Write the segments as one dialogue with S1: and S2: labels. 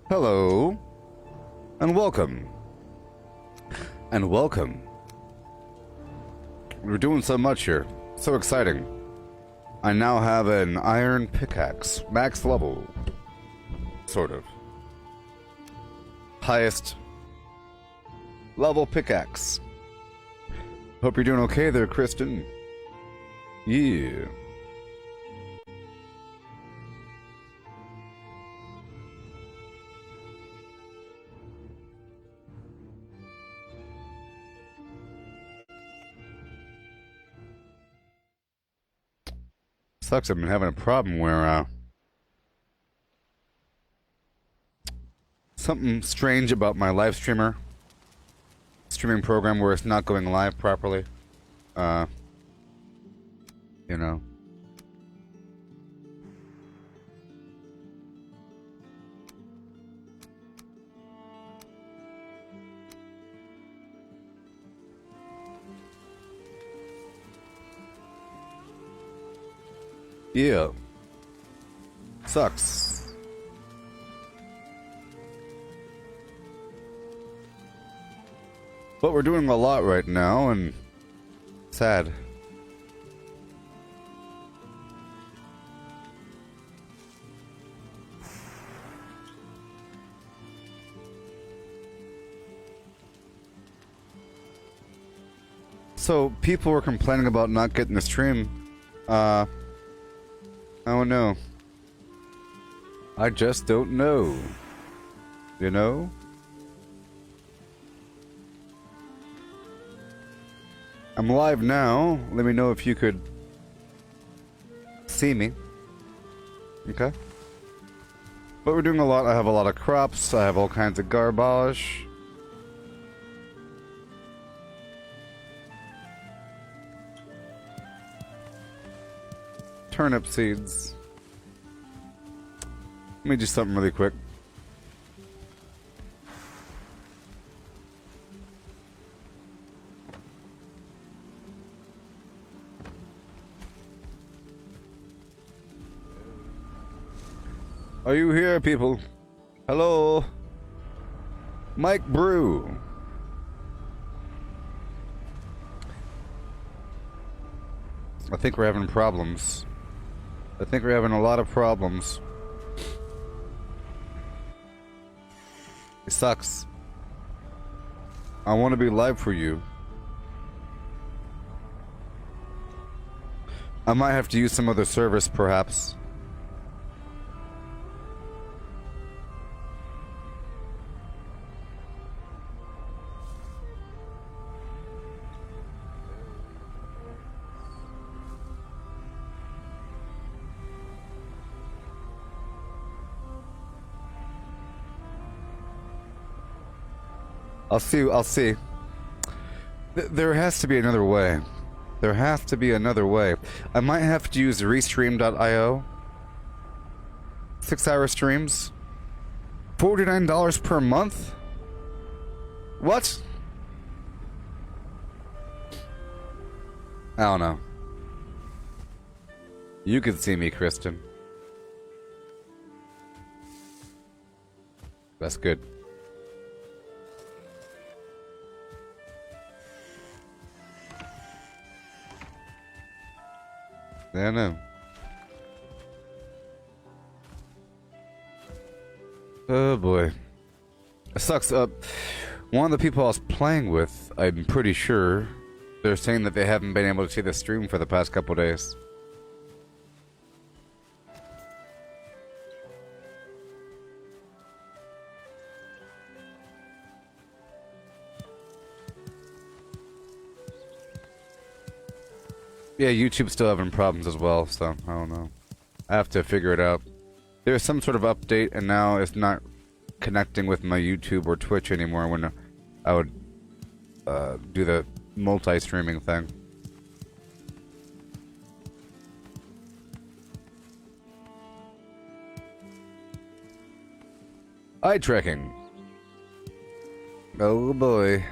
S1: Hello, and welcome. And welcome. We're doing so much here. So exciting. I now have an iron pickaxe. Max level. Sort of. Highest level pickaxe. Hope you're doing okay there, Kristen. Yeah. Sucks, I've been having a problem where, something strange about my live streaming program where it's not going live properly. You know. Yeah. Sucks. But we're doing a lot right now, and sad. So, people were complaining about not getting the stream. I don't know. I just don't know. You know? I'm live now. Let me know if you could see me. Okay. But we're doing a lot. I have a lot of crops. I have all kinds of garbage. Turnip seeds. Let me do something really quick. Are you here, people? Hello? Mike Brew. I think we're having problems. I think we're having a lot of problems. It sucks. I want to be live for you. I might have to use some other service, perhaps. I'll see. There has to be another way. There has to be another way. I might have to use restream.io. 6-hour streams. $49 per month? What? I don't know. You can see me, Kristen. That's good. I know. Oh boy. It sucks. One of the people I was playing with, I'm pretty sure, they're saying that they haven't been able to see the stream for the past couple days. Yeah, YouTube's still having problems as well, so I don't know. I have to figure it out. There's some sort of update, and now it's not connecting with my YouTube or Twitch anymore when I would do the multi-streaming thing. Eye tracking. Oh boy.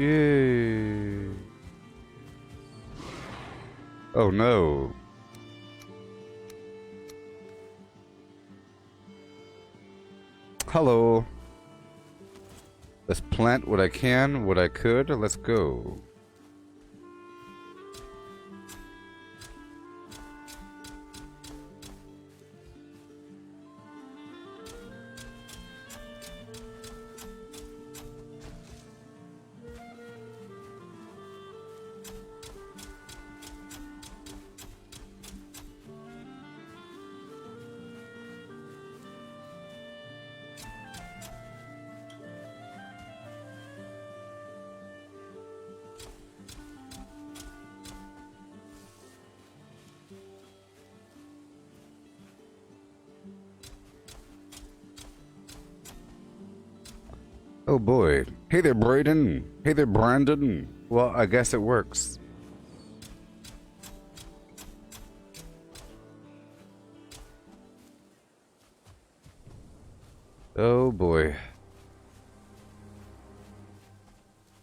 S1: Yay. Oh no. Hello. Let's plant what I can, what I could. Let's go. Oh boy. Hey there, Brayden. Hey there, Brandon. Well, I guess it works. Oh boy.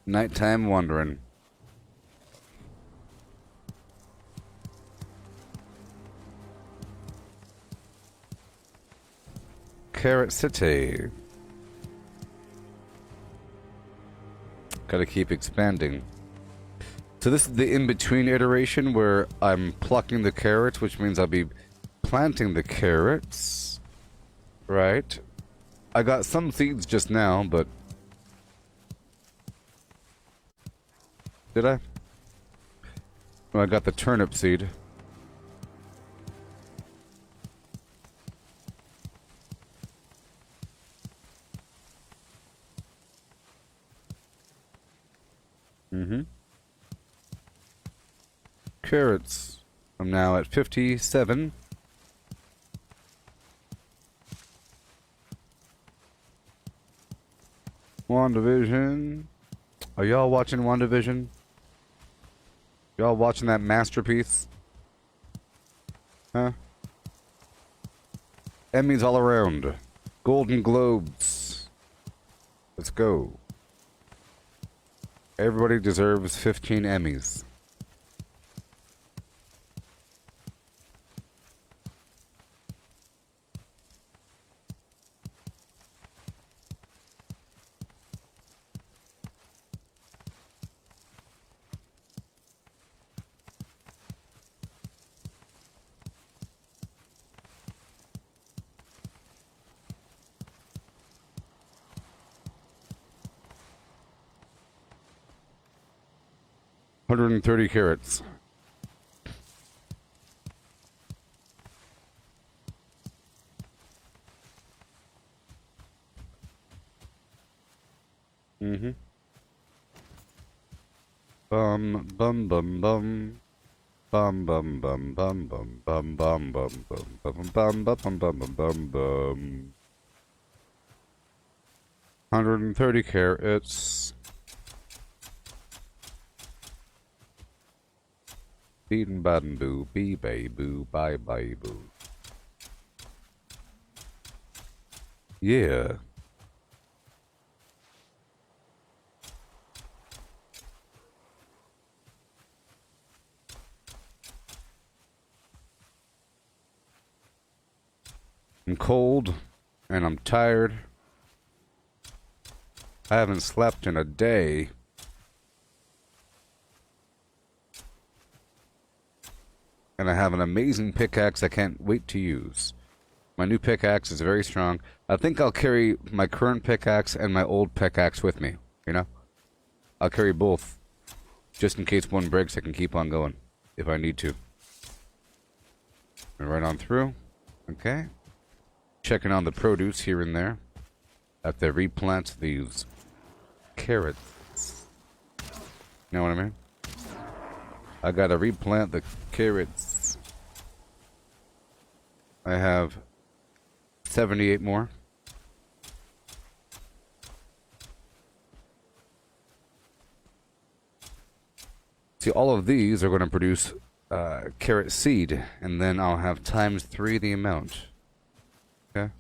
S1: Nighttime wandering. Carrot City. Gotta keep expanding. So this is the in-between iteration where I'm plucking the carrots, which means I'll be planting the carrots. Right. I got some seeds just now, but... Did I? Oh, I got the turnip seed. Mm-hmm. Carrots. I'm now at 57. WandaVision. Are y'all watching WandaVision? Y'all watching that masterpiece? Huh? Emmys all around. Golden Globes. Let's go. Everybody deserves 15 Emmys. $130 carrots. Mm-hmm. Bum bum bum bum. Bum bum bum bum bum bum bum bum bum bum bum bum bum bum bum bum. 130 carrots. Beaten baden boo, bee bay boo, bye bye boo. Yeah. I'm cold and I'm tired. I haven't slept in a day. And I have an amazing pickaxe I can't wait to use. My new pickaxe is very strong. I think I'll carry my current pickaxe and my old pickaxe with me, you know? I'll carry both. Just in case one breaks, I can keep on going. If I need to. And right on through. Okay. Checking on the produce here and there. Have to replant these carrots. You know what I mean? I gotta replant the carrots. I have 78 more. See, all of these are going to produce carrot seed, and then I'll have ×3 the amount. Okay?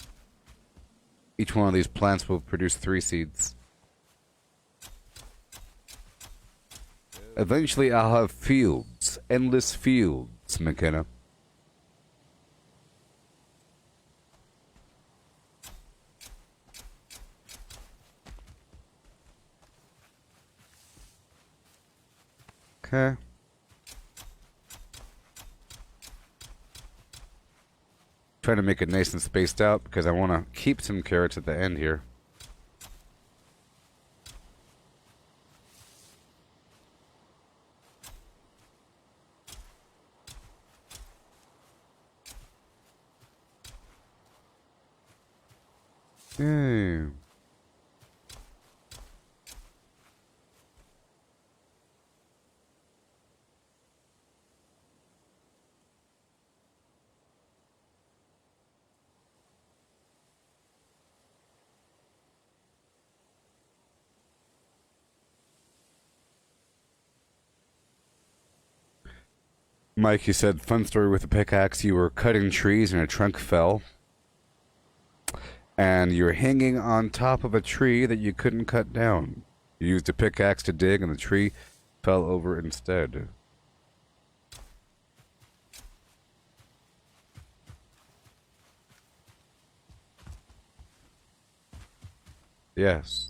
S1: Each one of these plants will produce 3 seeds. Eventually I'll have fields. Endless fields, McKenna. Okay. Trying to make it nice and spaced out because I want to keep some carrots at the end here. Hey. Mike, you said, fun story with a pickaxe. You were cutting trees and a trunk fell. And you're hanging on top of a tree that you couldn't cut down. You used a pickaxe to dig and the tree fell over instead. Yes.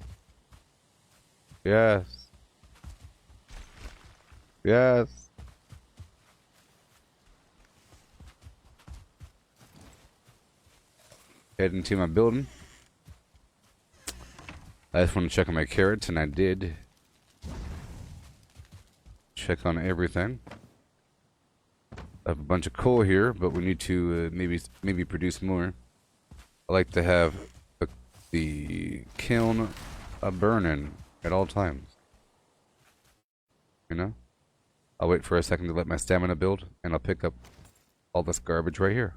S1: Yes. Yes. Heading to my building. I just want to check on my carrots, and I did. Check on everything. I have a bunch of coal here, but we need to maybe produce more. I like to have the kiln burning at all times. You know? I'll wait for a second to let my stamina build, and I'll pick up all this garbage right here.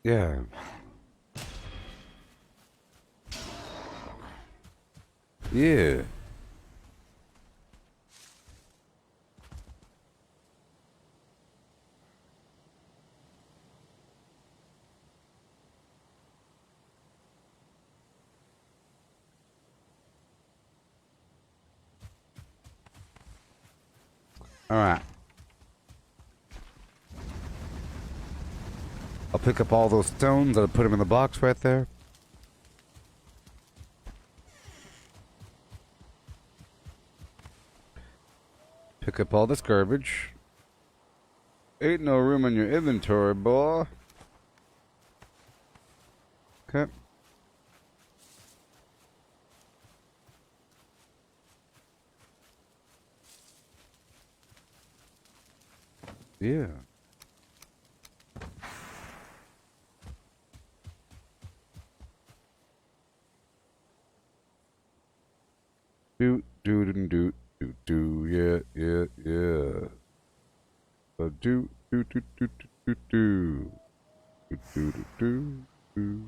S1: Yeah. Yeah. All right. I'll pick up all those stones. I'll put them in the box right there. Pick up all this garbage. Ain't no room in your inventory, boy. Okay. Yeah. Do do do do do do yeah yeah yeah. Do do do do do do do do do do do.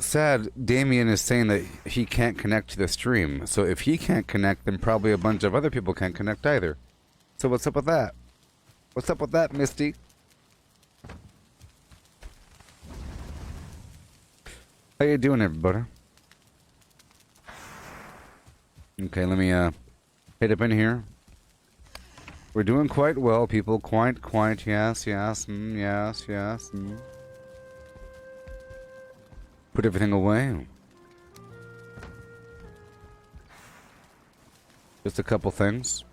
S1: Sad, Damien is saying that he can't connect to the stream. So if he can't connect, then probably a bunch of other people can't connect either. So what's up with that? What's up with that, Misty? How you doing, everybody? Okay, let me head up in here. We're doing quite well, people. Quite, yes, yes, yes. Put everything away. Just a couple things.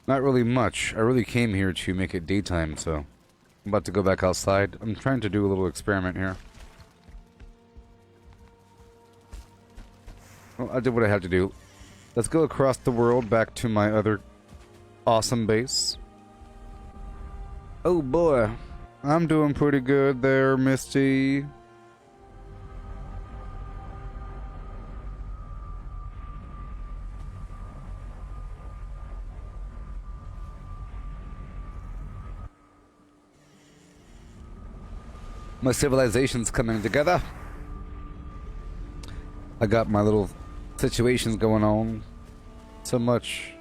S1: Not really much. I really came here to make it daytime, so I'm about to go back outside. I'm trying to do a little experiment here. Well, I did what I had to do. Let's go across the world back to my other awesome base. Oh boy. I'm doing pretty good there, Misty. My civilization's coming together. I got my little situations going on. So much.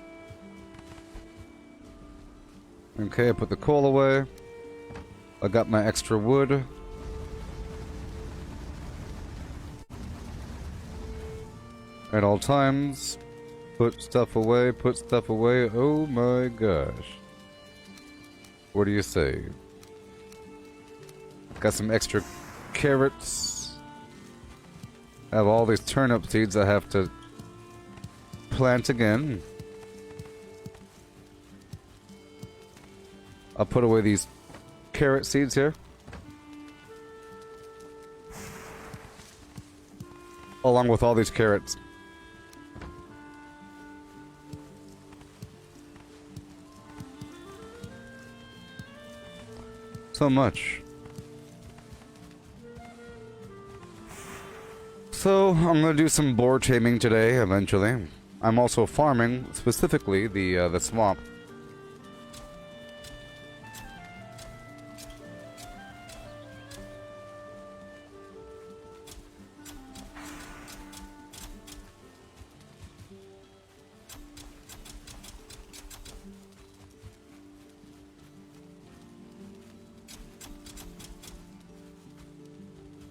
S1: Okay, I put the coal away. I got my extra wood. At all times. Put stuff away, put stuff away. Oh my gosh. What do you say? Got some extra carrots. I have all these turnip seeds I have to plant again. I'll put away these carrot seeds here. Along with all these carrots. So much. So, I'm gonna do some boar taming today, eventually. I'm also farming, specifically, the swamp.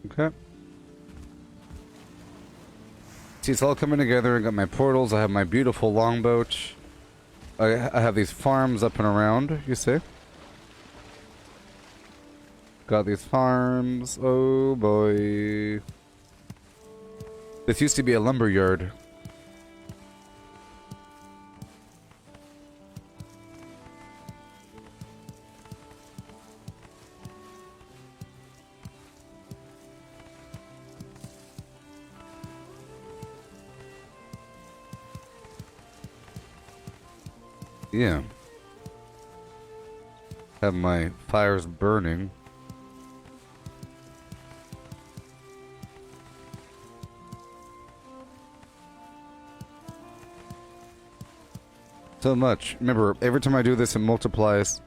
S1: Okay. See, it's all coming together. I got my portals. I have my beautiful longboat. I have these farms up and around, you see? Got these farms. Oh boy. This used to be a lumber yard. Yeah. Have my fires burning. So much. Remember, every time I do this, it multiplies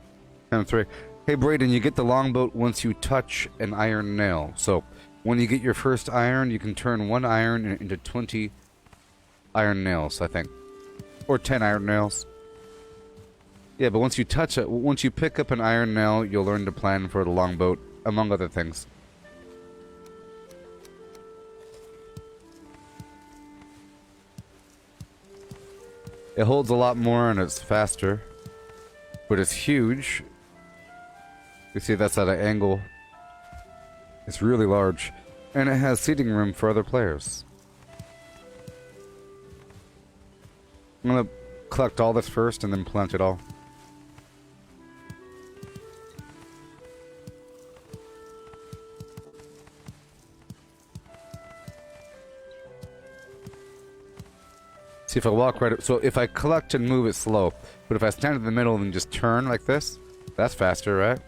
S1: times 3. Hey, Brayden, you get the longboat once you touch an iron nail. So, when you get your first iron, you can turn 1 iron into 20 iron nails, I think. Or 10 iron nails. Yeah, but once you touch it, once you pick up an iron nail, you'll learn to plan for the longboat, among other things. It holds a lot more and it's faster, but it's huge. You see that's at an angle. It's really large, and it has seating room for other players. I'm gonna collect all this first and then plant it all. See, if I walk right up, so if I collect and move, it's slow. But if I stand in the middle and just turn like this, that's faster, right?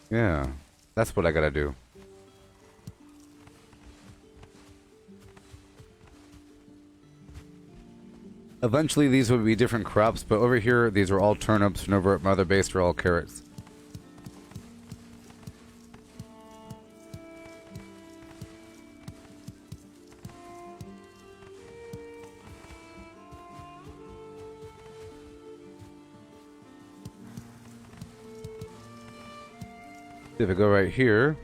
S1: Yeah, that's what I gotta do. Eventually these would be different crops, but over here, these are all turnips, and over at my other base, they're all carrots. If I go right here,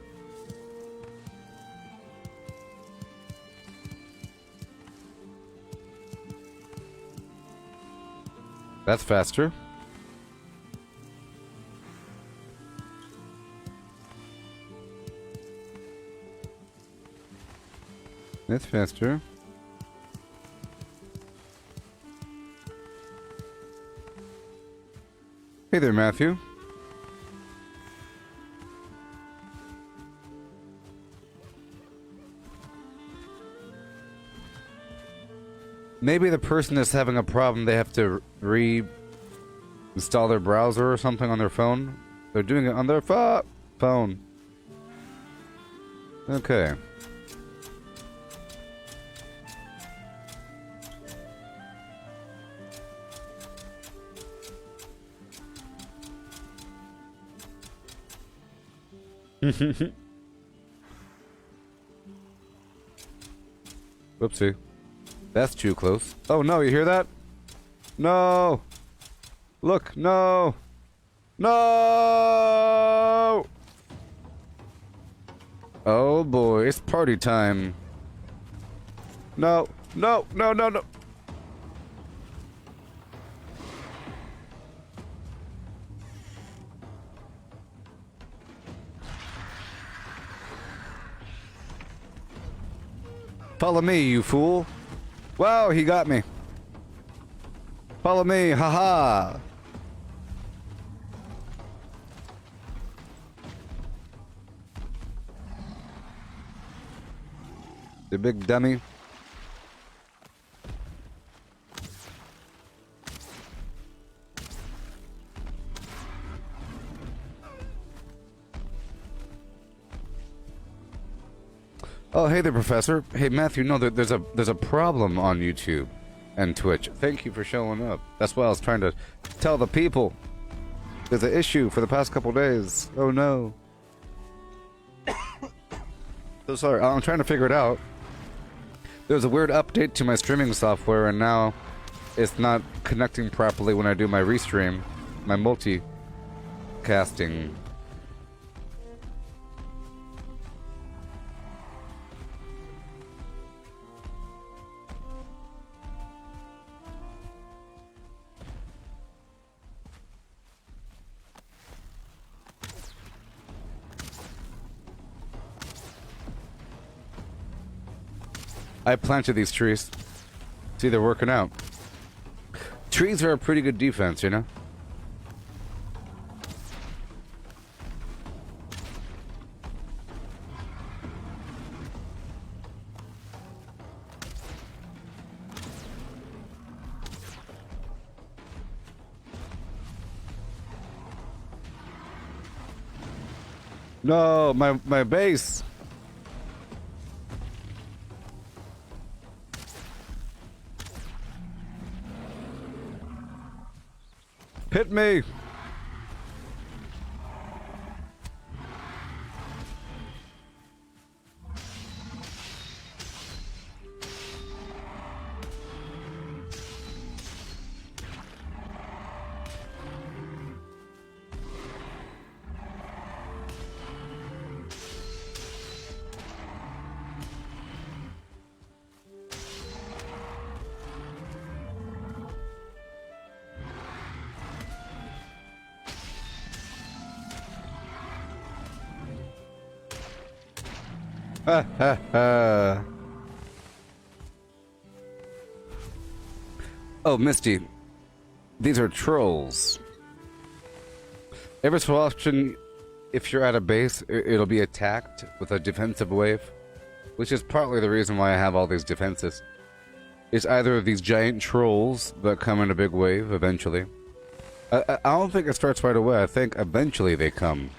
S1: That's faster. That's faster. Hey there, Matthew. Maybe the person is having a problem. They have to reinstall their browser or something on their phone. They're doing it on their phone. Okay. Whoopsie. That's too close. Oh no, you hear that? No! Look, no! No! Oh boy, it's party time. No, no, no, no, no. Follow me, you fool. Wow, he got me. Follow me, haha. The big dummy. Oh, hey there, Professor. Hey, Matthew. No, there's a problem on YouTube and Twitch. Thank you for showing up. That's what I was trying to tell the people. There's an issue for the past couple days. Oh no. So sorry. I'm trying to figure it out. There's a weird update to my streaming software, and now it's not connecting properly when I do my restream, my multicasting. I planted these trees. See, they're working out. Trees are a pretty good defense, you know? No, my base. Hit me! Ha ha ha. Oh, Misty. These are trolls. Every so often, if you're at a base, it'll be attacked with a defensive wave, which is partly the reason why I have all these defenses. It's either these giant trolls that come in a big wave eventually. I don't think it starts right away. I think eventually they come.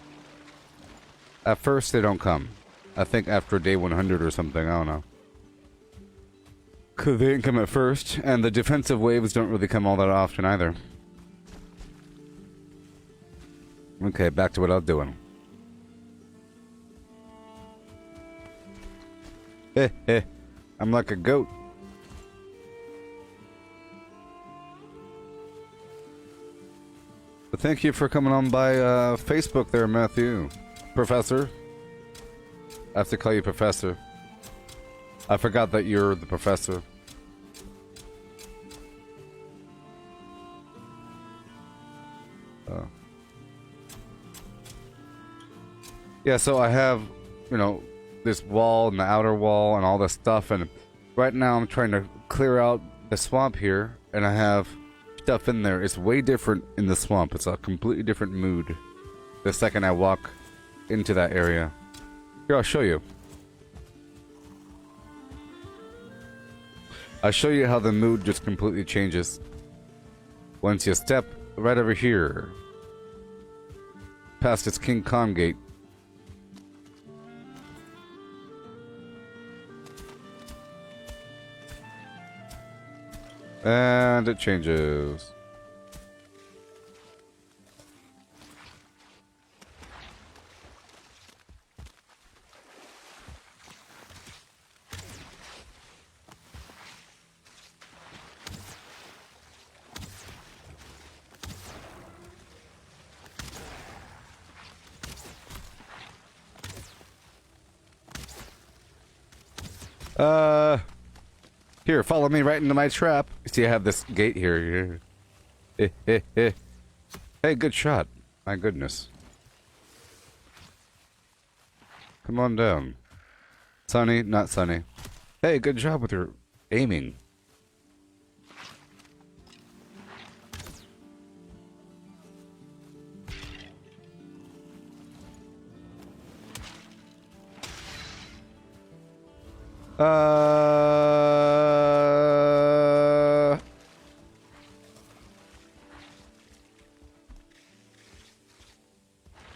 S1: At first, they don't come. I think after day 100 or something, I don't know. Cause they didn't come at first, and the defensive waves don't really come all that often either. Okay, back to what I was doing. I'm like a goat. But thank you for coming on by Facebook there, Matthew. Professor. I have to call you Professor. I forgot that you're the professor. Yeah, so I have, you know, this wall and the outer wall and all this stuff, and right now I'm trying to clear out the swamp here, and I have stuff in there. It's way different in the swamp. It's a completely different mood the second I walk into that area. Here, I'll show you. I'll show you how the mood just completely changes once you step right over here past this King Kong gate. And it changes. Here, follow me right into my trap. See, I have this gate here. Hey, good shot. My goodness. Come on down. Sunny, not sunny. Hey, good job with your aiming.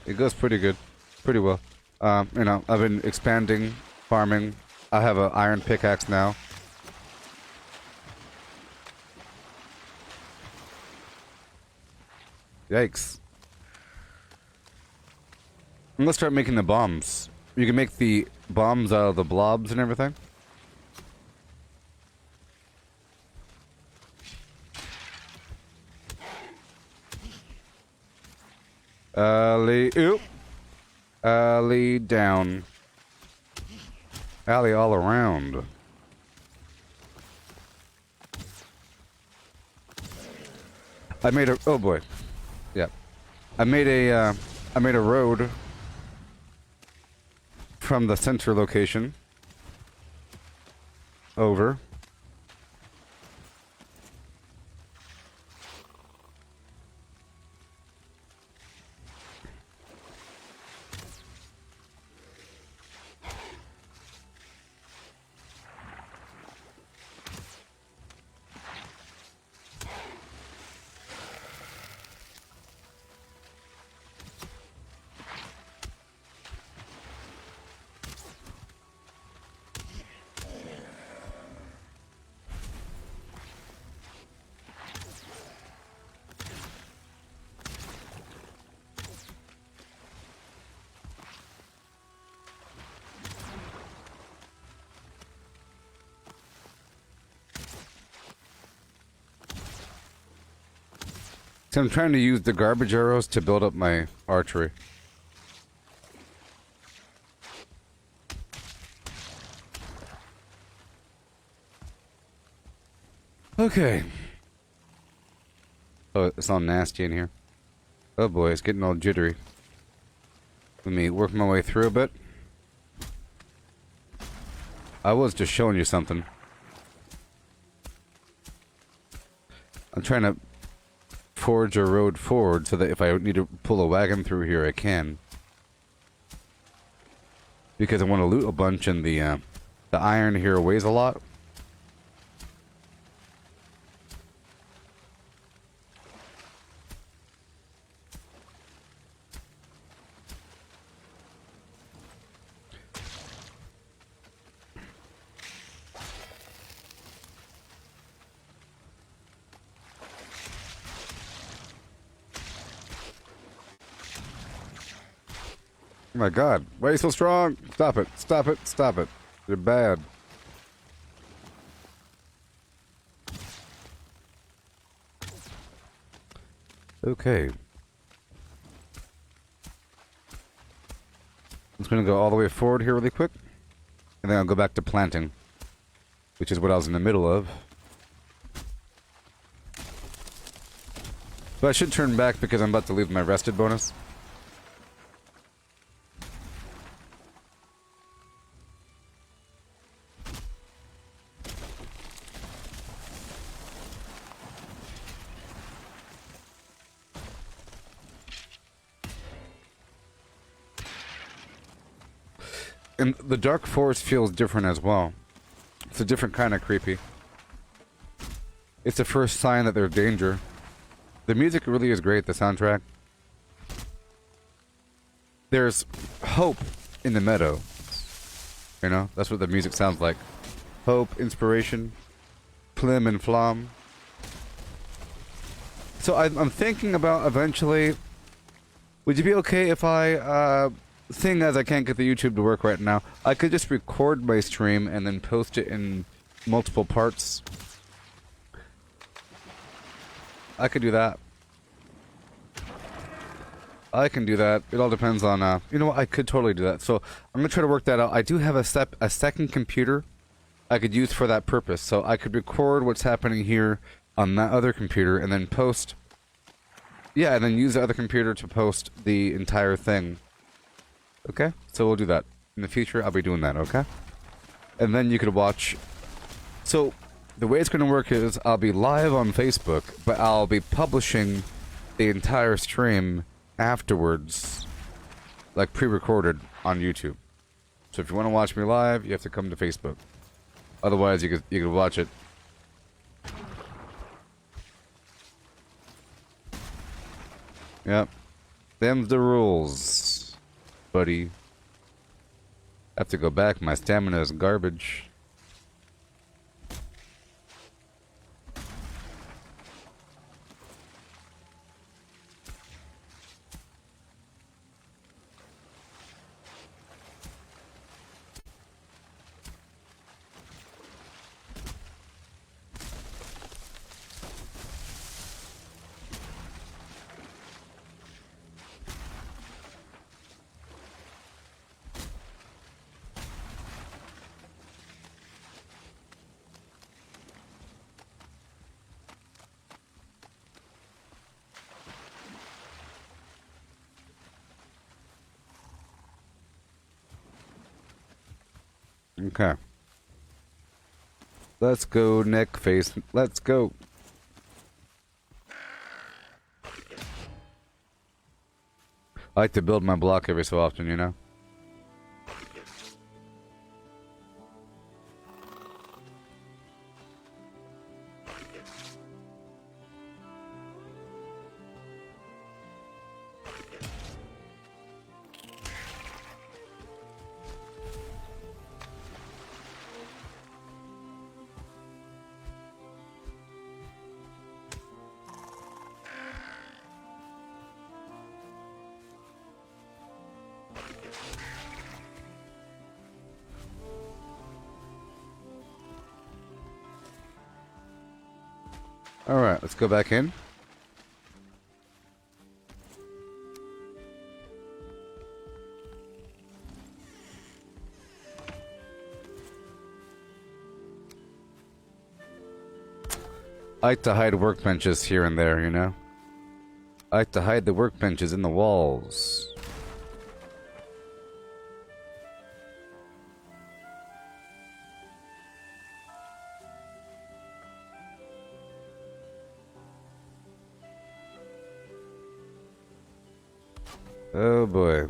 S1: It goes pretty good. Pretty well. You know, I've been expanding, farming. I have an iron pickaxe now. Yikes. And let's start making the bombs. You can make the bombs out of the blobs and everything. Alley-oop. Alley down. Alley all around. I made a... Oh boy. Yeah. I made a road from the center location over. So I'm trying to use the garbage arrows to build up my archery. Okay. Oh, it's all nasty in here. Oh boy, it's getting all jittery. Let me work my way through a bit. I was just showing you something. I'm trying to forge a road forward so that if I need to pull a wagon through here, I can. Because I want to loot a bunch, and the iron here weighs a lot. Oh my god, why are you so strong? Stop it, stop it, stop it. You're bad. Okay. I'm just gonna go all the way forward here really quick. And then I'll go back to planting. Which is what I was in the middle of. But I should turn back because I'm about to leave my rested bonus. And the dark forest feels different as well. It's a different kind of creepy. It's the first sign that there's danger. The music really is great, the soundtrack. There's hope in the meadow. You know, that's what the music sounds like. Hope, inspiration, plim and flam. So I'm thinking about eventually... Would you be okay if I, seeing as I can't get the YouTube to work right now, I could just record my stream and then post it in multiple parts? I could do that. I can do that. It all depends on, you know what, I could totally do that. So, I'm gonna try to work that out. I do have a second computer I could use for that purpose. So, I could record what's happening here on that other computer and then post... Yeah, and then use the other computer to post the entire thing. Okay? So we'll do that. In the future, I'll be doing that, okay? And then you could watch... So, the way it's going to work is I'll be live on Facebook, but I'll be publishing the entire stream afterwards, like pre-recorded on YouTube. So if you want to watch me live, you have to come to Facebook. Otherwise, you could watch it. Yep. Them's the rules, buddy. I have to go back. My stamina is garbage. Okay. Let's go, neck face. Let's go. I like to build my block every so often, you know? Alright, let's go back in. I like to hide workbenches here and there, you know? I like to hide the workbenches in the walls. Oh boy.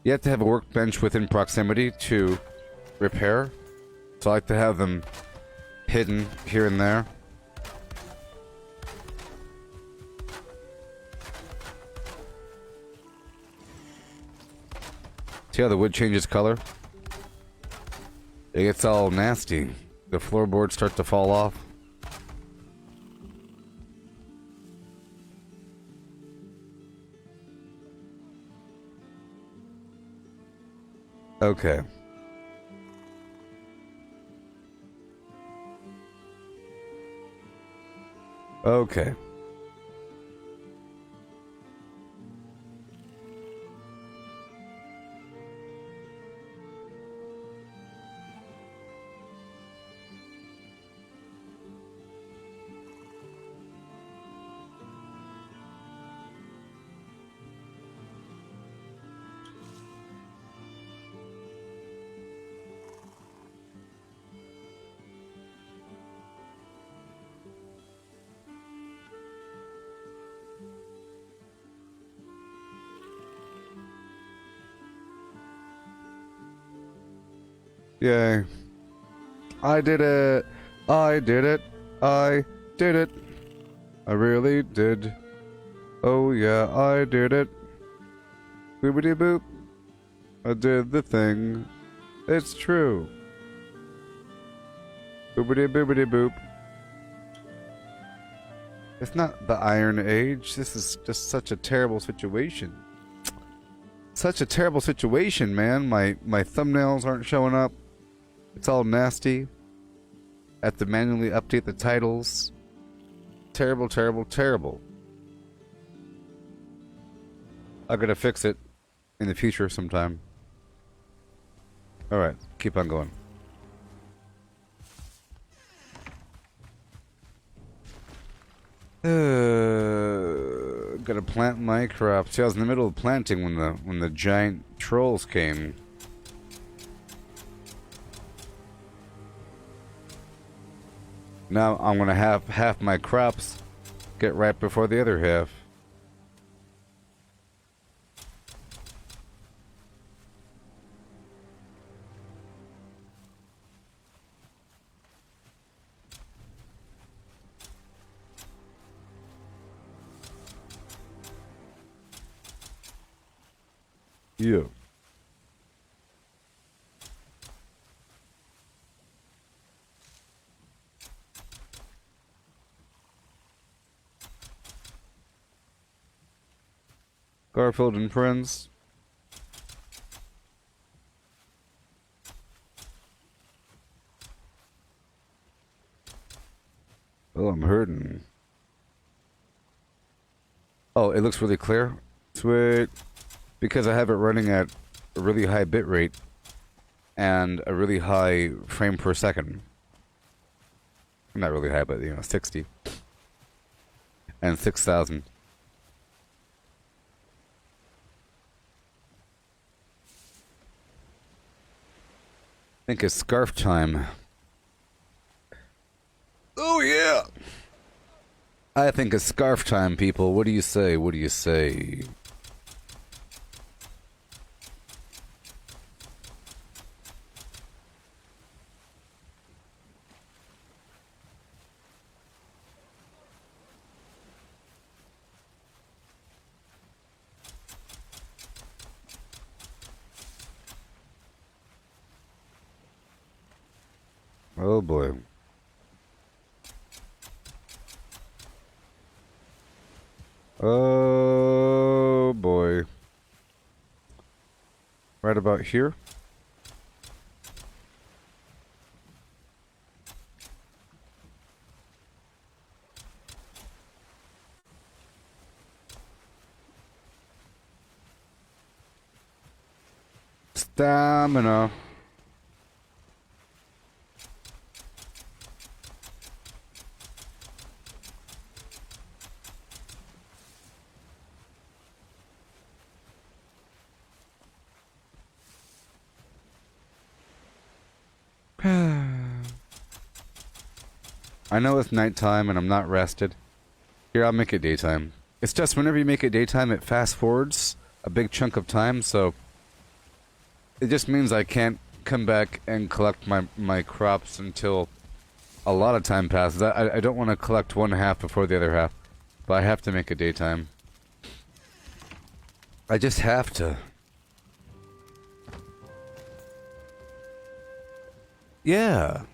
S1: You have to have a workbench within proximity to repair. So I like to have them hidden here and there. See how the wood changes color? It gets all nasty. The floorboards start to fall off. Okay. Okay. Yay. I did it. I did it. I did it. I really did. Oh yeah, I did it. Boopity boop. I did the thing. It's true. Boopity boopity boop. It's not the Iron Age. This is just such a terrible situation. Such a terrible situation, man. My thumbnails aren't showing up. It's all nasty. I have to manually update the titles. Terrible, terrible, terrible. I gotta fix it in the future sometime. Alright, keep on going. Gotta plant my crops. See, I was in the middle of planting when the giant trolls came. Now I'm gonna have half my crops get right before the other half. Yeah. Garfield and friends. Oh, I'm hurting. Oh, it looks really clear. Sweet. Because I have it running at a really high bit rate and a really high frame per second. Not really high, but 60 and 6,000. I think it's scarf time. Oh yeah! I think it's scarf time, people. What do you say? What do you say? Oh boy. Oh boy. Right about here. Stamina. I know it's nighttime and I'm not rested. Here, I'll make it daytime. It's just whenever you make it daytime, it fast forwards a big chunk of time, so it just means I can't come back and collect my crops until a lot of time passes. I don't want to collect one half before the other half, but I have to make it daytime. I just have to. Yeah.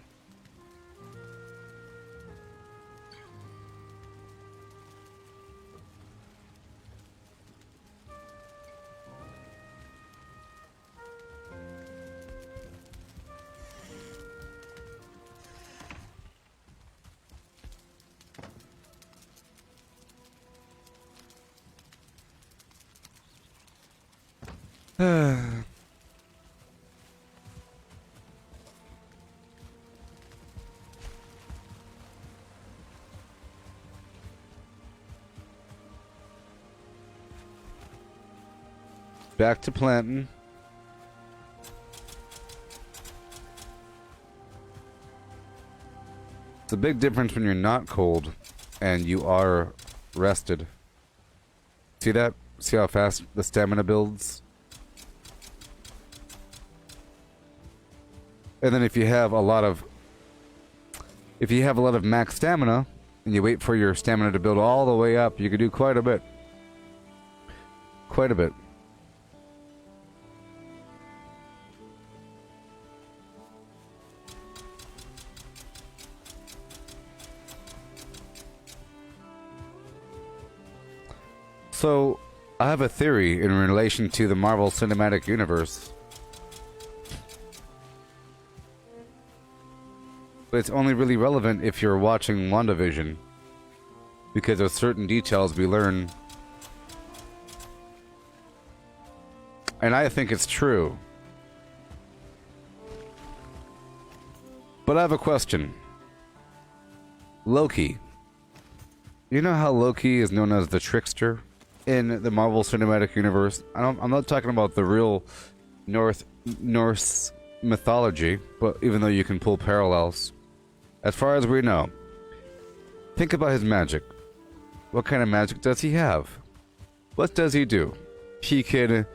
S1: Back to planting. It's a big difference when you're not cold and you are rested. See that? See how fast the stamina builds? And then if you have a lot of max stamina and you wait for your stamina to build all the way up, you can do quite a bit. Quite a bit. So, I have a theory in relation to the Marvel Cinematic Universe. But it's only really relevant if you're watching WandaVision. Because there's certain details we learn. And I think it's true. But I have a question. Loki. You know how Loki is known as the trickster in the Marvel Cinematic Universe? I'm not talking about the real Norse mythology, but even though you can pull parallels. As far as we know, think about his magic. What kind of magic does he have? What does he do? He could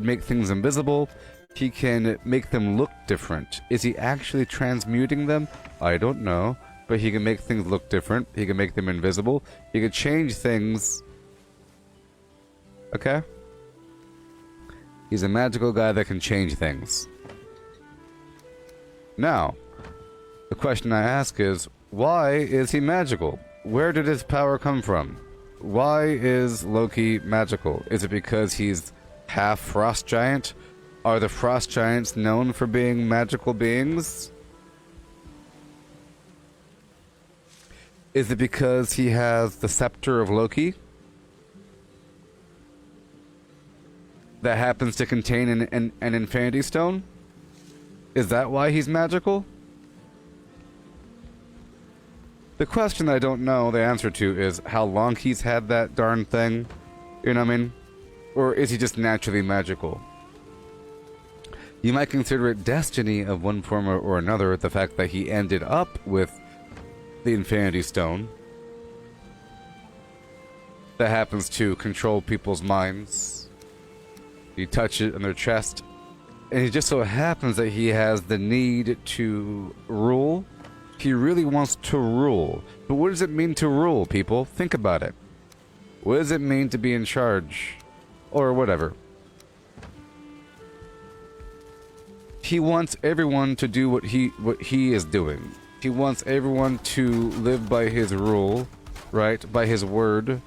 S1: make things invisible. He can make them look different. Is he actually transmuting them? I don't know. But he can make things look different. He can make them invisible. He can change things. Okay? He's a magical guy that can change things. Now, the question I ask is, why is he magical? Where did his power come from? Why is Loki magical? Is it because he's half frost giant? Are the frost giants known for being magical beings? Is it because he has the scepter of Loki? That happens to contain an Infinity Stone? Is that why he's magical? The question I don't know the answer to is how long he's had that darn thing. You know what I mean? Or is he just naturally magical? You might consider it destiny of one form or another, the fact that he ended up with the Infinity Stone that happens to control people's minds. You touch it on their chest, and it just so happens that he has the need to rule. He really wants to rule. But what does it mean to rule, people? Think about it. What does it mean to be in charge? Or whatever. He wants everyone to do what he is doing. He wants everyone to live by his rule, right? By his word.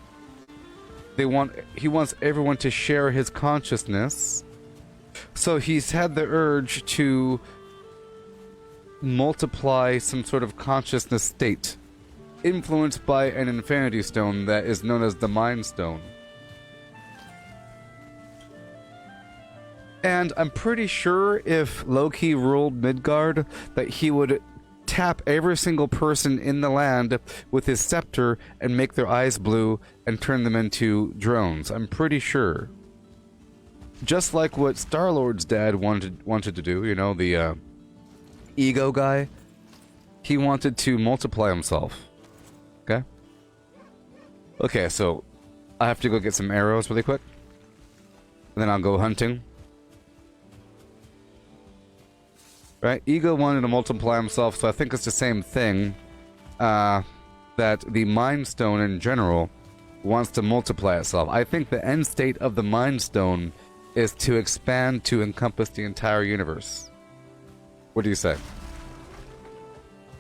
S1: He wants everyone to share his consciousness. So he's had the urge to multiply some sort of consciousness state, influenced by an Infinity Stone that is known as the Mind Stone. And I'm pretty sure if Loki ruled Midgard, that he would tap every single person in the land with his scepter and make their eyes blue and turn them into drones. I'm pretty sure. Just like what Star-Lord's dad wanted to do, you know, the ego guy. He wanted to multiply himself. Okay? Okay, so I have to go get some arrows really quick. And then I'll go hunting. Right? Ego wanted to multiply himself, so I think it's the same thing. That the Mind Stone in general wants to multiply itself. I think the end state of the Mind Stone is to expand to encompass the entire universe. What do you say?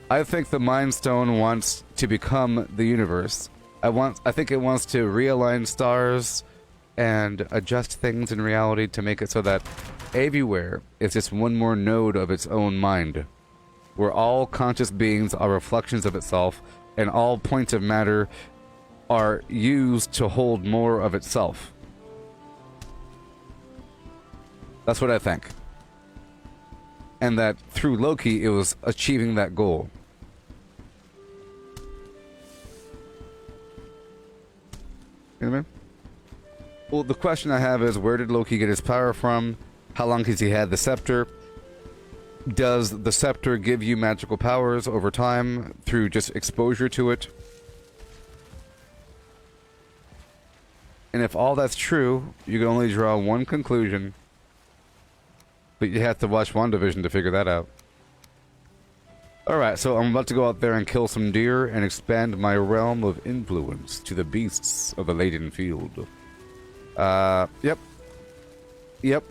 S1: I think the Mind Stone wants to become the universe. I think it wants to realign stars and adjust things in reality to make it so that everywhere is just one more node of its own mind, where all conscious beings are reflections of itself, and all points of matter are used to hold more of itself. That's what I think. And that through Loki, it was achieving that goal. You know what I mean? Well, the question I have is, where did Loki get his power from? How long has he had the scepter? Does the scepter give you magical powers over time through just exposure to it? And if all that's true, you can only draw one conclusion. But you have to watch WandaVision to figure that out. Alright, so I'm about to go out there and kill some deer and expand my realm of influence to the beasts of the Leyden Field. Yep. Yep.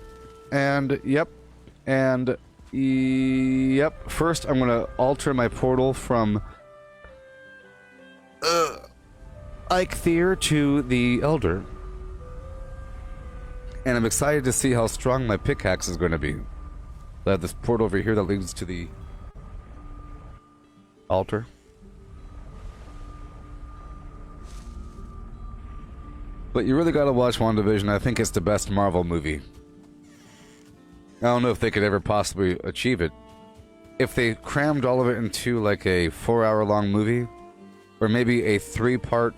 S1: And, yep. And, yep. First, I'm gonna alter my portal from Eikthyr to the Elder. And I'm excited to see how strong my pickaxe is going to be. I have this portal over here that leads to the altar. But you really gotta watch WandaVision. I think it's the best Marvel movie. I don't know if they could ever possibly achieve it. If they crammed all of it into like a 4-hour-long movie, or maybe a 3-part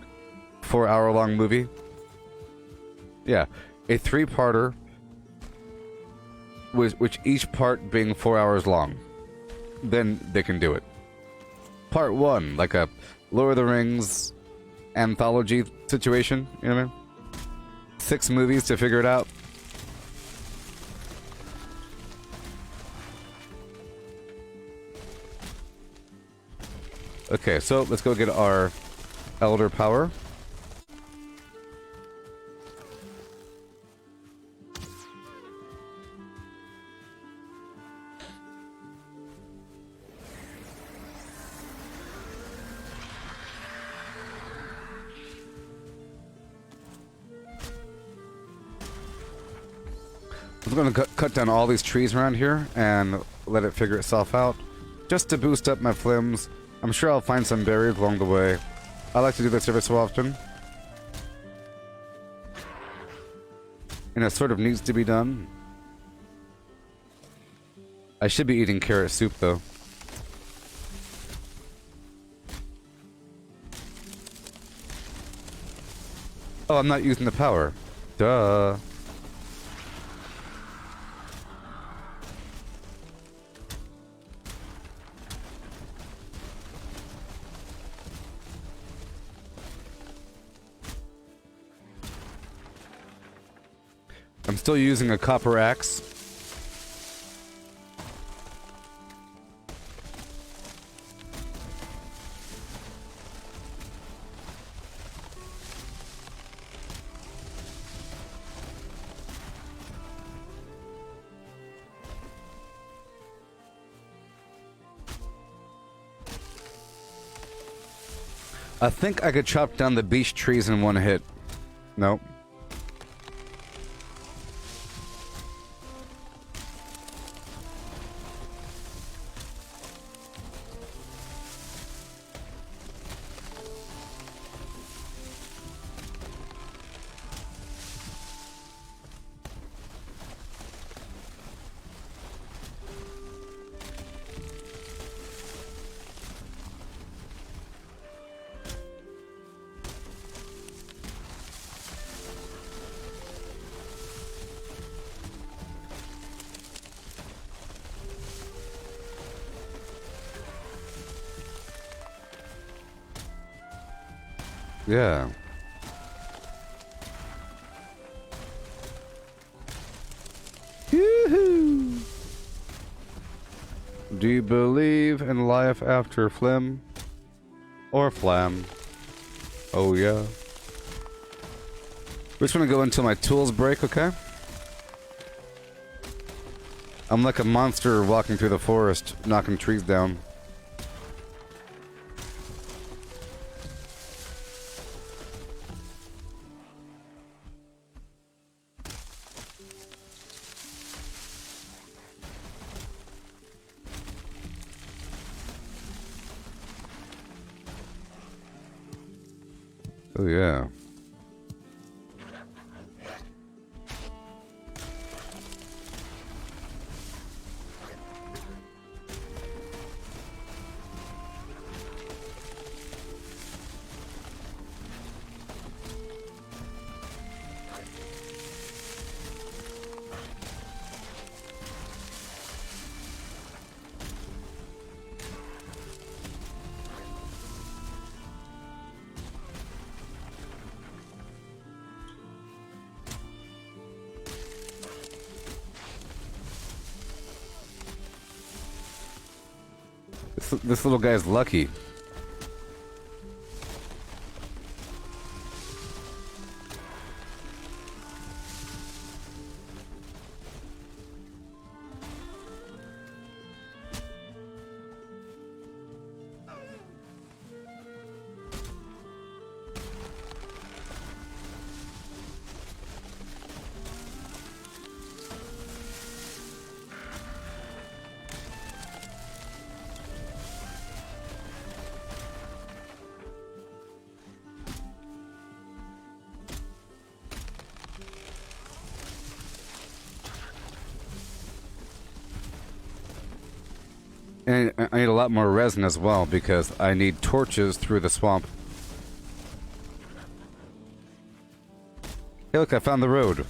S1: 4-hour-long movie. Yeah, a 3-parter, which each part being 4 hours long. Then they can do it. Part 1, like a Lord of the Rings anthology situation, you know what I mean? 6 movies to figure it out. Okay, so let's go get our Elder Power. I'm going to cut down all these trees around here and let it figure itself out. Just to boost up my flims. I'm sure I'll find some berries along the way. I like to do this every so often. And it sort of needs to be done. I should be eating carrot soup though. Oh, I'm not using the power. Duh. I'm still using a copper axe. I think I could chop down the beech trees in one hit. Nope. Yeah. Yoo-hoo! Do you believe in life after phlegm? Or flam? Oh yeah. We're just gonna go until my tools break, okay? I'm like a monster walking through the forest, knocking trees down. Oh yeah. this little guy's lucky. And I need a lot more resin as well because I need torches through the swamp. Hey, look, I found the road.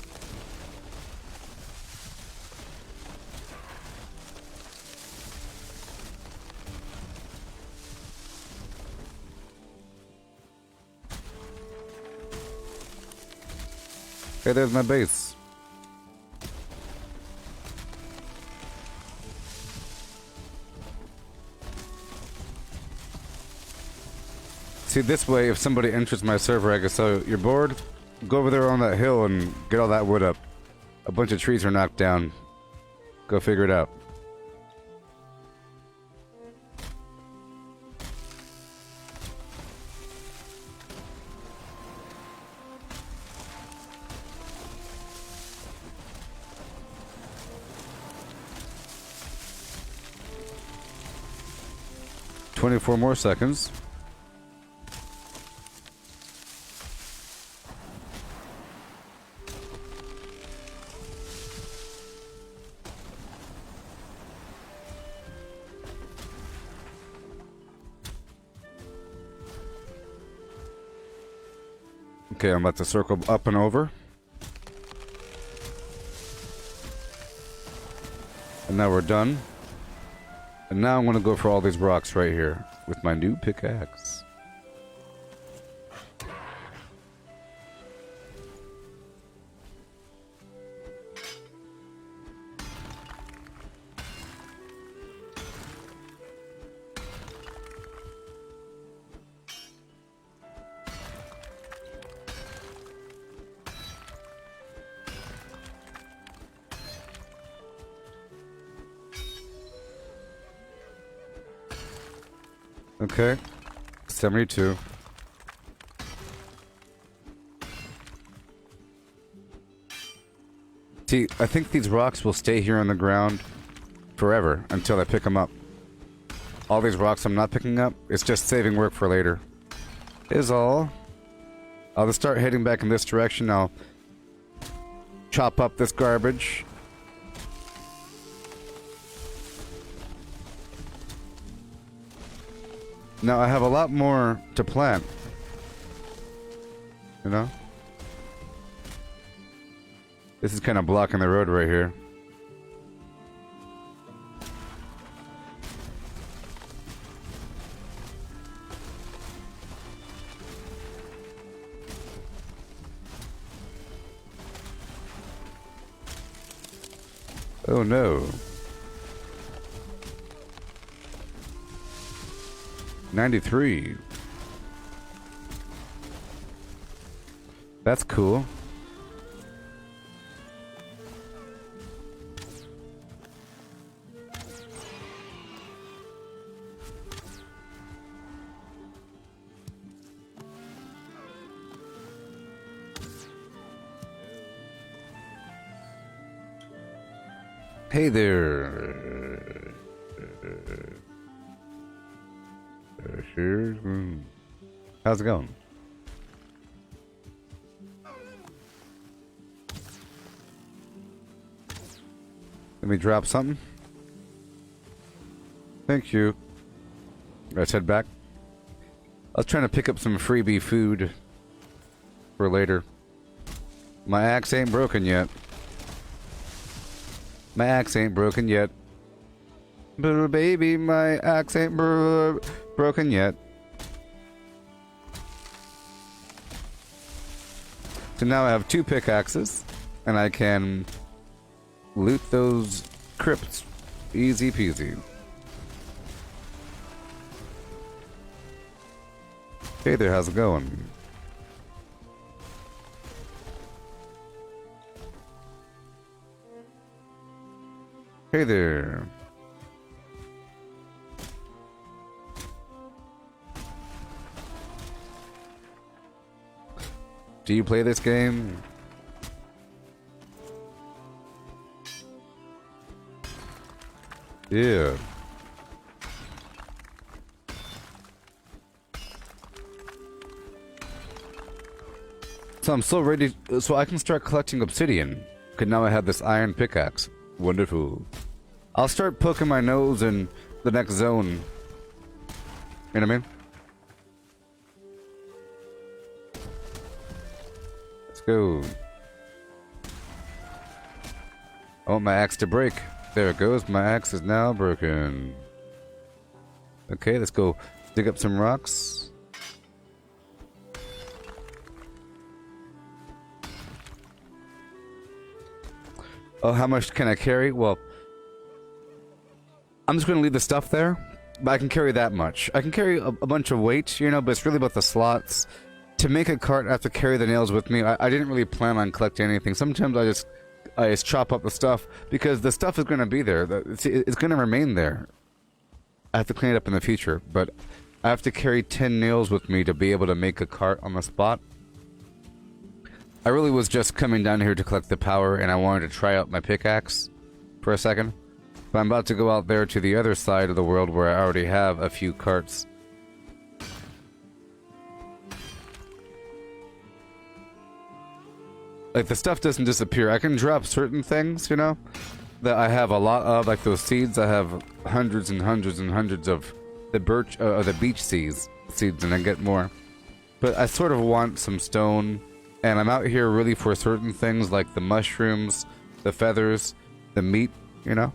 S1: Hey, there's my base. See, this way, if somebody enters my server, I can say, you're bored? Go over there on that hill and get all that wood up. A bunch of trees are knocked down. Go figure it out. "24 more seconds. Okay, I'm about to circle up and over. And now we're done. And now I'm going to go for all these rocks right here with my new pickaxe. Okay, 72. See, I think these rocks will stay here on the ground forever until I pick them up. All these rocks I'm not picking up, it's just saving work for later. Is all. I'll just start heading back in this direction. I'll chop up this garbage. Now I have a lot more to plant. You know? This is kind of blocking the road right here. Oh no. 93. That's cool. Hey there. How's it going? Let me drop something. Thank you. Let's head back. I was trying to pick up some freebie food for later. My axe ain't broken yet. My axe ain't broken yet. But baby, my axe ain't broken yet. So now I have 2 pickaxes, and I can loot those crypts. Easy peasy. Hey there, how's it going? Hey there. Do you play this game? Yeah. So I'm so ready, so I can start collecting obsidian. Cause now I have this iron pickaxe. Wonderful. I'll start poking my nose in the next zone. You know what I mean? Let's go. I want my axe to break. There it goes. My axe is now broken. Okay, let's go dig up some rocks. Oh, how much can I carry? Well, I'm just going to leave the stuff there, but I can carry that much. I can carry a bunch of weight, you know, but it's really about the slots. To make a cart, I have to carry the nails with me. I didn't really plan on collecting anything. Sometimes I just chop up the stuff, because the stuff is going to be there. It's going to remain there. I have to clean it up in the future, but I have to carry 10 nails with me to be able to make a cart on the spot. I really was just coming down here to collect the power, and I wanted to try out my pickaxe for a second. But I'm about to go out there to the other side of the world where I already have a few carts. Like, the stuff doesn't disappear. I can drop certain things, you know, that I have a lot of, like those seeds. I have hundreds and hundreds and hundreds of the beach seeds, and I get more. But I sort of want some stone, and I'm out here really for certain things like the mushrooms, the feathers, the meat, you know?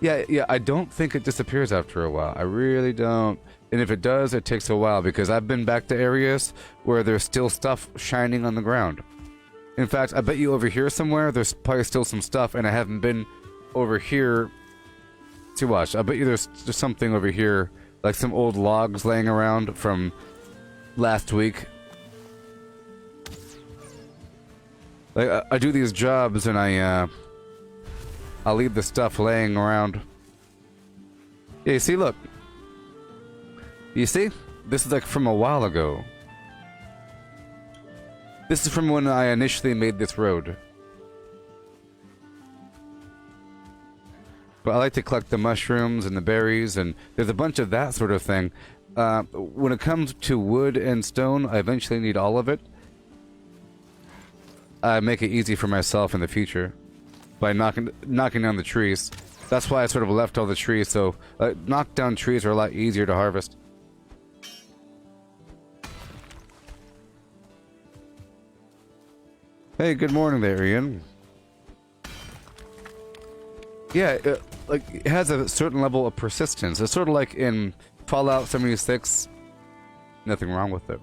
S1: Yeah, I don't think it disappears after a while. I really don't. And if it does, it takes a while, because I've been back to areas where there's still stuff shining on the ground. In fact, I bet you over here somewhere, there's probably still some stuff, and I haven't been over here to watch. I bet you there's just something over here, like some old logs laying around from last week. Like, I do these jobs, and I'll leave the stuff laying around. Yeah, you see, look. You see? This is like from a while ago. This is from when I initially made this road. But I like to collect the mushrooms and the berries, and there's a bunch of that sort of thing. When it comes to wood and stone, I eventually need all of it. I make it easy for myself in the future by knocking down the trees. That's why I sort of left all the trees, so knocked down trees are a lot easier to harvest. Hey, good morning there, Ian. Yeah, it has a certain level of persistence. It's sort of like in Fallout 76. Nothing wrong with it.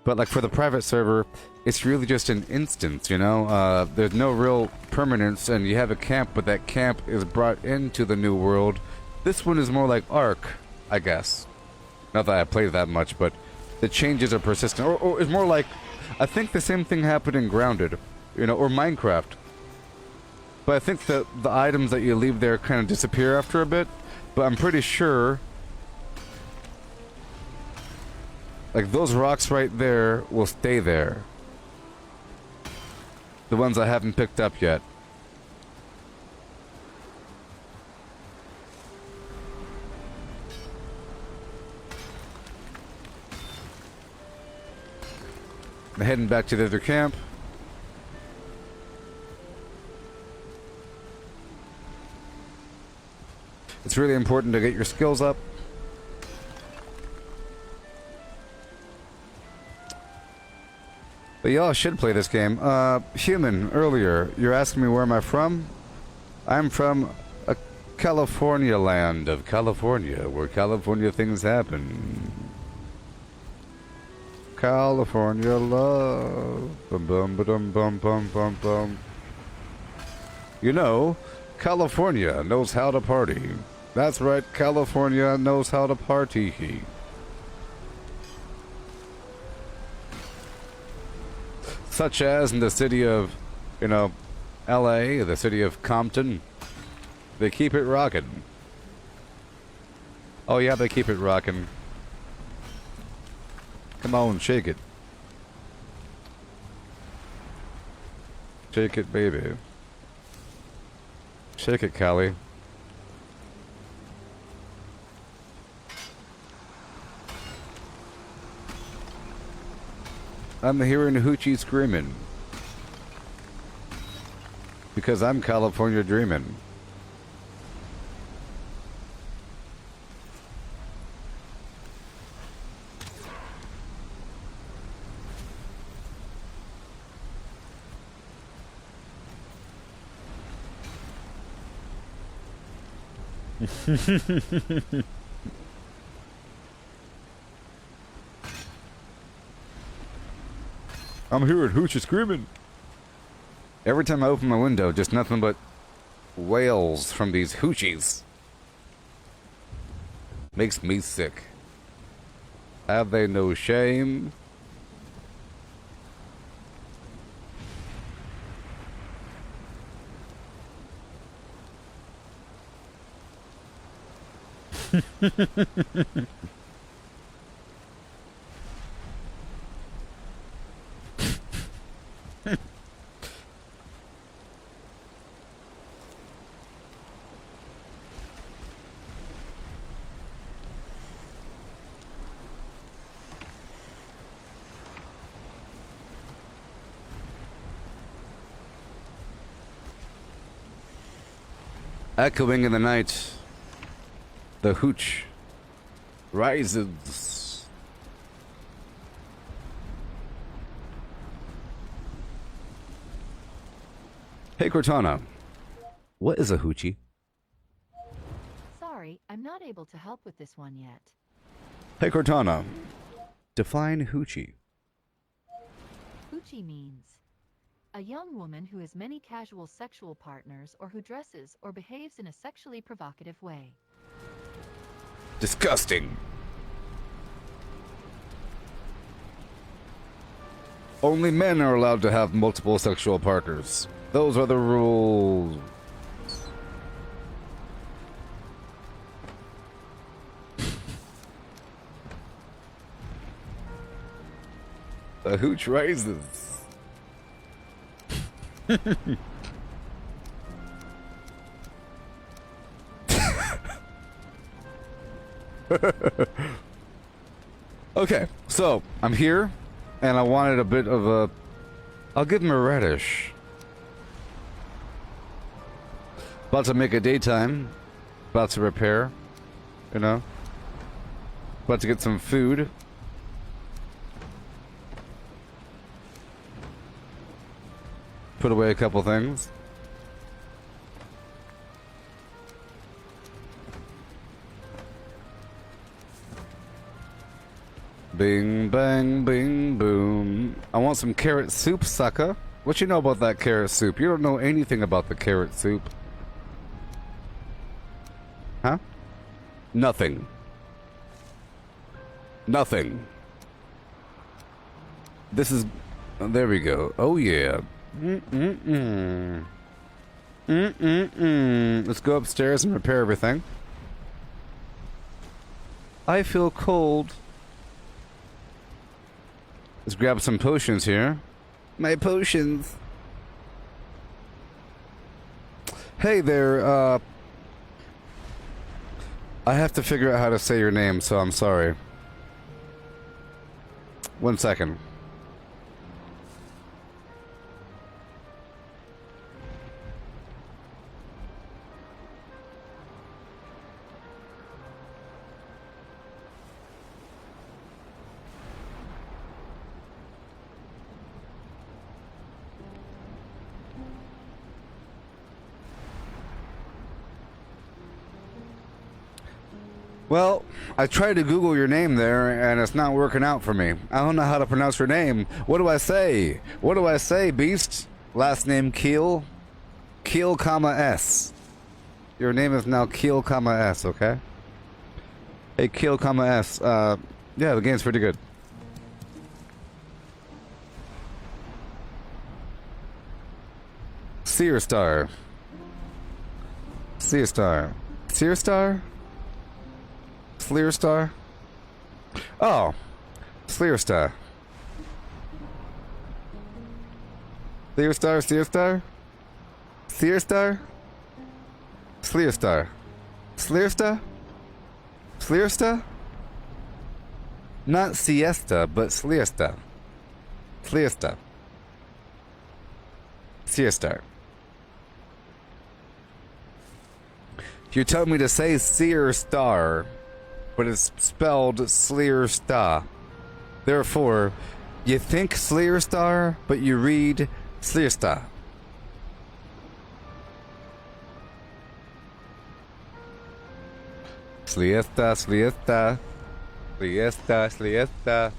S1: But like for the private server, it's really just an instance, you know? There's no real permanence, and you have a camp, but that camp is brought into the new world. This one is more like Ark, I guess. Not that I played that much, but the changes are persistent. Or it's more like, I think the same thing happened in Grounded, you know, or Minecraft. But I think that the items that you leave there kind of disappear after a bit. But I'm pretty sure, like, those rocks right there will stay there. The ones I haven't picked up yet. I'm heading back to the other camp. It's really important to get your skills up. But y'all should play this game. Human, earlier, you're asking me where am I from? I'm from a California land of California, where California things happen. California love. Bum bum bum bum bum bum bum. You know, California knows how to party. That's right, California knows how to party. such as in the city of, you know, LA, the city of Compton. They keep it rockin'. Oh yeah, they keep it rockin'. Come on, shake it. Shake it, baby. Shake it, Callie. I'm hearing hoochie screaming. Because I'm California dreaming. I'm hearing hoochie screaming. Every time I open my window, just nothing but wails from these hoochies. Makes me sick. Have they no shame? Echoing in the night, the hooch rises. Hey Cortana, what is a hoochie?
S2: Sorry, I'm not able to help with this one yet.
S1: Hey Cortana, define hoochie.
S2: Hoochie means a young woman who has many casual sexual partners or who dresses or behaves in a sexually provocative way.
S1: Disgusting. Only men are allowed to have multiple sexual partners. Those are the rules. The hooch rises. Okay, so I'm here, and I wanted a bit of a. I'll give him a radish. About to make a daytime. About to repair. You know. About to get some food. Put away a couple things. Bing, bang, bing, boom. I want some carrot soup, sucker. What you know about that carrot soup? You don't know anything about the carrot soup. Huh? Nothing. Nothing. This is... there we go. Oh, yeah. Let's go upstairs and repair everything. I feel cold. Let's grab some potions here. My potions. Hey there, I have to figure out how to say your name, so I'm sorry. 1 second. Well, I tried to Google your name there, and it's not working out for me. I don't know how to pronounce your name. What do I say? What do I say, beast? Last name Keel? Keel, comma, S. Your name is now Keel, comma, S, okay? Hey, Keel, comma, S. Yeah, the game's pretty good. Seer Star. Seer Star. Seer Star? Sleer Star? Oh. Sleer Star. Sleer Star, Seer Star? Seer Star? Sleer Star. Sleer Star? Sleer Star? Not siesta, but Sleer Star. Sleer Star. Seer Star. You told me to say Seer Star, but it's spelled Sleer Star. Therefore, you think Sleer Star, but you read Sleer Star. Sliesta, sliesta. Sliesta, sliesta.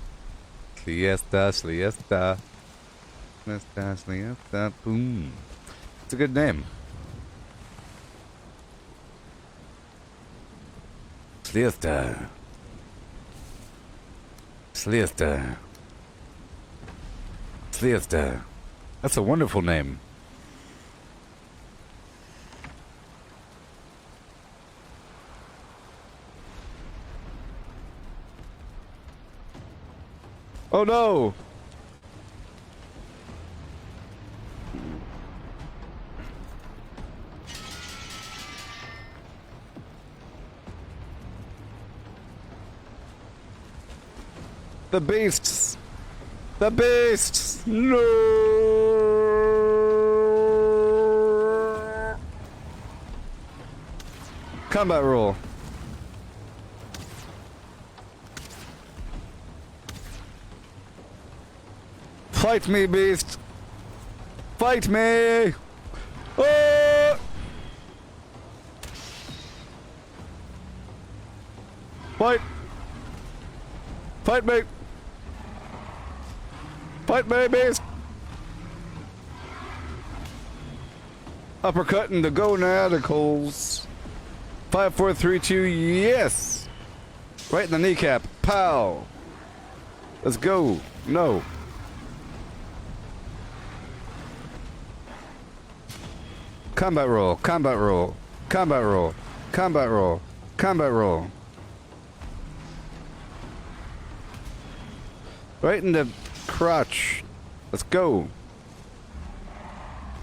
S1: Sliesta, sliesta. Sliesta, sliesta. Boom. It's a good name. Sliesta. Sliesta. Sliesta. That's a wonderful name. Oh no! The beasts! The beasts! No! Combat roll. Fight me, beast! Fight me! Oh! Fight! Fight me! Fight me, beast! Uppercutting the gonadicals. 5, 4, 3, 2, yes! Right in the kneecap. Pow! Let's go. No. Combat roll, combat roll, combat roll, combat roll, combat roll. Right in the crotch. Let's go.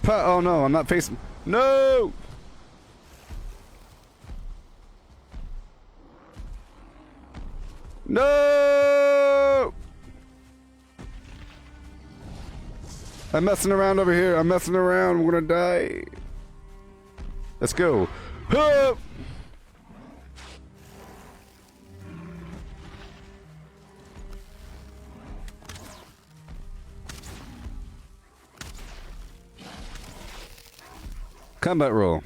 S1: Oh no, I'm not facing. No! No! I'm messing around over here. I'm messing around. I'm gonna die. Let's go. Hup! Combat roll.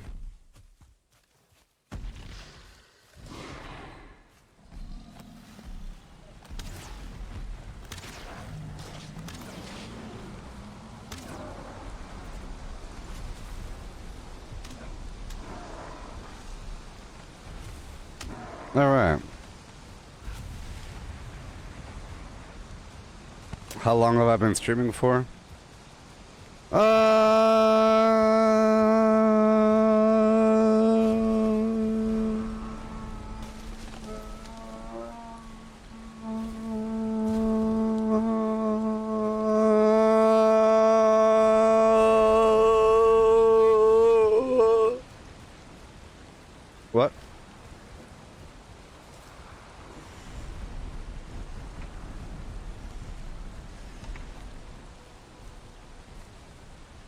S1: All right. How long have I been streaming for? What?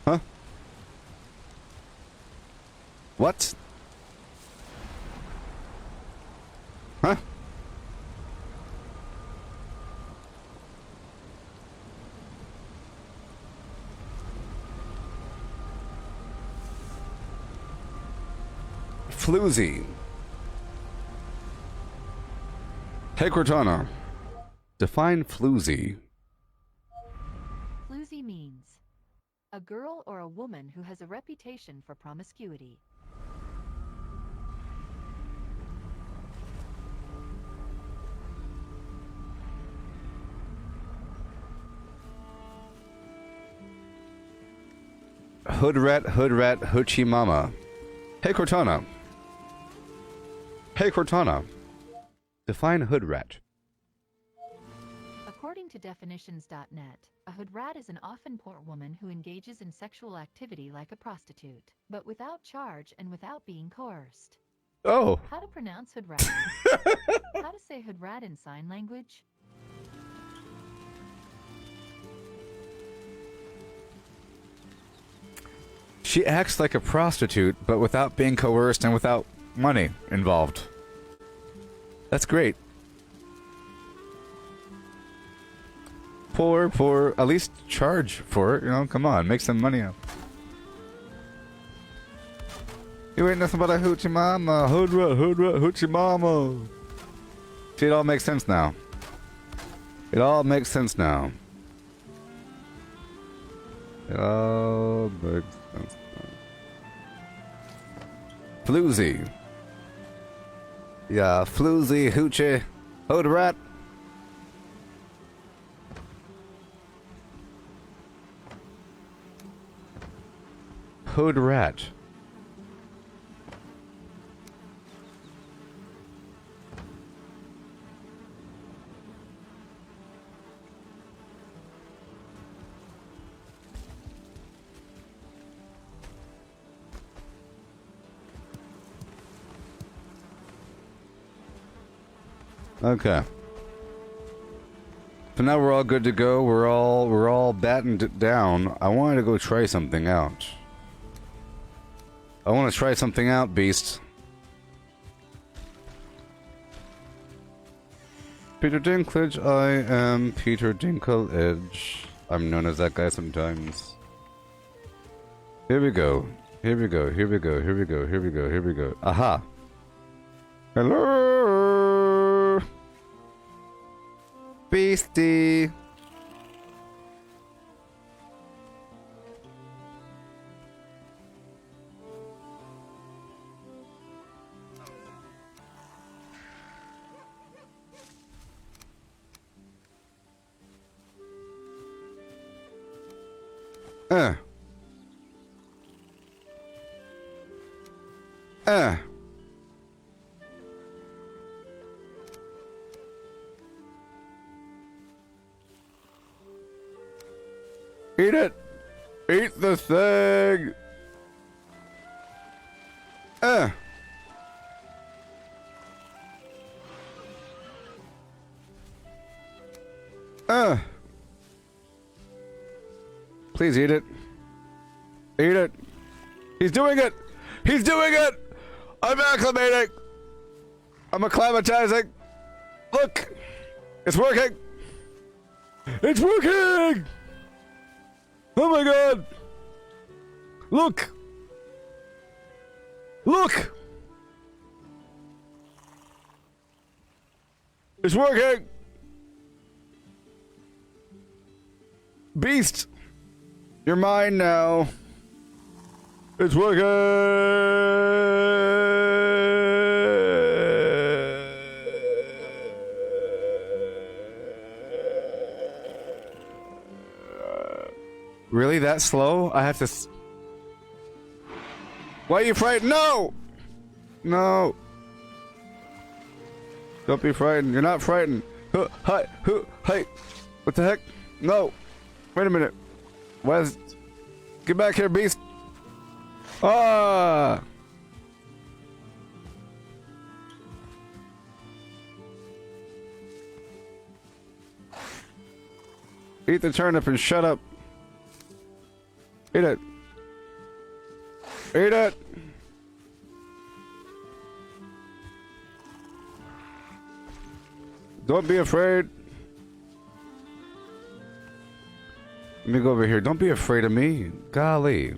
S1: Huh? What? Huh? Floozy. Hey Cortana. Define floozy.
S2: Floozy means a girl or a woman who has a reputation for promiscuity.
S1: Hood rat, hoochie mama. Hey Cortana. Hey Cortana. Define hood rat.
S2: According to definitions.net, a hood rat is an often poor woman who engages in sexual activity like a prostitute, but without charge and without being coerced.
S1: Oh.
S2: How to pronounce hood rat? How to say hood rat in sign language?
S1: She acts like a prostitute, but without being coerced and without money involved. That's great. Poor, at least charge for it, you know, come on, make some money up. You ain't nothing but a hoochie mama, hood rat, hoochie mama. See, it all makes sense now. It all makes sense now. It all makes sense now. Floozy. Yeah, floozy, hoochie, hood rat. Hood rat. Okay. So now we're all good to go. We're all battened down. I wanted to go try something out. I want to try something out, Beast. Peter Dinklage, I am Peter Dinklage. I'm known as that guy sometimes. Here we go. Here we go. Here we go. Here we go. Here we go. Here we go. Aha. Hello. Beastie. Uh. Eat it! Eat the thing! Please eat it. Eat it. He's doing it! He's doing it! I'm acclimating! I'm acclimatizing! Look! It's working! It's working! Oh my god! Look! Look! It's working! Beast! You're mine now. It's working! Really? That slow? I have to... Why are you frightened? No! No! Don't be frightened. You're not frightened. Hi! Hey! What the heck? No! Wait a minute. Why is... Get back here, beast! Ah! Eat the turnip and shut up. Eat it. Eat it. Don't be afraid. Let me go over here. Don't be afraid of me. Golly.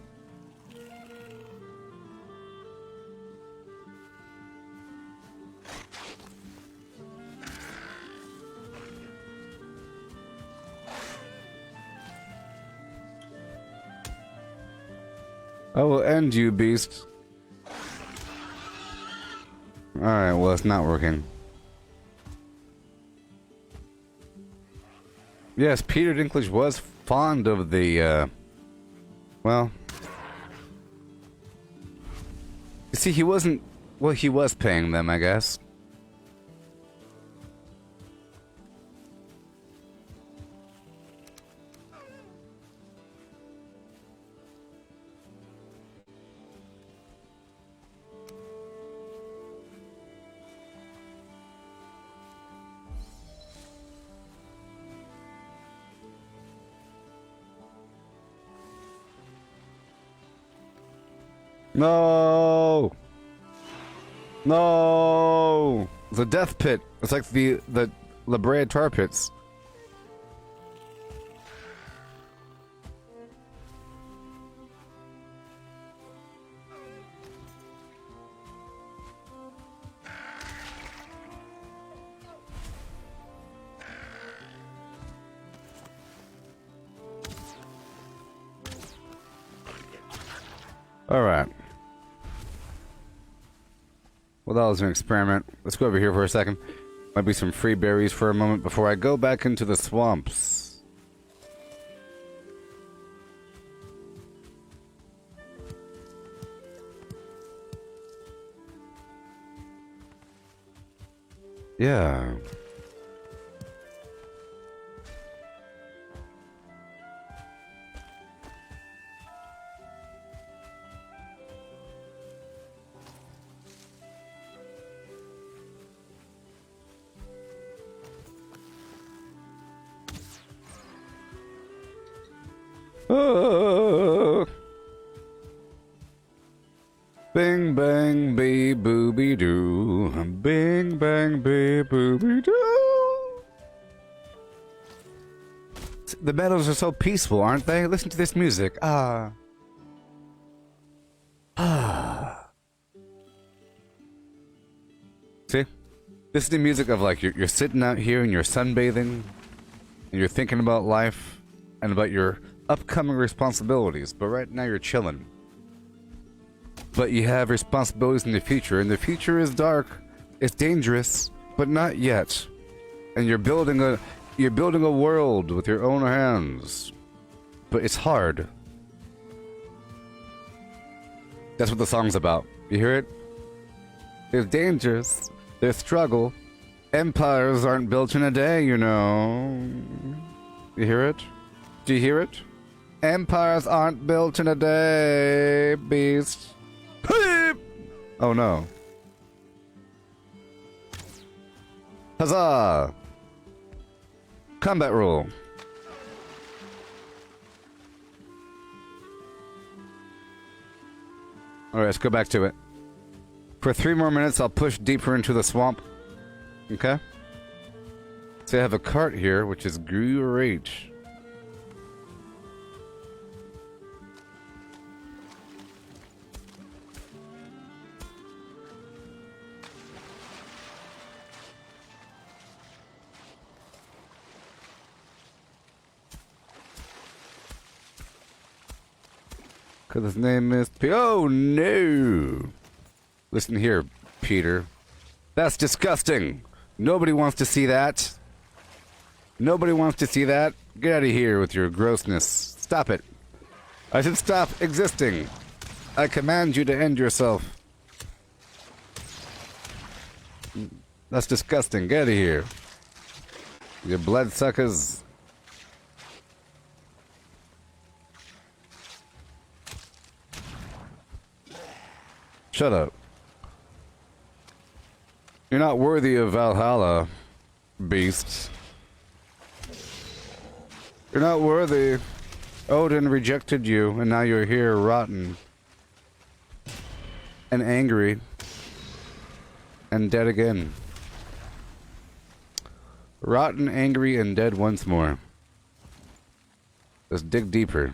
S1: I will end you, beast. Alright, well, it's not working. Yes, Peter Dinklage was fond of the, well, You see, he wasn't... Well, he was paying them, I guess. No! No! The death pit. It's like the La Brea tar pits. All right. Well, that was an experiment. Let's go over here for a second. Might be some free berries for a moment before I go back into the swamps. Yeah. Bing bang bee booby doo. Bing bang bee booby doo. The meadows are so peaceful, aren't they? Listen to this music. Ah. Ah. See? This is the music of like you're sitting out here and you're sunbathing and you're thinking about life and about your upcoming responsibilities, but right now you're chilling. But you have responsibilities in the future, and the future is dark, it's dangerous, but not yet. And you're building a world with your own hands. But it's hard. That's what the song's about. You hear it? There's dangers, there's struggle. Empires aren't built in a day, you know. You hear it? Do you hear it? Empires aren't built in a day, beast. Oh no. Huzzah! Combat rule. Alright, let's go back to it. For 3 more minutes, I'll push deeper into the swamp. Okay? So I have a cart here, which is great. Because his name is Oh, no! Listen here, Peter. That's disgusting! Nobody wants to see that. Nobody wants to see that. Get out of here with your grossness. Stop it. I said stop existing. I command you to end yourself. That's disgusting. Get out of here. You bloodsuckers. Shut up. You're not worthy of Valhalla, beasts. You're not worthy. Odin rejected you, and now you're here rotten. And angry. And dead again. Rotten, angry, and dead once more. Let's dig deeper.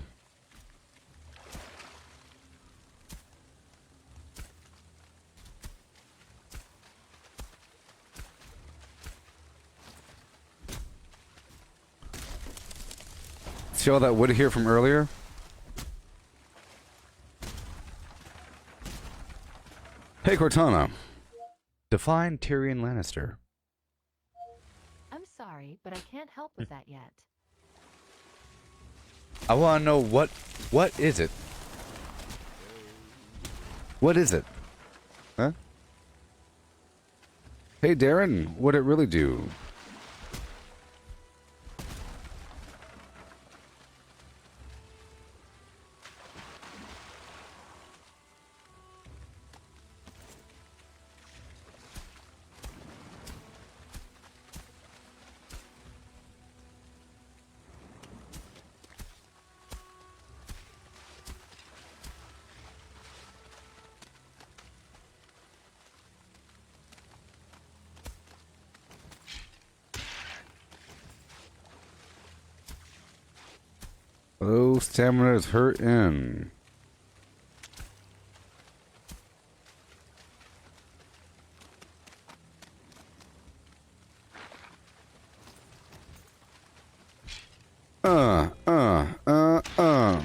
S1: See all that wood here from earlier? Hey Cortana. Define Tyrion Lannister.
S2: I'm sorry, but I can't help with that yet.
S1: I want to know what is it? What is it? Hey Darren, what'd it really do? Oh, stamina is hurting. Uh, uh, uh, uh.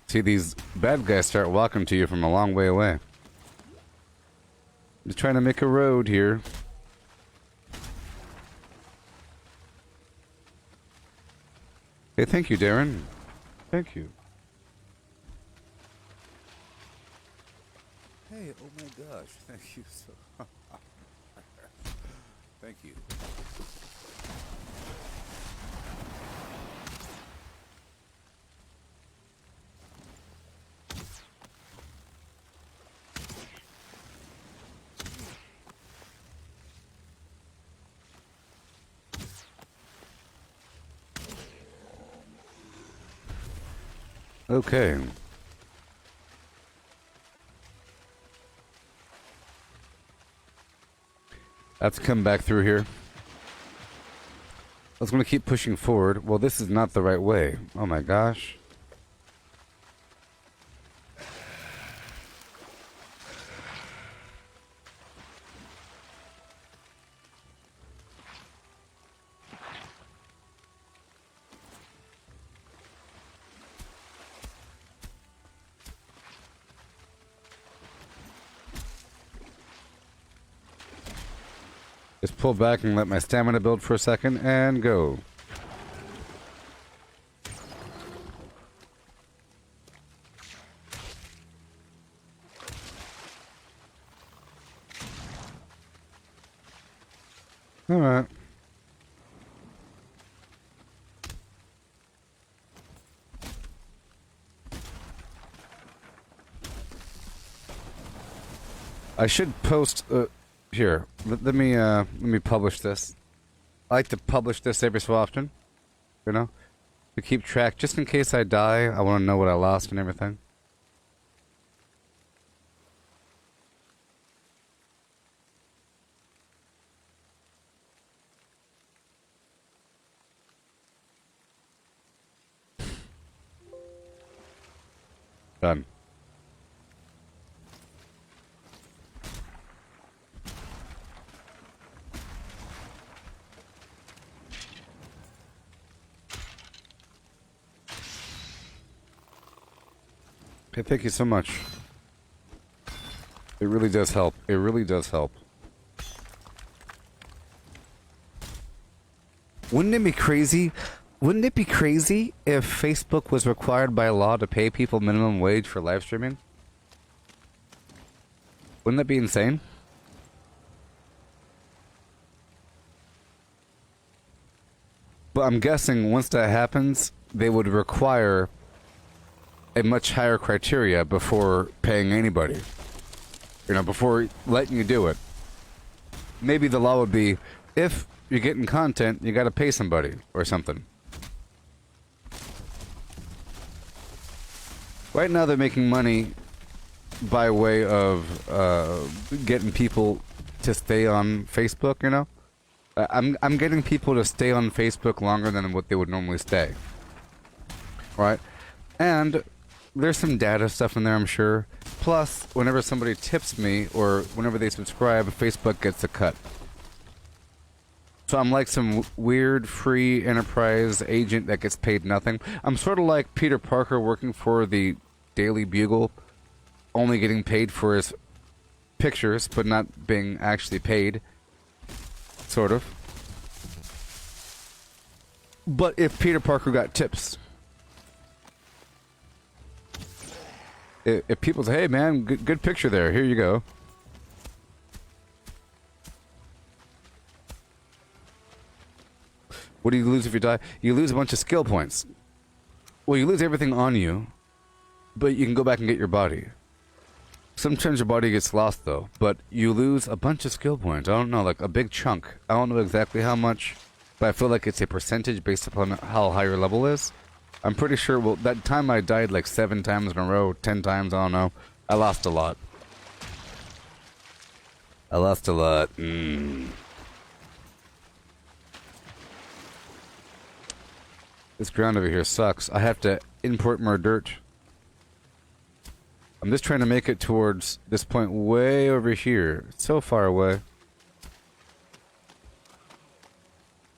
S1: See, these bad guys start walking to you from a long way away. Just trying to make a road here. Hey, thank you, Darren. Thank you. Hey, oh my gosh, thank you so Thank you. Okay. Let's come back through here. I was going to keep pushing forward. Well, this is not the right way. Oh my gosh. Just pull back and let my stamina build for a second and go. All right. I should post here. Let me publish this. I like to publish this every so often, you know, to keep track. Just in case I die, I want to know what I lost and everything. Done. Okay, thank you so much. It really does help. It really does help. Wouldn't it be crazy? Wouldn't it be crazy if Facebook was required by law to pay people minimum wage for live streaming? Wouldn't that be insane? But I'm guessing once that happens, they would require a much higher criteria before paying anybody. You know, before letting you do it. Maybe the law would be, if you're getting content, you gotta pay somebody or something. Right now they're making money by way of getting people to stay on Facebook, you know? I'm getting people to stay on Facebook longer than what they would normally stay. Right? And there's some data stuff in there, I'm sure. Plus, whenever somebody tips me or whenever they subscribe, Facebook gets a cut. So I'm like some weird free enterprise agent that gets paid nothing. I'm sort of like Peter Parker working for the Daily Bugle, only getting paid for his pictures, but not being actually paid. Sort of. But if Peter Parker got tips. If people say, hey man, good picture there, here you go. What do you lose if you die? You lose a bunch of skill points. Well, you lose everything on you, but you can go back and get your body. Sometimes your body gets lost though, but you lose a bunch of skill points. I don't know, like a big chunk. I don't know exactly how much, but I feel like it's a percentage based upon how high your level is. I'm pretty sure, well, that time I died like 7 times in a row, 10 times, I don't know. I lost a lot. I lost a lot. This ground over here sucks. I have to import more dirt. I'm just trying to make it towards this point way over here. It's so far away.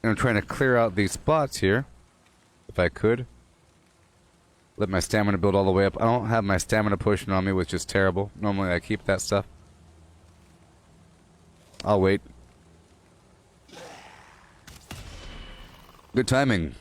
S1: And I'm trying to clear out these spots here. If I could. Let my stamina build all the way up. I don't have my stamina potion on me, which is terrible. Normally I keep that stuff. I'll wait. Good timing.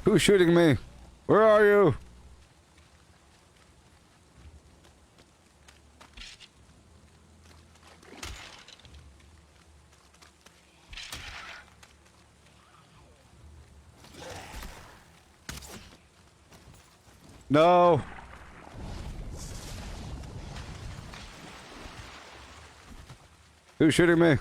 S1: Who's shooting me? Where are you? No. Who's shooting me?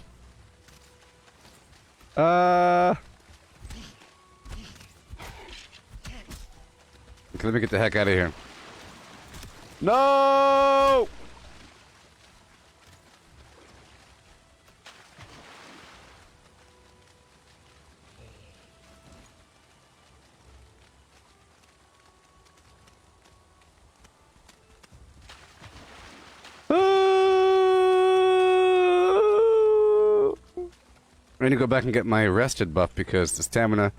S1: Okay, let me get the heck out of here. No! I need to go back and get my rested buff because the stamina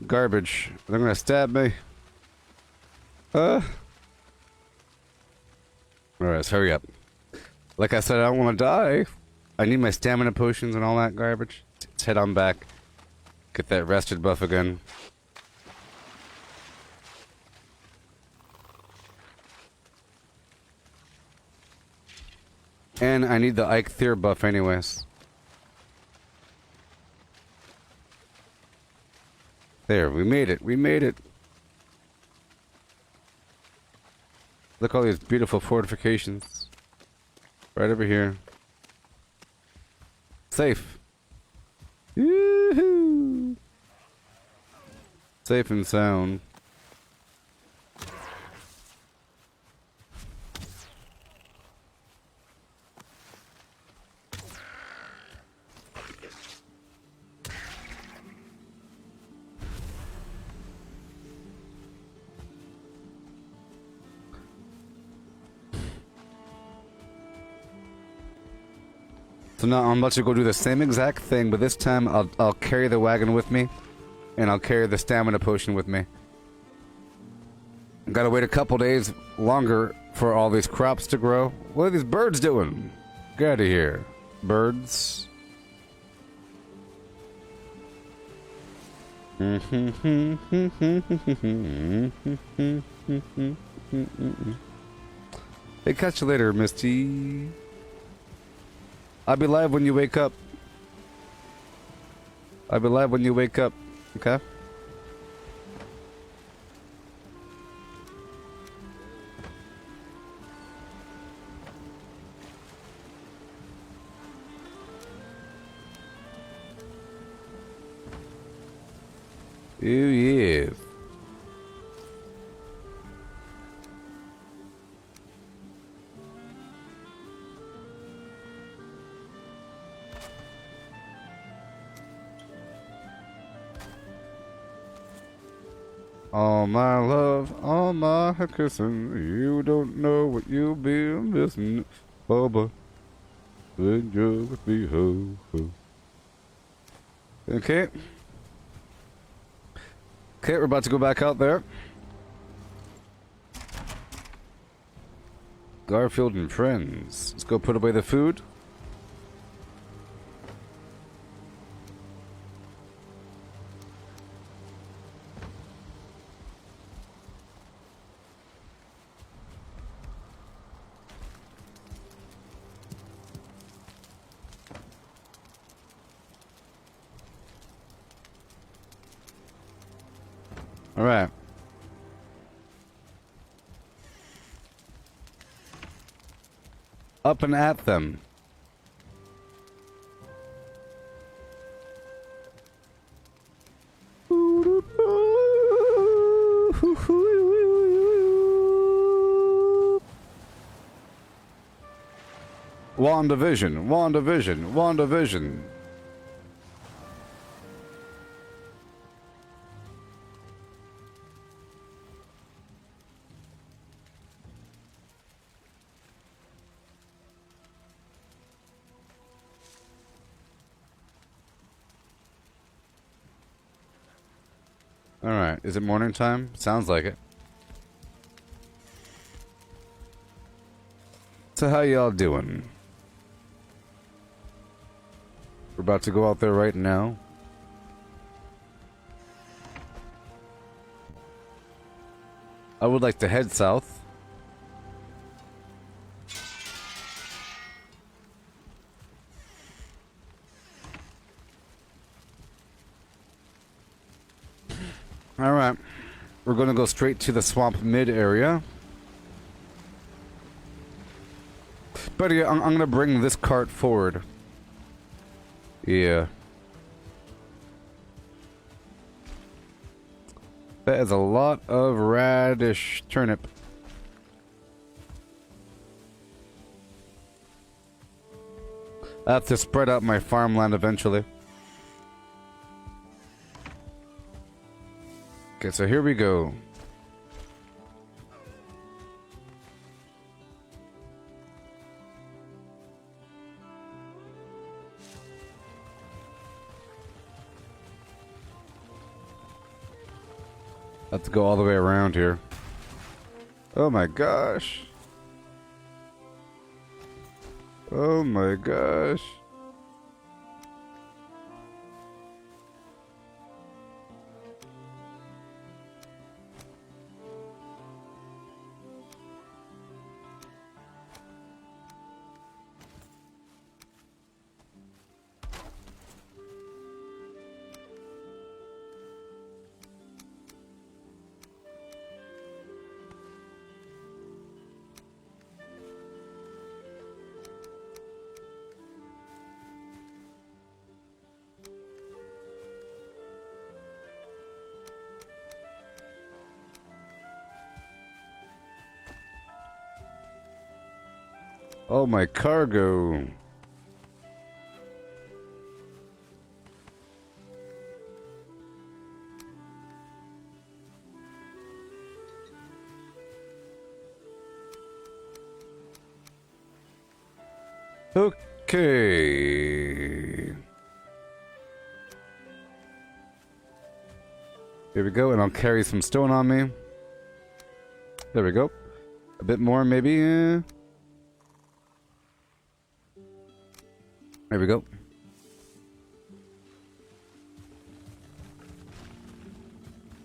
S1: garbage. They're gonna stab me. Alright, so hurry up. Like I said, I don't want to die. I need my stamina potions and all that garbage. Let's head on back. Get that rested buff again. And I need the Ike Thier buff anyways. There, we made it. We made it. Look at all these beautiful fortifications. Right over here. Safe. Woohoo! Safe and sound. So now I'm about to go do the same exact thing, but this time I'll carry the wagon with me, and I'll carry the stamina potion with me. Gotta wait a couple days longer for all these crops to grow. What are these birds doing? Get out of here, birds. Hey, catch you later, Misty. I'll be live when you wake up. I'll be live when you wake up. Okay? Ooh, yeah. All my love, all my kissing. You don't know what you'll be missing. Bubba, when you're with me, ho, ho. Okay. Okay, we're about to go back out there. Garfield and friends. Let's go put away the food. All right. Up and at them. WandaVision, WandaVision, WandaVision. Alright, is it morning time? Sounds like it. So how y'all doing? We're about to go out there right now. I would like to head south. Alright. We're going to go straight to the swamp mid area. But yeah, I'm going to bring this cart forward. Yeah. That is a lot of radish turnip. I have to spread out my farmland eventually. Okay, so here we go. I have to go all the way around here. Oh my gosh. Oh my gosh. Oh, my cargo. Okay. Here we go, and I'll carry some stone on me. There we go. A bit more, maybe. There we go.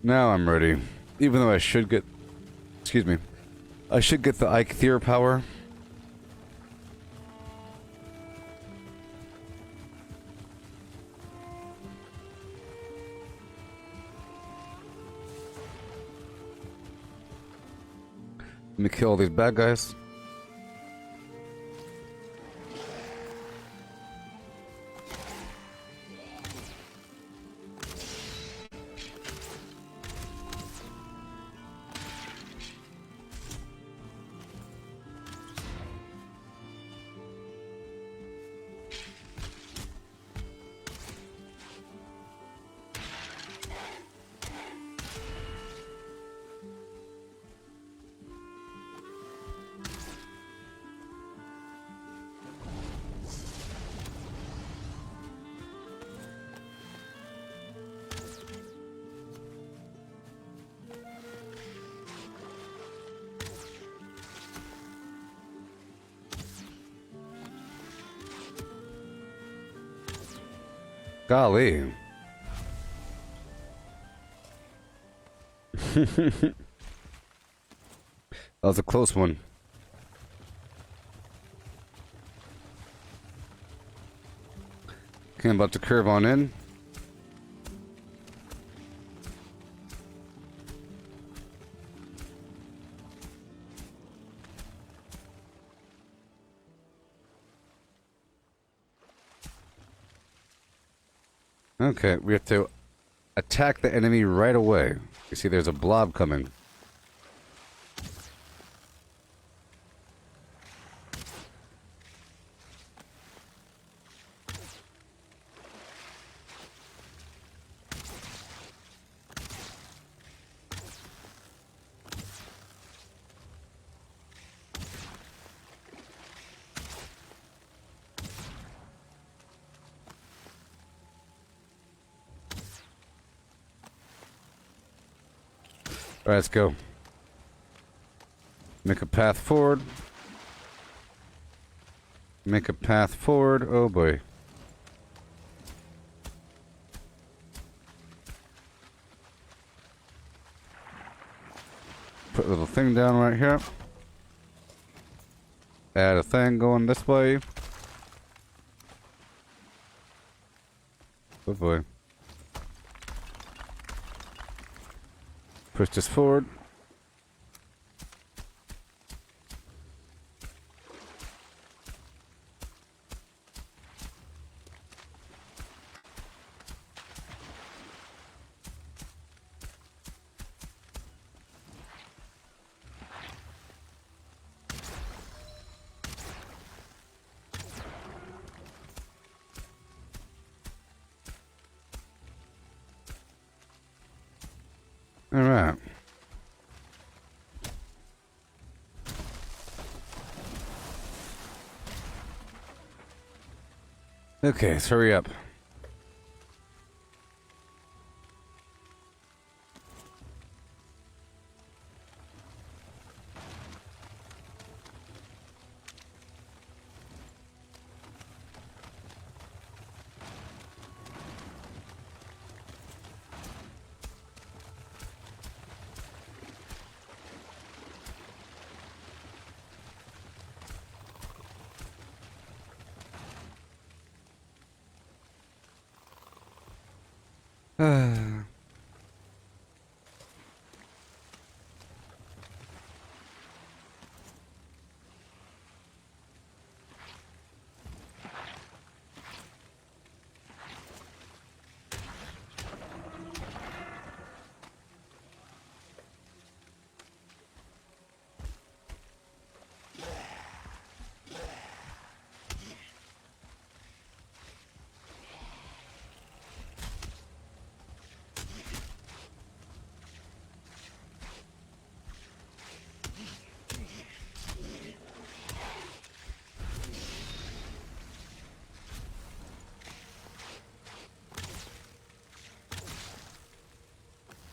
S1: Now I'm ready. Even though I should get... Excuse me. I should get the Eikthyr power. Let me kill all these bad guys. Golly. That was a close one. Okay, I'm about to curve on in. Okay, we have to attack the enemy right away. You see there's a blob coming. Alright, let's go. Make a path forward. Make a path forward. Oh boy. Put a little thing down right here. Add a thing going this way. Oh boy. Push this forward. All right. Okay, let's hurry up.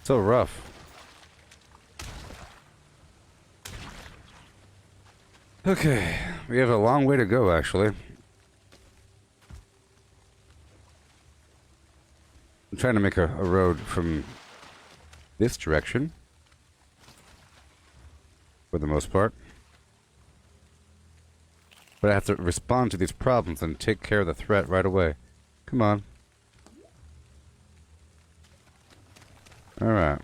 S1: So rough. Okay, we have a long way to go, actually. I'm trying to make a road from this direction, for the most part. But I have to respond to these problems and take care of the threat right away. Come on. Alright.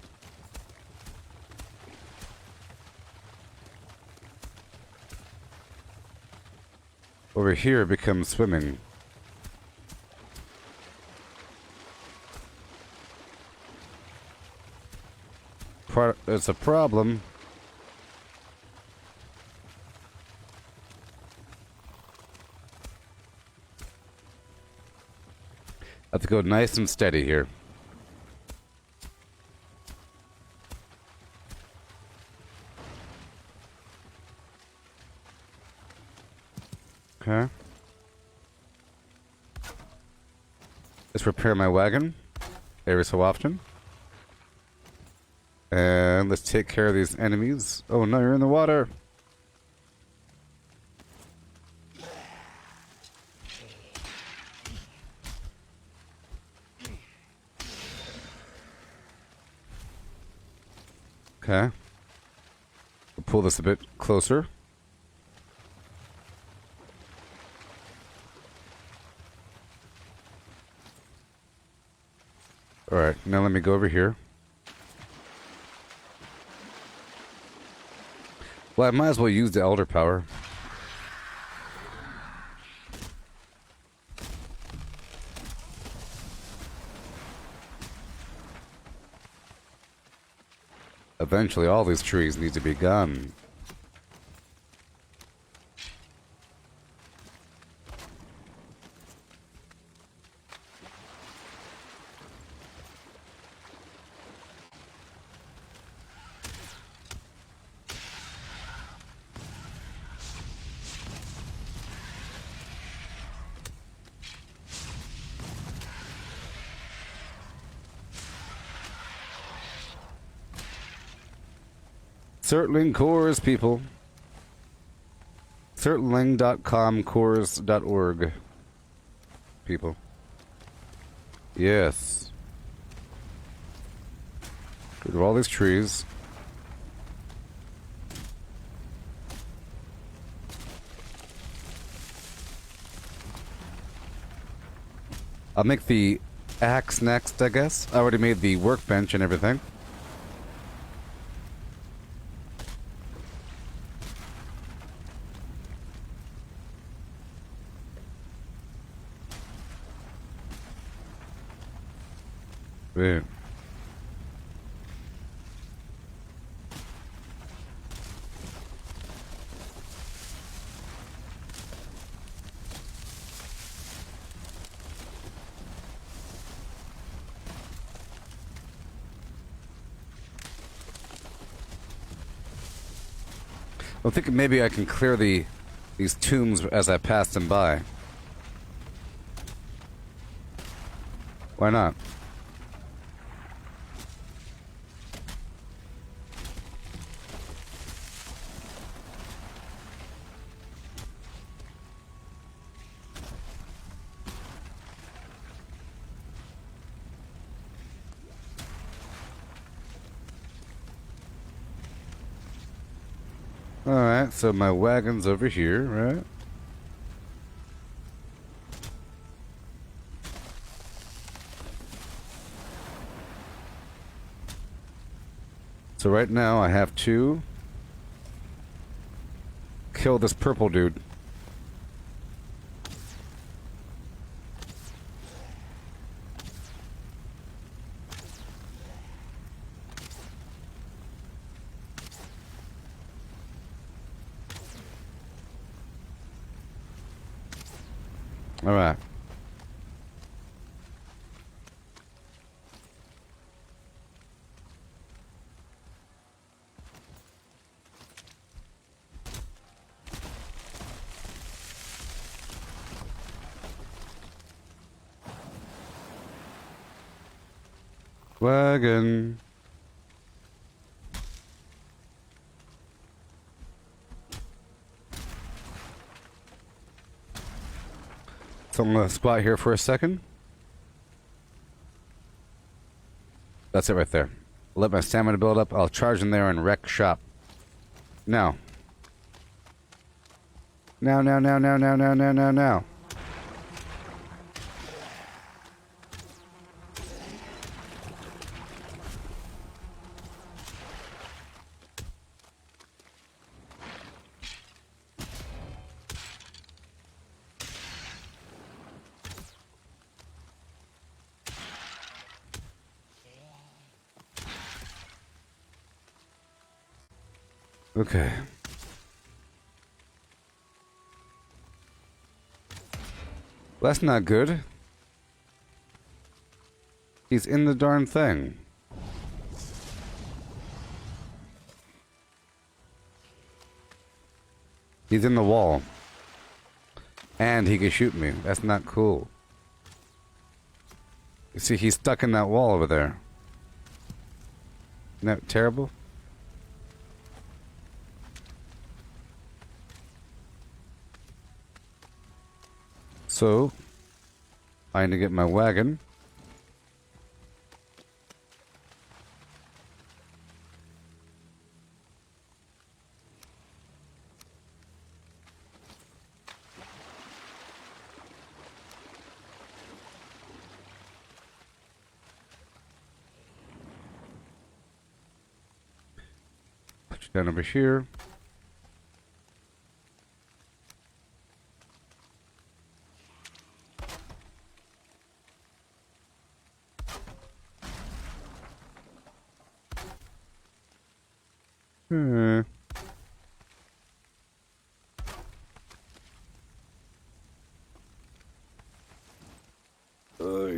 S1: Over here it becomes swimming. It's a problem. I have to go nice and steady here. Okay. Let's repair my wagon every so often. And let's take care of these enemies. Oh no, you're in the water. Okay. We'll pull this a bit closer. Alright, now let me go over here. Well, I might as well use the elder power. Eventually, all these trees need to be gone. Certling cores, people. Certling.com, cores.org. People. Yes. Get rid of all these trees. I'll make the axe next, I guess. I already made the workbench and everything. Wait. I'm thinking maybe I can clear these tombs as I pass them by. Why not? Alright, so my wagon's over here, right? So right now I have to kill this purple dude. All right. Wagon. So I'm gonna squat here for a second. That's it right there. Let my stamina build up. I'll charge in there and wreck shop. Now. Now. Okay. Well, that's not good. He's in the darn thing. He's in the wall. And he can shoot me. That's not cool. You see, he's stuck in that wall over there. Isn't that terrible? So, I need to get my wagon. Put you down over here. Hmm.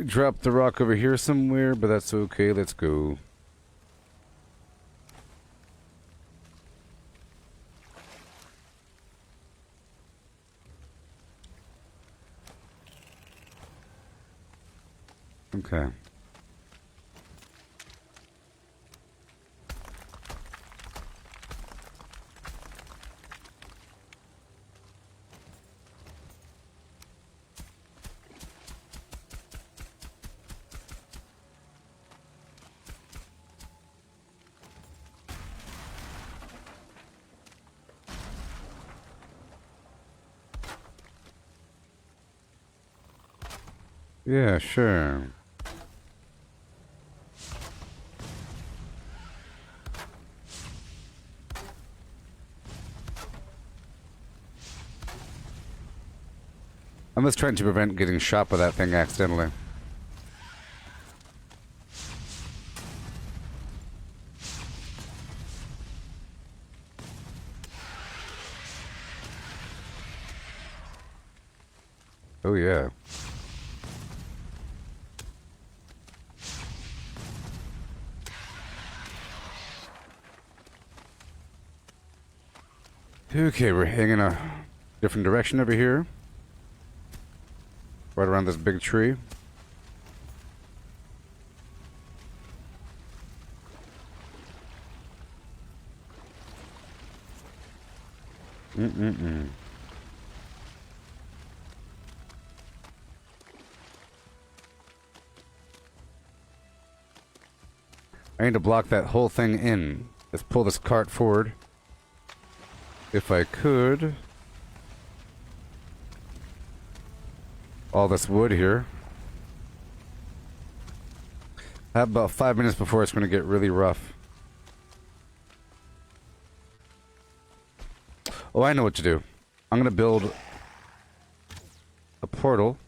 S1: Drop the rock over here somewhere, but that's okay. Let's go. Okay. Yeah, sure. I'm just trying to prevent getting shot by that thing accidentally. Oh yeah. Okay, we're heading in a different direction over here. Right around this big tree. Mm-mm-mm. I need to block that whole thing in. Let's pull this cart forward. If I could. All this wood here. I have about 5 minutes before it's going to get really rough. Oh, I know what to do. I'm going to build a portal.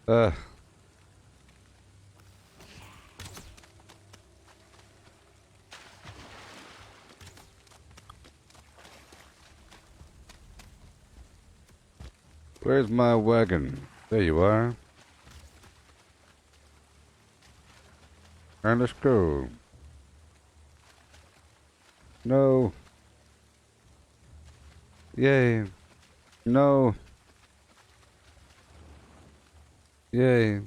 S1: Uh. Where's my wagon? There you are. And let's go. No. Yay. No. Yay.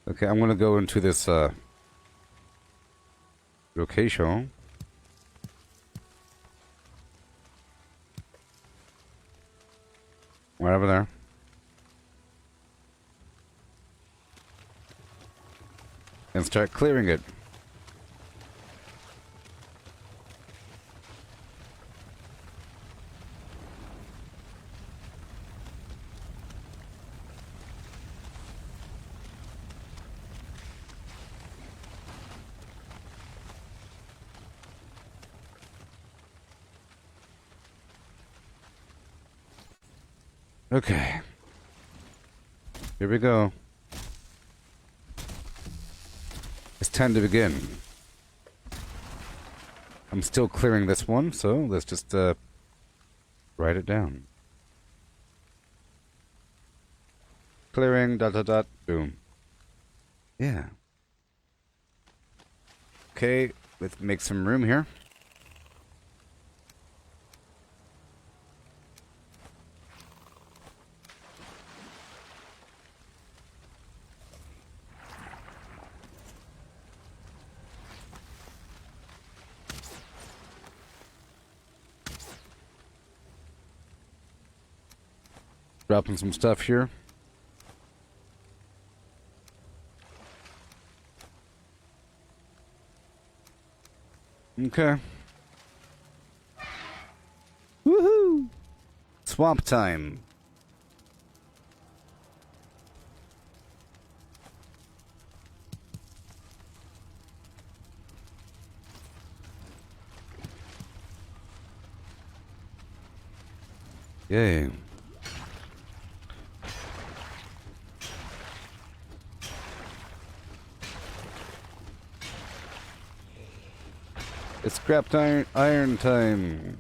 S1: Okay, I'm gonna go into this location. Right over there. And start clearing it. Okay. Here we go. It's time to begin. I'm still clearing this one, so let's just write it down. Clearing, dot, dot, dot, boom. Yeah. Okay, let's make some room here. Dropping some stuff here. Okay. Woohoo! Swamp time. Yay. It's scrapped iron time.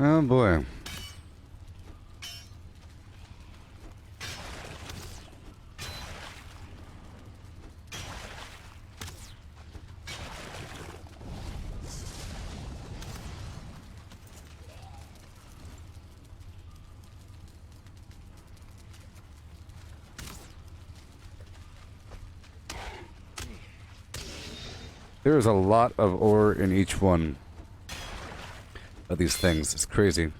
S1: Oh boy. There is a lot of ore in each one of these things. It's crazy.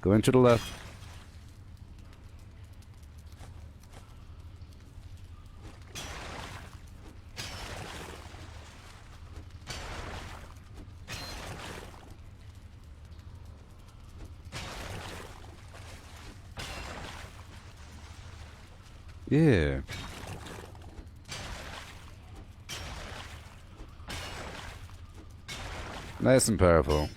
S1: Going to the left. Yeah. Nice and powerful.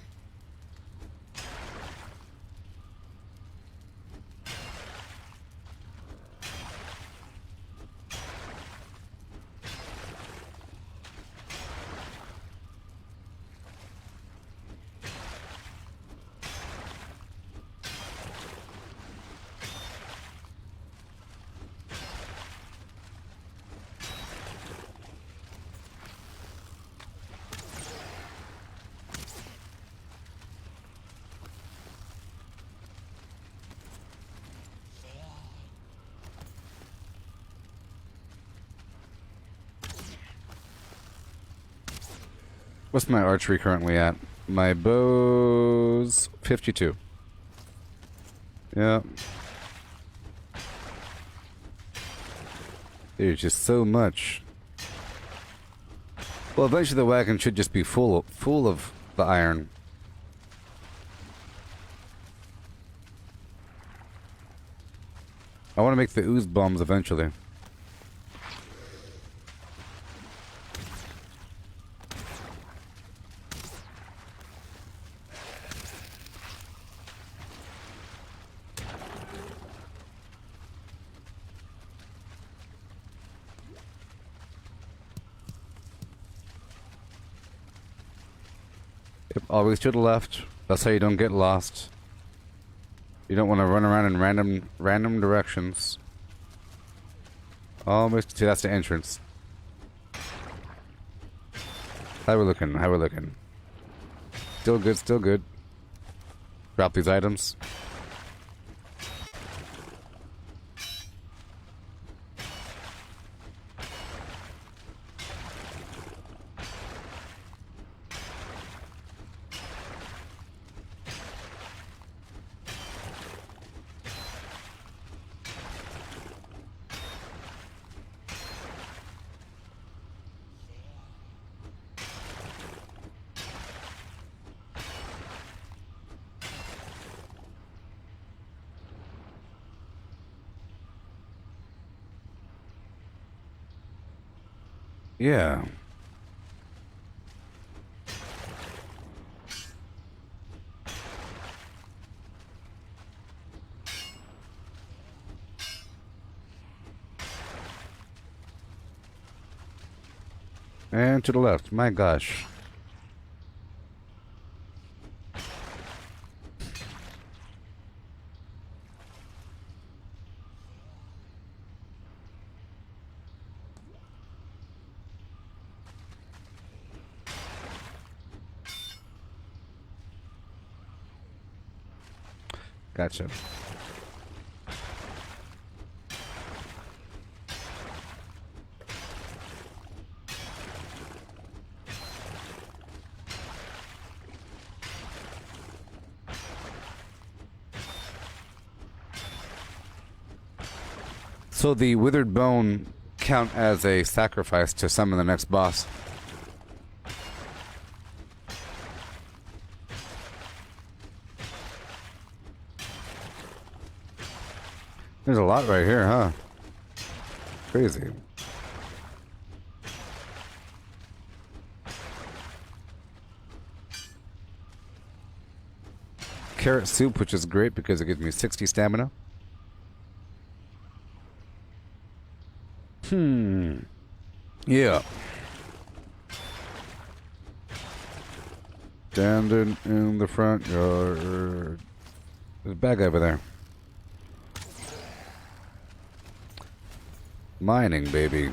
S1: What's my archery currently at? My bow's 52. Yeah. There's just so much. Well, eventually the wagon should just be full of the iron. I want to make the ooze bombs eventually. Yep, always to the left. That's how you don't get lost. You don't want to run around in random directions. Almost. See, that's the entrance. How we looking? How we looking? Still good, still good. Drop these items. Yeah. And to the left. My gosh. Gotcha. So the withered bone count as a sacrifice to summon the next boss. There's a lot right here, huh? Crazy. Carrot soup, which is great because it gives me 60 stamina. Yeah. Standing in the front yard. There's a bad guy over there. Mining, baby.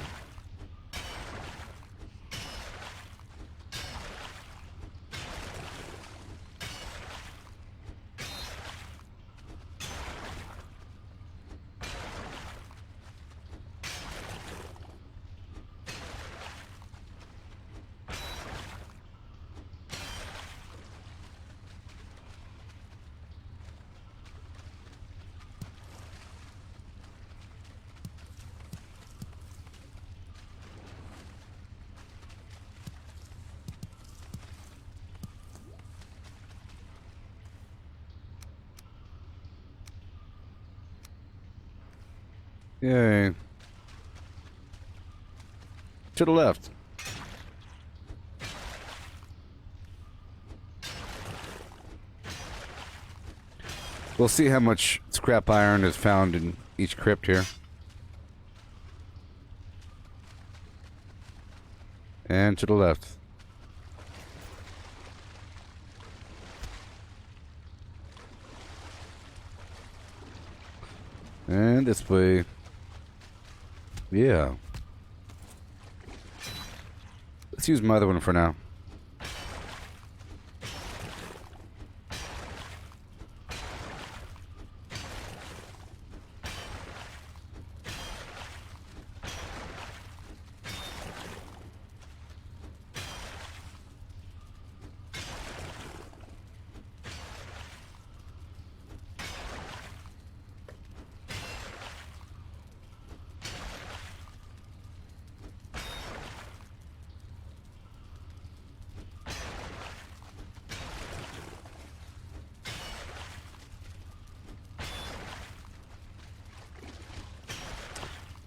S1: Yay. To the left. We'll see how much scrap iron is found in each crypt here. And to the left. And this way. Yeah. Let's use my other one for now.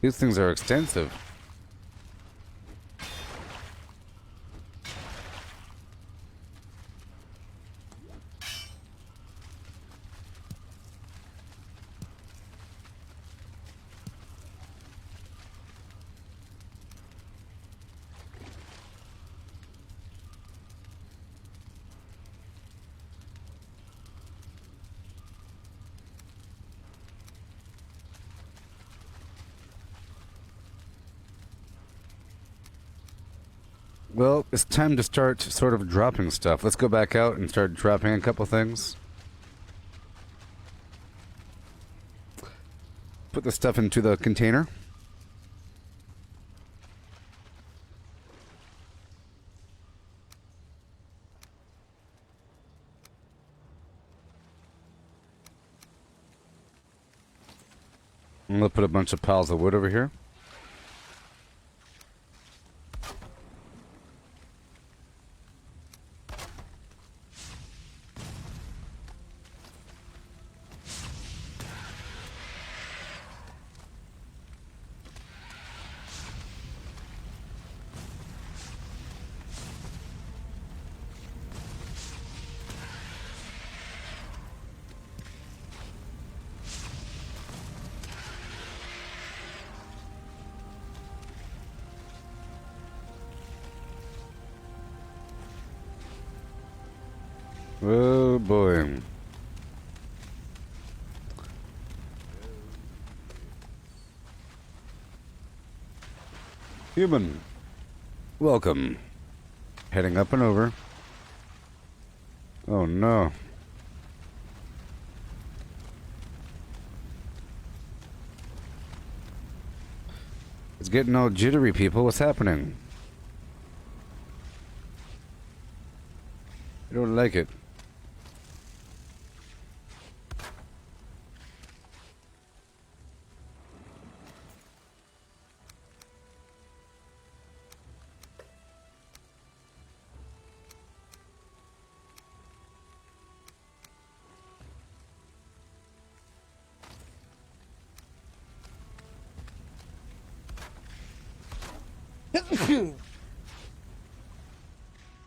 S1: These things are extensive. Well, it's time to start sort of dropping stuff. Let's go back out and start dropping a couple things. Put the stuff into the container. And we'll put a bunch of piles of wood over here. Oh boy. Human, welcome. Heading up and over. Oh no. It's getting all jittery, people. What's happening? I don't like it.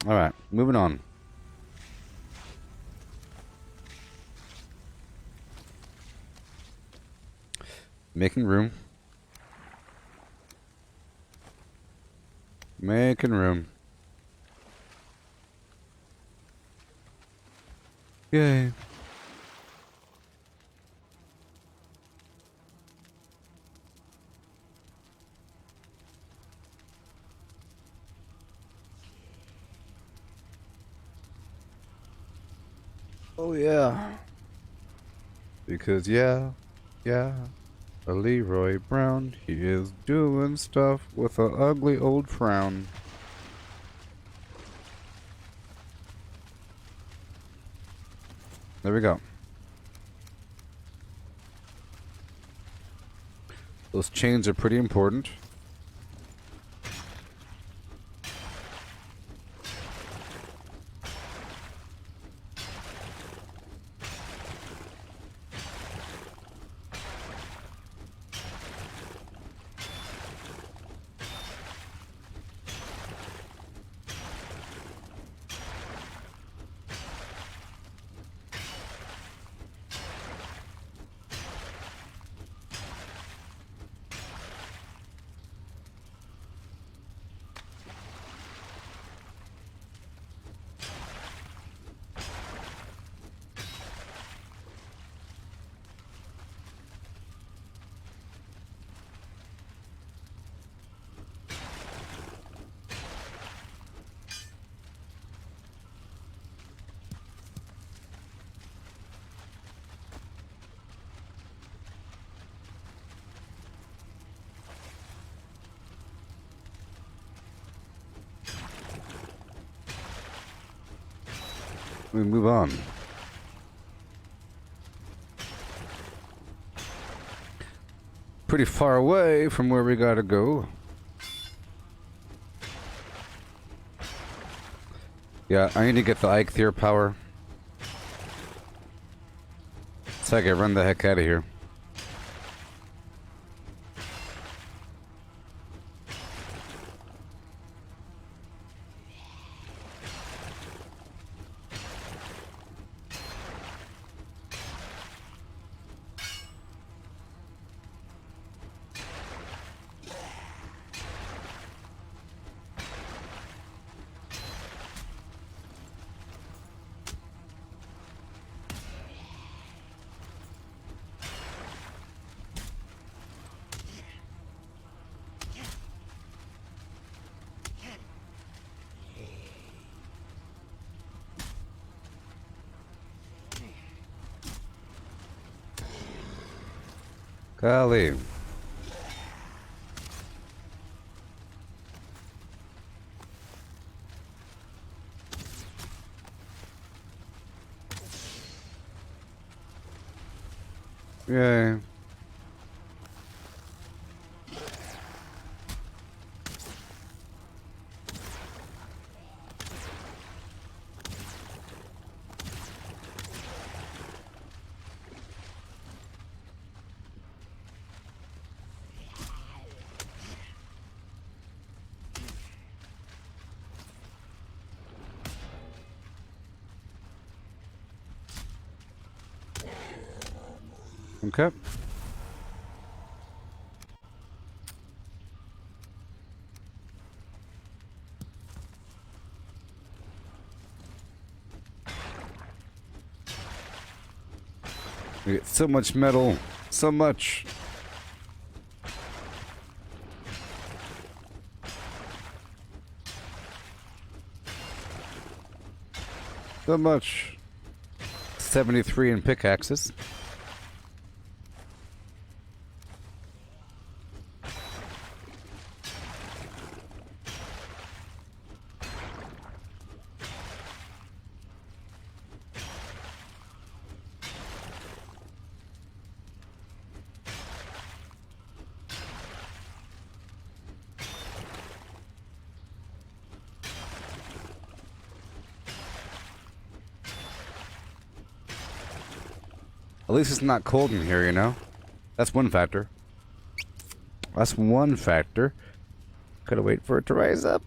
S1: Alright, moving on. Making room. Making room. Yay. Oh yeah. Because yeah, a Leroy Brown, he is doing stuff with a ugly old frown. There we go. Those chains are pretty important. We move on. Pretty far away from where we gotta go. Yeah, I need to get the Eikthyr power. So I can run the heck out of here. Golly. Yay. Okay. We get so much metal. So much. So much. 73 in pickaxes. At least it's not cold in here, you know? That's one factor. That's one factor. Gotta wait for it to rise up.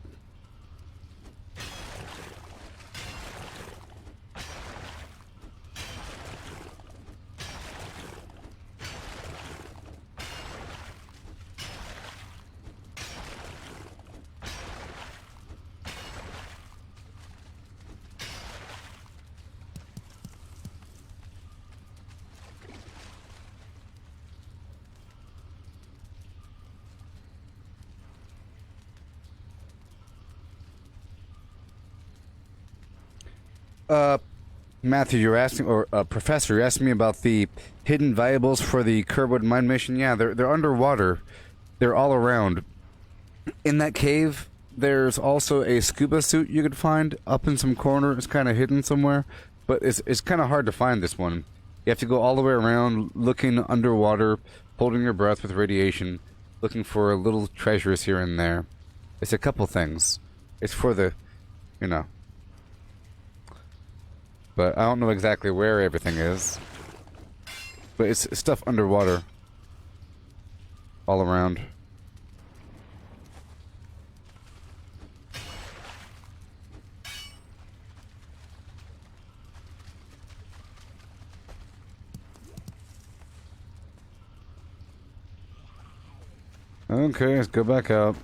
S1: Matthew, you're asking, or Professor, you're asking me about the hidden valuables for the Kerwood mine mission. Yeah, they're underwater. They're all around. In that cave, there's also a scuba suit you could find up in some corner. It's kind of hidden somewhere, but it's kind of hard to find this one. You have to go all the way around, looking underwater, holding your breath with radiation, looking for little treasures here and there. It's a couple things. It's for the, you know. But I don't know exactly where everything is. But it's stuff underwater. All around. Okay, let's go back out.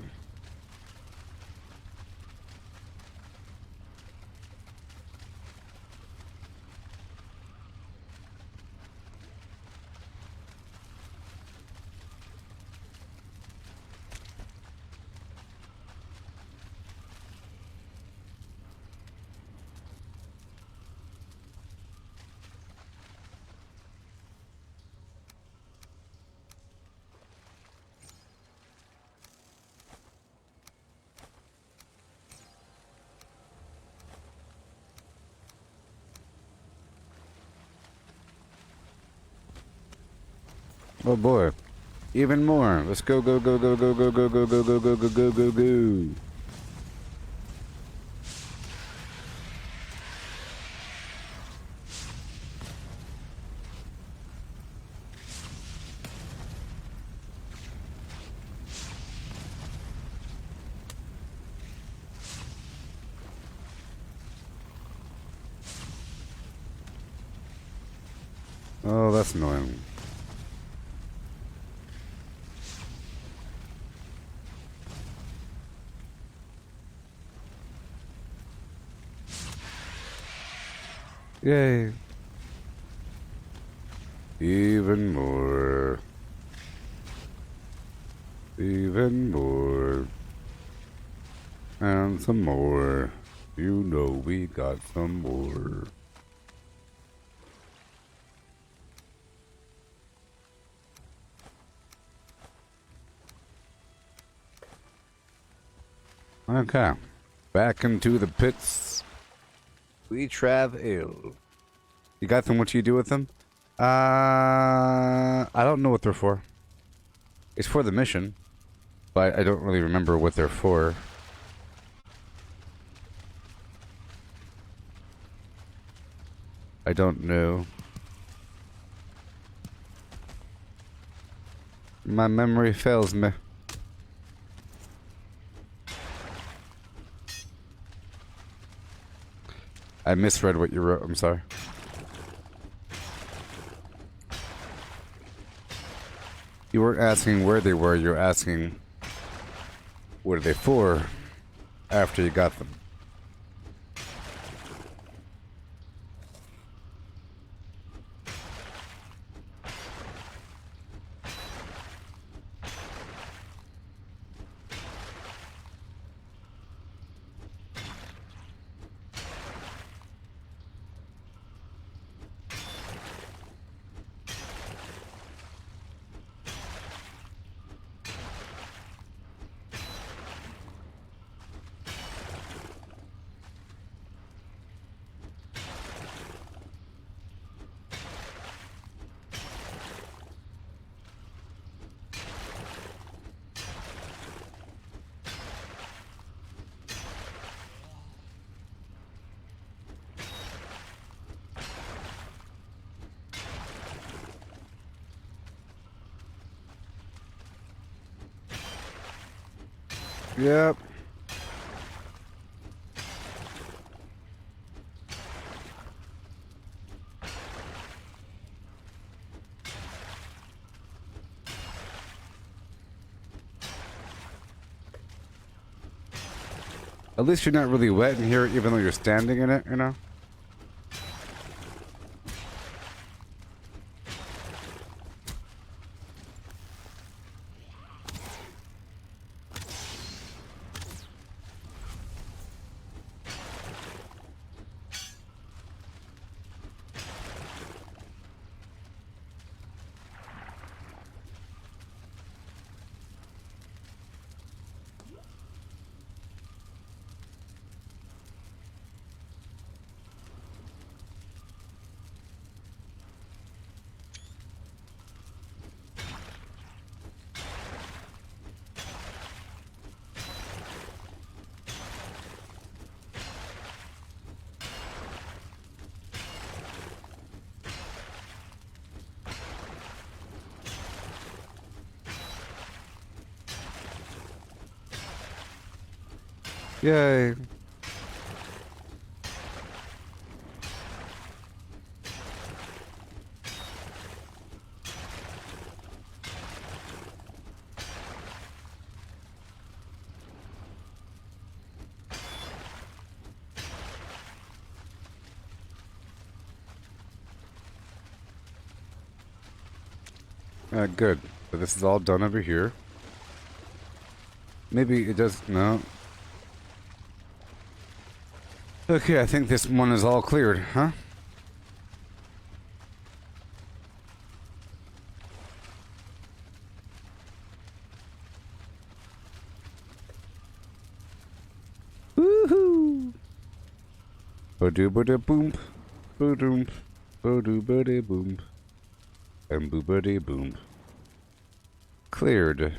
S1: Oh boy. Even more. Let's go, go, go, go, go, go, go, go, go, go, go, go, go, go, go. Oh, that's annoying. Yay. Even more. Even more. And some more. You know we got some more. Okay. Back into the pits. We travel. You got them? What do you do with them? I don't know what they're for. It's for the mission, but I don't really remember what they're for. I don't know. My memory fails me. I misread what you wrote, I'm sorry. You weren't asking where they were, you're asking what are they for after you got them. Yep. At least you're not really wet in here, even though you're standing in it, you know? Yay. Good. So this is all done over here. Maybe it does... No. Okay, I think this one is all cleared, huh? Woohoo! Ba-doo-ba-da-boom. Ba-doom. Ba-doo-ba-da-boom. And boo-ba-da-boom. Cleared.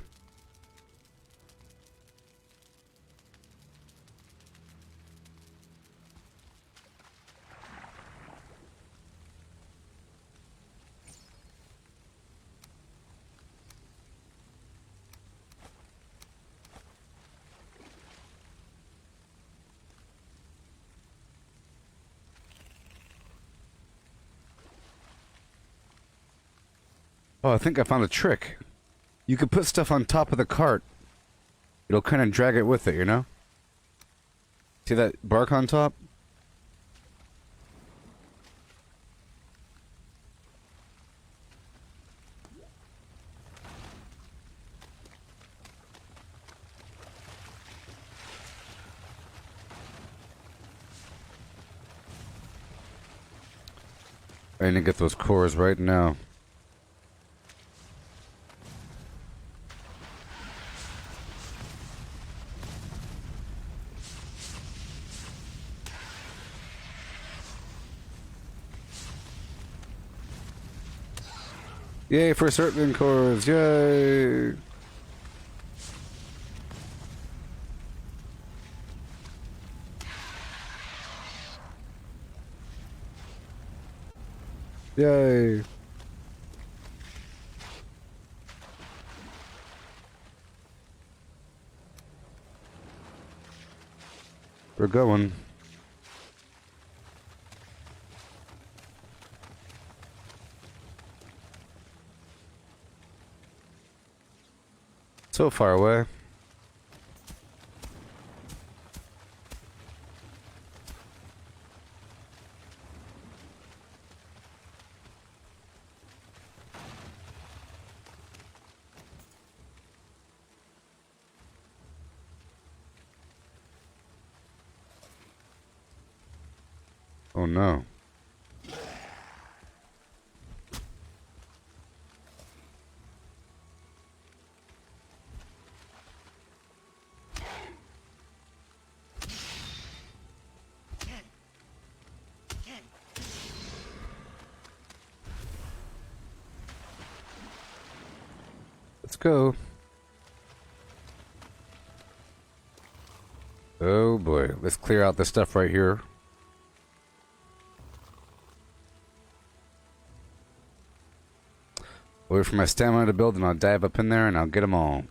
S1: Oh, I think I found a trick. You could put stuff on top of the cart. It'll kind of drag it with it, you know? See that bark on top? I need to get those cores right now. Yay for certain cores, yay! Yay! We're going. So far away. Oh no. Let's go. Oh boy, let's clear out this stuff right here. Wait for my stamina to build and I'll dive up in there and I'll get them all.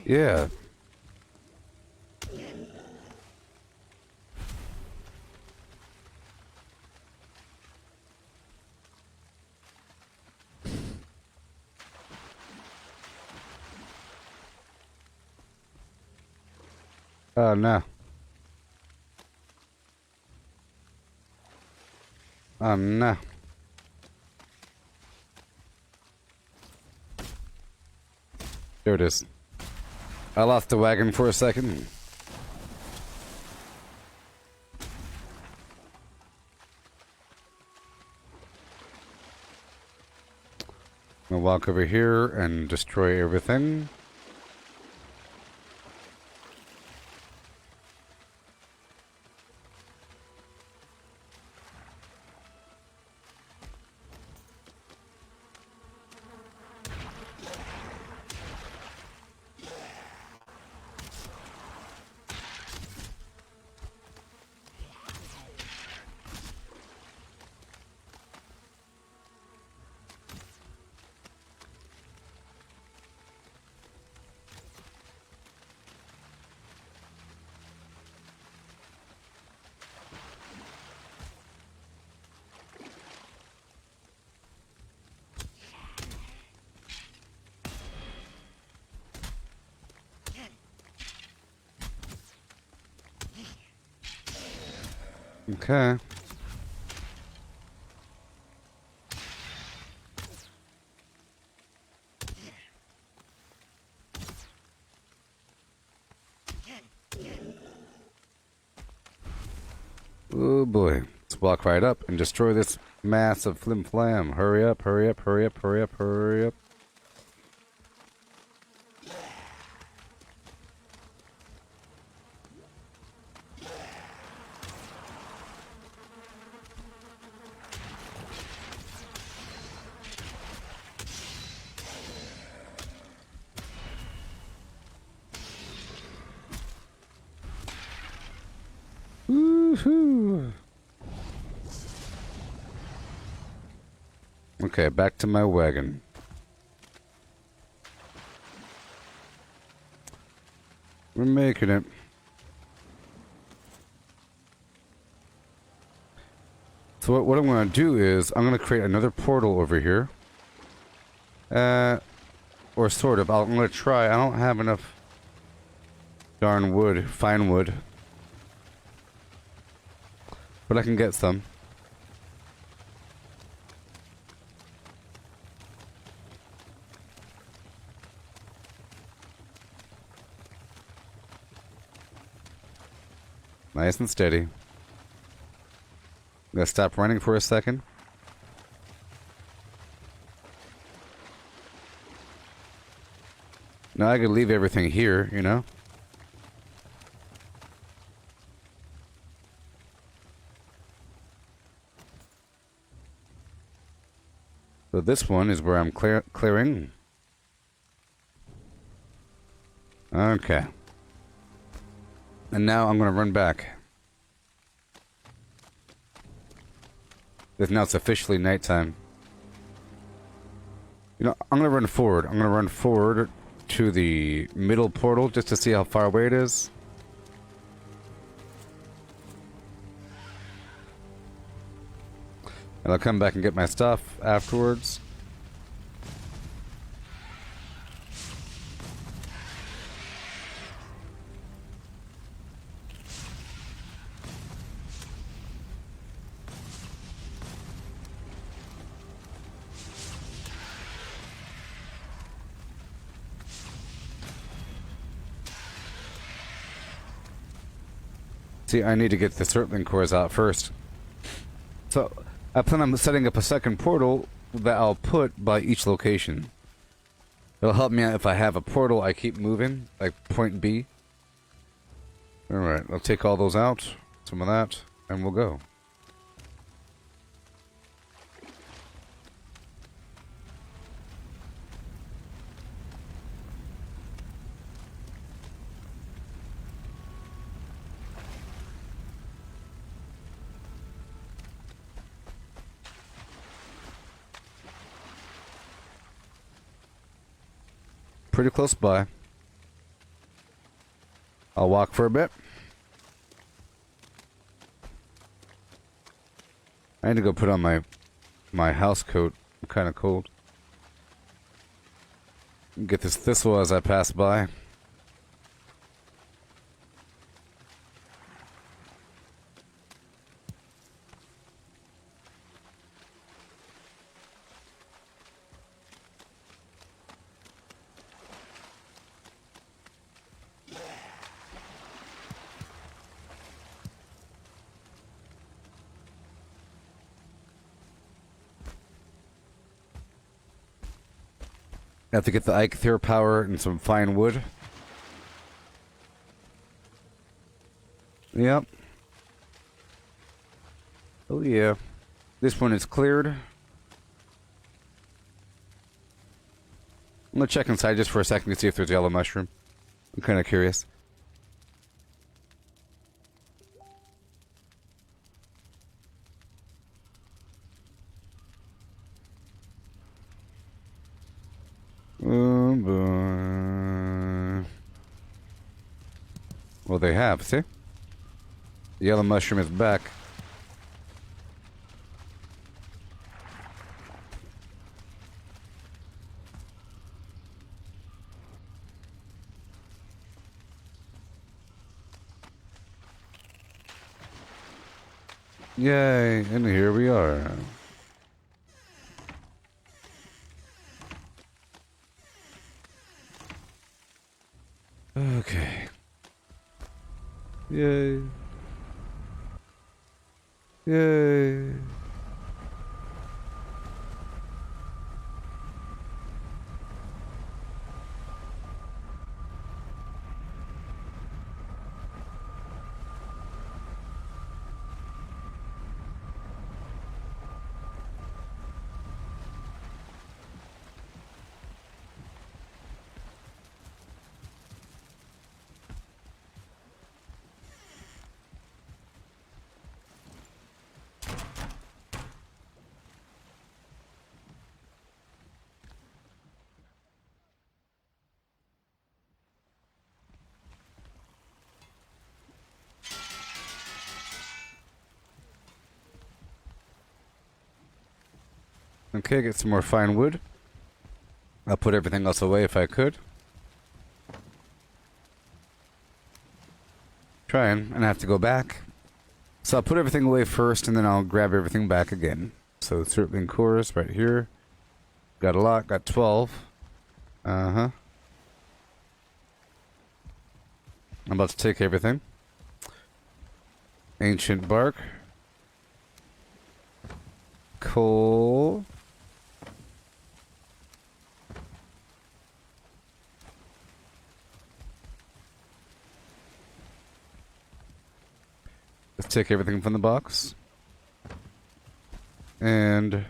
S1: Yeah. Oh, no. Oh, no. There it is. I lost the wagon for a second. I'm gonna walk over here and destroy everything. Okay. Oh boy. Let's walk right up and destroy this massive flim flam. Hurry up, hurry up, hurry up, hurry up, hurry up. Woohoo! Okay, back to my wagon. We're making it. So what I'm going to do is I'm going to create another portal over here. Or sort of. I'm going to try. I don't have enough darn wood, fine wood. But I can get some. Nice and steady. I'm gonna stop running for a second. Now I could leave everything here, you know? So this one is where I'm clearing. Okay. And now I'm going to run back. Because now it's officially nighttime. You know, I'm going to run forward. I'm going to run forward to the middle portal just to see how far away it is. And I'll come back and get my stuff afterwards. See, I need to get the Surtling cores out first. So, I plan on setting up a second portal that I'll put by each location. It'll help me out if I have a portal I keep moving, like point B. Alright, I'll take all those out, some of that, and we'll go. Pretty close by. I'll walk for a bit. I need to go put on my house coat. I'm kind of cold. Get this thistle as I pass by. I have to get the Eikthyr power and some fine wood. Yep. Oh yeah. This one is cleared. I'm gonna check inside just for a second to see if there's yellow mushroom. I'm kind of curious. Oh boy. Well, they have, see? The yellow mushroom is back. Yay, and here we are. Okay. Yay. Yay. Okay, get some more fine wood. I'll put everything else away if I could. Trying, and I have to go back. So I'll put everything away first, and then I'll grab everything back again. So Serpent Chorus right here. Got a lot, got 12. Uh-huh. I'm about to take everything. Ancient bark. Coal. Let's take everything from the box. And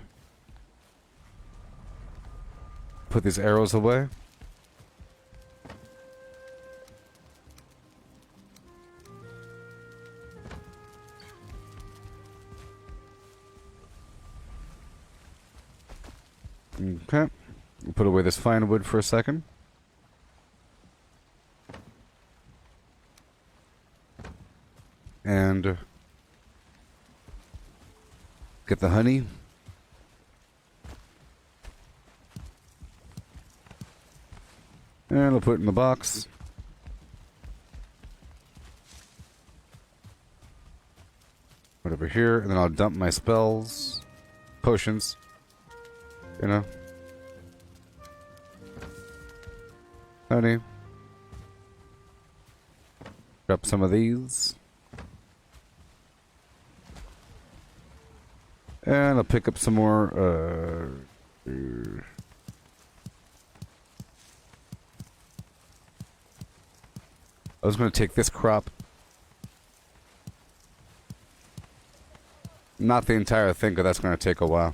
S1: put these arrows away. Okay. We'll put away this fine wood for a second. And get the honey. And I'll put it in the box. Put it over here, and then I'll dump my spells, potions, you know. Honey. Drop some of these. And I'll pick up some more, I was going to take this crop. Not the entire thing, because that's going to take a while.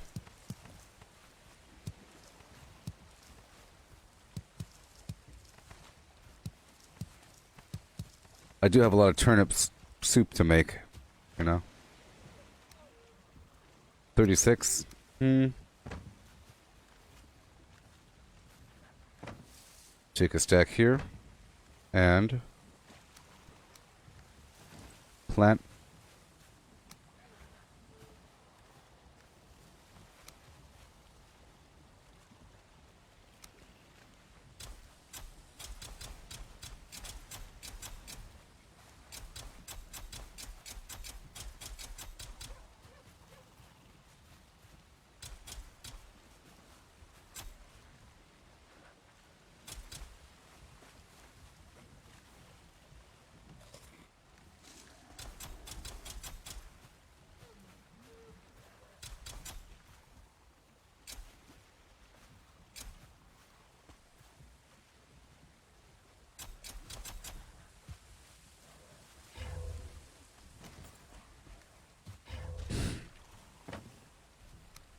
S1: I do have a lot of turnips soup to make, you know. 36. Take a stack here. And plant.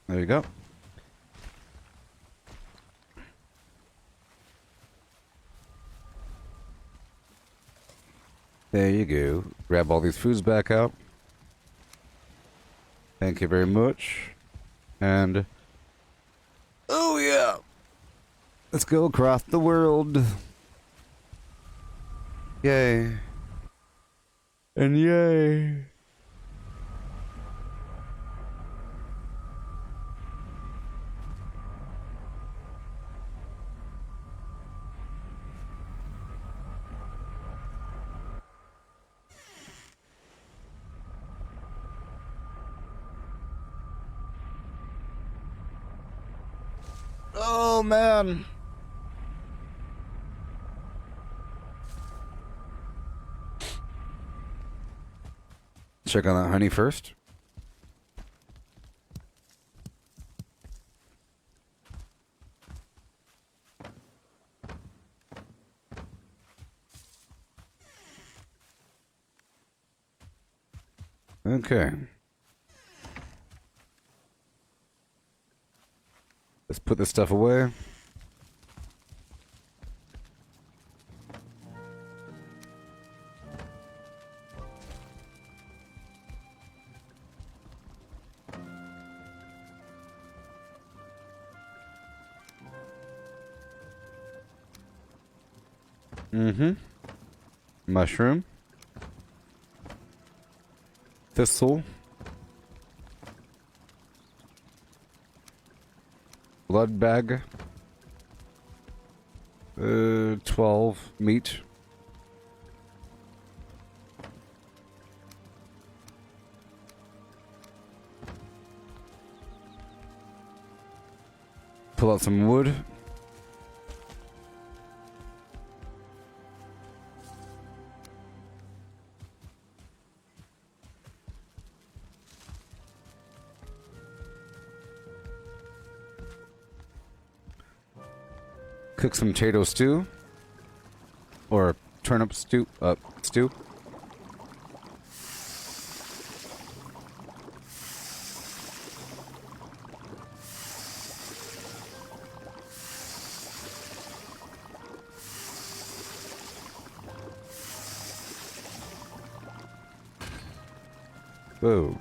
S1: There you go. There you go. Grab all these foods back out. Thank you very much. And... oh yeah! Let's go across the world. Yay. And yay. Oh man. Check on that honey first. Okay. Let's put this stuff away. Mushroom. Thistle. Blood bag. 12 meat. Pull out some wood. Cook some potato stew. Or turnip stew. Stew. Whoa.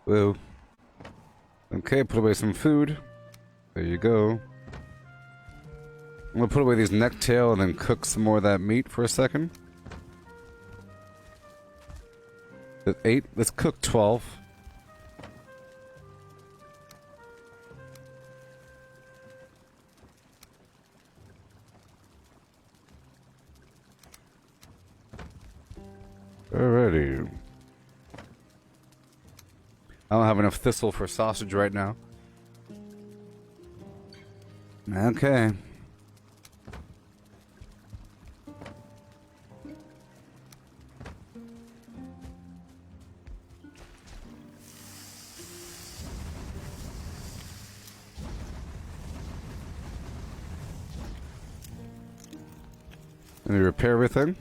S1: Whoa. Okay, put away some food. There you go. I'm gonna put away these necktail and then cook some more of that meat for a second. That's 8. Let's cook 12. Alrighty. I don't have enough thistle for sausage right now. Okay. Let me repair everything.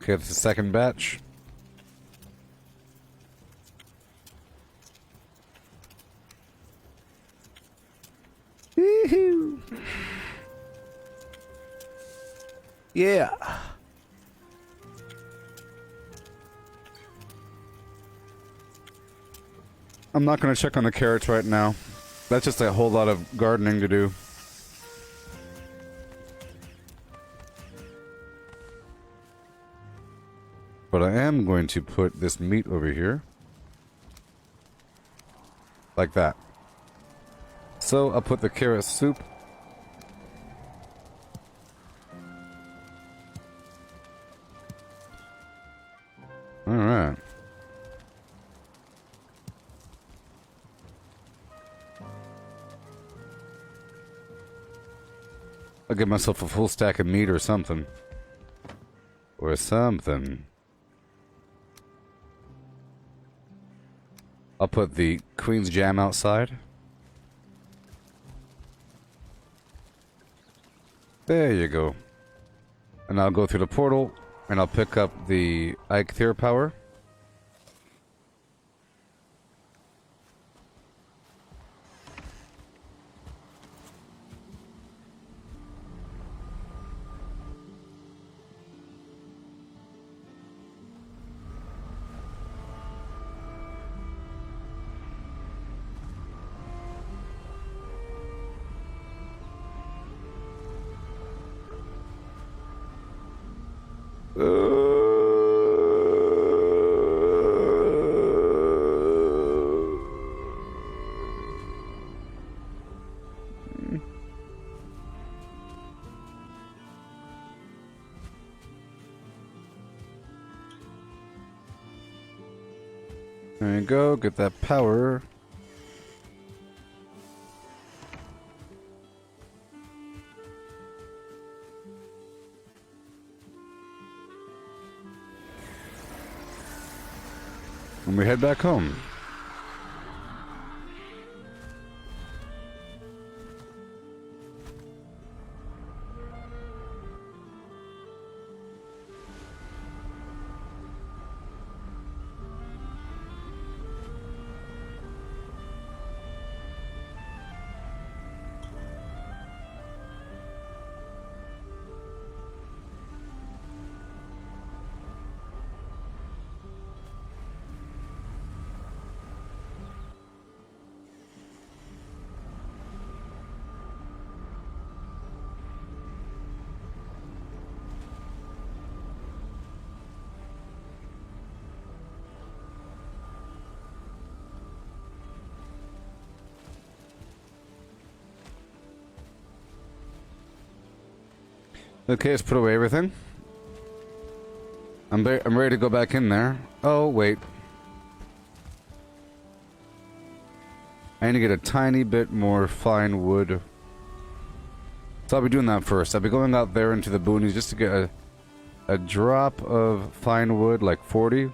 S1: Okay, that's the second batch. Woohoo! Yeah. I'm not going to check on the carrots right now. That's just a whole lot of gardening to do. But I am going to put this meat over here. Like that. So I'll put the carrot soup. Alright. I'll get myself a full stack of meat or something. Or something. I'll put the Queen's Jam outside. There you go. And I'll go through the portal, and I'll pick up the Eikthyr power. There you go, get that power. And we head back home. Okay, let's put away everything. I'm ready to go back in there. Oh, wait. I need to get a tiny bit more fine wood. So I'll be doing that first. I'll be going out there into the boonies just to get a drop of fine wood, like 40.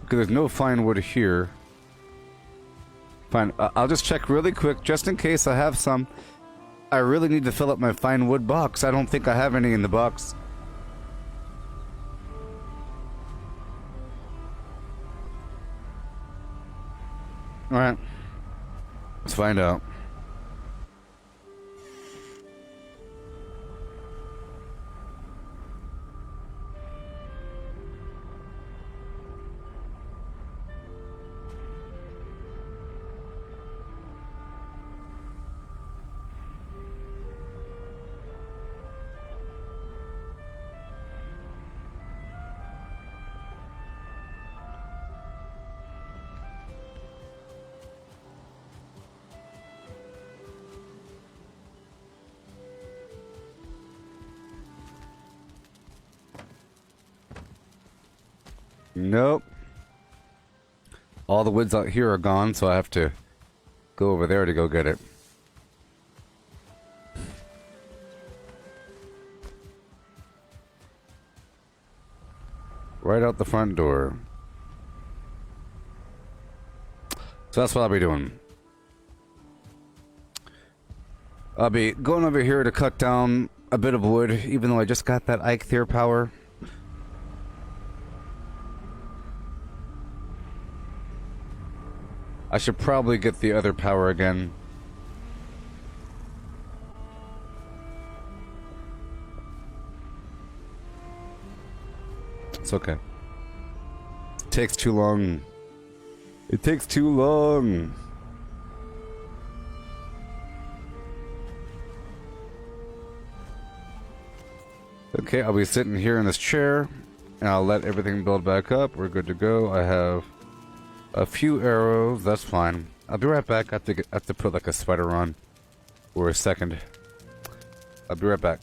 S1: Because there's no fine wood here. Fine, I'll just check really quick, just in case I have some. I really need to fill up my fine wood box. I don't think I have any in the box. Alright. Let's find out. Nope. All the woods out here are gone, so I have to go over there to go get it. Right out the front door. So that's what I'll be doing. I'll be going over here to cut down a bit of wood, even though I just got that Eikthyr power. I should probably get the other power again. It's okay. It takes too long. It takes too long. Okay, I'll be sitting here in this chair, and I'll let everything build back up. We're good to go. I have a few arrows. That's fine. I'll be right back. I have to put like a sweater on for a second. I'll be right back.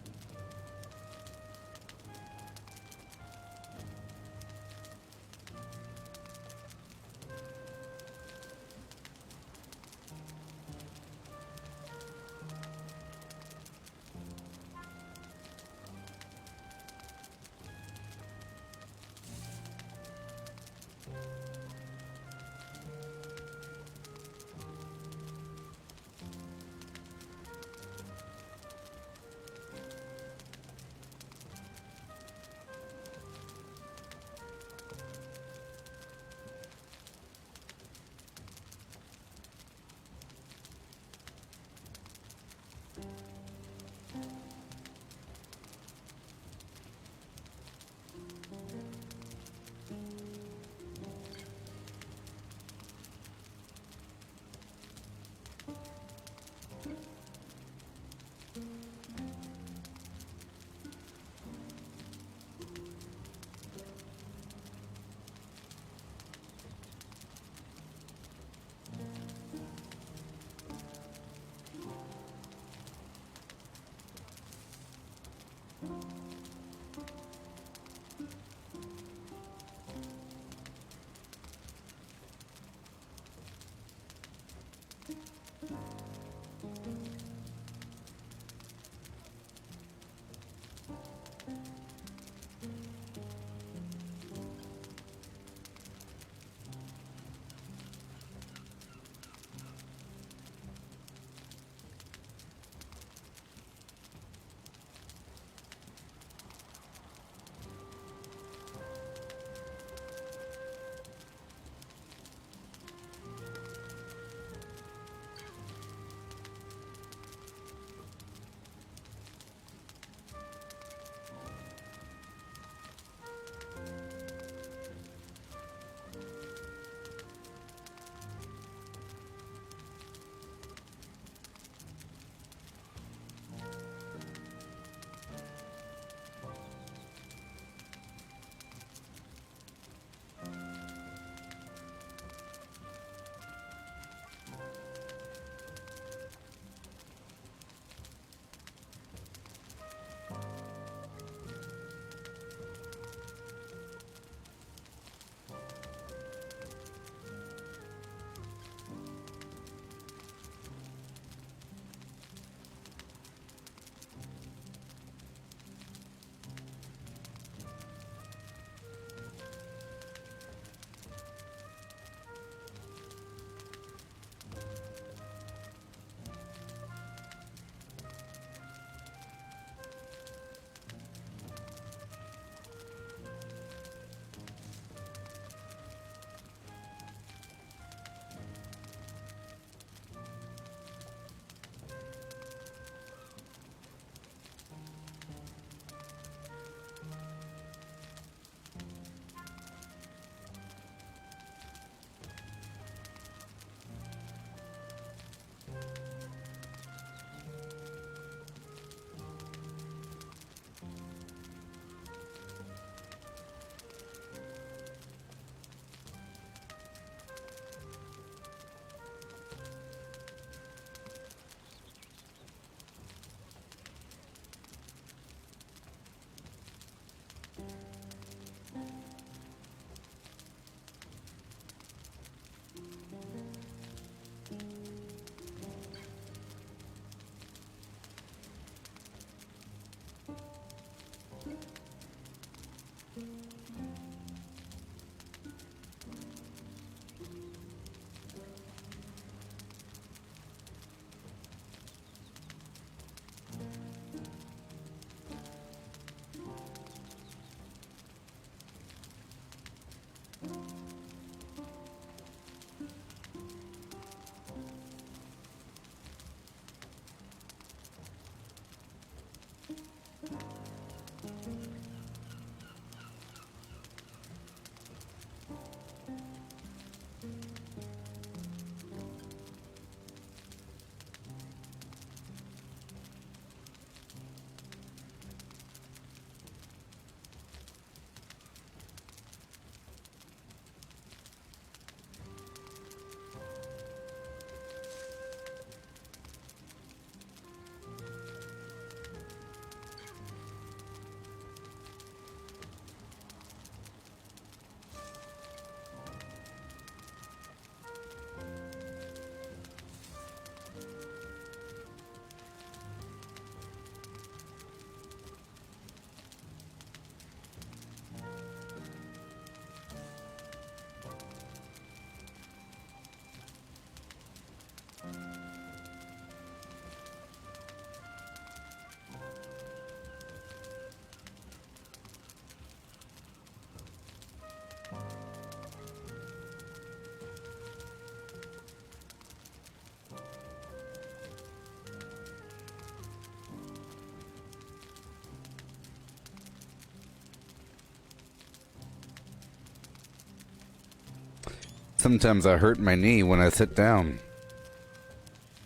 S1: Sometimes I hurt my knee when I sit down.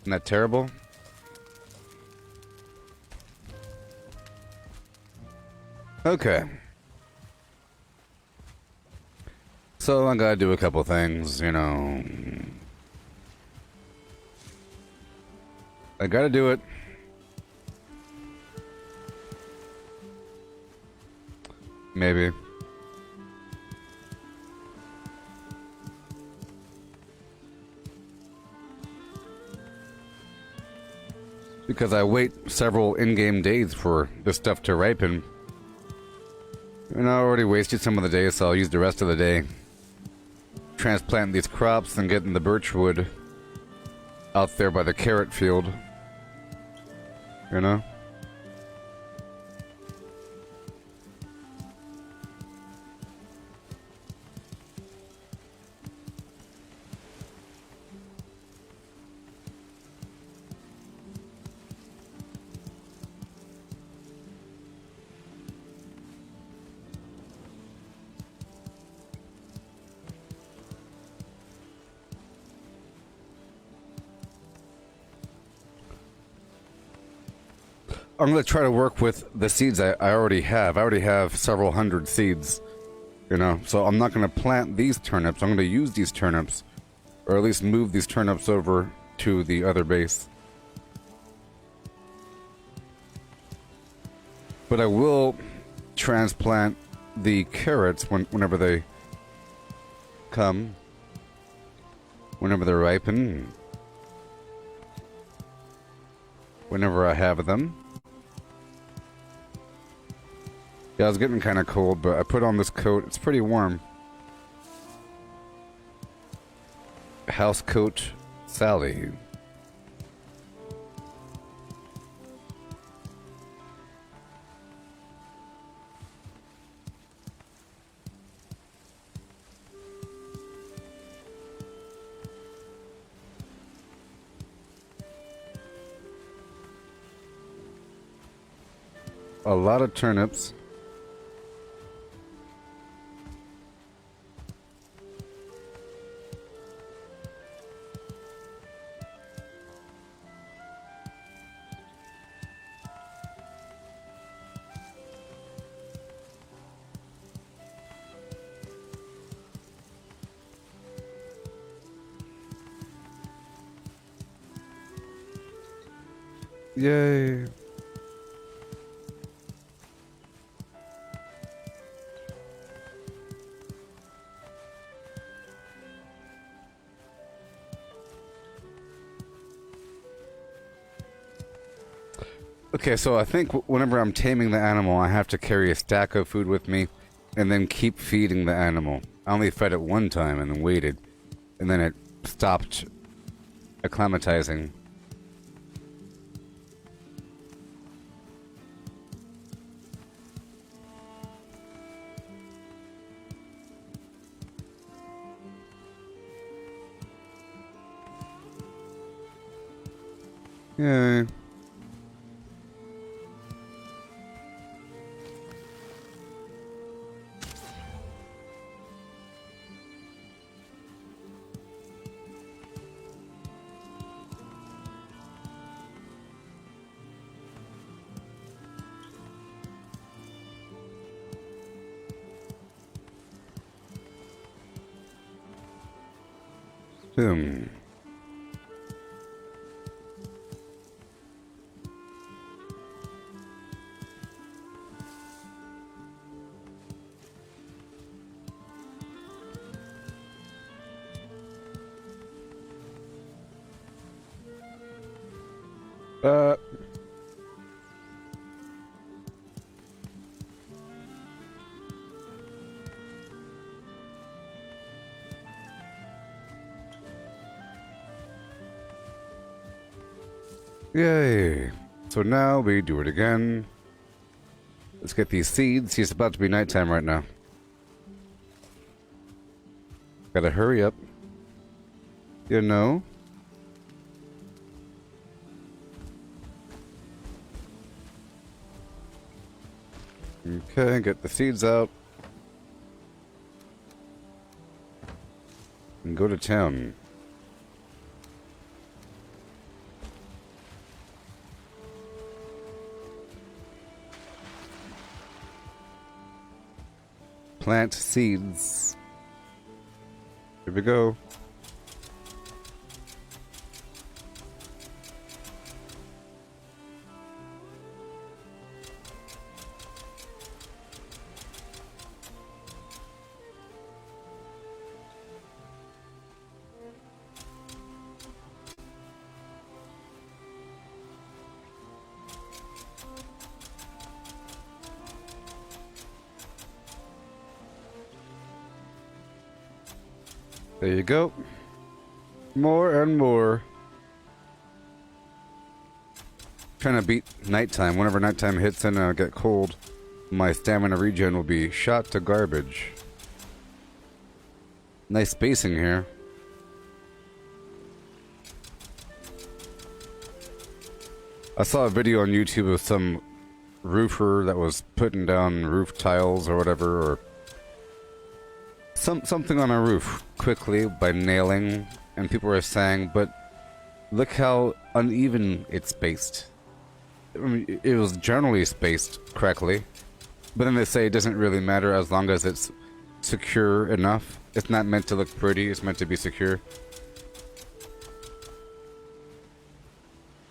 S1: Isn't that terrible? Okay. So I gotta do a couple things, you know. I gotta do it. Maybe. Because I wait several in-game days for this stuff to ripen. And I already wasted some of the day, so I'll use the rest of the day. Transplant these crops and getting the birch wood out there by the carrot field. You know? I'm going to try to work with the seeds I already have. I already have several hundred seeds, you know, so I'm not going to plant these turnips. I'm going to use these turnips, or at least move these turnips over to the other base. But I will transplant the carrots whenever they come, whenever they're ripen, whenever I have them. Yeah, I was getting kind of cold, but I put on this coat. It's pretty warm. House coat Sally. A lot of turnips. Yay. Okay, so I think whenever I'm taming the animal, I have to carry a stack of food with me and then keep feeding the animal. I only fed it one time and then waited, and then it stopped acclimatizing. Yay. Boom. Yay. So now we do it again. Let's get these seeds. It's about to be nighttime right now. Gotta hurry up. You know? Okay, get the seeds out. Go to town. Plant seeds. Here we go. There you go. More and more. Trying to beat nighttime. Whenever nighttime hits and I get cold, my stamina regen will be shot to garbage. Nice spacing here. I saw a video on YouTube of some roofer that was putting down roof tiles or whatever, or something on a roof quickly by nailing, and people were saying, but look how uneven it's spaced. I mean, it was generally spaced correctly, but then they say it doesn't really matter as long as it's secure enough. It's not meant to look pretty, it's meant to be secure.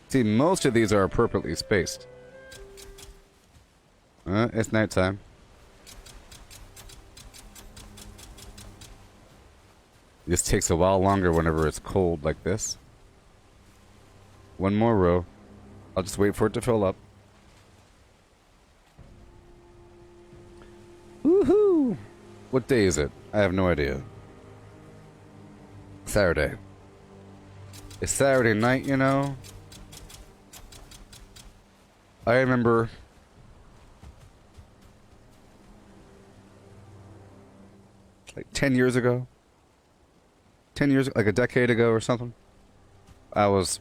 S1: See, most of these are appropriately spaced. It's nighttime. This takes a while longer whenever it's cold like this. One more row. I'll just wait for it to fill up. Woohoo! What day is it? I have no idea. Saturday. It's Saturday night, you know? I remember like 10 years ago. 10 years, like a decade ago or something. I was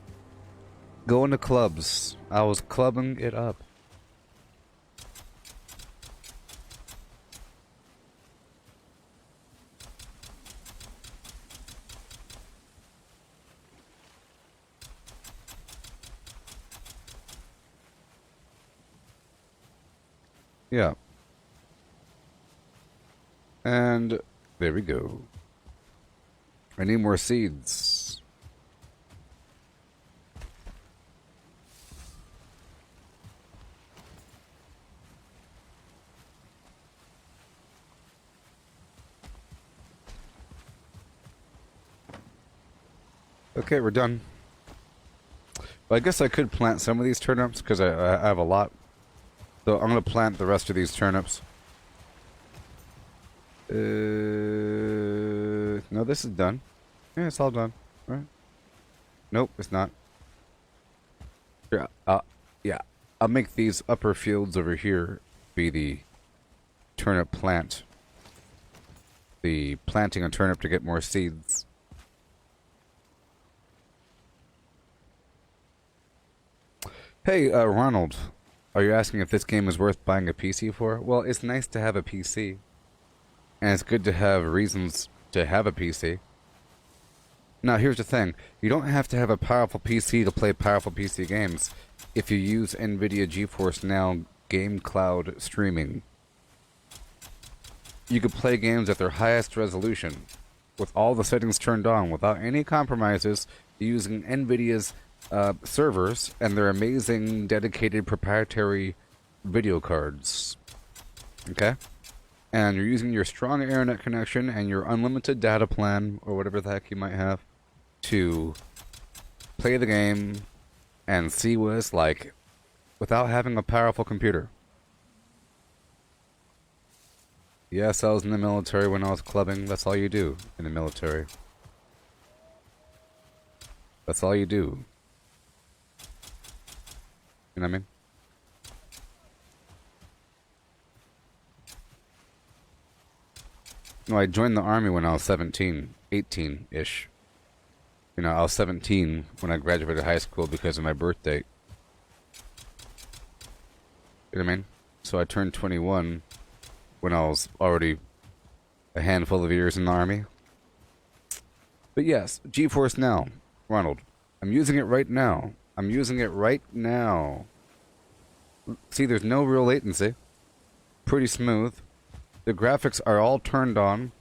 S1: going to clubs. I was clubbing it up. Yeah. And there we go. I need more seeds. Okay, we're done. Well, I guess I could plant some of these turnips because I have a lot. So I'm going to plant the rest of these turnips. No, this is done. Yeah, it's all done. All right. Nope, it's not. Yeah. I'll make these upper fields over here be the turnip plant. The planting a turnip to get more seeds. Hey, Ronald, are you asking if this game is worth buying a PC for? Well, it's nice to have a PC. And it's good to have reasons to have a PC. Now, here's the thing. You don't have to have a powerful PC to play powerful PC games if you use NVIDIA GeForce Now Game Cloud streaming. You could play games at their highest resolution with all the settings turned on without any compromises using NVIDIA's servers and their amazing dedicated proprietary video cards. Okay? And you're using your strong internet connection and your unlimited data plan, or whatever the heck you might have, to play the game and see what it's like without having a powerful computer. Yes, I was in the military when I was clubbing. That's all you do in the military. That's all you do. You know what I mean? No, I joined the army when I was 17, 18-ish. You know, I was 17 when I graduated high school because of my birth date. You know what I mean? So I turned 21 when I was already a handful of years in the army. But yes, GeForce Now, Ronald. I'm using it right now. I'm using it right now. See, there's no real latency. Pretty smooth. The graphics are all turned on.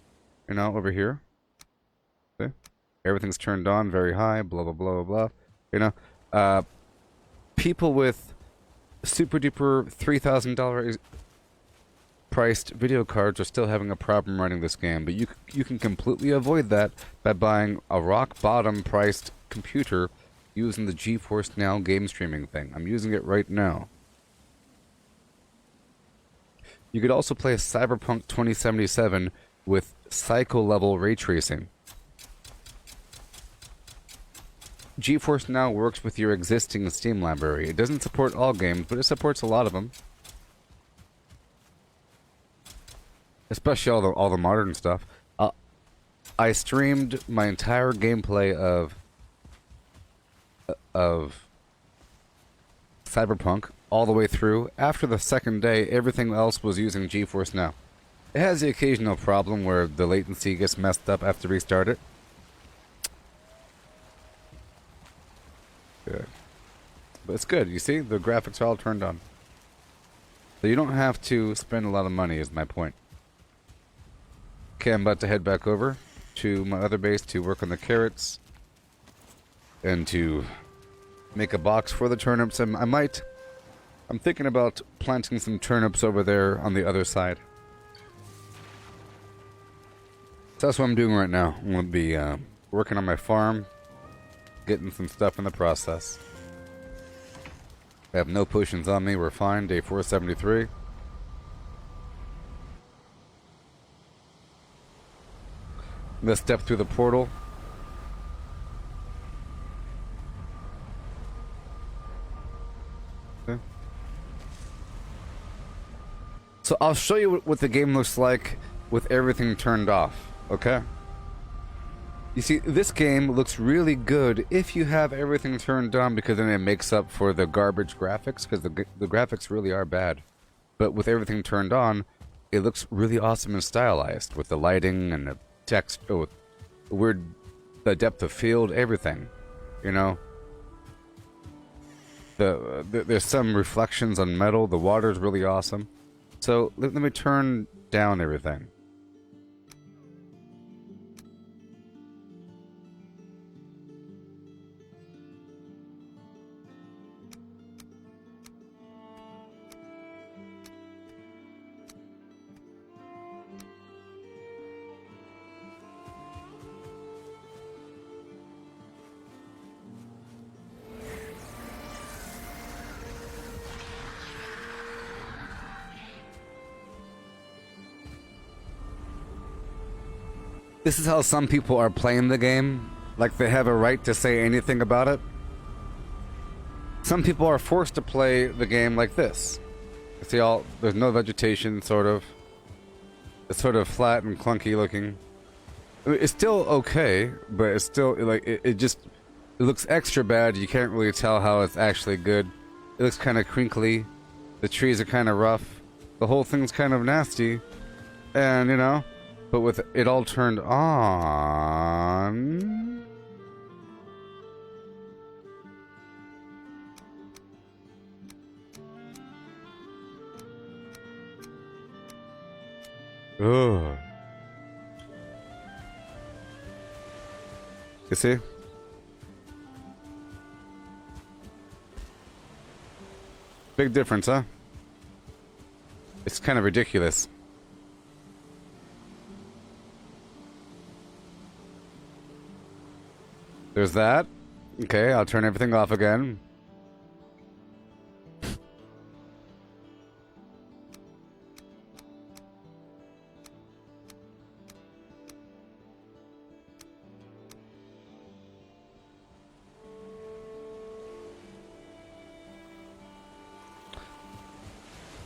S1: You know, over here. See? Everything's turned on, very high, blah, blah, blah, blah, blah. You know? People with super duper $3,000 priced video cards are still having a problem running this game, but you can completely avoid that by buying a rock bottom priced computer using the GeForce Now game streaming thing. I'm using it right now. You could also play Cyberpunk 2077 with cycle level ray tracing. GeForce Now works with your existing Steam library. It doesn't support all games, but it supports a lot of them. Especially all the modern stuff. I streamed my entire gameplay of Cyberpunk all the way through. After the second day, everything else was using GeForce Now. It has the occasional problem where the latency gets messed up after restart it. Good. But it's good. You see, the graphics are all turned on. So you don't have to spend a lot of money, is my point. Okay, I'm about to head back over to my other base to work on the carrots and to make a box for the turnips. And I'm thinking about planting some turnips over there on the other side. So that's what I'm doing right now. I'm going to be working on my farm, getting some stuff in the process. I have no potions on me. We're fine. Day 473. Let's step through the portal. Okay. So I'll show you what the game looks like with everything turned off, okay? You see, this game looks really good if you have everything turned on, because then it makes up for the garbage graphics, because the graphics really are bad. But with everything turned on, it looks really awesome and stylized with the lighting and the text, the depth of field, everything, you know. There's some reflections on metal. The water's really awesome. So let me turn down everything. This is how some people are playing the game, like they have a right to say anything about it. Some people are forced to play the game like this. See, there's no vegetation, sort of. It's sort of flat and clunky looking. I mean, it's still okay, but it's still, like, it looks extra bad. You can't really tell how it's actually good. It looks kind of crinkly. The trees are kind of rough. The whole thing's kind of nasty. And, you know, but with it all turned on... Ugh. You see? Big difference, huh? It's kind of ridiculous. There's that. Okay, I'll turn everything off again.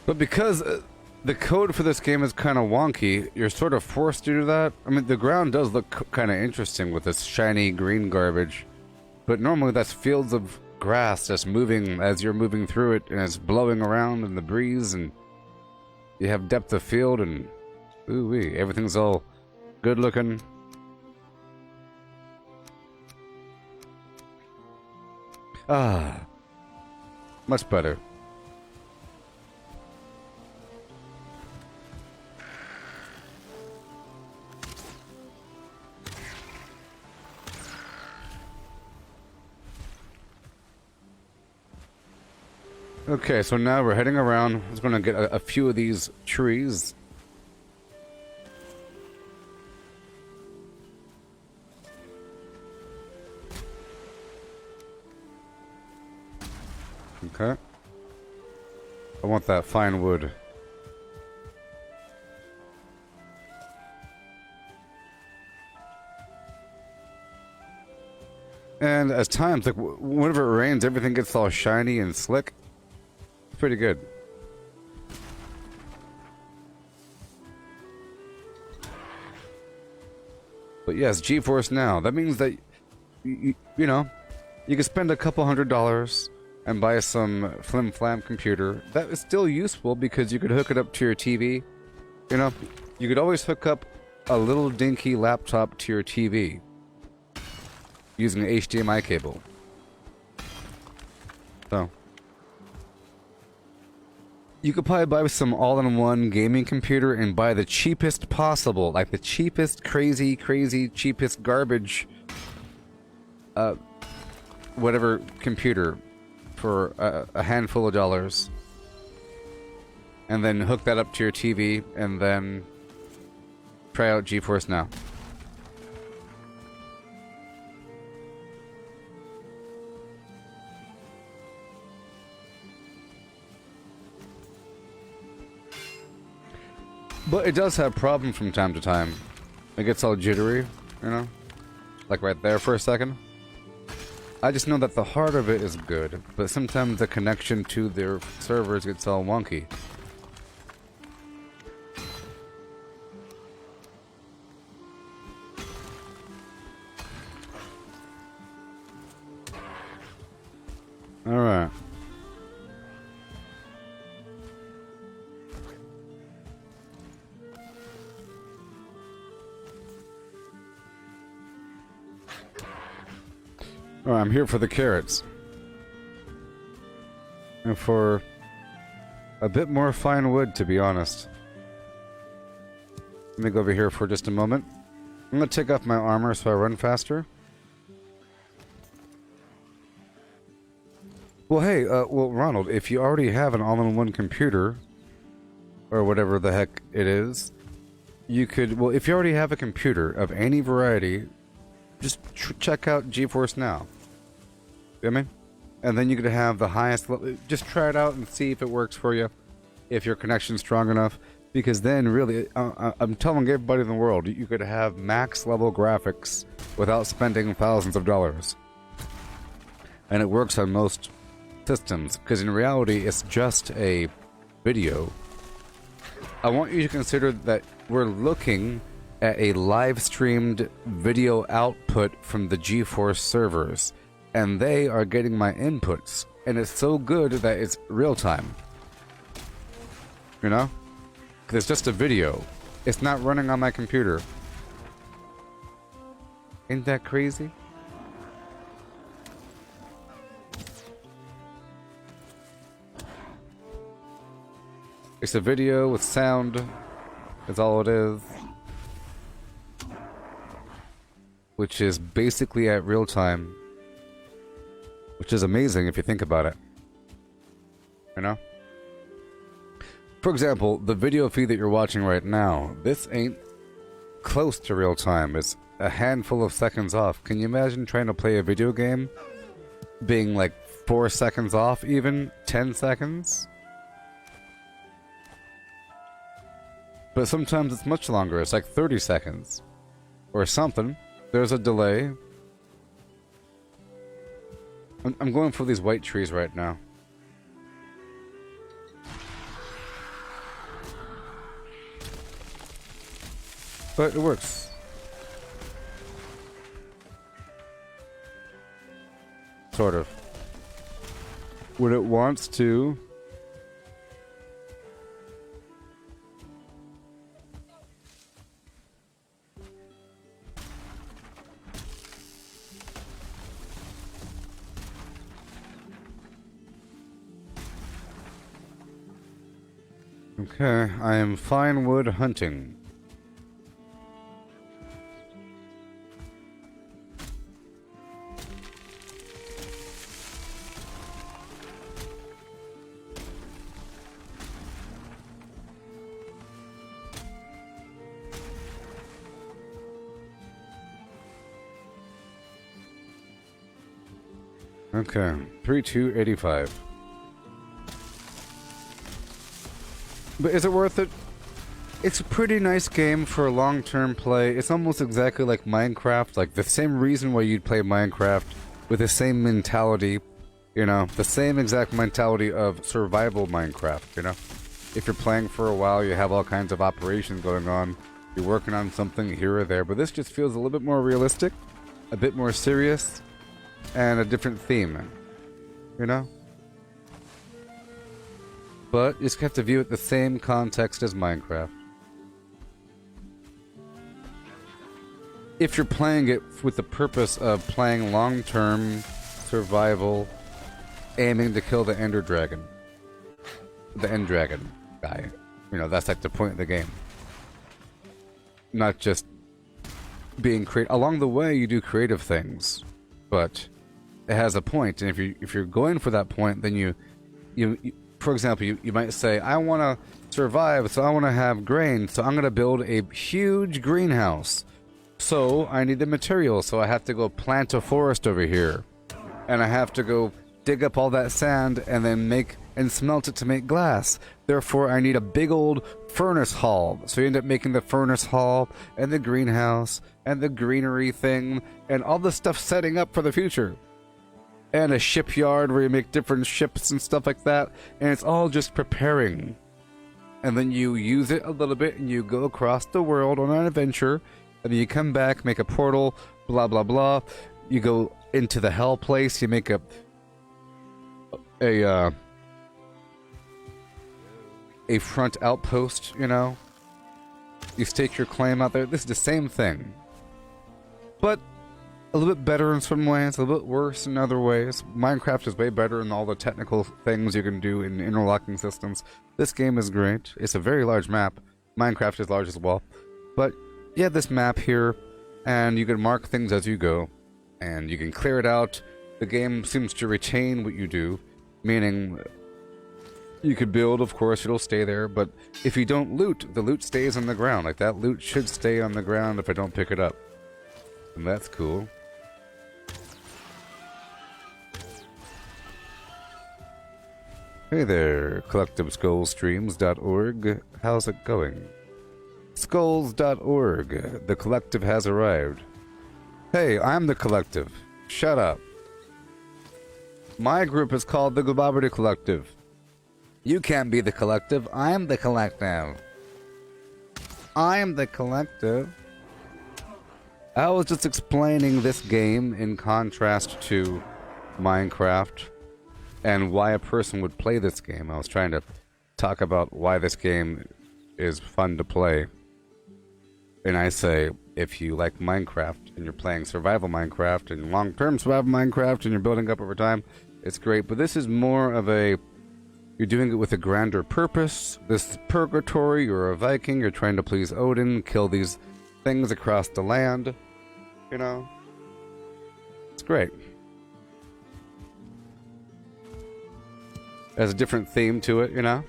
S1: But because the code for this game is kind of wonky, you're sort of forced to do that. I mean, the ground does look kind of interesting with this shiny green garbage. But normally that's fields of grass that's moving as you're moving through it, and it's blowing around in the breeze, and you have depth of field, and ooh-wee, everything's all good looking. Ah, much better. Okay, so now we're heading around. I was gonna get a few of these trees. Okay. I want that fine wood. And as times, like, whenever it rains, everything gets all shiny and slick. It's pretty good. But yes, GeForce Now. That means that, you know, you can spend a couple $100 and buy some flim-flam computer. That is still useful because you could hook it up to your TV. You know, you could always hook up a little dinky laptop to your TV using an HDMI cable. So, you could probably buy some all-in-one gaming computer and buy the cheapest possible, like the cheapest, crazy, cheapest garbage, whatever computer for a handful of dollars. And then hook that up to your TV and then try out GeForce Now. But it does have problems from time to time. It gets all jittery, you know? Like right there for a second. I just know that the heart of it is good, but sometimes the connection to their servers gets all wonky. Alright. Oh, I'm here for the carrots. And for a bit more fine wood, to be honest. Let me go over here for just a moment. I'm going to take off my armor so I run faster. Well, hey, well, Ronald, if you already have an all-in-one computer, or whatever the heck it is, you could, well, if you already have a computer of any variety, just check out GeForce Now. You know what I mean? And then you could have the highest level. Just try it out and see if it works for you. If your connection's strong enough. Because then, really, I'm telling everybody in the world, you could have max level graphics without spending thousands of dollars. And it works on most systems. Because in reality, it's just a video. I want you to consider that we're looking at a live streamed video output from the GeForce servers. And they are getting my inputs. And it's so good that it's real time. You know? Because it's just a video. It's not running on my computer. Ain't that crazy? It's a video with sound. That's all it is. Which is basically at real time. Which is amazing if you think about it. You know? For example, the video feed that you're watching right now, this ain't close to real time. It's a handful of seconds off. Can you imagine trying to play a video game being like 4 seconds off even? 10 seconds? But sometimes it's much longer. It's like 30 seconds. Or something. There's a delay. I'm going for these white trees right now. But it works. Sort of. When it wants to. Okay, I am fine wood hunting. Okay, 3285. But is it worth it? It's a pretty nice game for a long-term play. It's almost exactly like Minecraft, like the same reason why you'd play Minecraft with the same mentality, you know, the same exact mentality of survival Minecraft, you know? If you're playing for a while, you have all kinds of operations going on, you're working on something here or there, but this just feels a little bit more realistic, a bit more serious, and a different theme, you know? But you just have to view it the same context as Minecraft. If you're playing it with the purpose of playing long-term survival, aiming to kill the Ender Dragon. The End Dragon guy. You know, that's like the point of the game. Not just being creative. Along the way, you do creative things, but it has a point. And if you're going for that point, then you for example, you might say, I want to survive, so I want to have grain, so I'm going to build a huge greenhouse. So I need the material, so I have to go plant a forest over here. And I have to go dig up all that sand and then make and smelt it to make glass. Therefore, I need a big old furnace hall. So you end up making the furnace hall and the greenhouse and the greenery thing and all the stuff setting up for the future. And a shipyard where you make different ships and stuff like that. And it's all just preparing. And then you use it a little bit and you go across the world on an adventure. And then you come back, make a portal, blah, blah, blah. You go into the hell place. You make a front outpost, you know. You stake your claim out there. This is the same thing. But a little bit better in some ways, a little bit worse in other ways. Minecraft is way better in all the technical things you can do in interlocking systems. This game is great. It's a very large map. Minecraft is large as well. But you have this map here, and you can mark things as you go, and you can clear it out. The game seems to retain what you do, meaning you could build, of course, it'll stay there, but if you don't loot, the loot stays on the ground. Like, that loot should stay on the ground if I don't pick it up. And that's cool. Hey there, collectiveskullstreams.org. How's it going? Skulls.org. The collective has arrived. Hey, I'm the collective. Shut up. My group is called the Gooboberti Collective. You can't be the collective. I'm the collective. I'm the collective. I was just explaining this game in contrast to Minecraft and why a person would play this game. I was trying to talk about why this game is fun to play. And I say, if you like Minecraft and you're playing survival Minecraft and long-term survival Minecraft and you're building up over time, it's great. But this is more of a, you're doing it with a grander purpose. This is purgatory, you're a Viking, you're trying to please Odin, kill these things across the land. You know? It's great. It has a different theme to it, you know?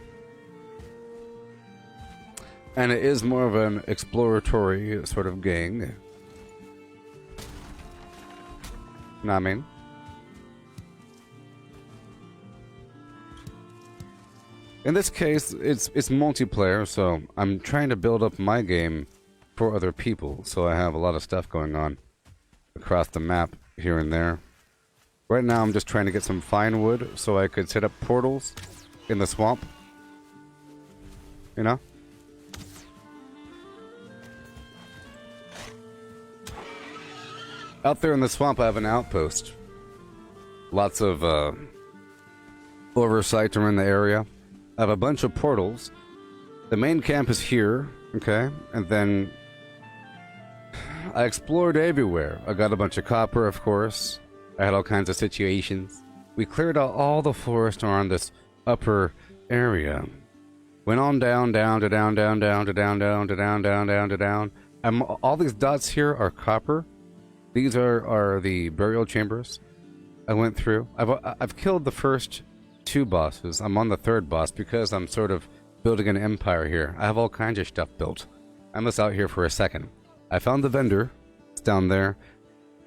S1: And it is more of an exploratory sort of game. Know what I mean? In this case, it's multiplayer, so I'm trying to build up my game for other people, so I have a lot of stuff going on across the map here and there. Right now I'm just trying to get some fine wood so I could set up portals in the swamp. You know? Out there in the swamp I have an outpost. Lots of oversight around the area. I have a bunch of portals. The main camp is here, okay? And then I explored everywhere. I got a bunch of copper, of course. I had all kinds of situations. We cleared out all the forest around this upper area. Went on down, down to down, down, down to down, down to down, down, down to down. All these dots here are copper. These are the burial chambers I went through. I've killed the first 2 bosses. I'm on the 3rd boss because I'm sort of building an empire here. I have all kinds of stuff built. I'm just out here for a second. I found the vendor. It's down there.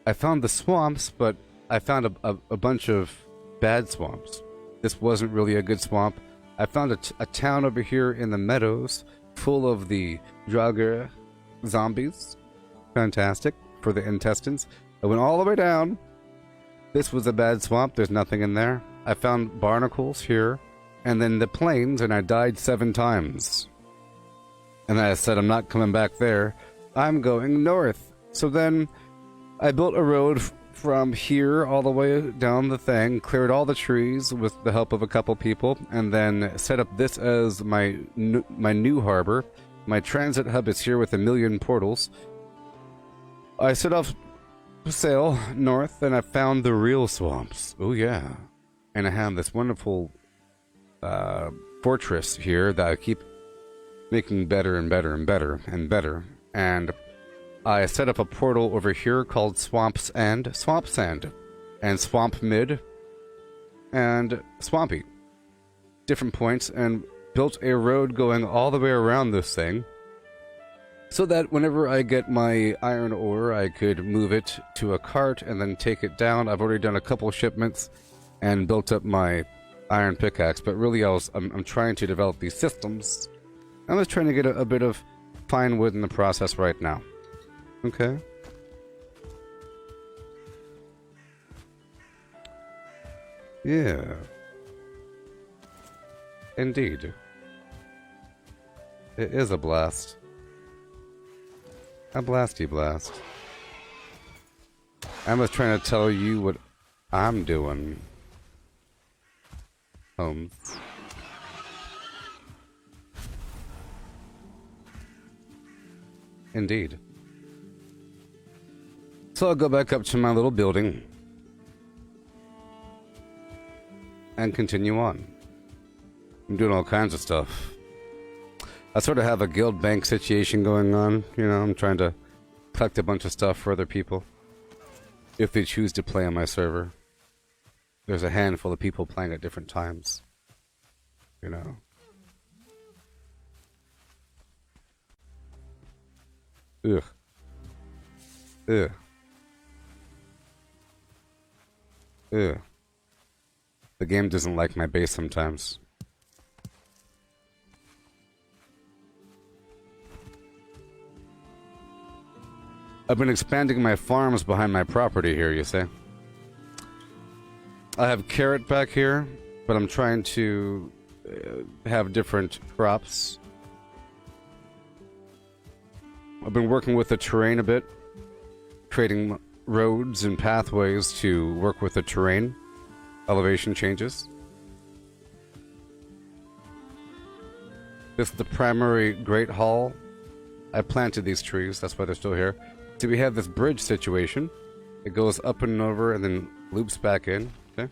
S1: I found the swamps, but I found a bunch of bad swamps. This wasn't really a good swamp. I found a town over here in the meadows full of the Draugr zombies. Fantastic for the intestines. I went all the way down. This was a bad swamp. There's nothing in there. I found barnacles here. And then the plains, and I died 7 times. And I said, I'm not coming back there. I'm going north. So then I built a road from here all the way down the thing, cleared all the trees with the help of a couple people, and then set up this as my new harbor. My transit hub is here with 1,000,000 portals. I set off to sail north, and I found the real swamps. Oh yeah. And I have this wonderful fortress here that I keep making better and better and better and better. And I set up a portal over here called Swamps and Swamp Sand, and Swamp Mid, and Swampy. Different points, and built a road going all the way around this thing, so that whenever I get my iron ore, I could move it to a cart and then take it down. I've already done a couple shipments and built up my iron pickaxe, but really I'm trying to develop these systems. I'm just trying to get a bit of fine wood in the process right now. Okay. Yeah. Indeed. It is a blast. A blasty blast. I'm just trying to tell you what I'm doing, Holmes. Indeed. So I'll go back up to my little building and continue on. I'm doing all kinds of stuff. I sort of have a guild bank situation going on. You know, I'm trying to collect a bunch of stuff for other people if they choose to play on my server. There's a handful of people playing at different times. You know. Ugh. Ugh. Ugh. The game doesn't like my base sometimes. I've been expanding my farms behind my property here, you see. I have carrot back here, but I'm trying to have different crops. I've been working with the terrain a bit, creating roads and pathways to work with the terrain, elevation changes. This is the primary Great Hall. I planted these trees, that's why they're still here. So we have this bridge situation. It goes up and over and then loops back in. Okay.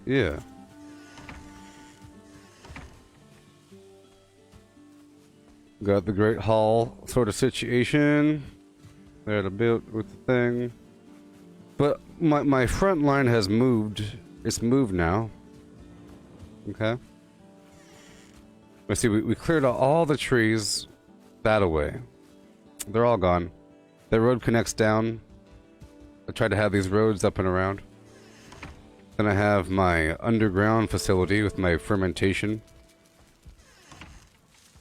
S1: Yeah. Got the Great Hall sort of situation. There to build with the thing. But my front line has moved. It's moved now. Okay. Let's see, we cleared out all the trees that away. They're all gone. The road connects down. I tried to have these roads up and around. Then I have my underground facility with my fermentation.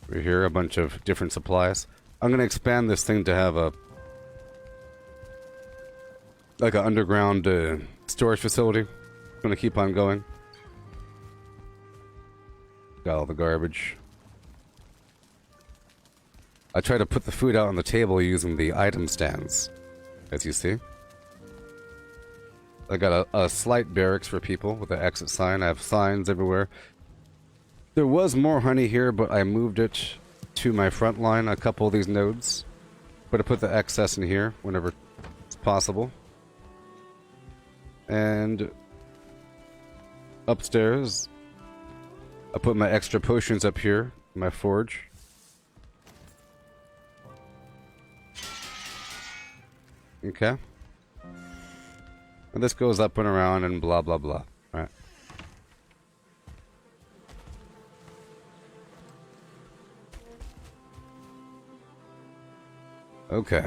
S1: Over here, a bunch of different supplies. I'm going to expand this thing to have a like an underground storage facility. Going to keep on going. Got all the garbage. I try to put the food out on the table using the item stands, as you see. I got a slight barracks for people with an exit sign. I have signs everywhere. There was more honey here, but I moved it to my front line, a couple of these nodes. But I put the excess in here whenever it's possible. And upstairs, I put my extra potions up here in my forge. Okay. And this goes up and around and blah blah blah. Alright. Okay.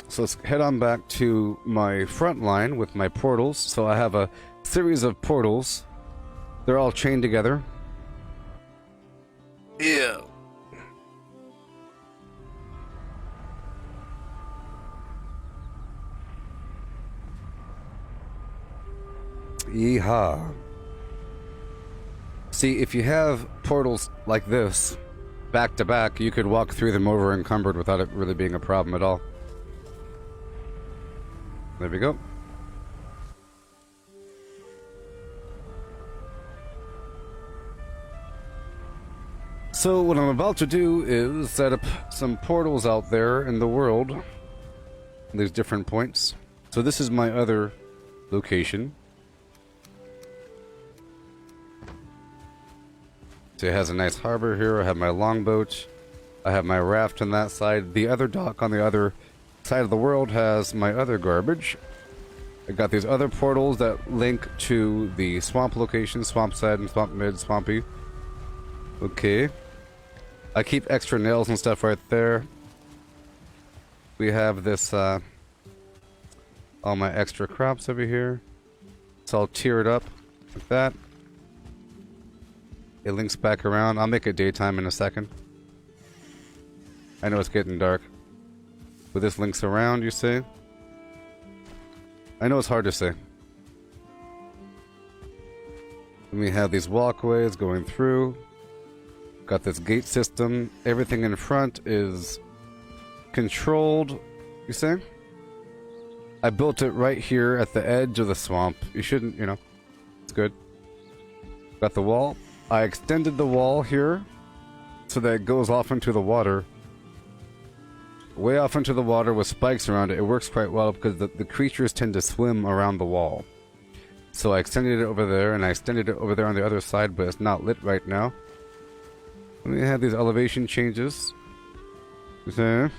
S1: So let's head on back to my front line with my portals. So I have a series of portals. They're all chained together. Yeah. Yeehaw. See, if you have portals like this, back to back, you could walk through them over encumbered without it really being a problem at all. There we go. So what I'm about to do is set up some portals out there in the world. These different points. So this is my other location. So it has a nice harbor here. I have my longboat. I have my raft on that side. The other dock on the other side of the world has my other garbage. I got these other portals that link to the swamp location, swamp side and swamp mid, swampy. Okay. I keep extra nails and stuff right there. We have this, all my extra crops over here. It's all tiered up like that. It links back around. I'll make it daytime in a second. I know it's getting dark. But this links around, you see? I know it's hard to say. And we have these walkways going through. Got this gate system. Everything in front is controlled, you see? I built it right here at the edge of the swamp. You shouldn't, you know, it's good. Got the wall. I extended the wall here so that it goes off into the water. Way off into the water with spikes around it. It works quite well because the creatures tend to swim around the wall. So I extended it over there and I extended it over there on the other side, but it's not lit right now. And we have these elevation changes. There.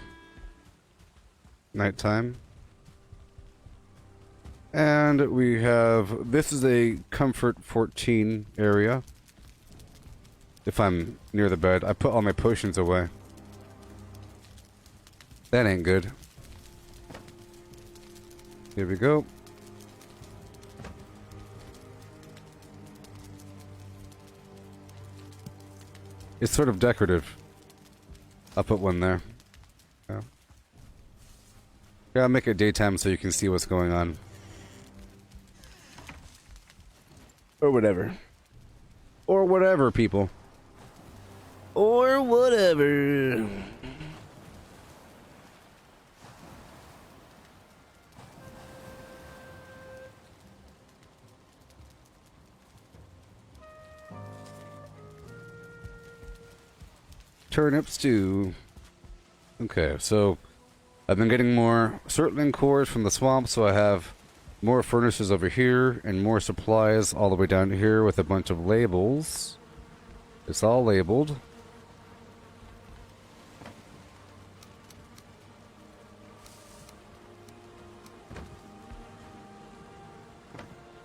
S1: Nighttime. And we have, this is a comfort 14 area. If I'm near the bed, I put all my potions away. That ain't good. Here we go. It's sort of decorative. I'll put one there. Yeah. Yeah, I'll make it daytime so you can see what's going on. Or whatever. Or whatever, people. Or whatever. Turnip stew. Okay, so I've been getting more certling cores from the swamp, so I have more furnaces over here and more supplies all the way down here with a bunch of labels. It's all labeled.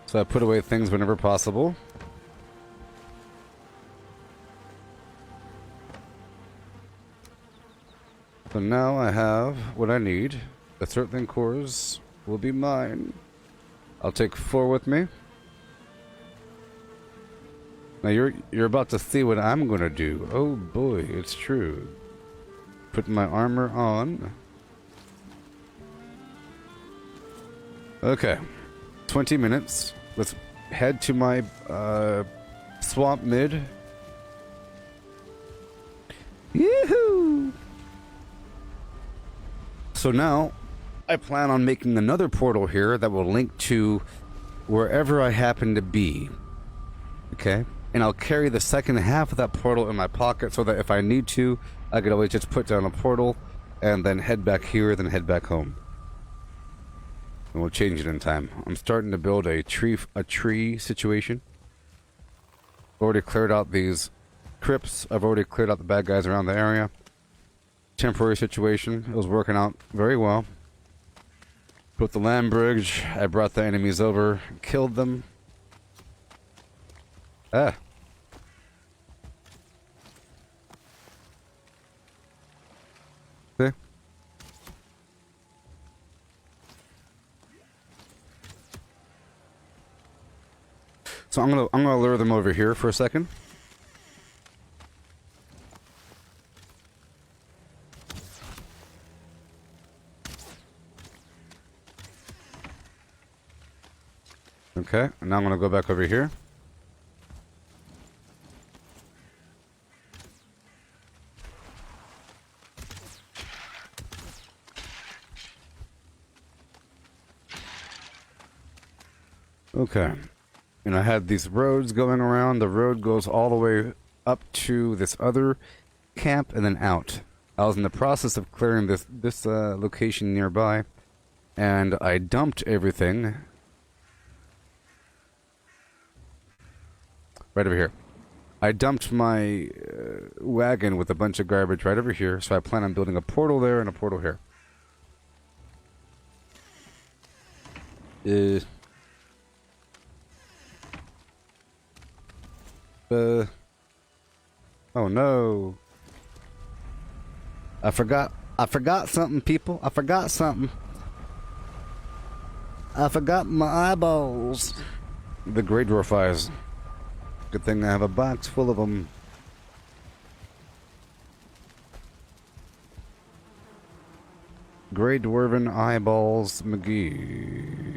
S1: So I put away things whenever possible. So now I have what I need. The certling cores will be mine. I'll take 4 with me. Now you're about to see what I'm gonna do. Oh boy, it's true. Put my armor on. Okay. 20 minutes. Let's head to my swamp mid. Yoo-hoo! So now I plan on making another portal here that will link to wherever I happen to be. Okay? And I'll carry the second half of that portal in my pocket so that if I need to, I could always just put down a portal and then head back here, then head back home. And we'll change it in time. I'm starting to build a tree situation. Already cleared out these crypts. I've already cleared out the bad guys around the area. Temporary situation. It was working out very well. Built the land bridge. I brought the enemies over, killed them. Ah. See? So I'm gonna lure them over here for a second. Okay, and now I'm gonna go back over here. Okay. And I had these roads going around. The road goes all the way up to this other camp and then out. I was in the process of clearing this location nearby, and I dumped everything right over here. I dumped my wagon with a bunch of garbage right over here, so I plan on building a portal there and a portal here. Oh no. I forgot something, people. I forgot something. I forgot my eyeballs. The Grey Dwarf eyes. Good thing I have a box full of them. Grey Dwarven Eyeballs McGee.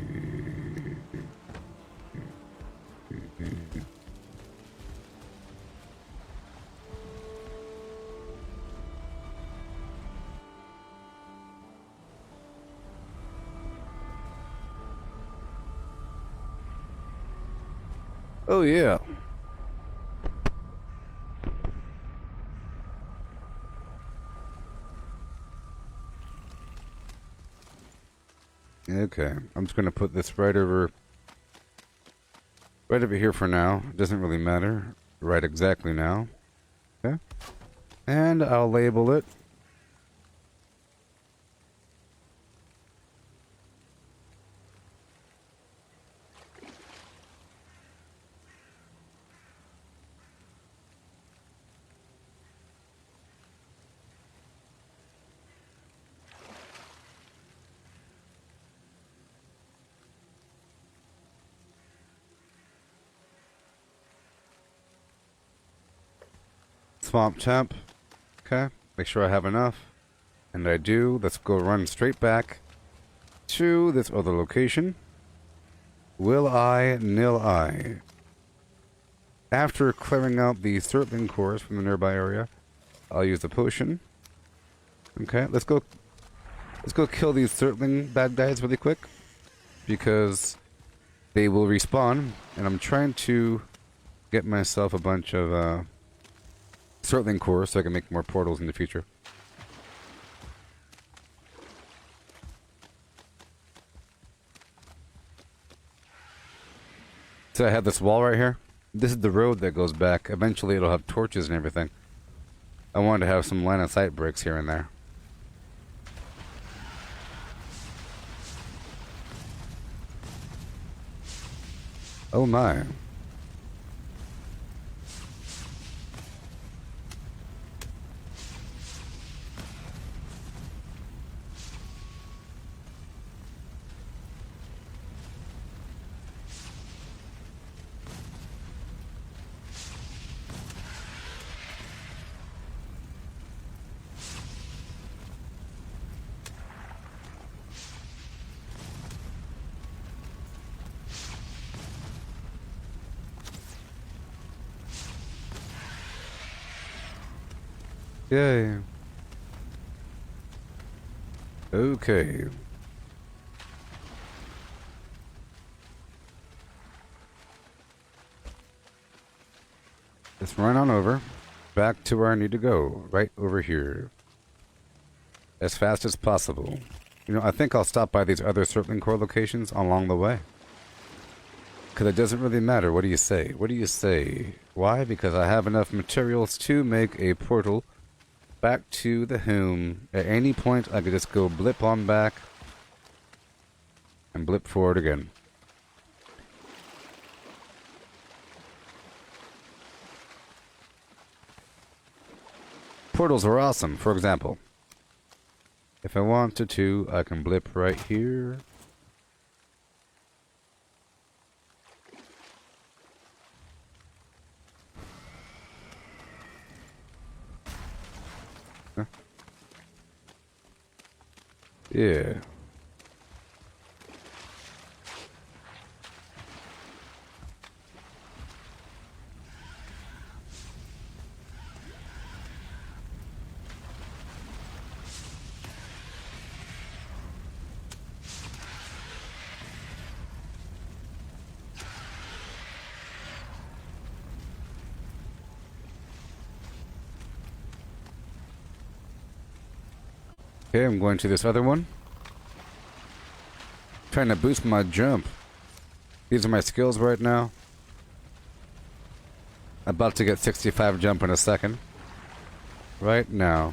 S1: Oh yeah. Okay, I'm just gonna put this right over here for now. It doesn't really matter right exactly now. Okay, and I'll label it. Swamp temp. Okay, make sure I have enough. And I do. Let's go run straight back to this other location. Will I, nil I. After clearing out the Thurtling cores from the nearby area, I'll use the potion. Okay, let's go kill these Thurtling bad guys really quick, because they will respawn, and I'm trying to get myself a bunch of Thurtling cores so I can make more portals in the future. So I have this wall right here. This is the road that goes back. Eventually it'll have torches and everything. I wanted to have some line of sight bricks here and there. Oh my. Yay. Okay. Let's run on over. Back to where I need to go. Right over here. as fast as possible. You know, I think I'll stop by these other circling core locations along the way. Because it doesn't really matter. What do you say? What do you say? Why? Because I have enough materials to make a portal back to the home. At any point, I could just go blip on back and blip forward again. Portals are awesome. For example, if I wanted to, I can blip right here. Huh? Yeah. Okay, I'm going to this other one. Trying to boost my jump. These are my skills right now. About to get 65 jump in a second. Right now.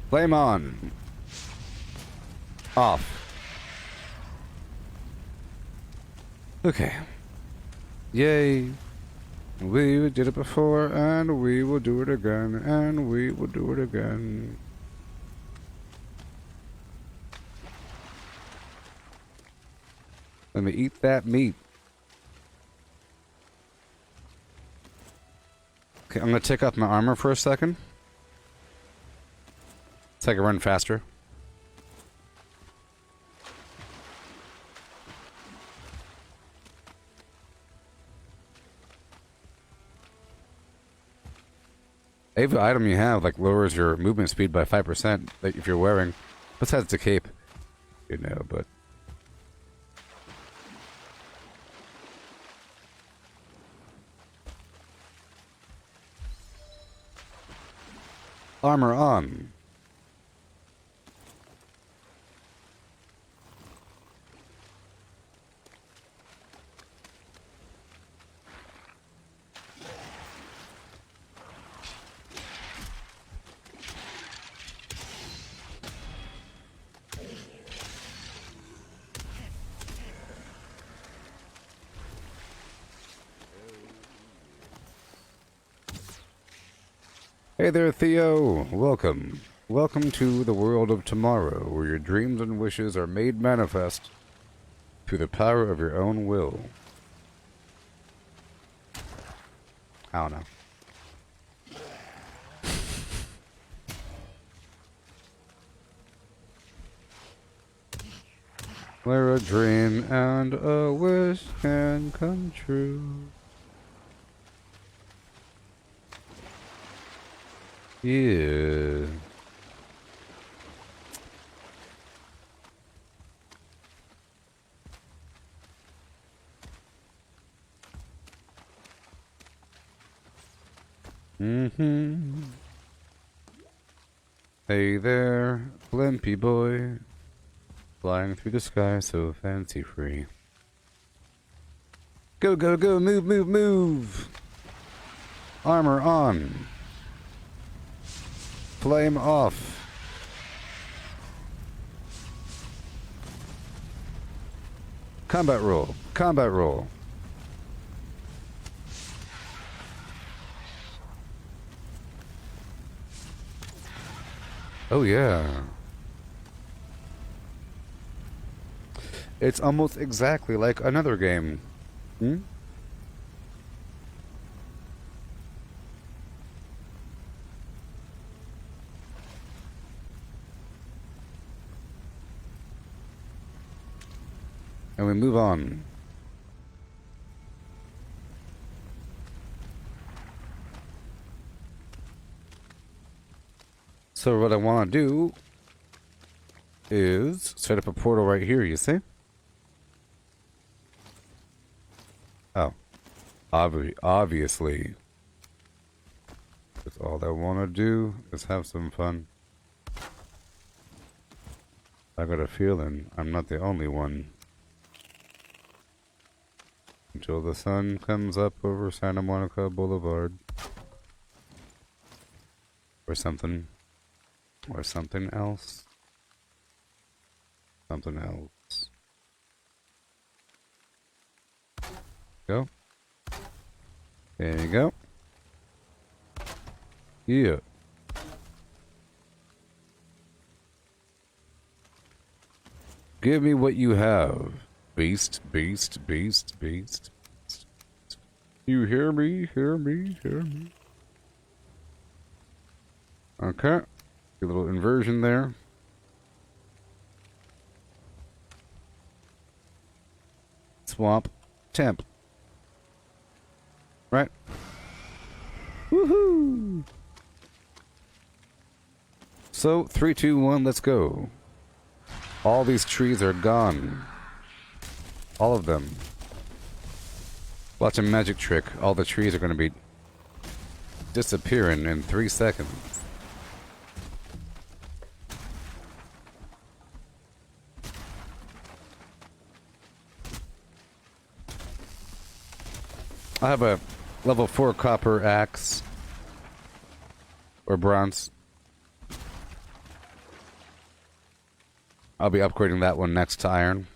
S1: Flame on. Off. Okay. Yay. We did it before, and we will do it again, and we will do it again. Let me eat that meat. Okay, I'm gonna take off my armor for a second. So I can run faster. Every item you have like lowers your movement speed by 5%, like if you're wearing. Besides the cape, you know, but armor on. Hey there, Theo. Welcome. Welcome to the world of tomorrow, where your dreams and wishes are made manifest through the power of your own will. I don't know. Where a dream and a wish can come true. Yeah. Mm-hmm. Hey there, Blimpy boy. Flying through the sky so fancy free. Go, go, go, move, move, move! Armor on. Flame off. Combat roll. Combat roll. Oh yeah. It's almost exactly like another game. Hmm? And we move on. So what I want to do is set up a portal right here, you see? Oh. Obviously. That's all I want to do is have some fun. I got a feeling I'm not the only one. Until the sun comes up over Santa Monica Boulevard. Or something. Or something else. Something else. Go. There you go. Yeah. Give me what you have. Beast, beast, beast, beast. You hear me? Hear me? Hear me? Okay. A little inversion there. Swamp. Temp. Right? Woohoo! So, 3, 2, 1, let's go. All these trees are gone. All of them. Watch a magic trick. All the trees are going to be disappearing in 3 seconds. I have a level 4 copper axe. Or bronze. I'll be upgrading that one next to iron.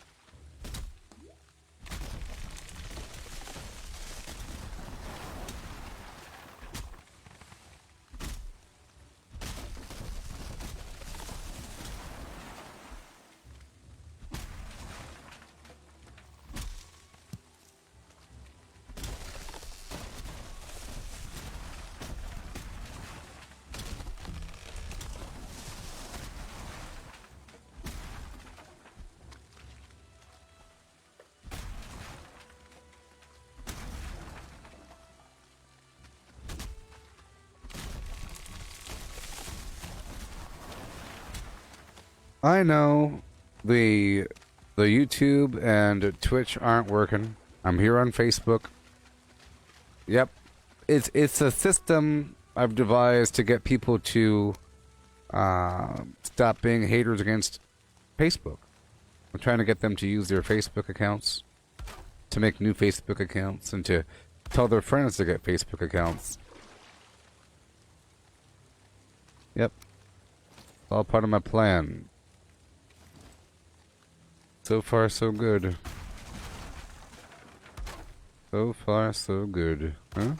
S1: I know the YouTube and Twitch aren't working. I'm here on Facebook. Yep. It's a system I've devised to get people to stop being haters against Facebook. I'm trying to get them to use their Facebook accounts, to make new Facebook accounts, and to tell their friends to get Facebook accounts. Yep. It's all part of my plan. So far, so good. So far, so good. Huh?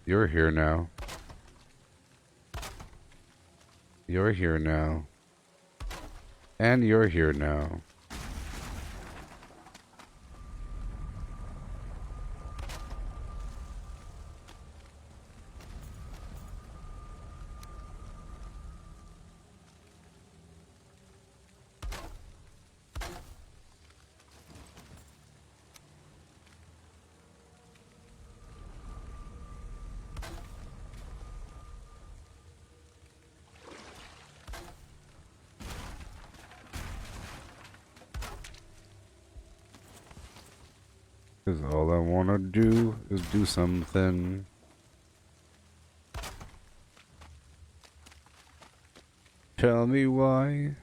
S1: You're here now. You're here now. And you're here now. Cause all I wanna do is do something. Tell me why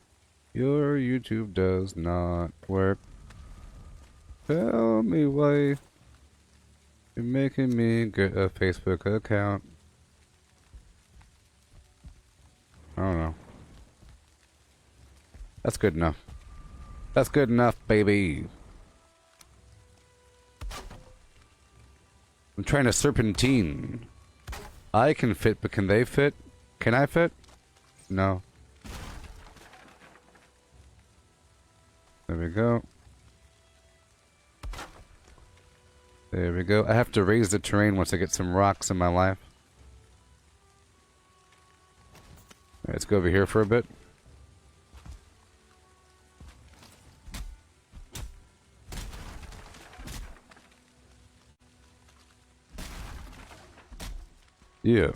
S1: your YouTube does not work. Tell me why you're making me get a Facebook account. I don't know. That's good enough. That's good enough, baby. I'm trying to serpentine. I can fit, but can they fit? Can I fit? No. There we go. There we go. I have to raise the terrain once I get some rocks in my life. Alright, let's go over here for a bit. Yeah.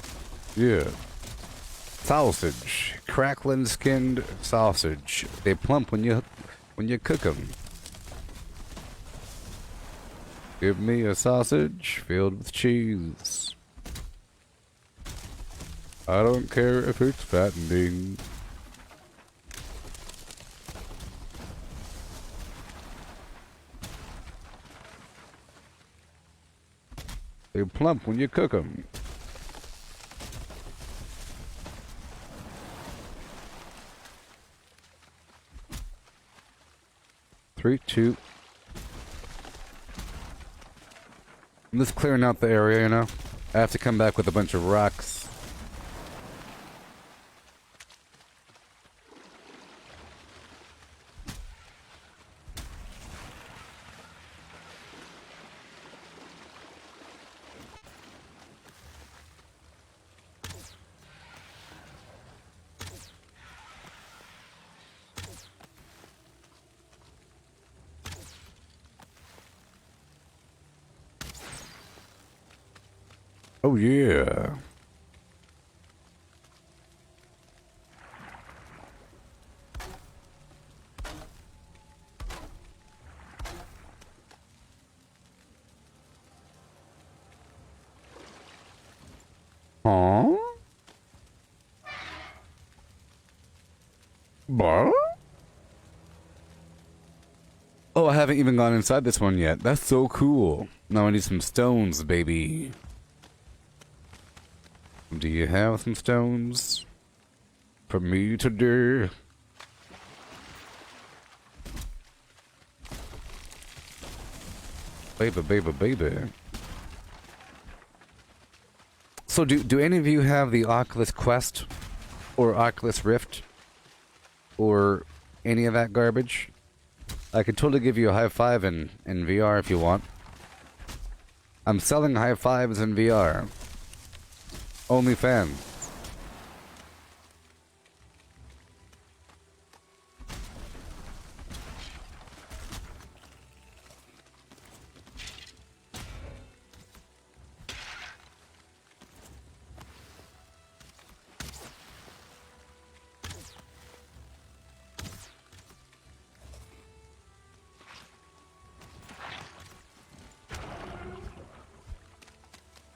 S1: Yeah. Sausage. Crackling skinned sausage. They plump when you cook them. Give me a sausage filled with cheese. I don't care if it's fattening. They plump when you cook them. Three, two. I'm just clearing out the area, you know? I have to come back with a bunch of rocks. Oh yeah. Huh? Bar? Oh, I haven't even gone inside this one yet. That's so cool. Now I need some stones, baby. Do you have some stones for me to do? Baby, baby, baby. So do any of you have the Oculus Quest or Oculus Rift or any of that garbage? I could totally give you a high five in VR if you want. I'm selling high fives in VR. OnlyFans.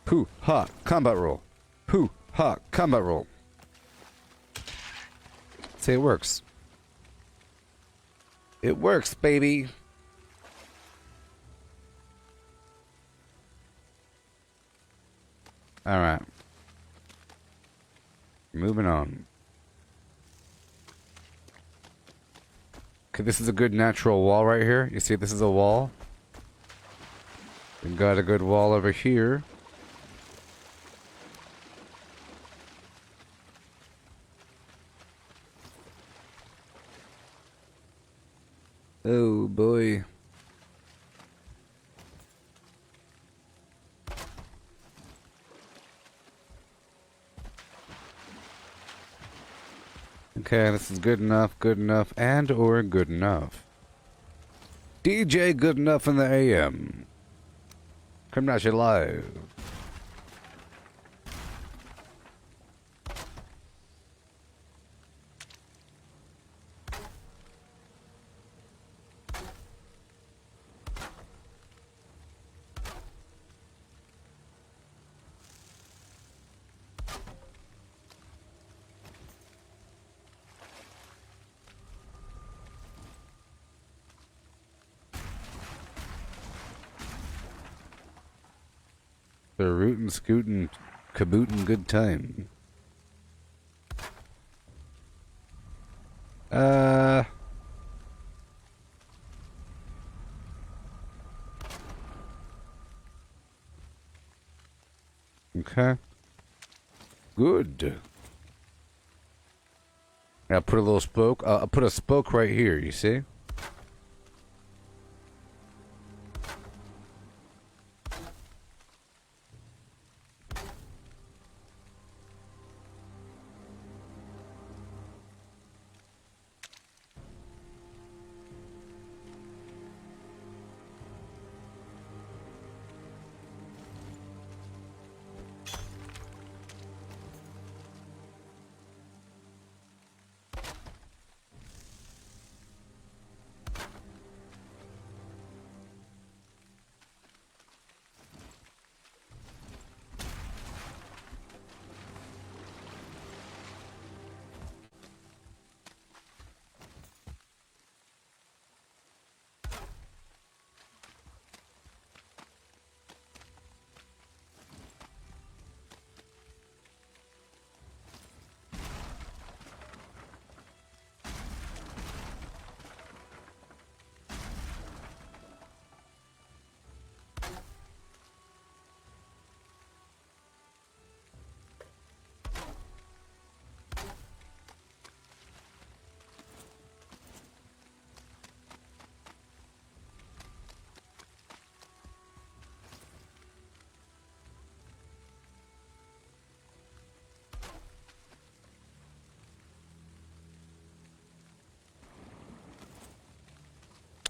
S1: Hoo ha combat roll. Hoo ha combat roll. Say it works. It works, baby. All right. Moving on. Okay, this is a good natural wall right here. You see, this is a wall. We've got a good wall over here. Oh boy. Okay, this is good enough, and or good enough. DJ good enough in the AM. Come at you live. They're rootin', scootin', cabootin' good time. Okay. Good. I'll put a little spoke. I'll put a spoke right here, you see?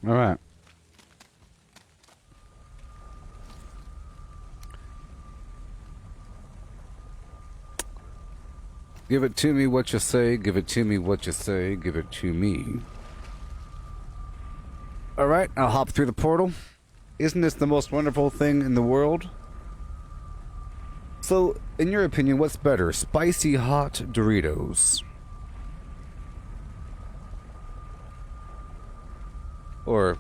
S1: All right. Give it to me what you say, give it to me what you say, give it to me. Alright, I'll hop through the portal. Isn't this the most wonderful thing in the world? So, in your opinion, what's better? Spicy hot Doritos? Or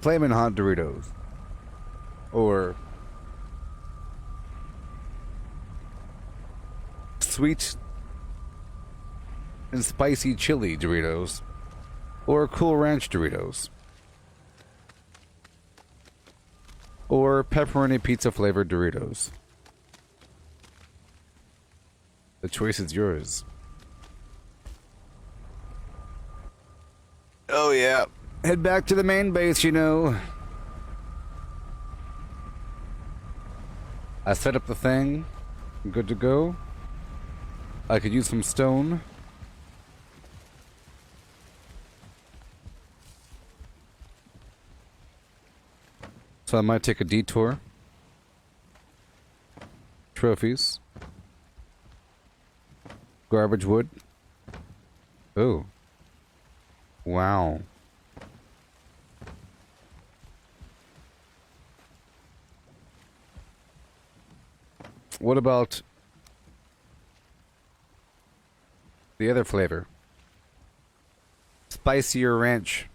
S1: flaming hot Doritos? Or sweet and spicy chili Doritos? Or Cool Ranch Doritos? Or pepperoni pizza flavored Doritos? The choice is yours. Oh yeah. Head back to the main base, you know. I set up the thing. I'm good to go. I could use some stone. So I might take a detour. Trophies. Garbage wood. Oh. Wow. What about the other flavor? Spicier ranch.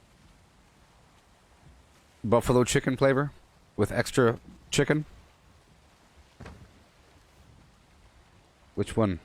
S1: Buffalo chicken flavor? With extra chicken? Which one?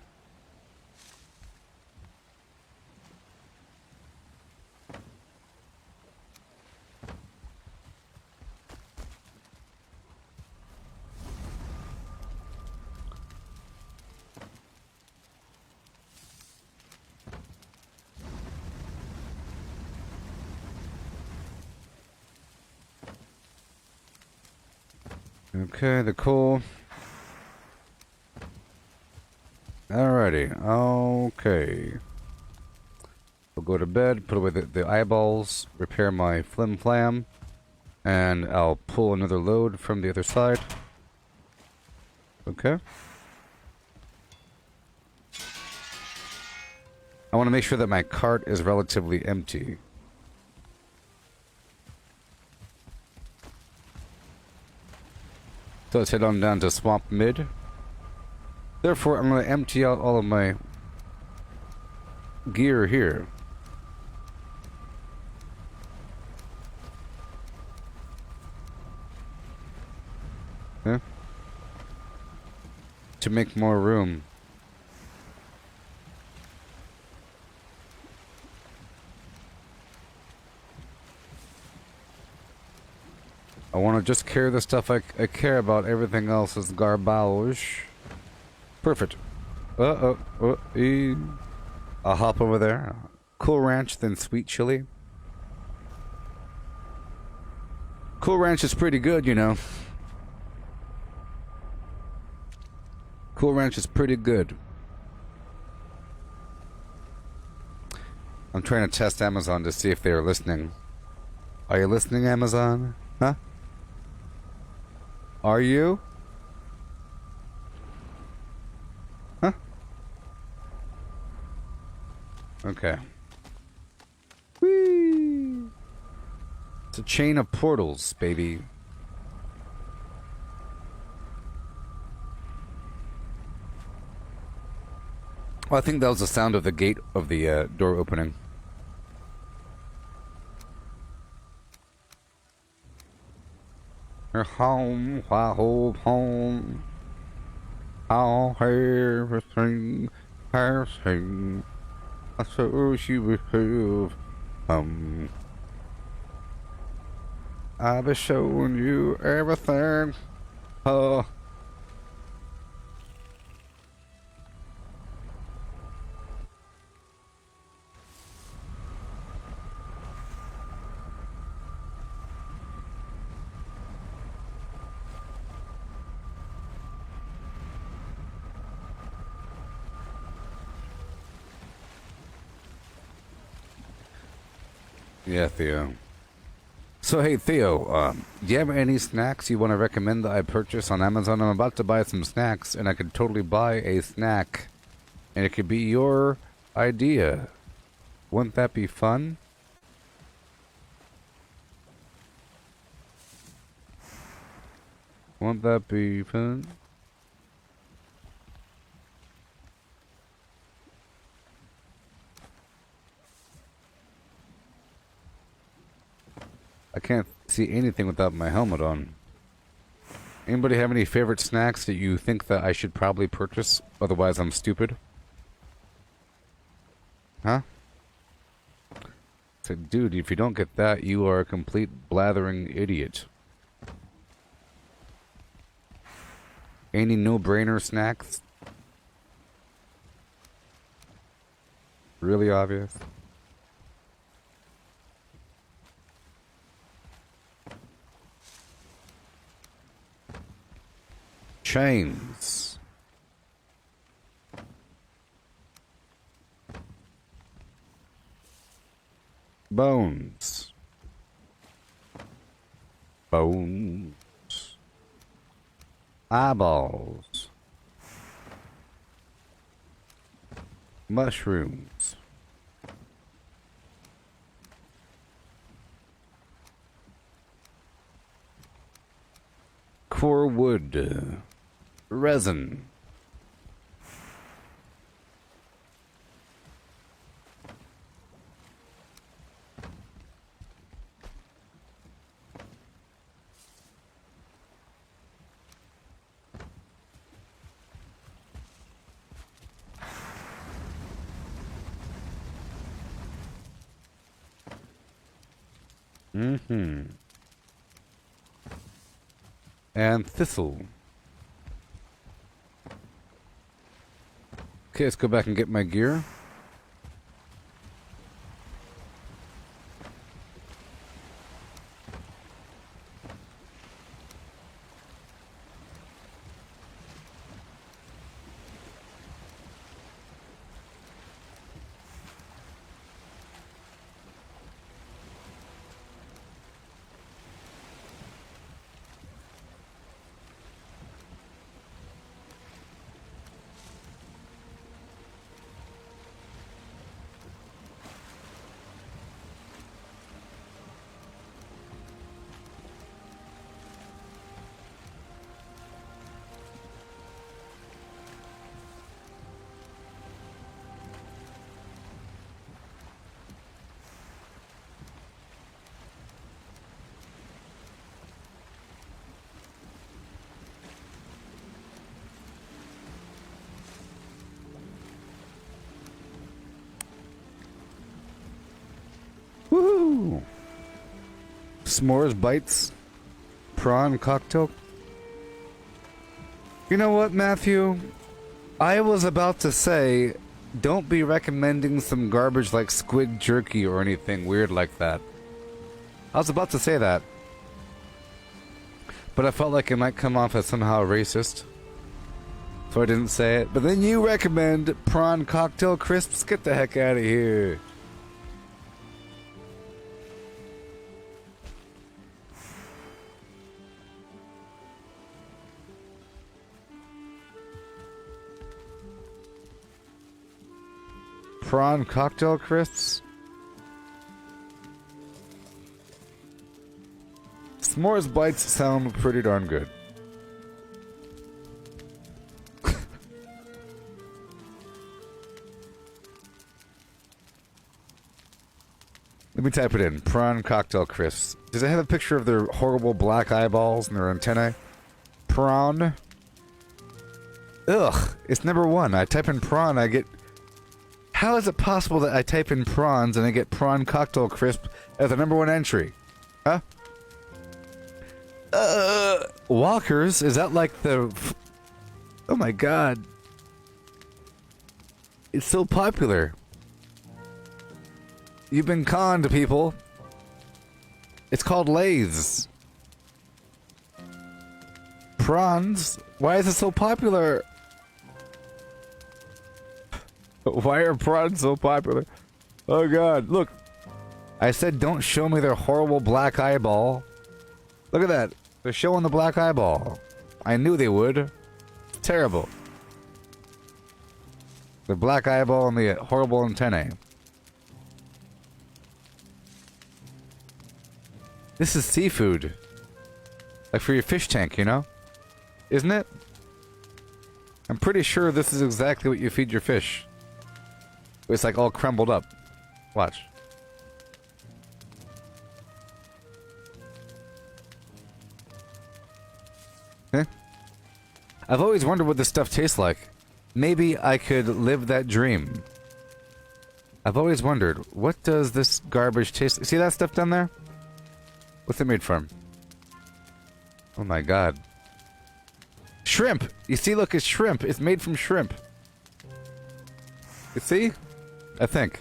S1: Okay, the coal. Alrighty, okay. We'll go to bed, put away the eyeballs, repair my flim flam, and I'll pull another load from the other side. Okay. I want to make sure that my cart is relatively empty. So let's head on down to Swamp Mid. Therefore, I'm going to empty out all of my gear here. Okay. To make more room. I want to just carry the stuff I care about. Everything else is garbage. Perfect. I'll hop over there. Cool Ranch, then sweet chili. Cool Ranch is pretty good, you know. Cool Ranch is pretty good. I'm trying to test Amazon to see if they're listening. Are you listening, Amazon? Huh? Are you? Huh? Okay. Whee! It's a chain of portals, baby. Well, I think that was the sound of the gate of the door opening. Home, home, how everything has changed. I suppose you would have I'll be showing you everything. Yeah, Theo. So hey Theo, do you have any snacks you want to recommend that I purchase on Amazon? I'm about to buy some snacks, and I could totally buy a snack, and it could be your idea. Wouldn't that be fun? Won't that be fun? I can't see anything without my helmet on. Anybody have any favorite snacks that you think that I should probably purchase? Otherwise I'm stupid. Huh? So, dude, if you don't get that, you are a complete blathering idiot. Any no-brainer snacks? Really obvious? Chains. Bones. Bones. Eyeballs. Mushrooms. Core wood. Resin. Mm-hmm. And thistle. Okay, let's go back and get my gear. Woohoo! S'mores bites. Prawn cocktail. You know what, Matthew? I was about to say, don't be recommending some garbage like squid jerky or anything weird like that. I was about to say that. But I felt like it might come off as somehow racist. So I didn't say it. But then you recommend prawn cocktail crisps? Get the heck out of here. Prawn cocktail crisps? S'mores bites sound pretty darn good. Let me type it in. Prawn cocktail crisps. Does it have a picture of their horrible black eyeballs and their antennae? Prawn. Ugh. It's number one. I type in prawn, I get... How is it possible that I type in prawns and I get prawn cocktail crisp as the number one entry? Huh? Walkers? Is that like the... Oh my god. It's so popular. You've been conned, people. It's called Lay's. Prawns? Why is it so popular? Why are prawns so popular? Oh god, look. I said don't show me their horrible black eyeball. Look at that. They're showing the black eyeball. I knew they would. It's terrible. The black eyeball and the horrible antennae. This is seafood. Like for your fish tank, you know? Isn't it? I'm pretty sure this is exactly what you feed your fish. It's like all crumbled up. Watch. Huh? I've always wondered what this stuff tastes like. Maybe I could live that dream. I've always wondered, what does this garbage taste like? See that stuff down there? What's it made from? Oh my god. Shrimp! You see, look, it's shrimp. It's made from shrimp. You see? I think.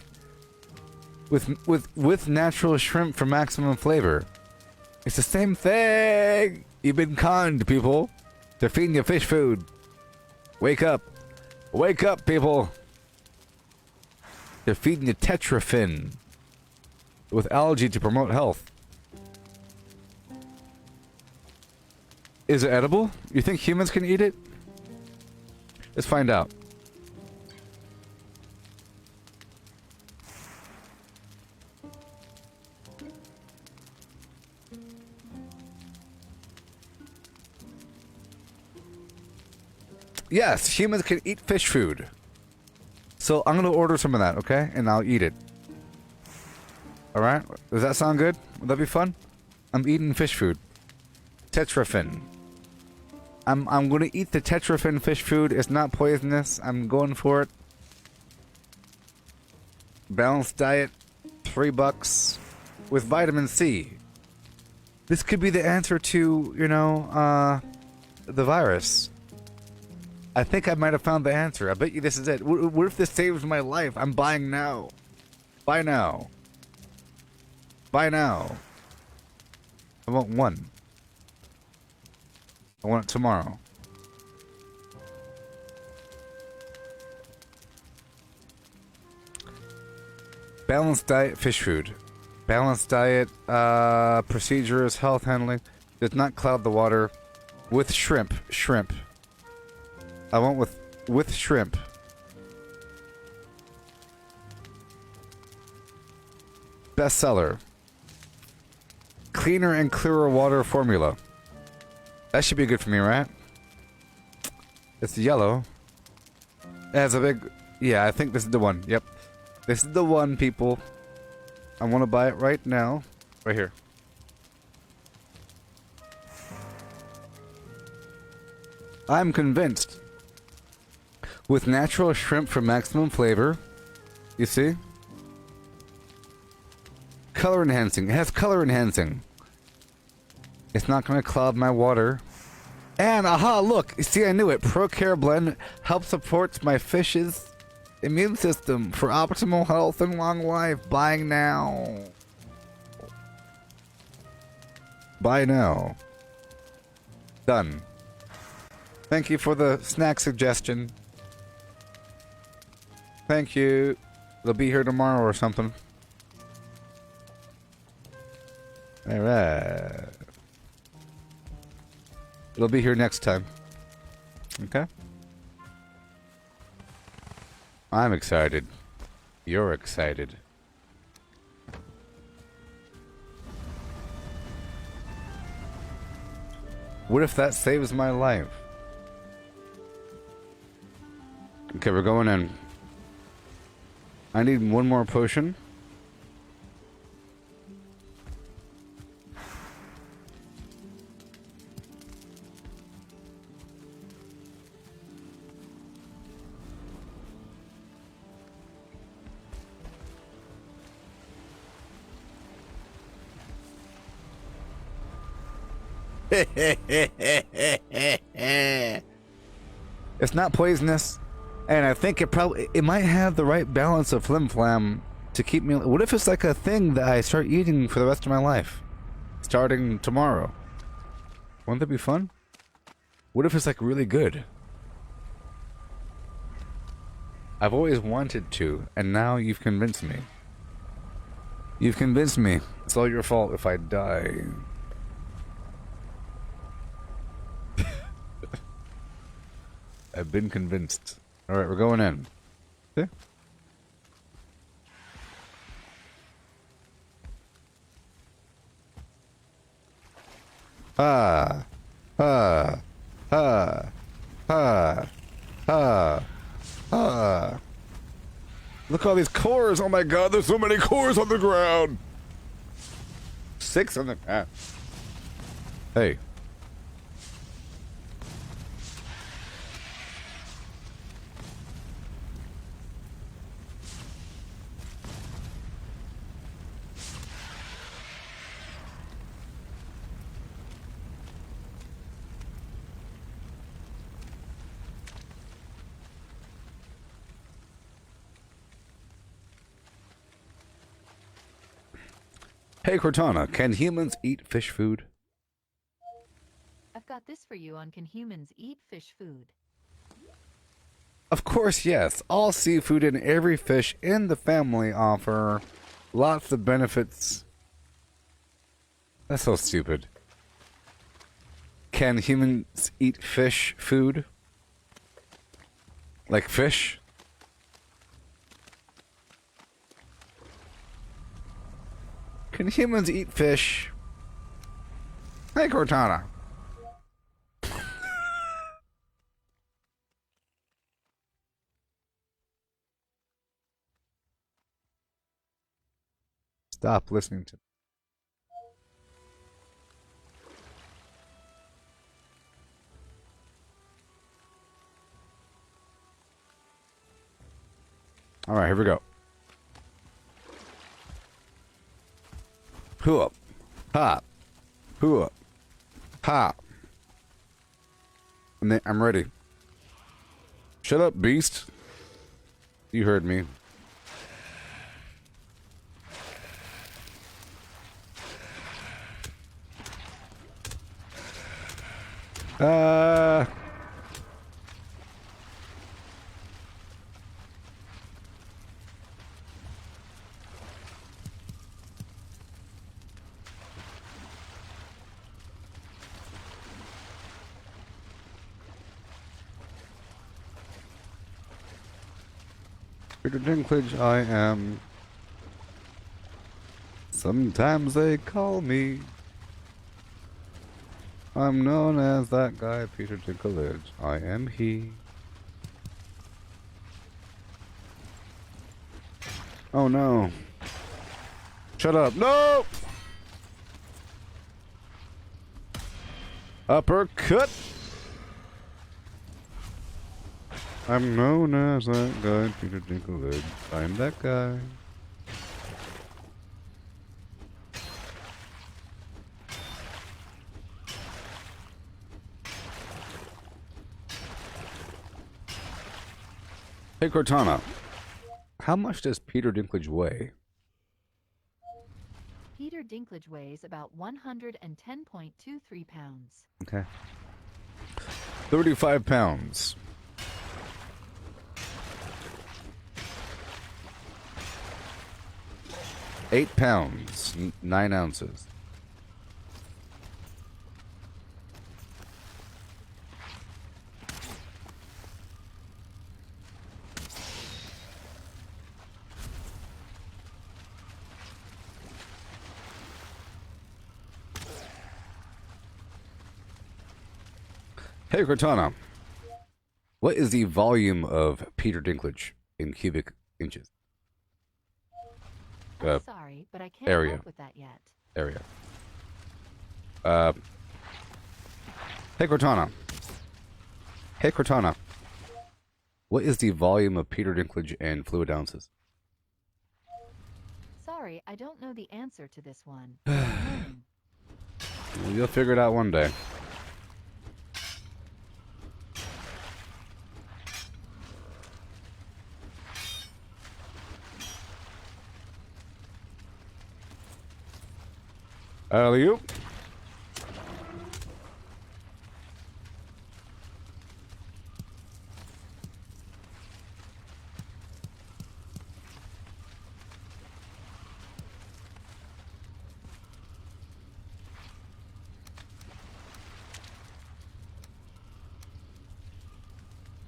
S1: With natural shrimp for maximum flavor. It's the same thing! You've been conned, people. They're feeding you fish food. Wake up. Wake up, people. They're feeding you tetrafin. With algae to promote health. Is it edible? You think humans can eat it? Let's find out. Yes, humans can eat fish food. So I'm gonna order some of that, okay? And I'll eat it. Alright? Does that sound good? Would that be fun? I'm eating fish food. Tetrafin. I'm gonna eat the tetrafin fish food. It's not poisonous. I'm going for it. Balanced diet, $3 with vitamin C. This could be the answer to, you know, the virus. I think I might have found the answer. I bet you this is it. What if this saves my life? I'm buying now. Buy now. Buy now. I want one. I want it tomorrow. Balanced diet, fish food. Balanced diet, procedures, health handling. Does not cloud the water. With shrimp. Shrimp. I want with shrimp. Bestseller. Cleaner and clearer water formula. That should be good for me, right? It's yellow. It has a big... Yeah, I think this is the one. Yep. This is the one, people. I want to buy it right now. Right here. I'm convinced. With natural shrimp for maximum flavor. You see? Color enhancing. It has color enhancing. It's not going to cloud my water. And, aha, look. See, I knew it. ProCare Blend helps support my fish's immune system for optimal health and long life. Buy now. Buy now. Done. Thank you for the snack suggestion. Thank you. They'll be here tomorrow or something. Alright. It'll be here next time. Okay? I'm excited. You're excited. What if that saves my life? Okay, we're going in. I need one more potion. It's not poisonous, and I think it might have the right balance of flim flam to keep me. What if it's like a thing that I start eating for the rest of my life, starting tomorrow? Wouldn't that be fun? What if it's like really good? I've always wanted to, and now you've convinced me. You've convinced me. It's all your fault if I die. I've been convinced. Alright, we're going in. Okay. Ha! Ha! Ha! Ha! Ha! Ha! Look at all these cores! Oh my god, there's so many cores on the ground! 6 on the ground. Hey. Hey Cortana, can humans eat fish food?
S2: I've got this for you on Can Humans Eat Fish Food?
S1: Of course, yes. All seafood and every fish in the family offer lots of benefits. That's so stupid. Can humans eat fish food? Like fish? Can humans eat fish? Hey, Cortana. Stop listening to me. All right, here we go. Who up? Hop. Who up? Hop. I'm ready. Shut up, beast. You heard me. Peter Dinklage, I am. Sometimes they call me. I'm known as that guy, Peter Dinklage. I am he. Oh no. Shut up. No! Uppercut! I'm known as that guy, Peter Dinklage. I'm that guy. Hey Cortana, how much does Peter Dinklage weigh?
S2: Peter Dinklage weighs about 110.23 pounds.
S1: Okay. 35 pounds. 8 pounds, 9 ounces. Hey Cortana, what is the volume of Peter Dinklage in cubic inches?
S2: I'm sorry, but I can't
S1: area.
S2: help with that yet.
S1: Area. Hey Cortana. Hey Cortana. What is the volume of Peter Dinklage in fluid ounces?
S2: Sorry, I don't know the answer to this one.
S1: You'll figure it out one day. Alley-oop.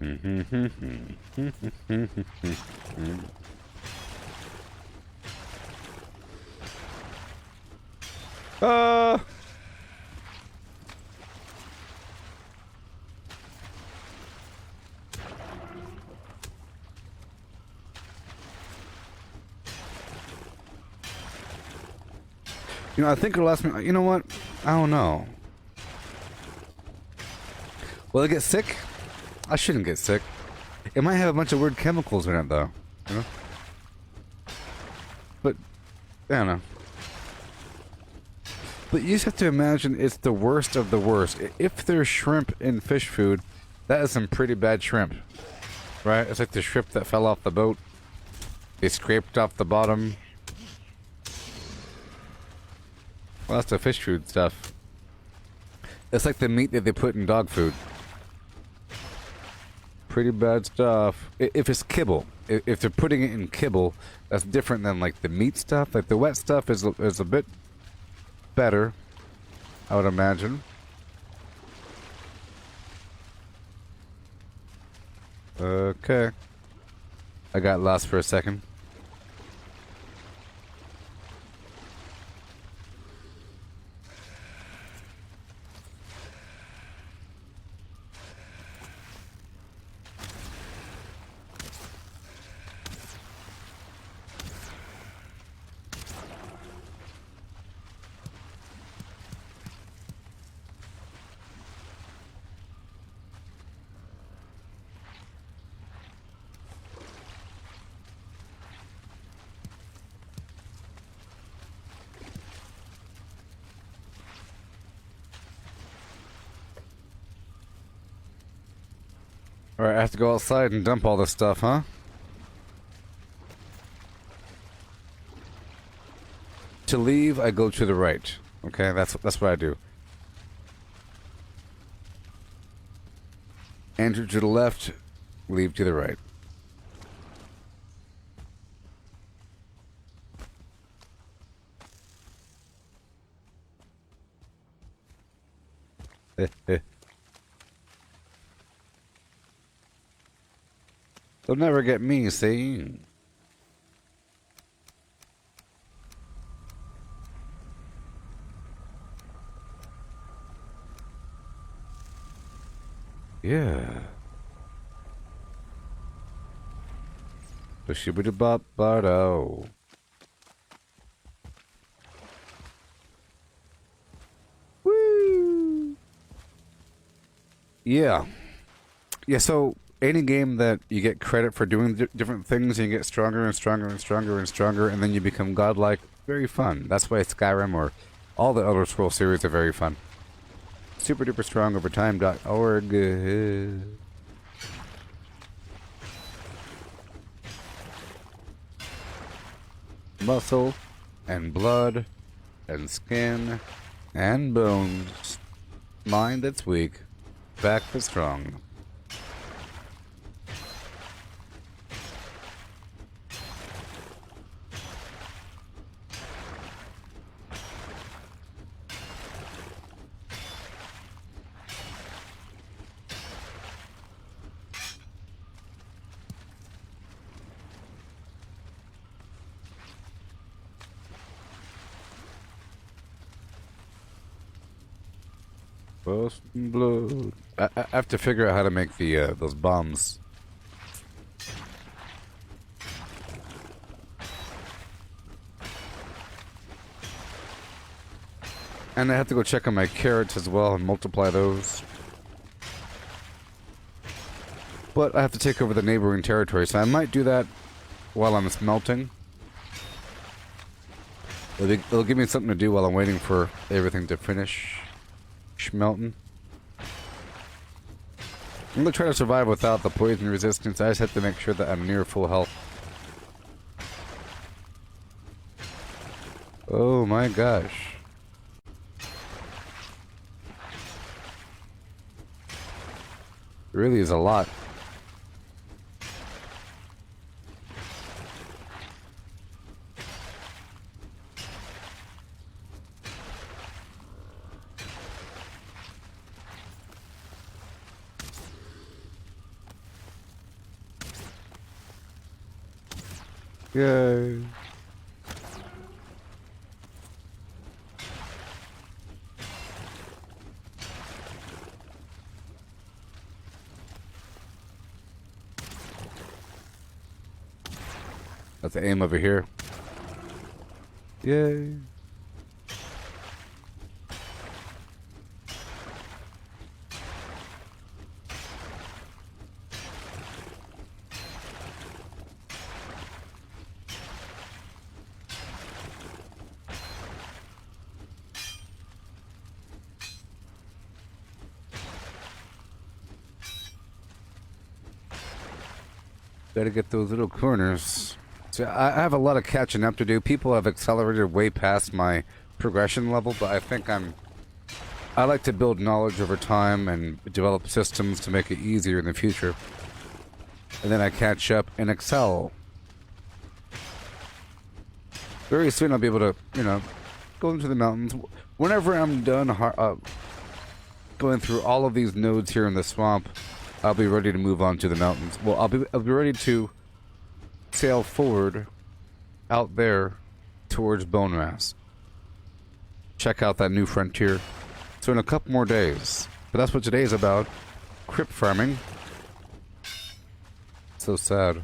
S1: Uh, you know, I think it'll last me. You know what? I don't know. Will I get sick? I shouldn't get sick. It might have a bunch of weird chemicals in it, though. You know? But, I don't know. But you just have to imagine it's the worst of the worst. If there's shrimp in fish food, that is some pretty bad shrimp. Right? It's like the shrimp that fell off the boat. They scraped off the bottom. Well, that's the fish food stuff. It's like the meat that they put in dog food. Pretty bad stuff. If it's kibble. If they're putting it in kibble, that's different than like the meat stuff. Like the wet stuff is a bit better, I would imagine. Okay. I got lost for a second. Alright, I have to go outside and dump all this stuff, huh? To leave, I go to the right. Okay, that's what I do. Enter to the left, leave to the right. They'll never get me, see? Yeah. Shibbity-bop-ba-do. Woo! Yeah. Yeah, so any game that you get credit for doing different things and you get stronger and stronger and stronger and stronger and then you become godlike, very fun. That's why Skyrim or all the Elder Scrolls series are very fun. Super duper strong over time.org. Muscle and blood and skin and bones. Mind that's weak, back but strong. Flesh and blood. I have to figure out how to make the those bombs. And I have to go check on my carrots as well and multiply those. But I have to take over the neighboring territory, so I might do that while I'm smelting. It'll give me something to do while I'm waiting for everything to finish schmelting. I'm gonna try to survive without the poison resistance. I just have to make sure that I'm near full health. Oh my gosh. It really is a lot. Yay. That's the aim over here. Yay. Gotta get those little corners. So I have a lot of catching up to do. People have accelerated way past my progression level, but I think I like to build knowledge over time and develop systems to make it easier in the future. And then I catch up and excel. Very soon I'll be able to, you know, go into the mountains. Whenever I'm done going through all of these nodes here in the swamp, I'll be ready to move on to the mountains. Well, I'll be ready to sail forward out there towards Bone Mass. Check out that new frontier. So in a couple more days. But that's what today's about. Crypt farming. So sad.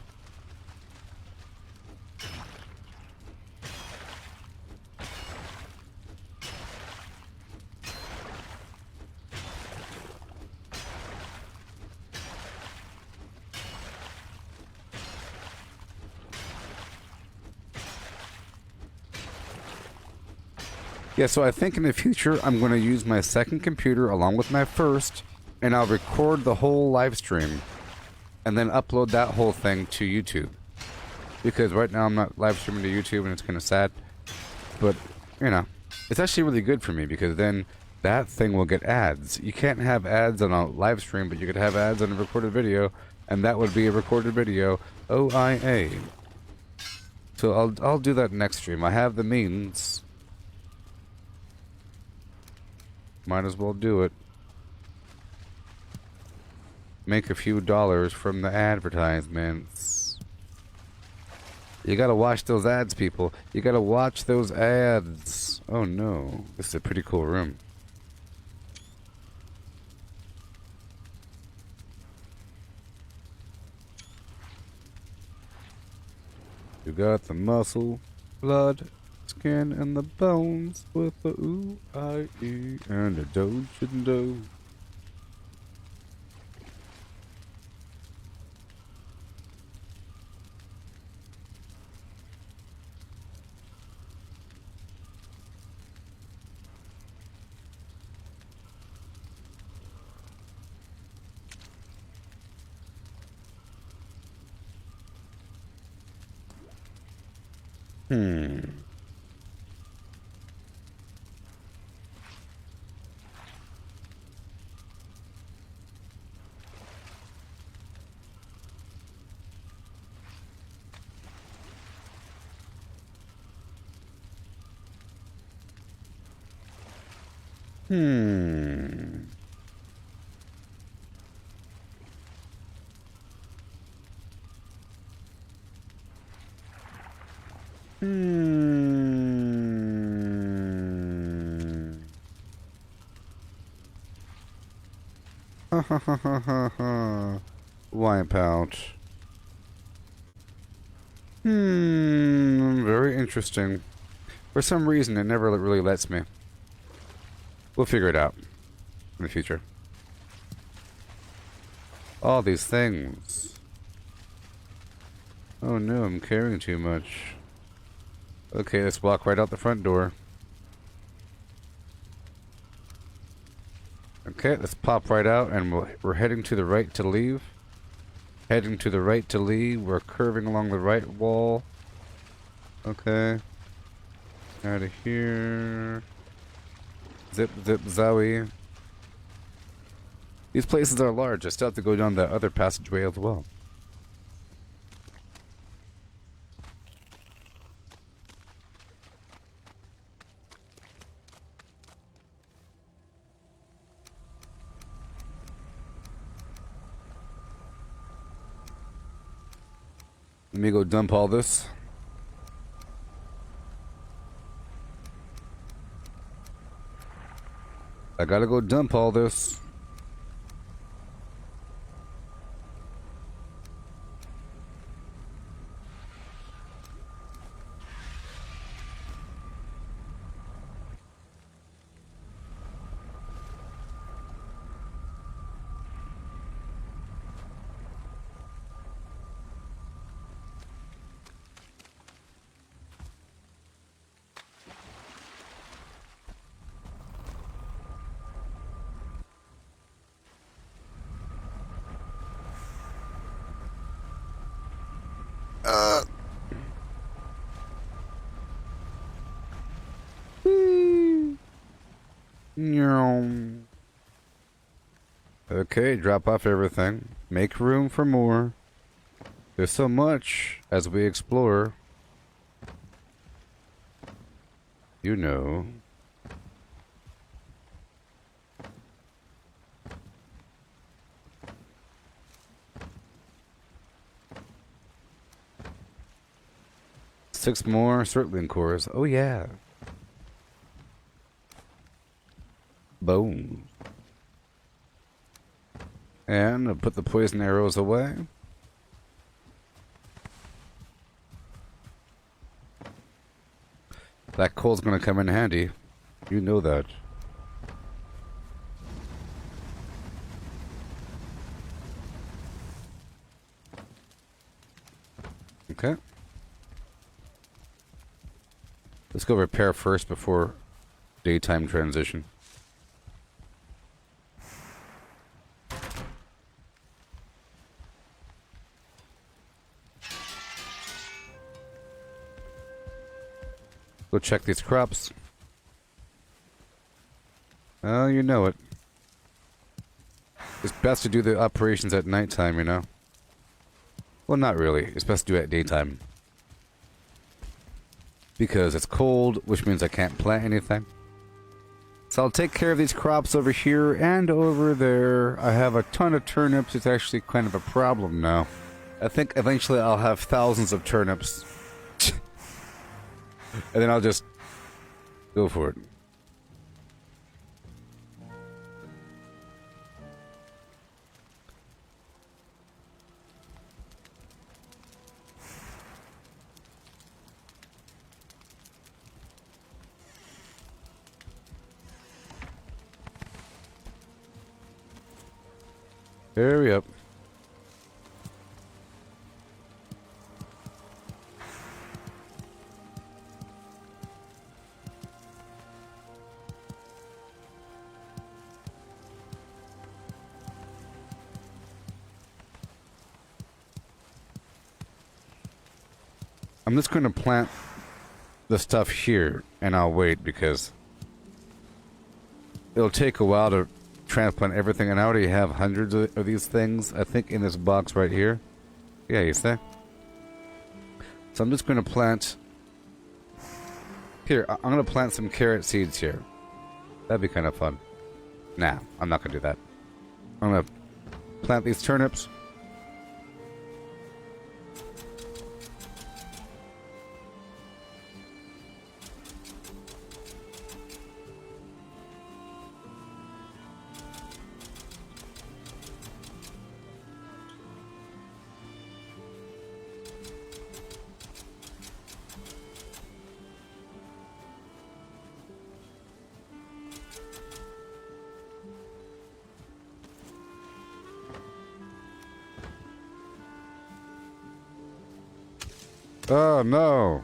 S1: Yeah, so I think in the future I'm going to use my second computer along with my first, and I'll record the whole live stream, and then upload that whole thing to YouTube. Because right now I'm not live streaming to YouTube, and it's kind of sad. But, you know, it's actually really good for me, because then that thing will get ads. You can't have ads on a live stream, but you could have ads on a recorded video, and that would be a recorded video. OIA. So I'll do that next stream. I have the means. Might as well do it. Make a few dollars from the advertisements. You gotta watch those ads, people. You gotta watch those ads. Oh no. This is a pretty cool room. You got the muscle, blood, skin, and the bones with the ooh, I, e, and the doge and do. Ha ha ha ha ha ha. Wipe out. Very interesting. For some reason, it never really lets me. We'll figure it out in the future. All these things. Oh no, I'm carrying too much. Okay, let's walk right out the front door. Okay, let's pop right out, and we're heading to the right to leave. Heading to the right to leave. We're curving along the right wall. Okay. Out of here. Zip, zip, zowie. These places are large. I still have to go down the other passageway as well. Let me go dump all this. I gotta go dump all this. Okay, drop off everything. Make room for more. There's so much as we explore. You know. Six more circling cores. Oh yeah. Boom. And I'll put the poison arrows away. That coal's gonna come in handy. You know that. Okay. Let's go repair first before daytime transition. Go check these crops. Oh, you know it. It's best to do the operations at nighttime, you know? Well, not really. It's best to do it at daytime. Because it's cold, which means I can't plant anything. So I'll take care of these crops over here and over there. I have a ton of turnips. It's actually kind of a problem now. I think eventually I'll have thousands of turnips. And then I'll just go for it. Hurry up. I'm just going to plant the stuff here, and I'll wait because it'll take a while to transplant everything, and I already have hundreds of these things, I think, in this box right here. Yeah, you see? So I'm just going to plant... Here, I'm going to plant some carrot seeds here. That'd be kind of fun. Nah, I'm not going to do that. I'm going to plant these turnips. Oh, no.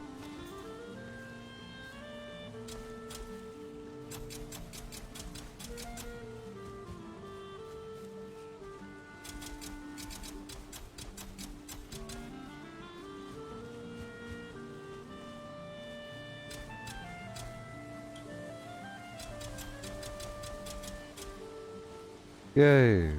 S1: Yay.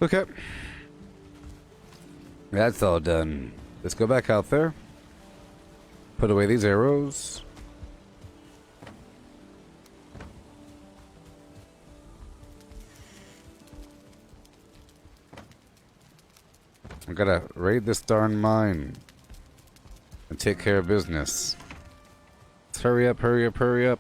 S1: Okay. That's all done. Let's go back out there. Put away these arrows. I gotta raid this darn mine and take care of business. Let's hurry up, hurry up, hurry up.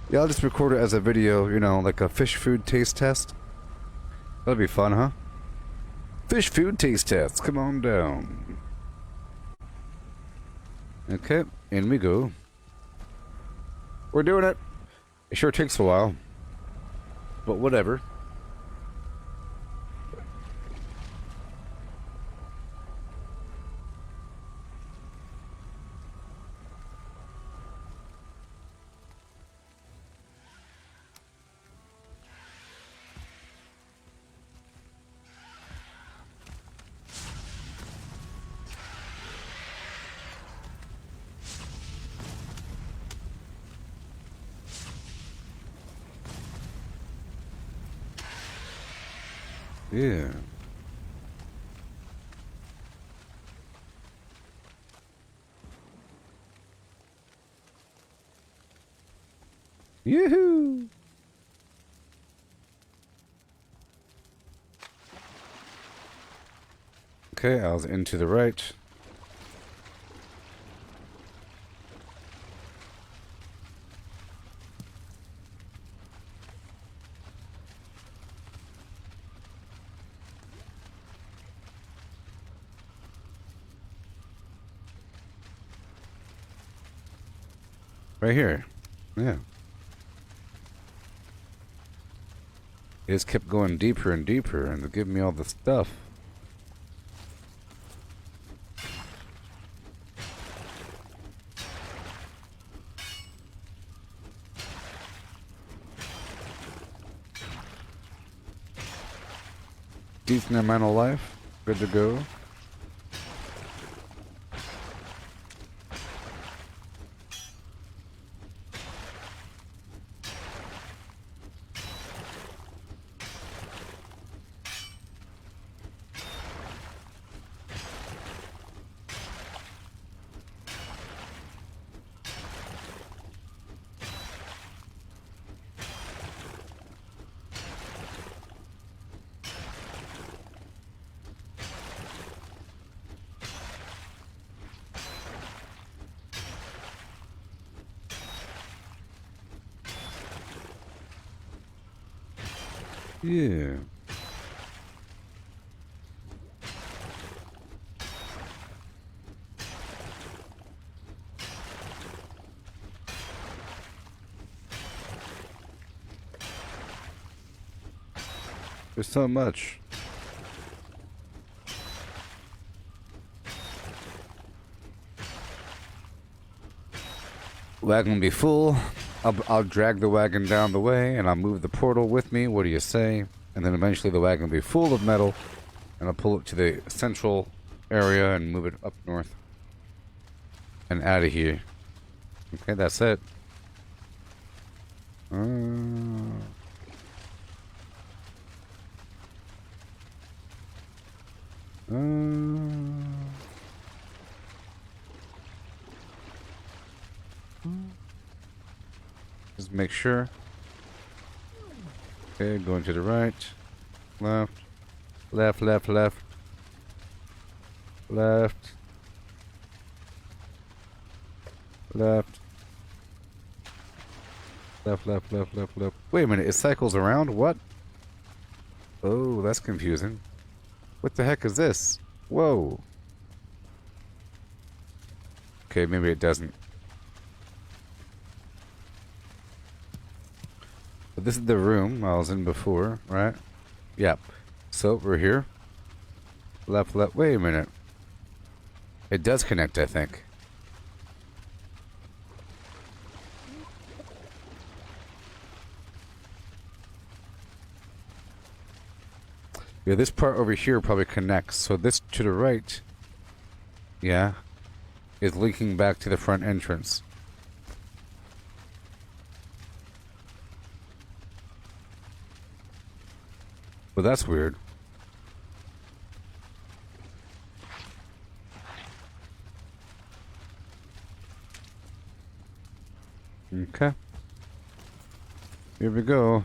S1: Yeah, I'll just record it as a video, you know, like a fish food taste test. That'd be fun, huh? Fish food taste test, come on down. Okay, in we go. We're doing it. It sure takes a while. But whatever. Yeah. Yoo-hoo! Okay, I was into the right. Right here. Yeah. It just kept going deeper and deeper and they give me all the stuff. Decent amount of life. Good to go. Yeah. There's so much. Wagon will be full. I'll drag the wagon down the way and I'll move the portal with me. What do you say? And then eventually the wagon will be full of metal and I'll pull it to the central area and move it up north and out of here. Okay, that's it. Just make sure. Okay, going to the right, left, left, left, left, left, left, left, left, left, left, left. Wait a minute, it cycles around? What? Oh, that's confusing. What the heck is this? Whoa. Okay, maybe it doesn't. But this is the room I was in before, right? Yep. So we're here. Left, left. Wait a minute. It does connect, I think. Yeah, this part over here probably connects. So this to the right, yeah, is linking back to the front entrance. Well, that's weird. Okay. Here we go.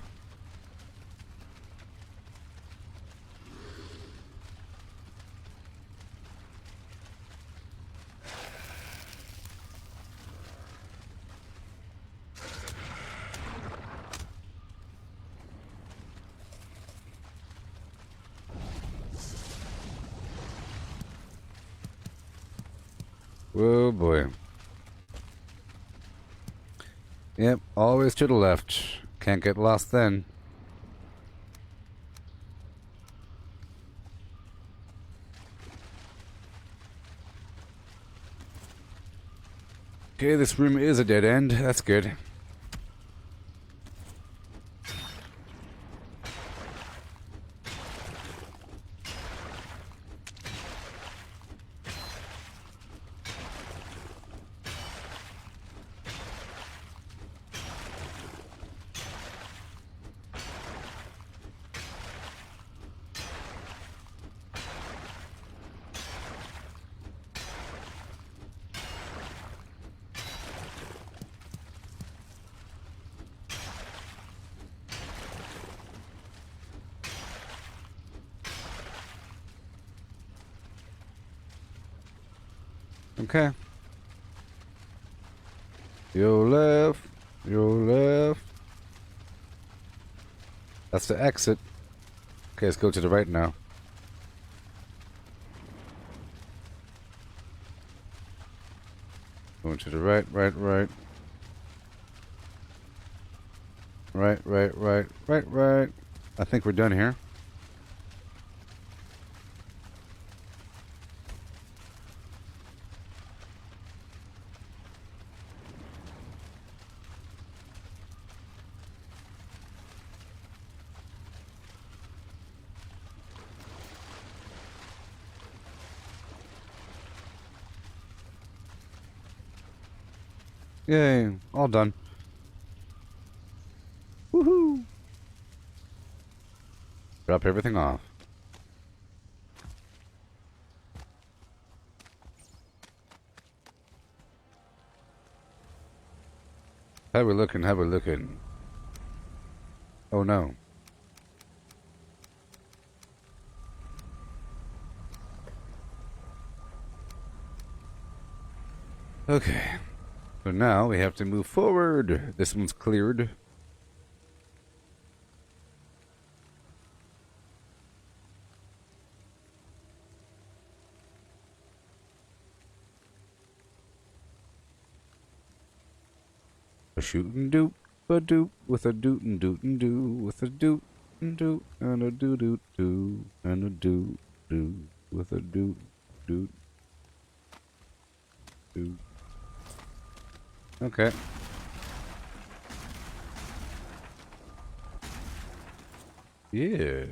S1: Oh boy. Yep, always to the left. Can't get lost then. Okay, this room is a dead end. That's good. Okay. Your left. Your left. That's the exit. Okay, let's go to the right now. Going to the right, right, right. Right, right, right, right, right. I think we're done here. Yay, all done. Woohoo! Drop everything off. How we looking? How we looking? Oh no. Okay. So now we have to move forward. This one's cleared. A shoot and doop, a doop, with a doot and doo, with a doot and doot, and a doo doot doo, and a doot doo, with a doot doot doo. Okay. Yeah.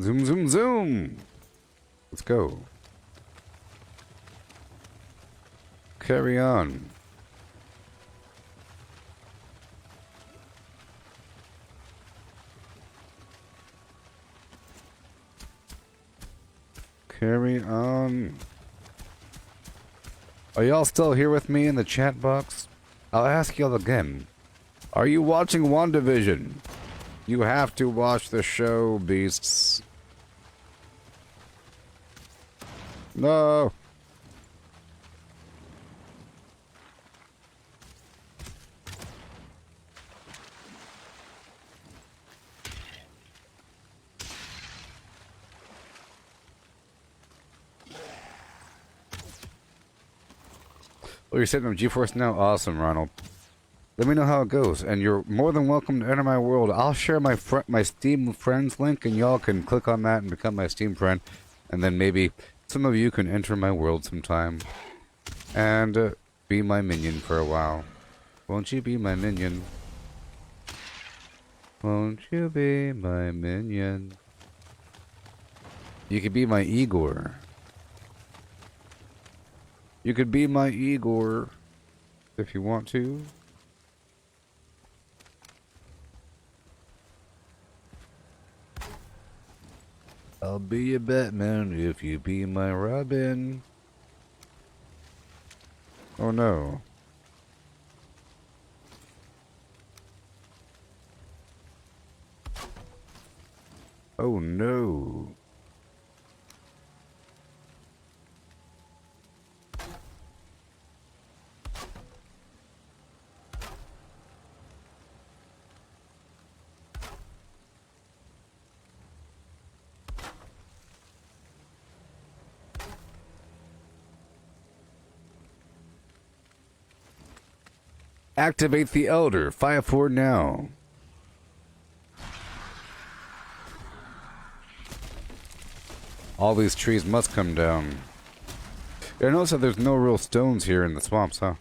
S1: Zoom, zoom, zoom. Let's go. Carry on. Carry on. Are y'all still here with me in the chat box? I'll ask y'all again. Are you watching WandaVision? You have to watch the show, beasts. No. Oh, you're setting up GeForce now? Awesome, Ronald. Let me know how it goes, and you're more than welcome to enter my world. I'll share my Steam friends link, and y'all can click on that and become my Steam friend, and then maybe some of you can enter my world sometime and be my minion for a while. Won't you be my minion? Won't you be my minion? You could be my Igor. You could be my Igor if you want to. I'll be your Batman if you be my Robin. Oh no. Oh no. Activate the Elder. Fire for now. All these trees must come down. I notice that there's no real stones here in the swamps, huh?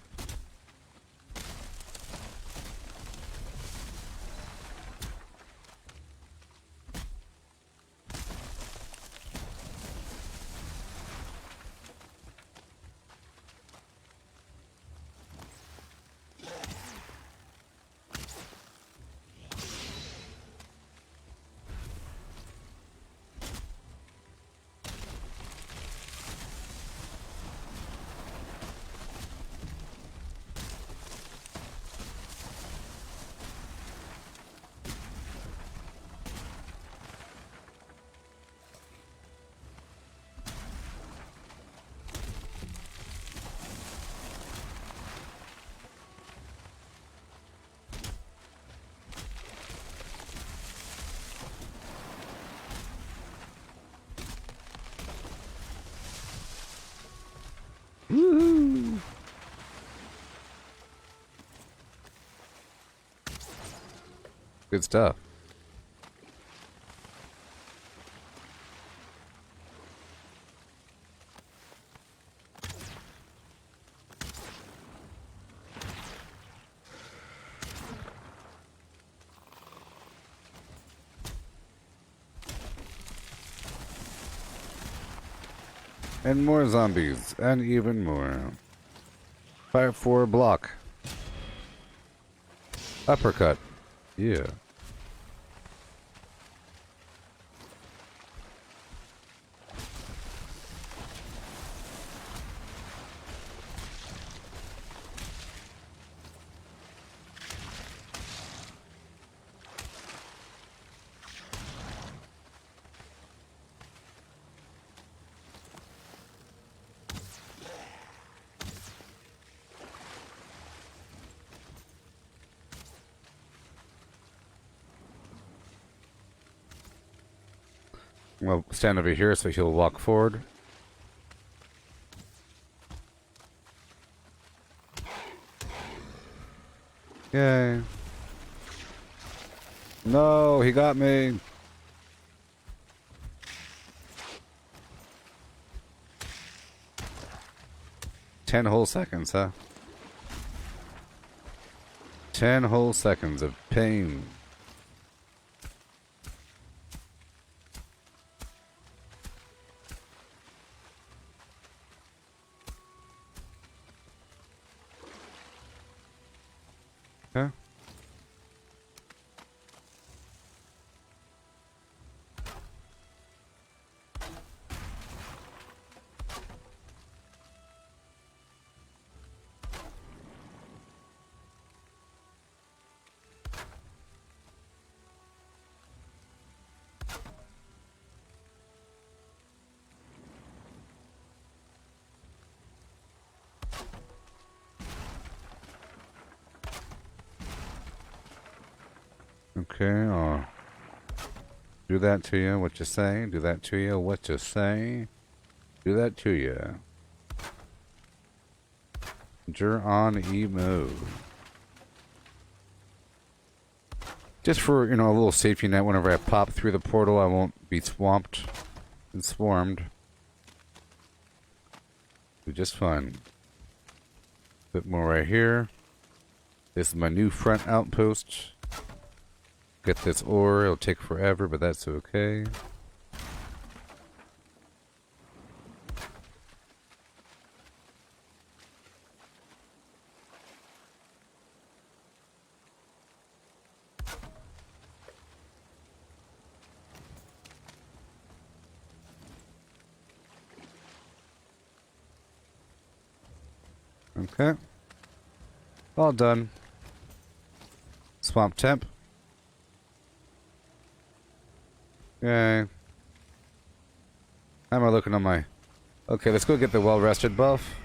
S1: Woohoo! Good stuff. And more zombies, and even more. Fire for block. Uppercut. Yeah. Well, stand over here so he'll walk forward. Yay. No, he got me. Ten whole seconds, huh? 10 whole seconds of pain. Huh? Okay, I'll do that to you, what you say. Do that to you, what you say. Do that to you. You're on E mode. Just for, you know, a little safety net, whenever I pop through the portal, I won't be swamped and swarmed. Do just fine. Bit more right here. This is my new front outpost. Get this ore, it'll take forever, but that's okay. Okay. All done. Swamp temp. Yay. How am I looking on my... Okay, let's go get the well-rested buff.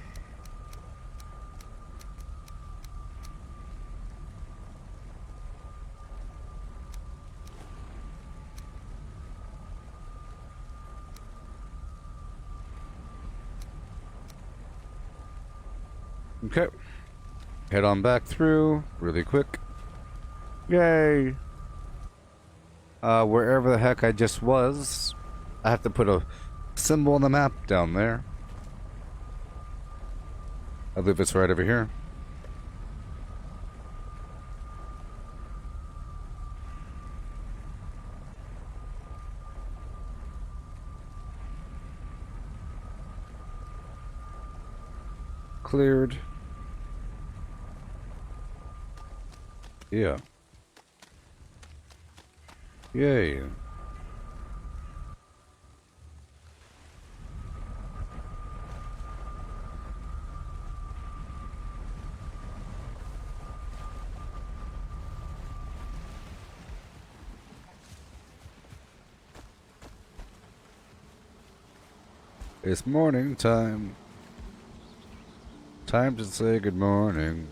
S1: Okay. Head on back through really quick. Yay! Wherever the heck I just was, I have to put a symbol on the map down there. I believe it's right over here. Cleared. Yeah. Yay. It's morning time. Time to say good morning.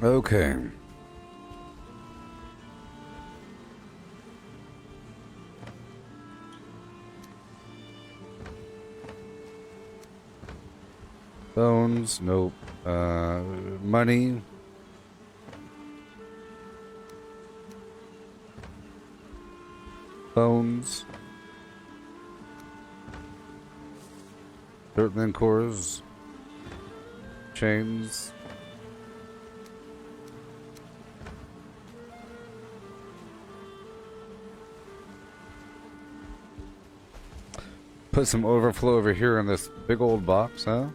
S1: Okay. Bones, nope. Money. Bones. Dirtland cores. Chains. Put some overflow over here in this big old box, huh?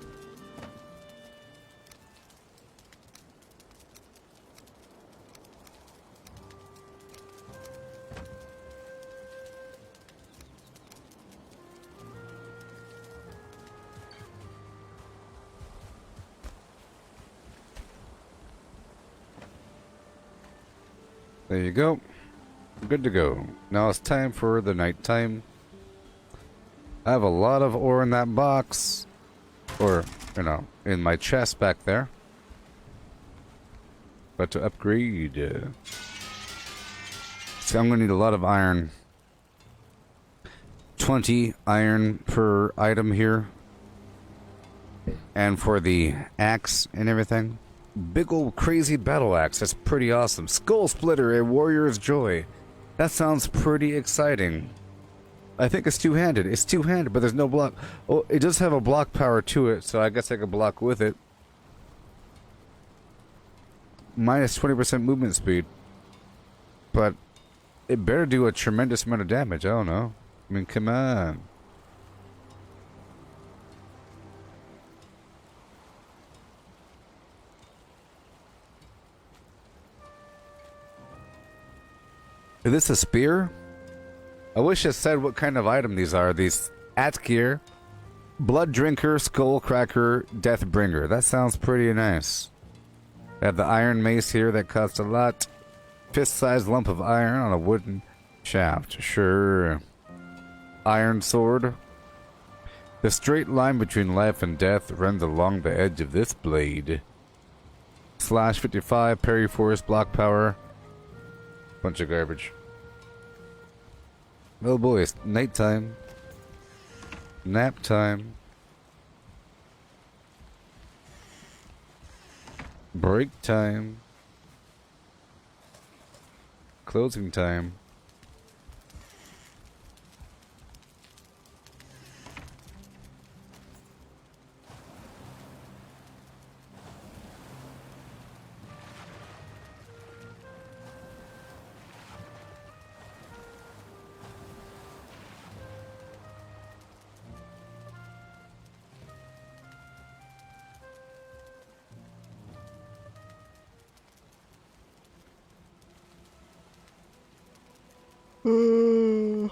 S1: There you go. Good to go. Now it's time for the nighttime. I have a lot of ore in that box. Or, you know, in my chest back there. But to upgrade... see, I'm going to need a lot of iron. 20 iron per item here. And for the axe and everything. Big old crazy battle axe. That's pretty awesome. Skull splitter, a warrior's joy. That sounds pretty exciting. I think it's two-handed. It's two-handed, but there's no block. Oh, it does have a block power to it, so I guess I could block with it. Minus 20% movement speed. But it better do a tremendous amount of damage. I don't know. I mean, come on. Is this a spear? I wish it said what kind of item these are. These Atgear, Blood Drinker, Skull Cracker, Death Bringer. That sounds pretty nice. I have the iron mace here that costs a lot. Fist-sized lump of iron on a wooden shaft. Sure. Iron sword. The straight line between life and death runs along the edge of this blade. Slash 55, parry force, block power. Bunch of garbage. Oh boy, it's nighttime. Nap time. Break time. Closing time. Okay.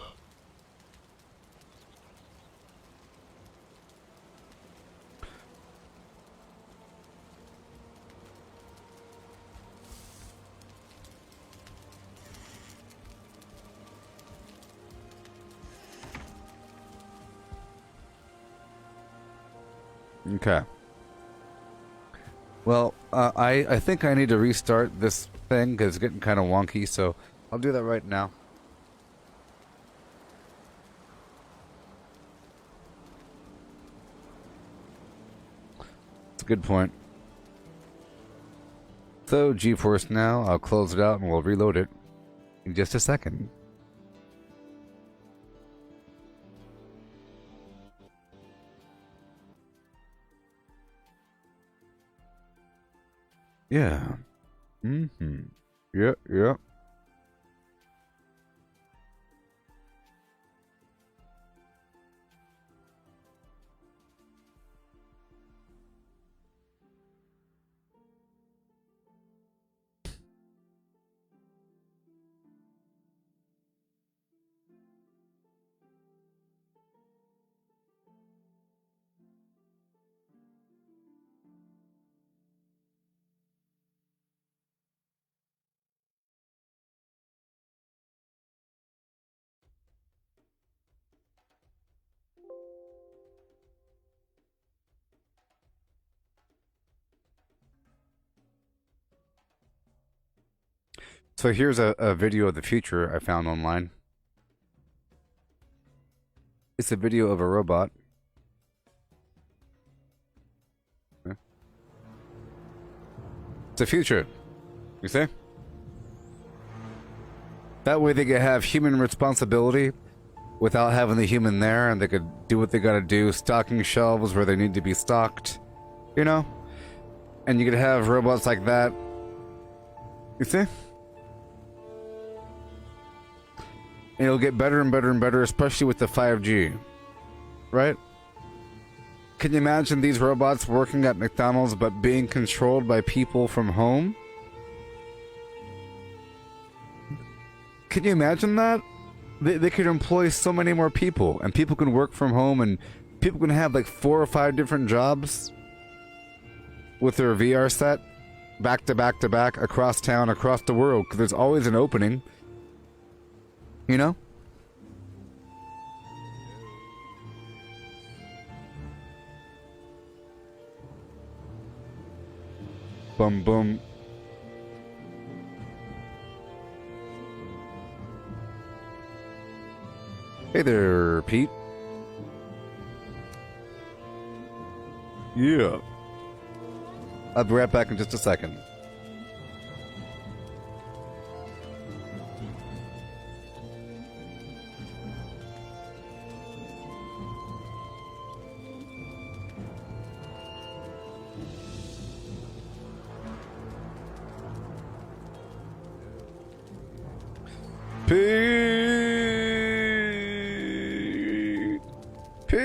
S1: Well, I think I need to restart this thing because it's getting kind of wonky, so I'll do that right now. It's a good point. So, GeForce now, I'll close it out and we'll reload it in just a second. Yeah. Mm-hmm. Yep, yep. So here's a video of the future I found online. It's a video of a robot. It's the future. You see? That way they could have human responsibility without having the human there, and they could do what they gotta do, stocking shelves where they need to be stocked. You know? And you could have robots like that. You see? And it'll get better and better and better, especially with the 5G. Right? Can you imagine these robots working at McDonald's but being controlled by people from home? Can you imagine that? They could employ so many more people, and people can work from home, and people can have like 4 or 5 different jobs with their VR set, back to back to back, across town, across the world, because there's always an opening. You know? Bum bum. Hey there, Pete. Yeah. I'll be right back in just a second. Pete! Pete!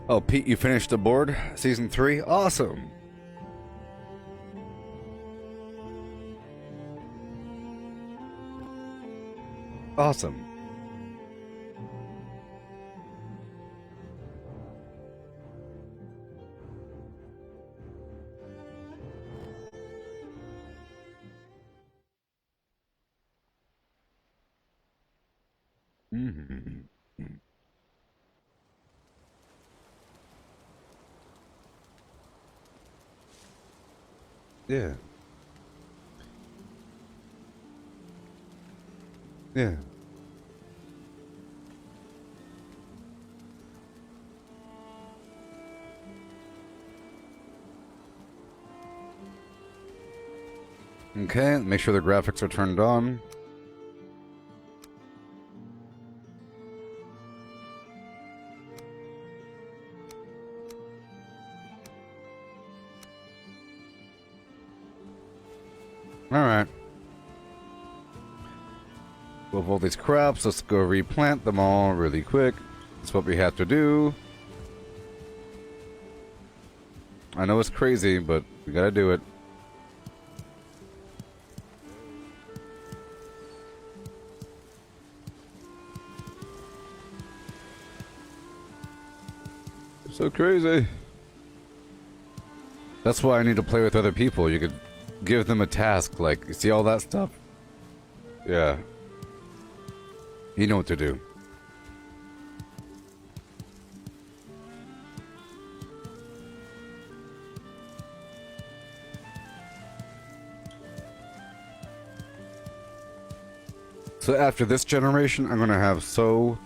S1: Oh, Pete, you finished the board? Season 3? Awesome! Awesome. Mm-hmm. Yeah. Yeah. Okay, make sure the graphics are turned on. Alright. With all these crops, let's go replant them all really quick. That's what we have to do. I know it's crazy, but we gotta do it. It's so crazy. That's why I need to play with other people. You could give them a task, like, you see all that stuff? Yeah. You know what to do. So after this generation, I'm gonna have so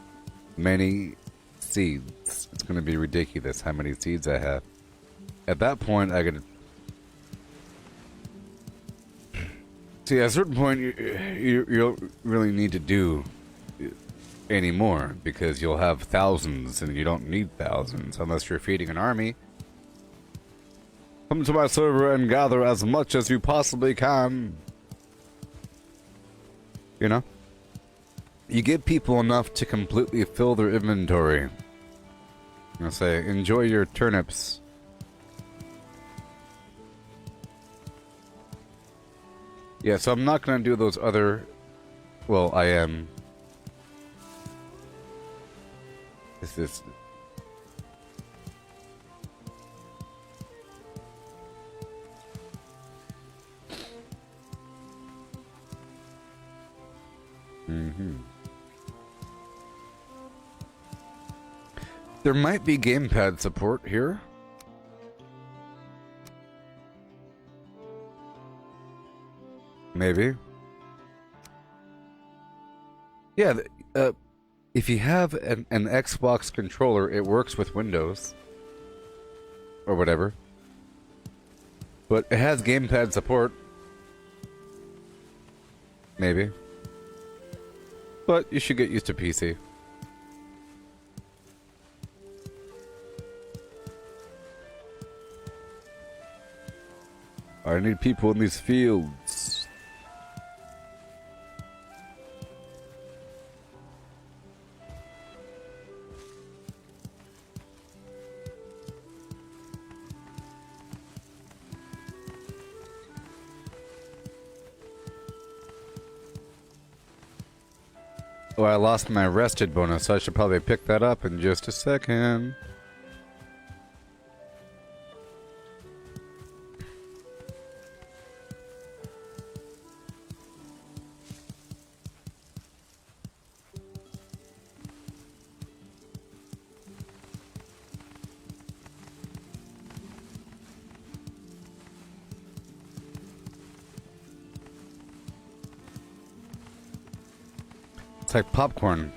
S1: many seeds. It's gonna be ridiculous how many seeds I have. At that point, I could... See, at a certain point, you don't really need to do anymore, because you'll have thousands, and you don't need thousands, unless you're feeding an army. Come to my server and gather as much as you possibly can. You know? You give people enough to completely fill their inventory. I'll say, enjoy your turnips. Yeah, so I'm not gonna do those other... Well, I am. This is... There might be gamepad support here. Maybe. Yeah, if you have an Xbox controller, it works with Windows. Or whatever. But it has gamepad support. Maybe. But you should get used to PC. I need people in these fields. Oh, I lost my rested bonus, so I should probably pick that up in just a second. It's like popcorn.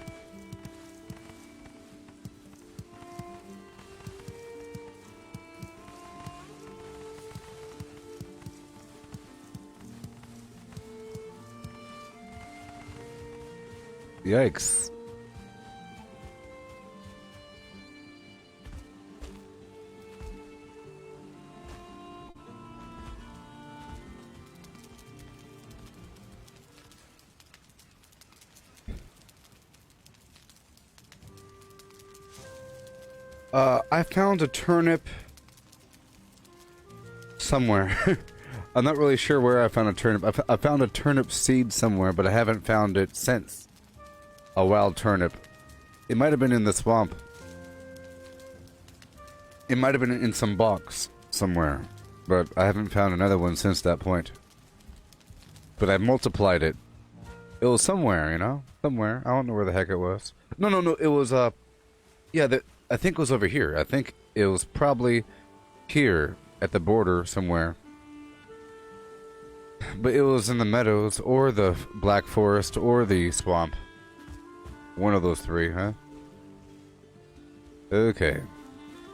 S1: Yikes. I found a turnip somewhere. I'm not really sure where I found a turnip. I found a turnip seed somewhere, but I haven't found it since. A wild turnip. It might have been in the swamp. It might have been in some box somewhere, but I haven't found another one since that point. But I multiplied it. It was somewhere, you know? Somewhere. I don't know where the heck it was. No. It was, yeah, I think it was over here. I think it was probably here at the border somewhere. But it was in the meadows, or the black forest, or the swamp. One of those three, huh? Okay.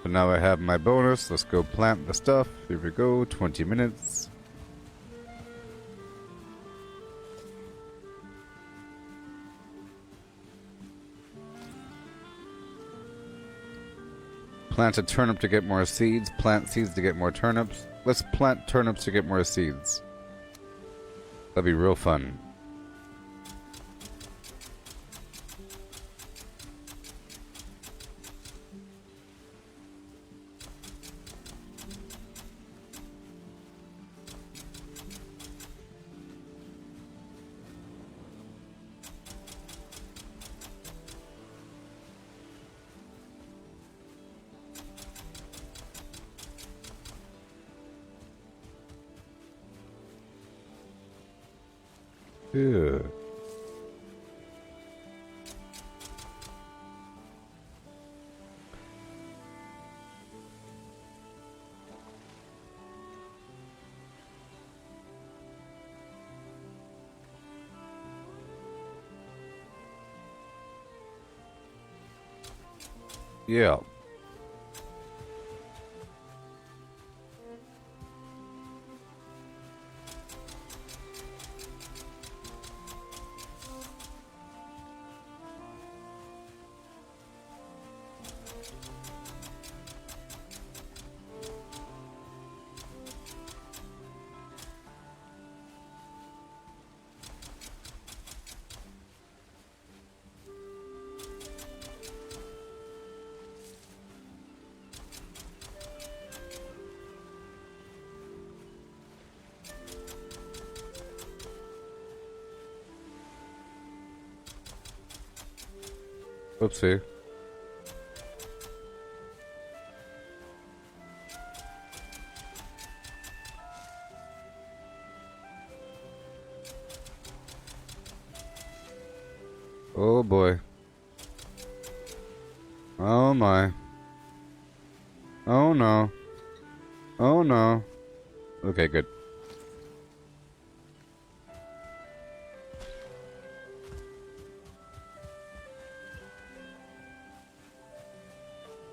S1: So now I have my bonus. Let's go plant the stuff. Here we go. 20 minutes. Plant a turnip to get more seeds. Plant seeds to get more turnips. Let's plant turnips to get more seeds. That'd be real fun. Yeah. Yeah. Oopsie. Oh boy. Oh my. Oh no. Oh no. Okay, good.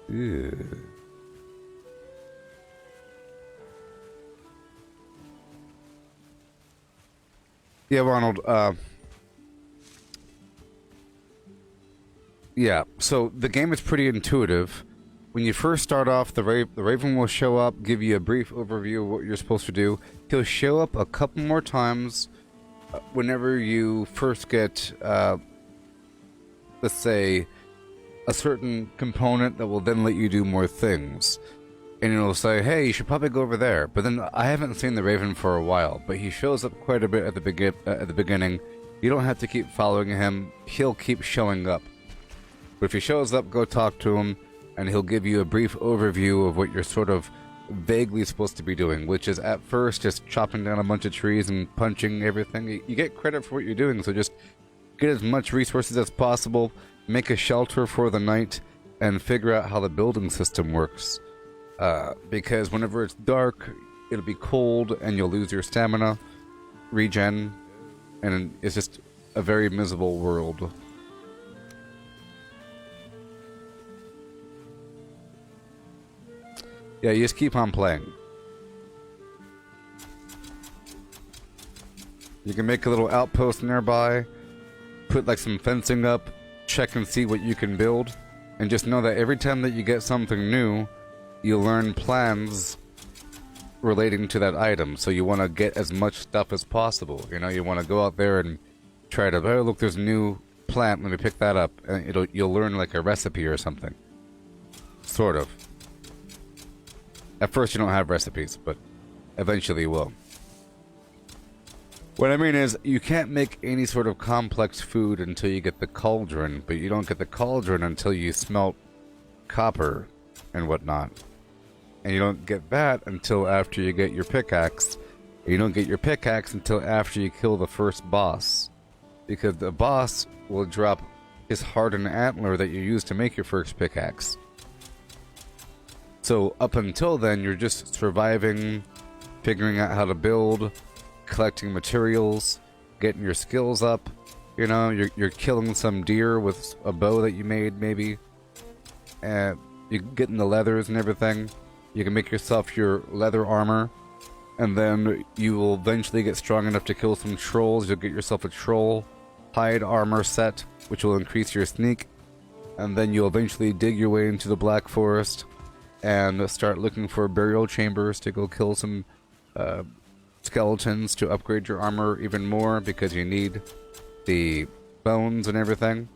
S1: Yeah. Yeah, Ronald, yeah, so the game is pretty intuitive. When you first start off, the Raven will show up, give you a brief overview of what you're supposed to do. He'll show up a couple more times whenever you first get, let's say, a certain component that will then let you do more things. And it'll say, hey, you should probably go over there. But then I haven't seen the Raven for a while, but he shows up quite a bit at the beginning. You don't have to keep following him. He'll keep showing up. But if he shows up, go talk to him, and he'll give you a brief overview of what you're sort of vaguely supposed to be doing, which is at first just chopping down a bunch of trees and punching everything. You get credit for what you're doing, so just get as much resources as possible, make a shelter for the night, and figure out how the building system works. Because whenever it's dark, it'll be cold, and you'll lose your stamina, regen, and it's just a very miserable world. Yeah, you just keep on playing. You can make a little outpost nearby, put like some fencing up, check and see what you can build, and just know that every time that you get something new, you learn plans relating to that item. So you want to get as much stuff as possible. You know, you want to go out there and try to, oh look, there's a new plant, let me pick that up, and you'll learn like a recipe or something. Sort of. At first you don't have recipes, but eventually you will. What I mean is, you can't make any sort of complex food until you get the cauldron, but you don't get the cauldron until you smelt copper and whatnot. And you don't get that until after you get your pickaxe. You don't get your pickaxe until after you kill the first boss. Because the boss will drop his hardened antler that you use to make your first pickaxe. So up until then, you're just surviving, figuring out how to build, collecting materials, getting your skills up. You know, you're killing some deer with a bow that you made, maybe. And you're getting the leathers and everything. You can make yourself your leather armor. And then you will eventually get strong enough to kill some trolls. You'll get yourself a troll hide armor set, which will increase your sneak. And then you'll eventually dig your way into the Black Forest and start looking for burial chambers to go kill some skeletons to upgrade your armor even more, because you need the bones and everything.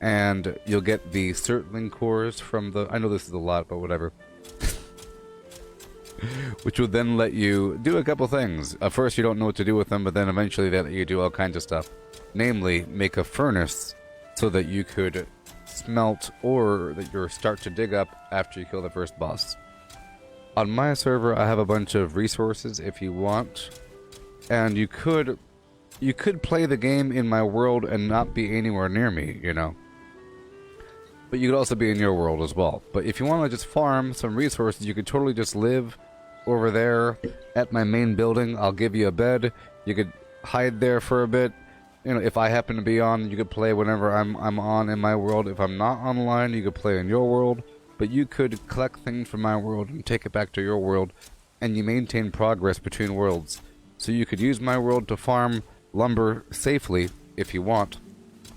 S1: And you'll get the Surtling cores from the... I know this is a lot, but whatever. Which will then let you do a couple things. At first you don't know what to do with them, but then eventually they let you do all kinds of stuff. Namely, make a furnace so that you could smelt ore that you start to dig up after you kill the first boss. On my server, I have a bunch of resources if you want. And you could play the game in my world and not be anywhere near me, you know. But you could also be in your world as well. But if you want to just farm some resources, you could totally just live over there at my main building. I'll give you a bed. You could hide there for a bit. You know, if I happen to be on, you could play whenever I'm on in my world. If I'm not online, you could play in your world. But you could collect things from my world and take it back to your world. And you maintain progress between worlds. So you could use my world to farm lumber safely if you want.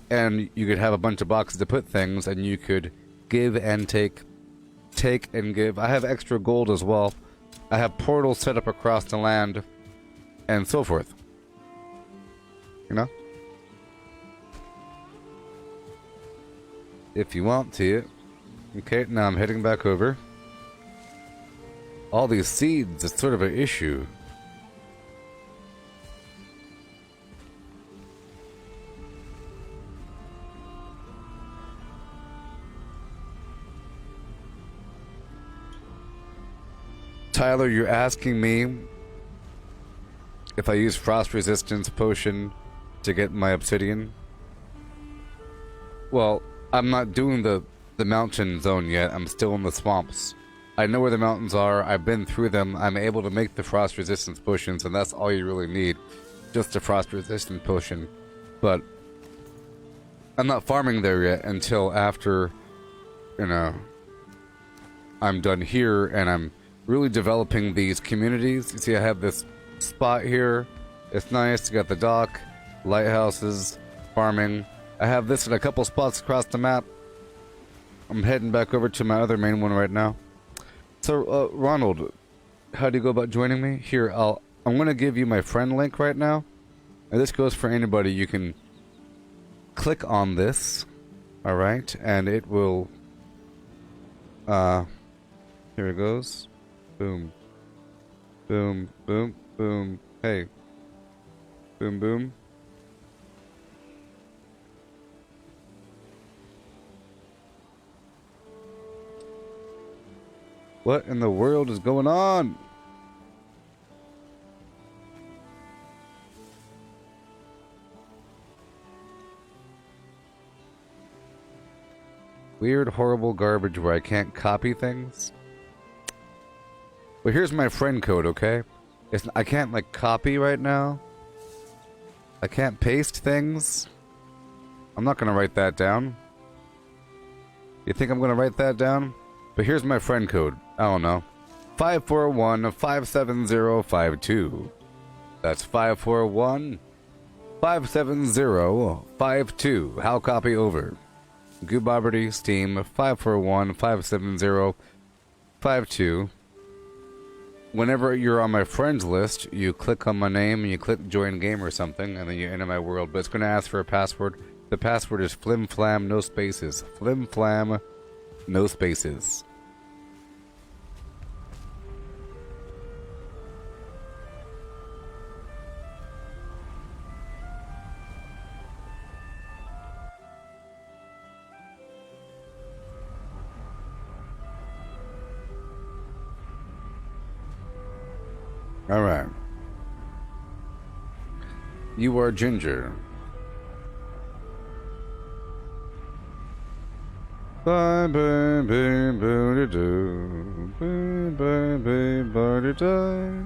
S1: And you could have a bunch of boxes to put things, and you could give and take and give. I have extra gold as well. I have portals set up across the land, and so forth. You know? If you want to. Okay, now I'm heading back over. All these seeds, it's sort of an issue. Tyler, you're asking me if I use frost resistance potion to get my obsidian? Well, I'm not doing the mountain zone yet. I'm still in the swamps. I know where the mountains are. I've been through them. I'm able to make the frost resistance potions, and that's all you really need. Just a frost resistance potion. But I'm not farming there yet until after, you know, I'm done here and I'm really developing these communities. You see, I have this spot here. It's nice. You got the dock, lighthouses, farming. I have this in a couple spots across the map. I'm heading back over to my other main one right now. So, Ronald, how do you go about joining me? Here, I'm going to give you my friend link right now. And this goes for anybody. You can click on this. Alright, and it will... here it goes. Boom. Boom, boom, boom. Hey. Boom, boom. What in the world is going on? Weird, horrible garbage where I can't copy things. Well, here's my friend code, okay? I can't, like, copy right now. I can't paste things. I'm not gonna write that down. You think I'm gonna write that down? But here's my friend code. I don't know. 541-57052. That's 541-57052. How copy over? Gooboberti, Steam, 541-57052. Whenever you're on my friends list, you click on my name and you click join game or something, and then you enter my world. But it's going to ask for a password. The password is flimflam, no spaces. Flimflam, no spaces. Alright. You are Ginger. Bye bye bye bye do bye bye bye bye die.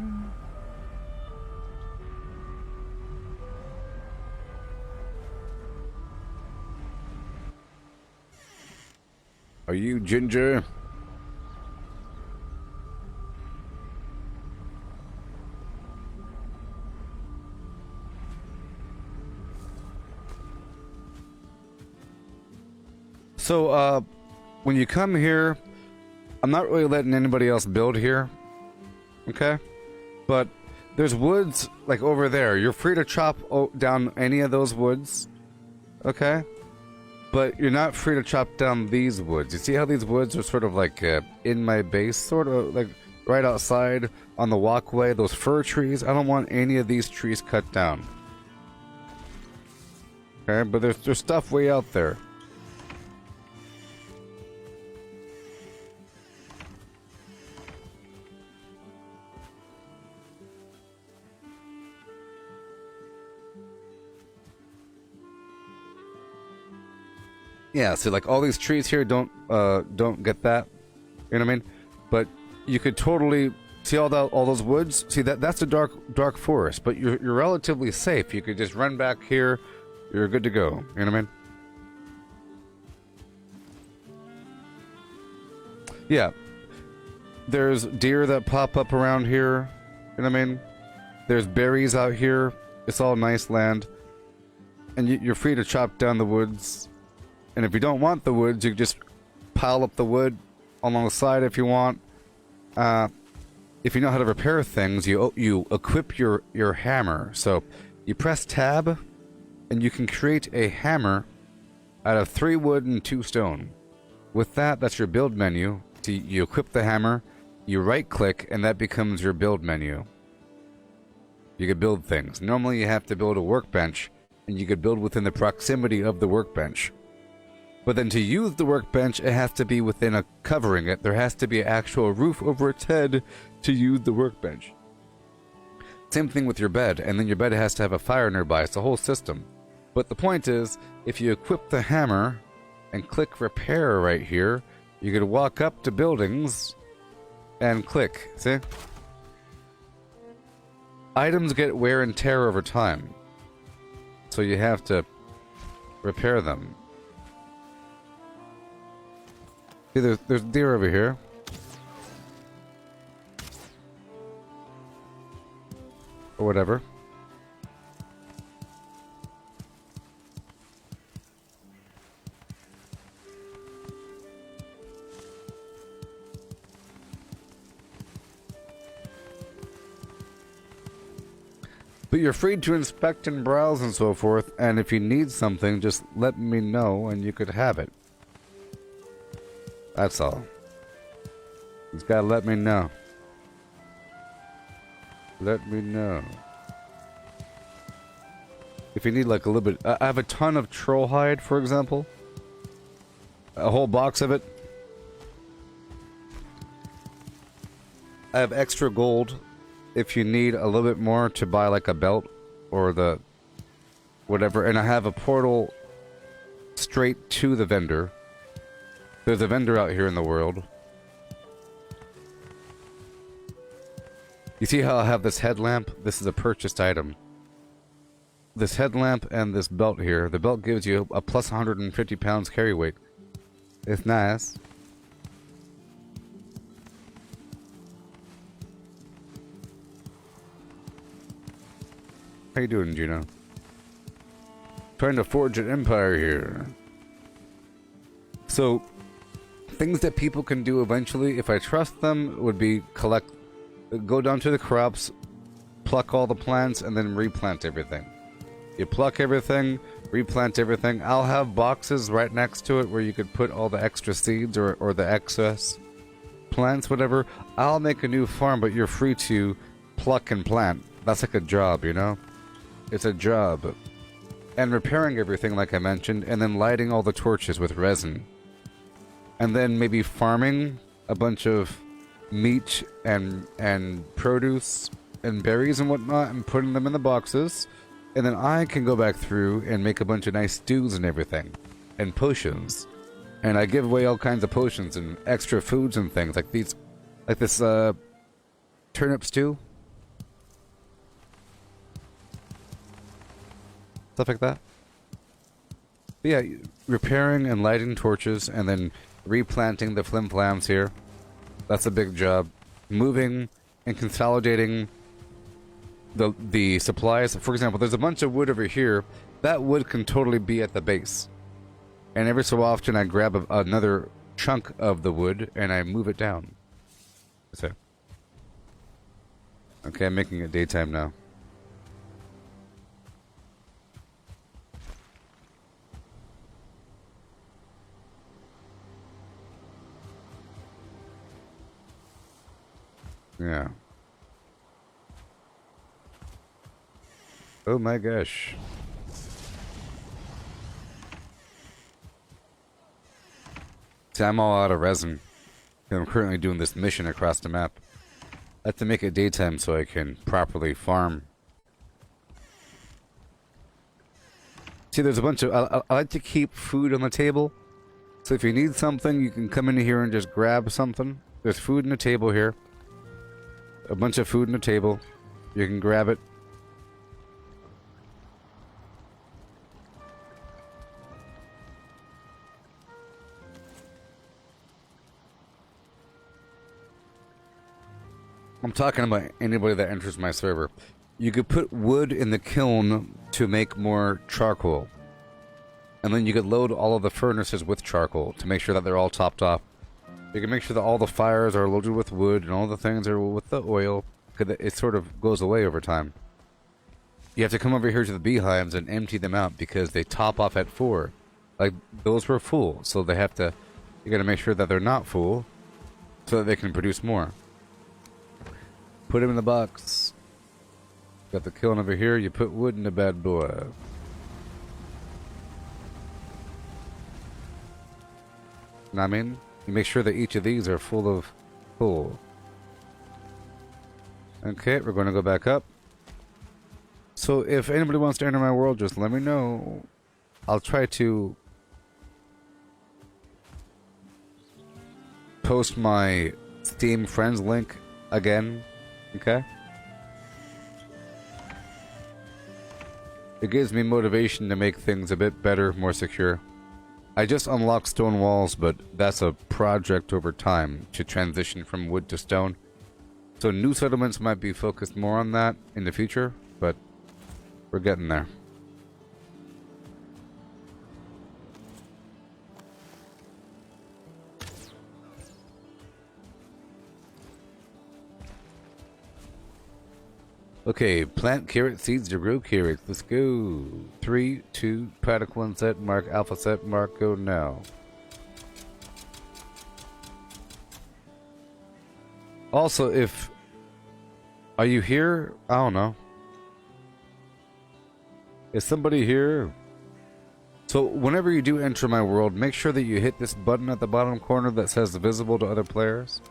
S1: Are you Ginger? So, when you come here, I'm not really letting anybody else build here, okay? But there's woods, like, over there. You're free to chop down any of those woods, okay? But you're not free to chop down these woods. You see how these woods are sort of like in my base, sort of like right outside on the walkway, those fir trees? I don't want any of these trees cut down. Okay, but there's stuff way out there. Yeah, so like all these trees here don't get that, you know what I mean? But you could totally see all those woods. See that's a dark forest, but you're relatively safe. You could just run back here. You're good to go. You know what I mean? Yeah. There's deer that pop up around here. You know what I mean? There's berries out here. It's all nice land, and you're free to chop down the woods. And if you don't want the woods, you can just pile up the wood along the side if you want. If you know how to repair things, you equip your hammer. So you press tab, and you can create a hammer out of 3 wood and 2 stone. With that, that's your build menu. So you equip the hammer, you right-click, and that becomes your build menu. You can build things. Normally, you have to build a workbench, and you could build within the proximity of the workbench. But then to use the workbench, it has to be within a covering it. There has to be an actual roof over its head to use the workbench. Same thing with your bed, and then your bed has to have a fire nearby. It's a whole system. But the point is, if you equip the hammer and click repair right here, you could walk up to buildings and click. See? Items get wear and tear over time, so you have to repair them. See, there's deer over here. Or whatever. But you're free to inspect and browse and so forth, and if you need something, just let me know and you could have it. That's all. Just gotta let me know. Let me know. If you need like a little bit... I have a ton of troll hide, for example. A whole box of it. I have extra gold if you need a little bit more to buy like a belt or the... whatever. And I have a portal straight to the vendor. There's a vendor out here in the world. You see how I have this headlamp? This is a purchased item. This headlamp and this belt here. The belt gives you a plus 150 pounds carry weight. It's nice. How you doing, Gino? Trying to forge an empire here. So... things that people can do eventually, if I trust them, would be go down to the crops, pluck all the plants, and then replant everything. You pluck everything, replant everything. I'll have boxes right next to it where you could put all the extra seeds or the excess plants, whatever. I'll make a new farm, but you're free to pluck and plant. That's like a job, you know? It's a job. And repairing everything, like I mentioned, and then lighting all the torches with resin. And then maybe farming a bunch of meat and produce and berries and whatnot and putting them in the boxes. And then I can go back through and make a bunch of nice stews and everything. And potions. And I give away all kinds of potions and extra foods and things like these. Like this turnip stew. Stuff like that. But yeah, repairing and lighting torches and then replanting the flim-flams here. That's a big job. Moving and consolidating the supplies. For example, there's a bunch of wood over here. That wood can totally be at the base. And every so often I grab another chunk of the wood and I move it down. So. Okay, I'm making it daytime now. Yeah. Oh my gosh. See, I'm all out of resin. I'm currently doing this mission across the map. I have to make it daytime so I can properly farm. See, there's a bunch of... I like to keep food on the table. So if you need something, you can come in here and just grab something. There's food on the table here. A bunch of food on the table. You can grab it. I'm talking about anybody that enters my server. You could put wood in the kiln to make more charcoal. And then you could load all of the furnaces with charcoal to make sure that they're all topped off. You can make sure that all the fires are loaded with wood and all the things are with the oil. Because it sort of goes away over time. You have to come over here to the beehives and empty them out because they top off at 4. Like, those were full. So they have to... You gotta make sure that they're not full so that they can produce more. Put them in the box. Got the kiln over here. You put wood in the bad boy. Know what I mean? You make sure that each of these are full of coal. Okay, we're going to go back up. So if anybody wants to enter my world, just let me know. I'll try to post my Steam Friends link again. Okay? It gives me motivation to make things a bit better, more secure. I just unlocked stone walls, but that's a project over time to transition from wood to stone. So new settlements might be focused more on that in the future, but we're getting there. Okay, plant carrot seeds to grow carrots. Let's go. 3, 2, product 1 set, mark alpha set, mark go now. Also, if... Are you here? I don't know. Is somebody here? So, whenever you do enter my world, make sure that you hit this button at the bottom corner that says visible to other players.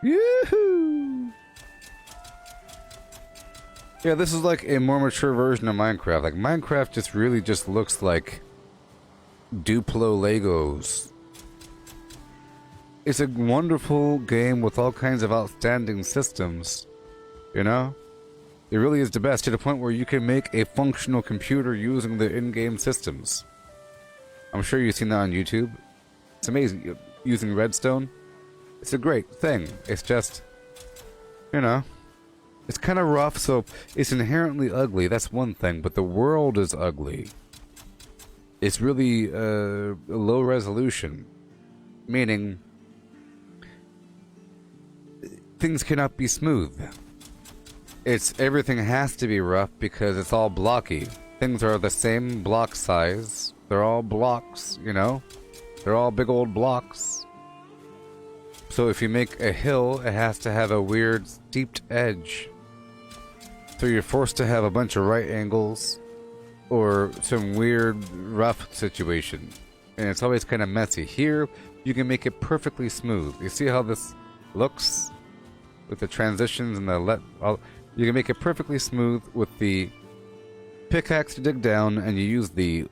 S1: Yoo-hoo! Yeah, this is like a more mature version of Minecraft. Like, Minecraft just really just looks like Duplo Legos. It's a wonderful game with all kinds of outstanding systems. You know? It really is the best, to the point where you can make a functional computer using the in-game systems. I'm sure you've seen that on YouTube. It's amazing. Using redstone. It's a great thing. It's just, you know, it's kind of rough, so it's inherently ugly. That's one thing, but the world is ugly. It's really low resolution, meaning things cannot be smooth. Everything has to be rough because it's all blocky. Things are the same block size. They're all blocks, you know? They're all big old blocks. So if you make a hill, it has to have a weird steeped edge. So you're forced to have a bunch of right angles or some weird rough situation. And it's always kind of messy. Here, you can make it perfectly smooth. You see how this looks? With the transitions and you can make it perfectly smooth with the pickaxe to dig down, and you use the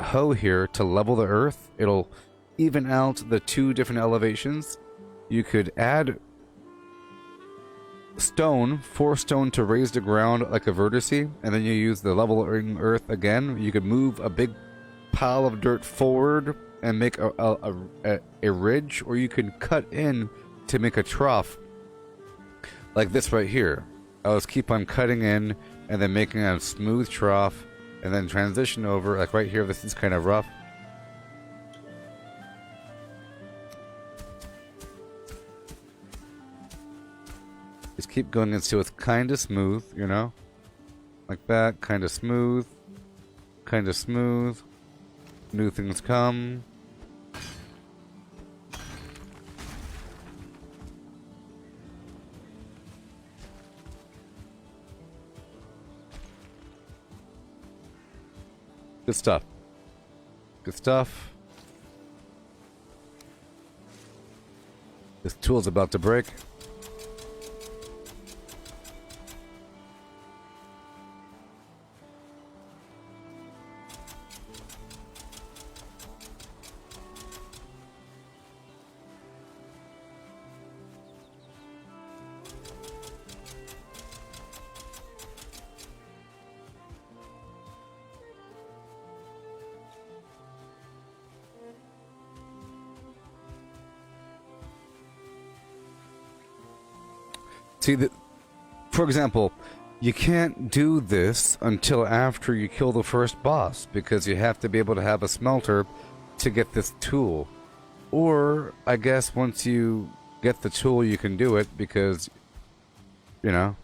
S1: hoe here to level the earth. It'll even out the two different elevations. You could add stone, 4 stone to raise the ground like a vertex, and then you use the leveling earth again. You could move a big pile of dirt forward and make a ridge, or you can cut in to make a trough like this right here. I'll just keep on cutting in and then making a smooth trough and then transition over. Like right here, this is kind of rough. Just keep going until it's kind of smooth, you know? Like that, kind of smooth. Kind of smooth. New things come. Good stuff. Good stuff. This tool's about to break. See, for example, you can't do this until after you kill the first boss, because you have to be able to have a smelter to get this tool. Or, I guess once you get the tool, you can do it, because, you know.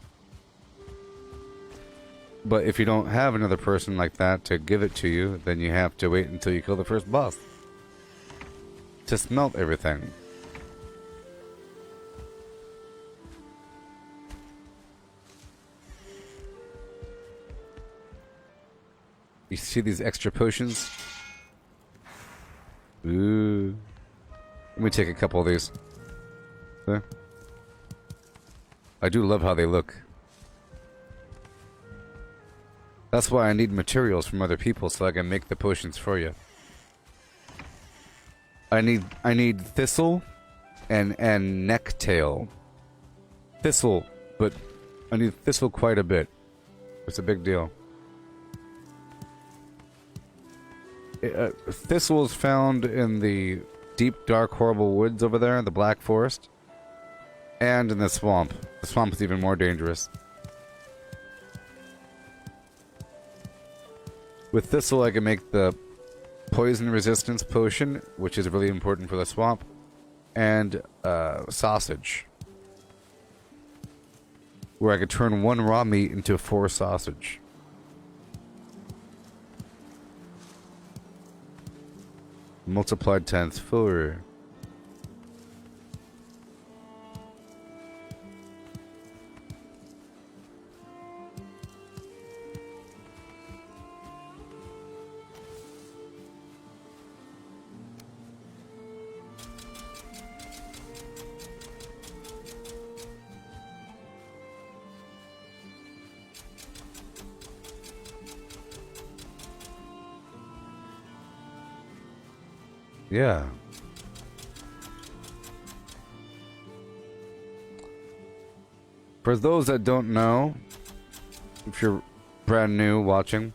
S1: But if you don't have another person like that to give it to you, then you have to wait until you kill the first boss to smelt everything. You see these extra potions? Ooh. Let me take a couple of these. There. I do love how they look. That's why I need materials from other people so I can make the potions for you. I need thistle and necktail. Thistle, but I need thistle quite a bit. It's a big deal. Thistle is found in the deep, dark, horrible woods over there, in the Black Forest, and in the swamp. The swamp is even more dangerous. With thistle, I can make the poison resistance potion, which is really important for the swamp, and sausage, where I could turn 1 raw meat into 4 sausage. Multiplied times 4. Yeah. For those that don't know, if you're brand new watching,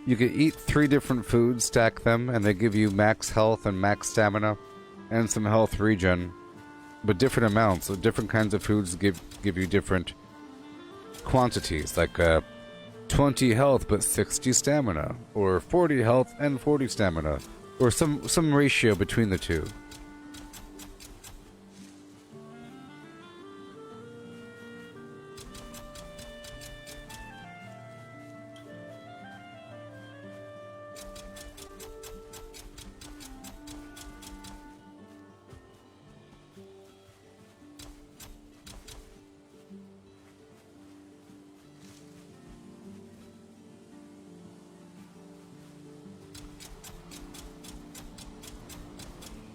S1: you can eat 3 different foods, stack them, and they give you max health and max stamina and some health regen, but different amounts. So different kinds of foods give you different quantities, like 20 health but 60 stamina, or 40 health and 40 stamina, or some ratio between the two.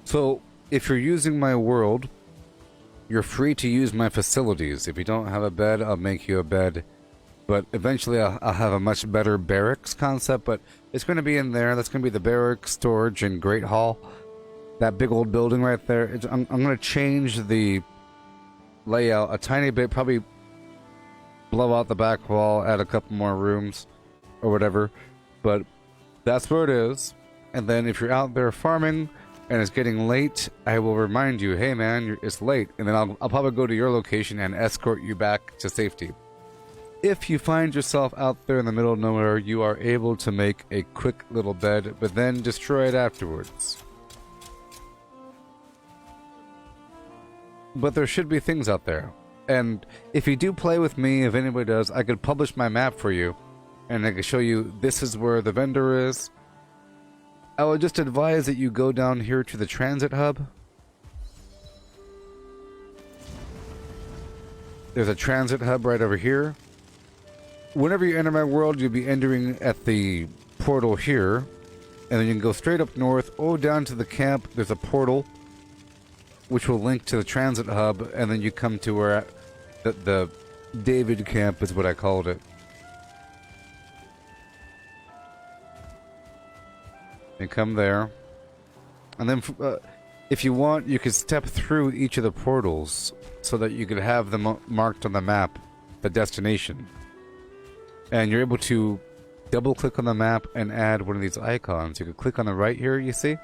S1: So, if you're using my world, you're free to use my facilities. If you don't have a bed, I'll make you a bed. But eventually I'll have a much better barracks concept, but it's going to be in there. That's going to be the barracks, storage, and Great Hall. That big old building right there. I'm going to change the layout a tiny bit, probably blow out the back wall, add a couple more rooms, or whatever. But that's where it is. And then if you're out there farming and it's getting late, I will remind you, hey man, it's late. And then I'll probably go to your location and escort you back to safety. If you find yourself out there in the middle of nowhere, you are able to make a quick little bed, but then destroy it afterwards. But there should be things out there. And if you do play with me, if anybody does, I could publish my map for you. And I could show you, this is where the vendor is. I would just advise that you go down here to the transit hub. There's a transit hub right over here. Whenever you enter my world, you'll be entering at the portal here. And then you can go straight up north or down to the camp. There's a portal which will link to the transit hub. And then you come to where the David camp is what I called it. And come there. And then if you want, you could step through each of the portals so that you could have them marked on the map, the destination. And you're able to double click on the map and add one of these icons. You could click on the right here, you see?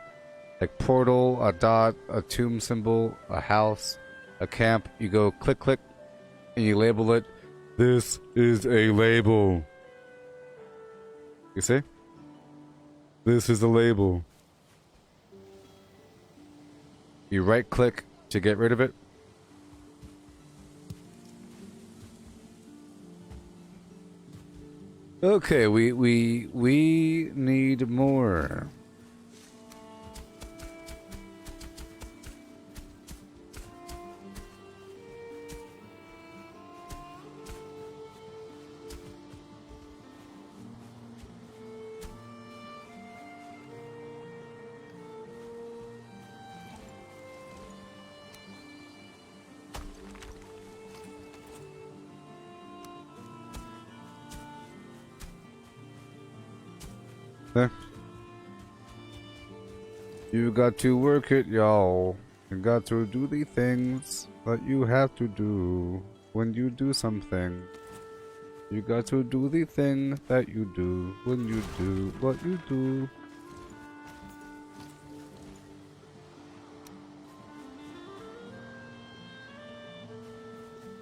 S1: Like portal, a dot, a tomb symbol, a house, a camp. You go click, click, and you label it. This is a label. You see? This is the label. You right click to get rid of it. Okay, we need more. There. You got to work it, y'all. You got to do the things that you have to do when you do something. You got to do the thing that you do when you do what you do.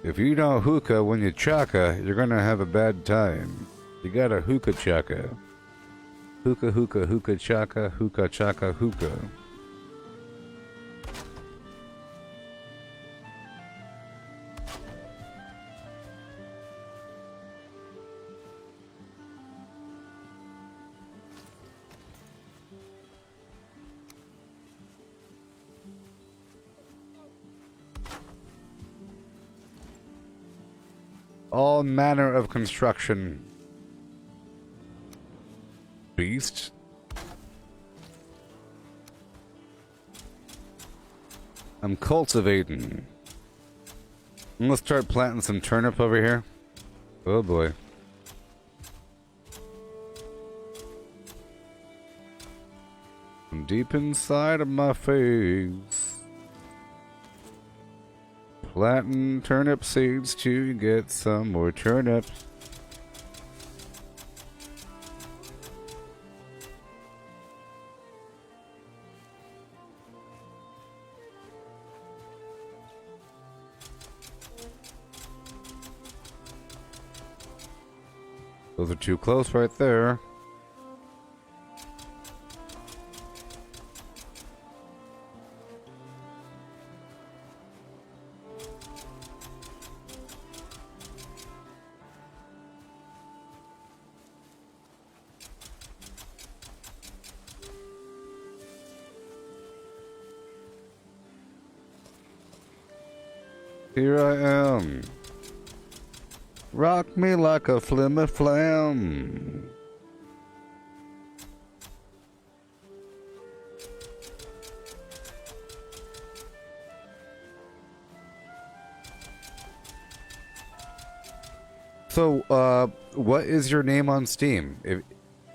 S1: If you don't hookah when you chaka, you're gonna have a bad time. You gotta hookah chaka. Hookah, hookah, hookah, chaka, hookah, chaka, hookah. All manner of construction. Beast. I'm cultivating. I'm gonna start planting some turnip over here. Oh boy. I'm deep inside of my face. Planting turnip seeds to get some more turnips. Those are too close right there. Here I am. Rock me like a flimmy flam. So, what is your name on Steam?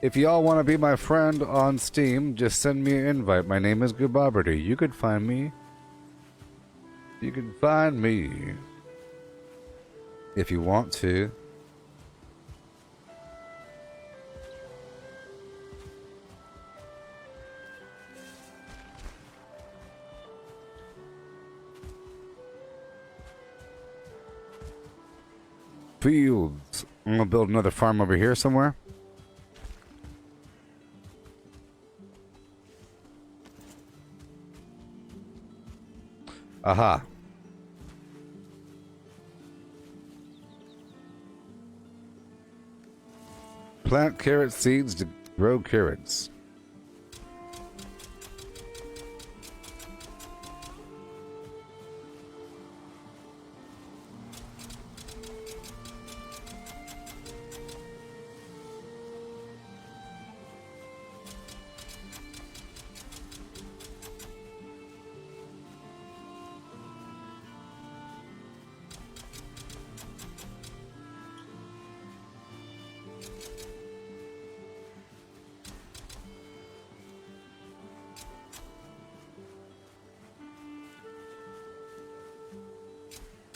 S1: If y'all want to be my friend on Steam, just send me an invite. My name is Gooboberti. You could find me. You can find me if you want to. Fields. I'm gonna build another farm over here somewhere. Aha. Plant carrot seeds to grow carrots.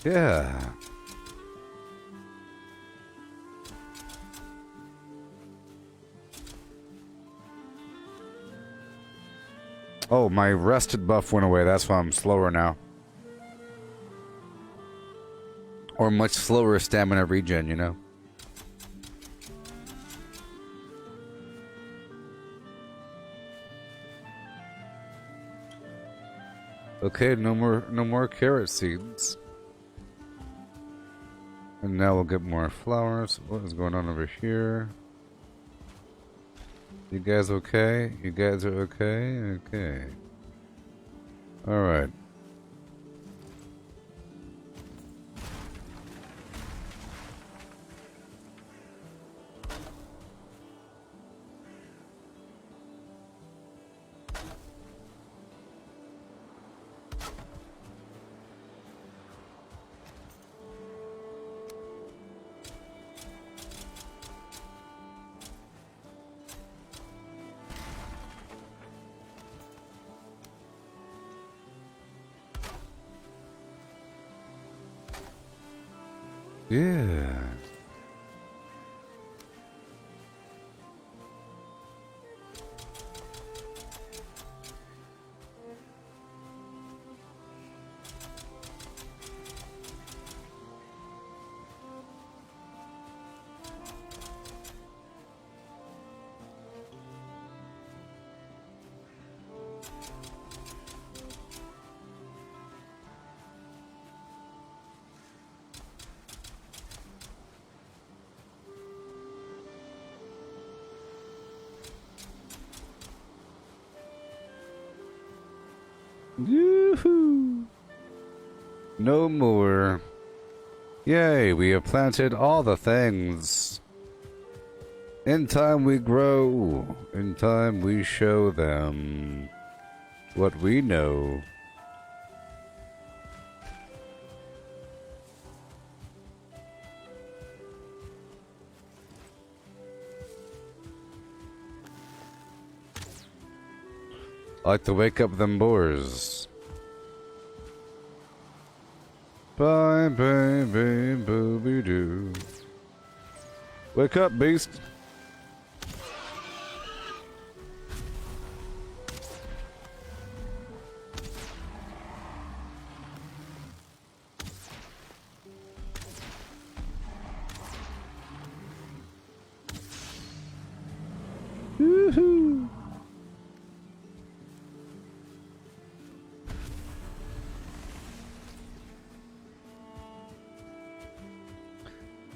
S1: Yeah. Oh, my rested buff went away. That's why I'm slower now. Or much slower stamina regen, you know? Okay, no more carrot seeds. And now we'll get more flowers. What is going on over here? You guys okay? You guys are okay? Okay. Alright. Yeah. Yoo-hoo! No more. Yay, we have planted all the things. In time we grow. In time we show them what we know. I like to wake up them boars. Bye, baby, booby doo. Wake up, beast. Woohoo!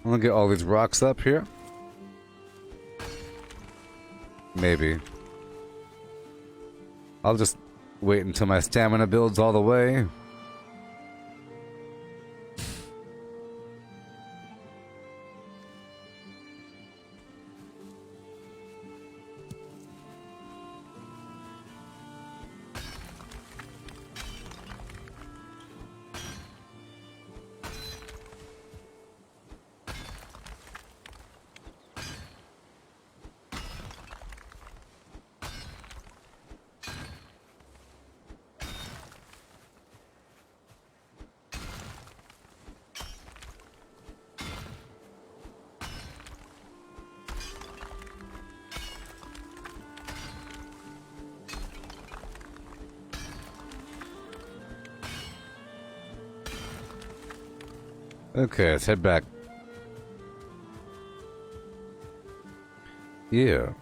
S1: I'm gonna get all these rocks up here. Maybe. I'll just wait until my stamina builds all the way. Okay, let's head back. Yeah.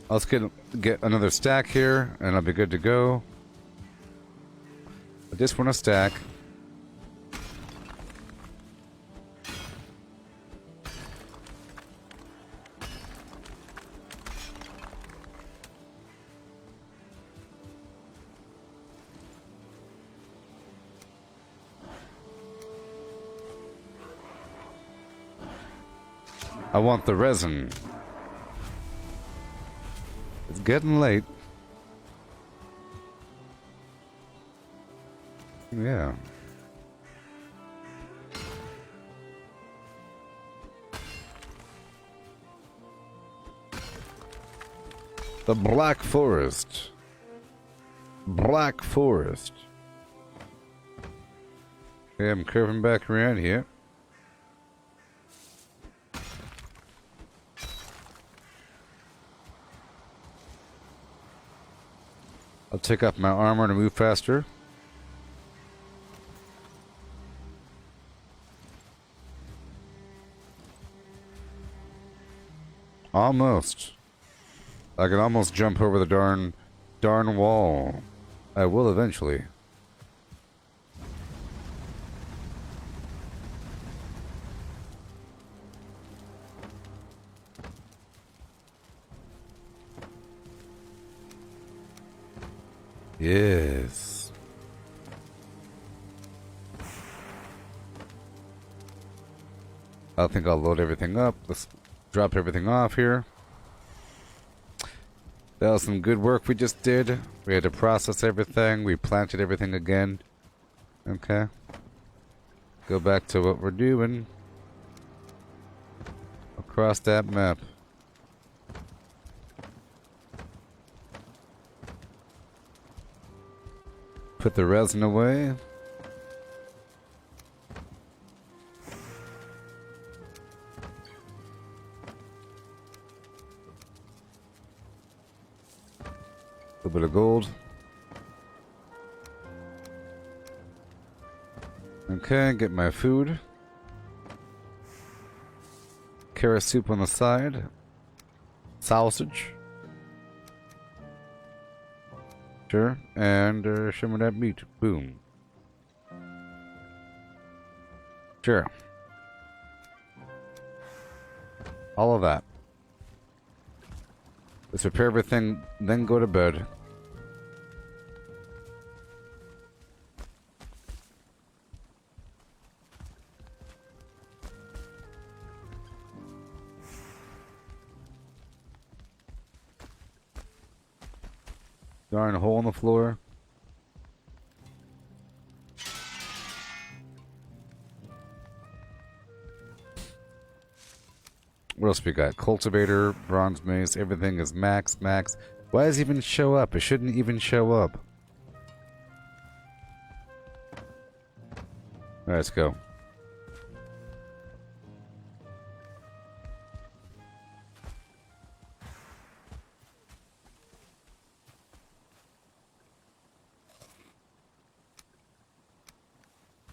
S1: Let's get another stack here, and I'll be good to go. I just want a stack. I want the resin. It's getting late. Yeah. The Black Forest. Black Forest. Okay, I'm curving back around here. I'll take off my armor to move faster. Almost. I can almost jump over the darn wall. I will eventually. Yes. I think I'll load everything up. Let's drop everything off here. That was some good work we just did. We had to process everything. We planted everything again. Okay. Go back to what we're doing. Across that map. Put the resin away. A little bit of gold. Okay, get my food. Carrot soup on the side. Sausage. Sure, and shimmer that meat. Boom. Sure. All of that. Let's prepare everything, then go to bed. Darn hole in the floor. What else we got? Cultivator, bronze mace, everything is max. Why does it even show up? It shouldn't even show up. Alright, let's go.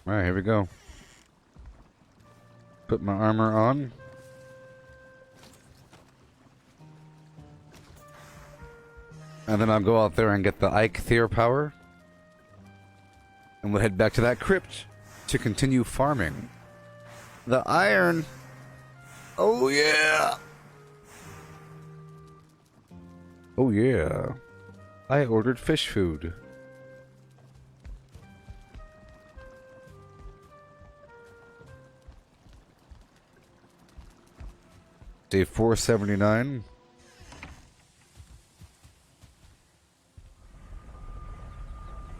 S1: Alright, here we go. Put my armor on. And then I'll go out there and get the Ike Theor power. And we'll head back to that crypt to continue farming. The iron! Oh yeah! Oh yeah. I ordered fish food. Day 479.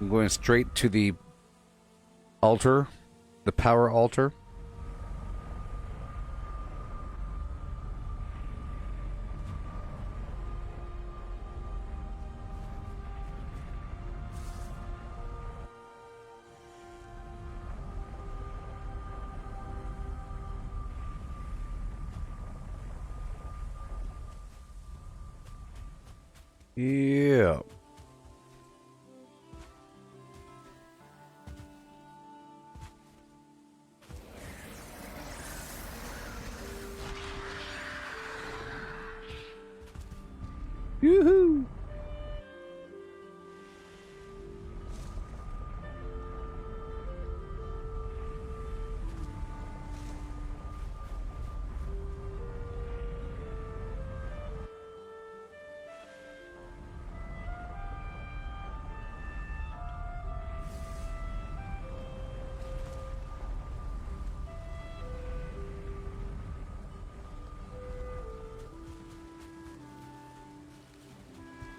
S1: I'm going straight to the altar, the power altar. Yeah. Yoo-hoo!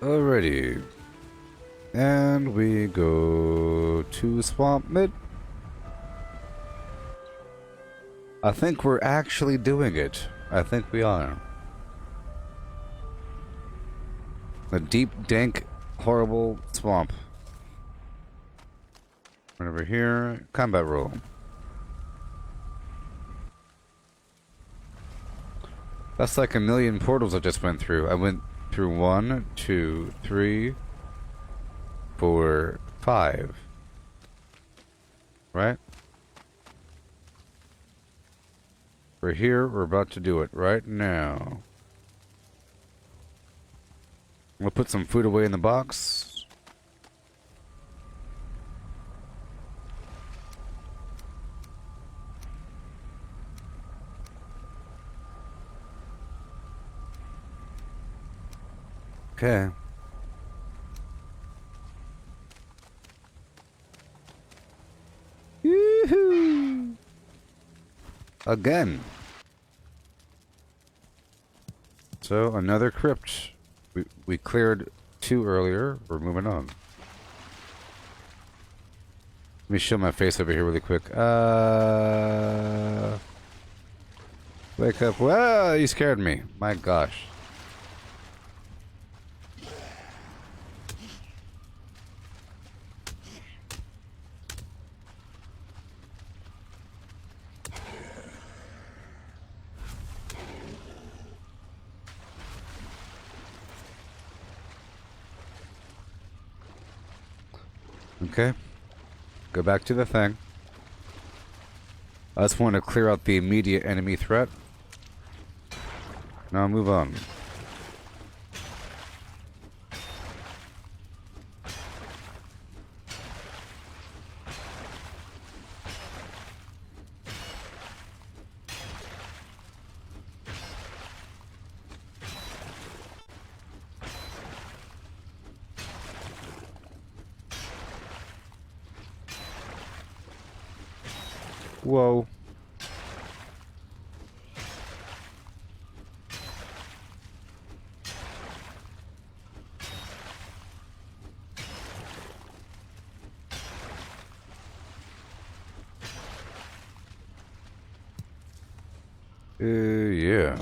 S1: Alrighty. And we go to Swamp Mid. I think we're actually doing it. I think we are. The deep, dank, horrible swamp. Right over here. Combat roll. That's like a million portals I just went through. I went through 1, 2, 3, 4, 5. Right? We're here. We're about to do it right now. We'll put some food away in the box. Okay. Yoo-hoo! Again. So, another crypt. We cleared 2 earlier. We're moving on. Let me show my face over here really quick. Wake up. Well, you scared me. My gosh. Okay. Go back to the thing. I just want to clear out the immediate enemy threat. Now move on. Whoa. Yeah.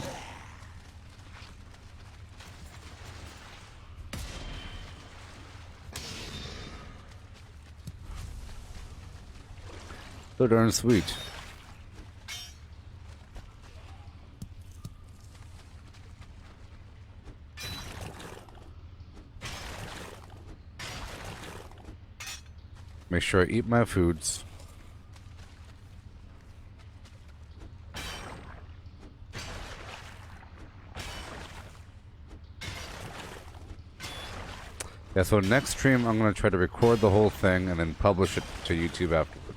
S1: So darn sweet. Make sure I eat my foods. Yeah, so next stream I'm gonna try to record the whole thing and then publish it to YouTube afterwards.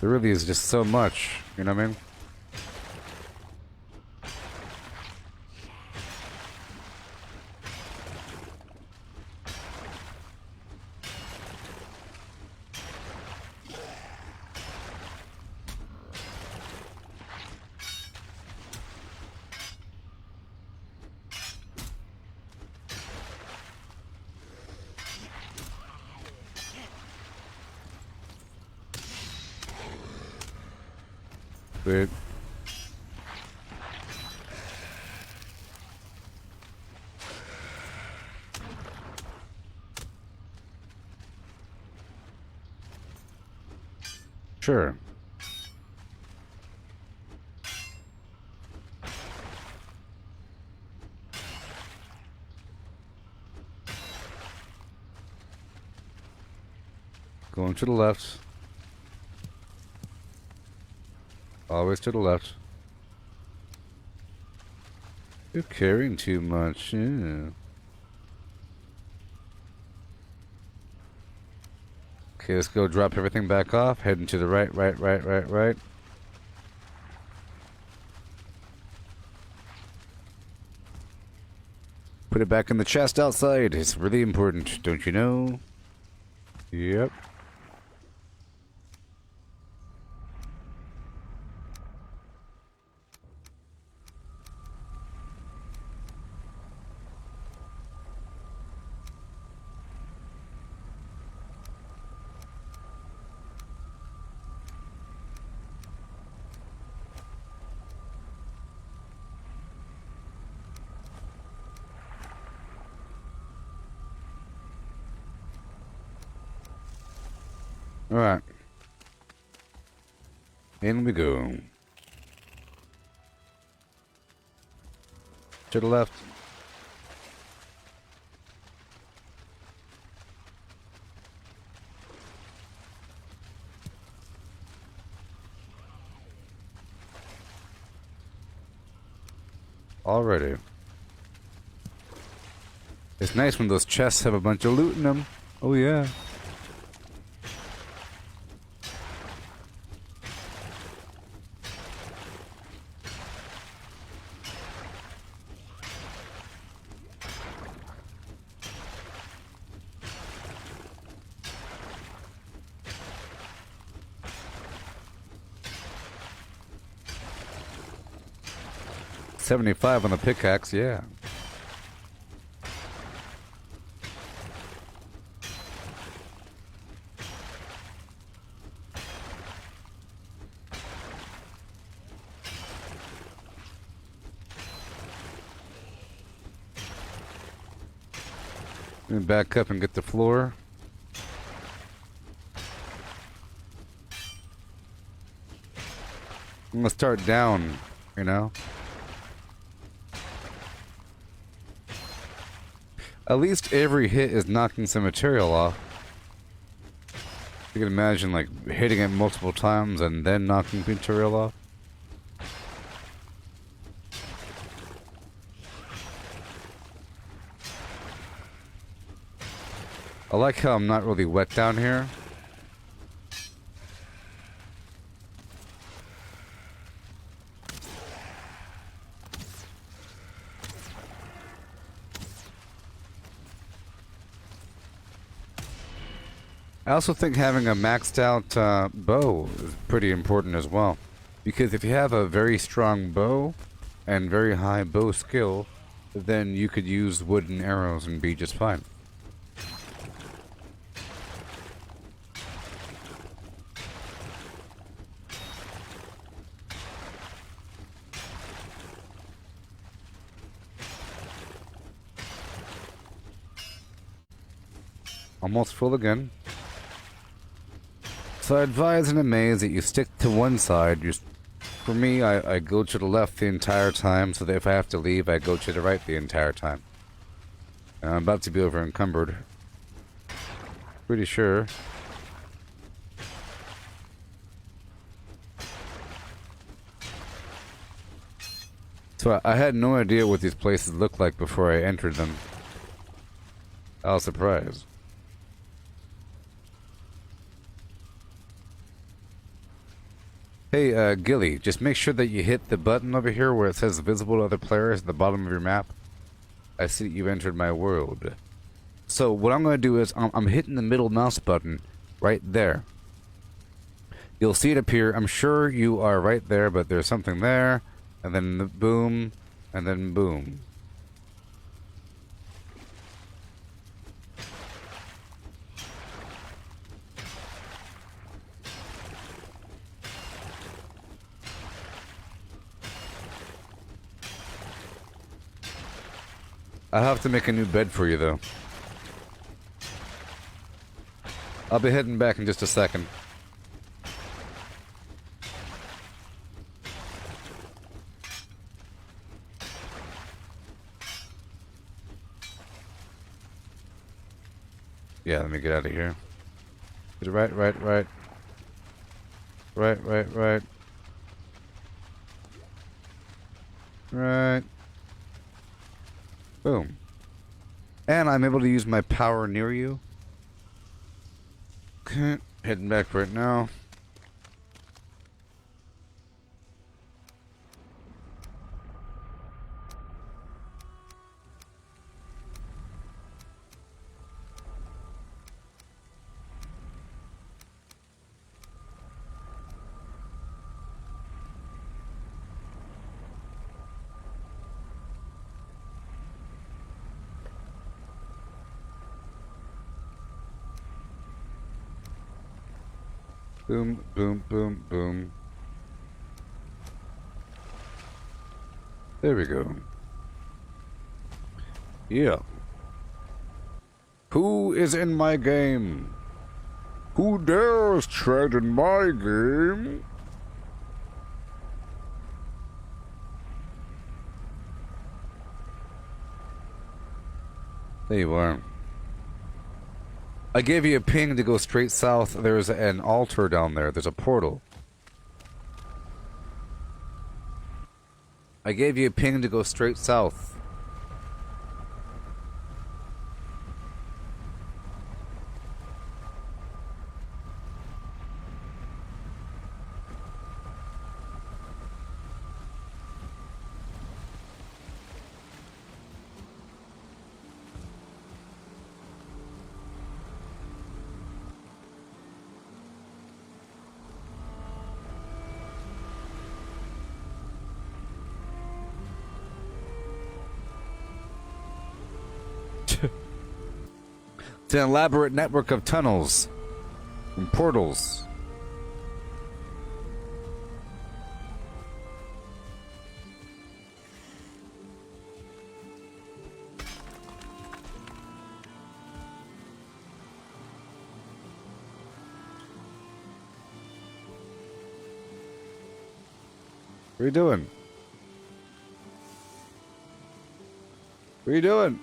S1: There really is just so much, you know what I mean? Sweet. Sure. Going to the left. Always to the left. You're carrying too much, yeah. Okay, let's go drop everything back off. Heading to the right, right. Put it back in the chest outside. It's really important, don't you know? Yep. Alright. In we go. To the left. Already. It's nice when those chests have a bunch of loot in them. Oh yeah. $75 on the pickaxe, yeah. Let me back up and get the floor. I'm gonna start down, you know? At least every hit is knocking some material off. You can imagine, like, hitting it multiple times and then knocking material off. I like how I'm not really wet down here. I also think having a maxed out bow is pretty important as well. Because if you have a very strong bow and very high bow skill, then you could use wooden arrows and be just fine. almost full again. So I advise and amaze that you stick to one side. For me, I go to the left the entire time, so that if I have to leave, I go to the right the entire time. And I'm about to be over encumbered. Pretty sure. So I had no idea what these places looked like before I entered them. I was surprised. Hey, Gilly, just make sure that you hit the button over here where it says visible to other players at the bottom of your map. I see that you've entered my world. So what I'm going to do is I'm hitting the middle mouse button right there. You'll see it appear. I'm sure you are right there, but there's something there. And then boom, and then boom. I have to make a new bed for you, though. I'll be heading back in just a second. Yeah, let me get out of here. Right. Right. Boom. And I'm able to use my power near you. Okay, heading back right now. Boom, boom, boom, boom. There we go. Yeah. Who is in my game? Who dares tread in my game? There you are. I gave you a ping to go straight south. There's an altar down there. There's a portal. I gave you a ping to go straight south. It's an elaborate network of tunnels and portals. What are you doing? What are you doing?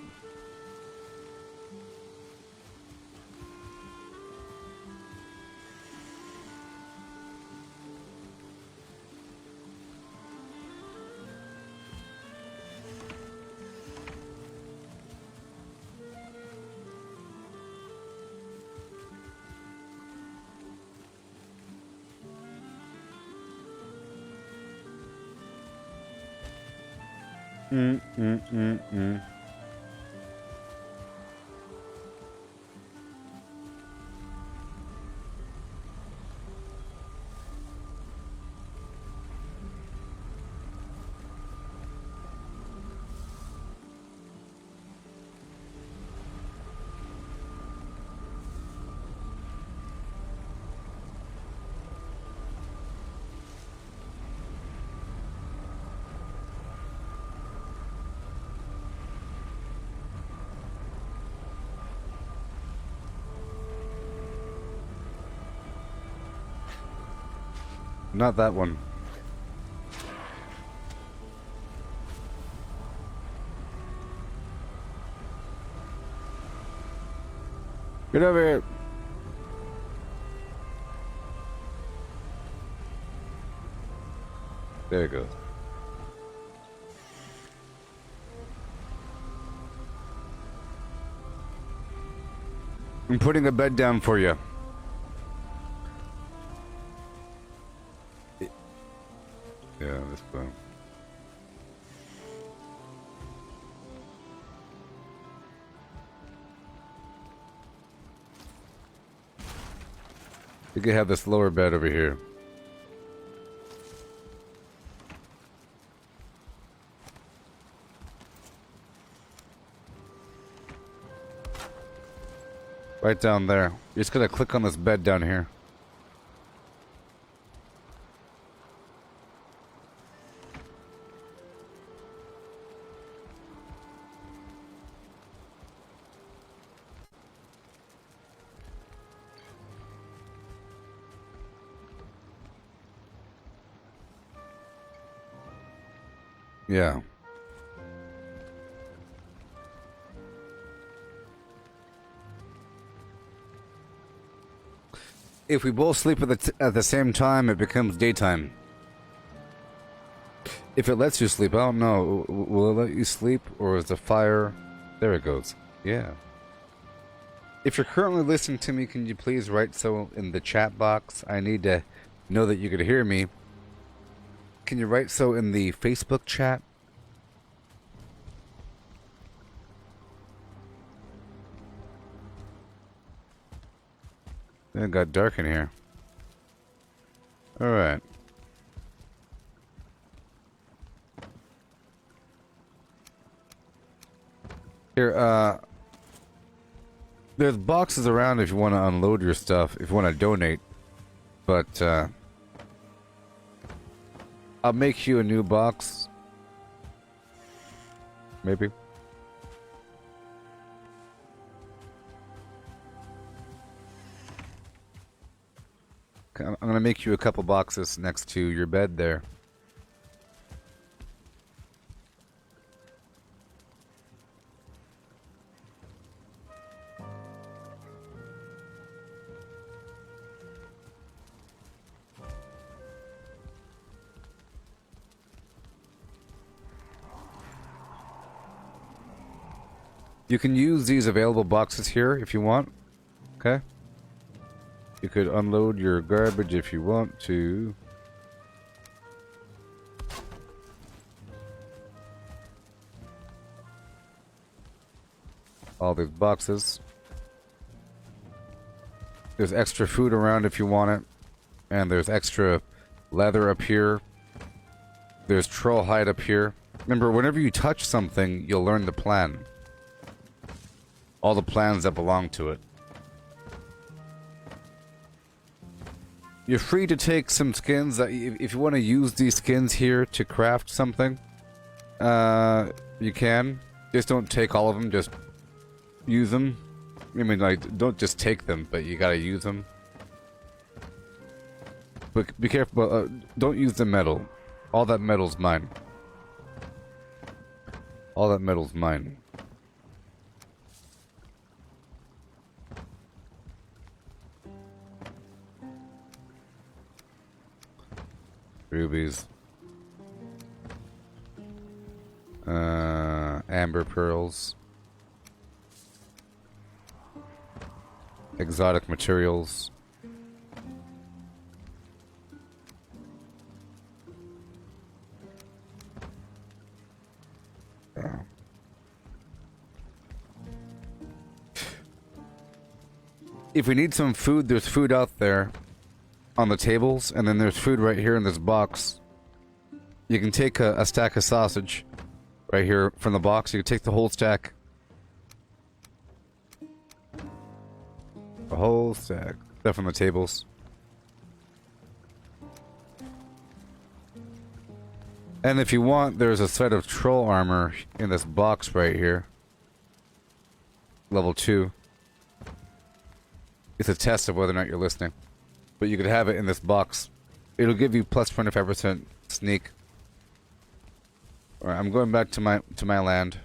S1: not that one. Get over here. There it goes. I'm putting a bed down for you. Yeah, this one. You could have this lower bed over here. Right down there. You're just gonna click on this bed down here. Yeah. If we both sleep at the same time, it becomes daytime. If it lets you sleep, I don't know. Will it let you sleep, or is the fire... There it goes. Yeah. If you're currently listening to me, can you please write so in the chat box? I need to know that you could hear me. Can you write so in the Facebook chat? It got dark in here. Alright. Here, there's boxes around if you want to unload your stuff, if you want to donate. But, I'll make you a new box. Maybe. I'm gonna make you a couple boxes next to your bed there. You can use these available boxes here if you want. Okay? You could unload your garbage if you want to. All these boxes. There's extra food around if you want it. And there's extra leather up here. There's troll hide up here. Remember, whenever you touch something, you'll learn the plan. All the plans that belong to it. You're free to take some skins that if you want to use these skins here to craft something, you can. Just don't take all of them, just use them. I mean, like, don't just take them, but you gotta use them. But be careful, don't use the metal. All that metal's mine. All that metal's mine. Rubies. Amber pearls. Exotic materials. If we need some food, there's food out there on the tables, and then there's food right here in this box. You can take a stack of sausage right here from the box. You can take the whole stack. A whole stack. Stuff from the tables. And if you want, there's a set of troll armor in this box right here. Level 2. It's a test of whether or not you're listening. But you could have it in this box. it'll give you plus 25% sneak. All right, I'm going back to my land.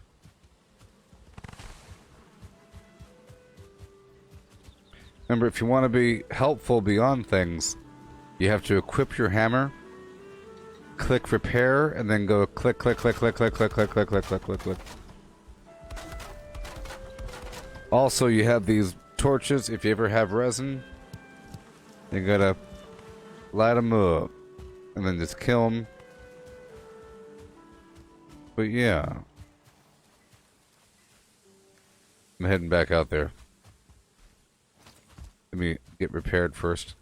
S1: Remember, if you want to be helpful beyond things, you have to equip your hammer, click repair, and then go click, click, click, click, click, click, click, click, click, click, click, click. Also, you have these torches. If you ever have resin, you gotta light them up and then just kill them. But yeah, I'm heading back out there. Let me get repaired first.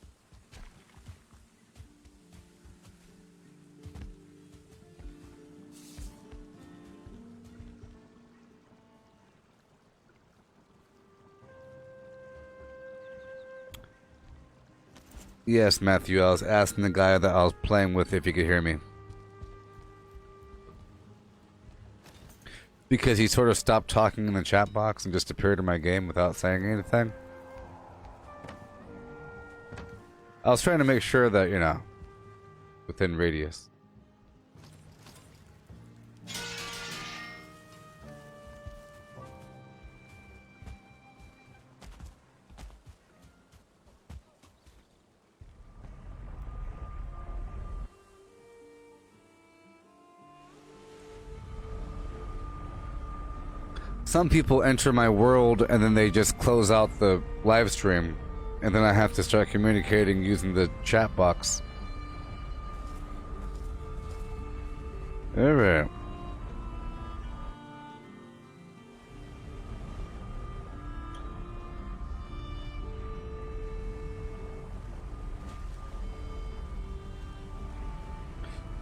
S1: Yes, Matthew, I was asking the guy that I was playing with if he could hear me. Because he sort of stopped talking in the chat box and just appeared in my game without saying anything. I was trying to make sure that, you know, within radius. Some people enter my world and then they just close out the live stream, and then I have to start communicating using the chat box. Alright.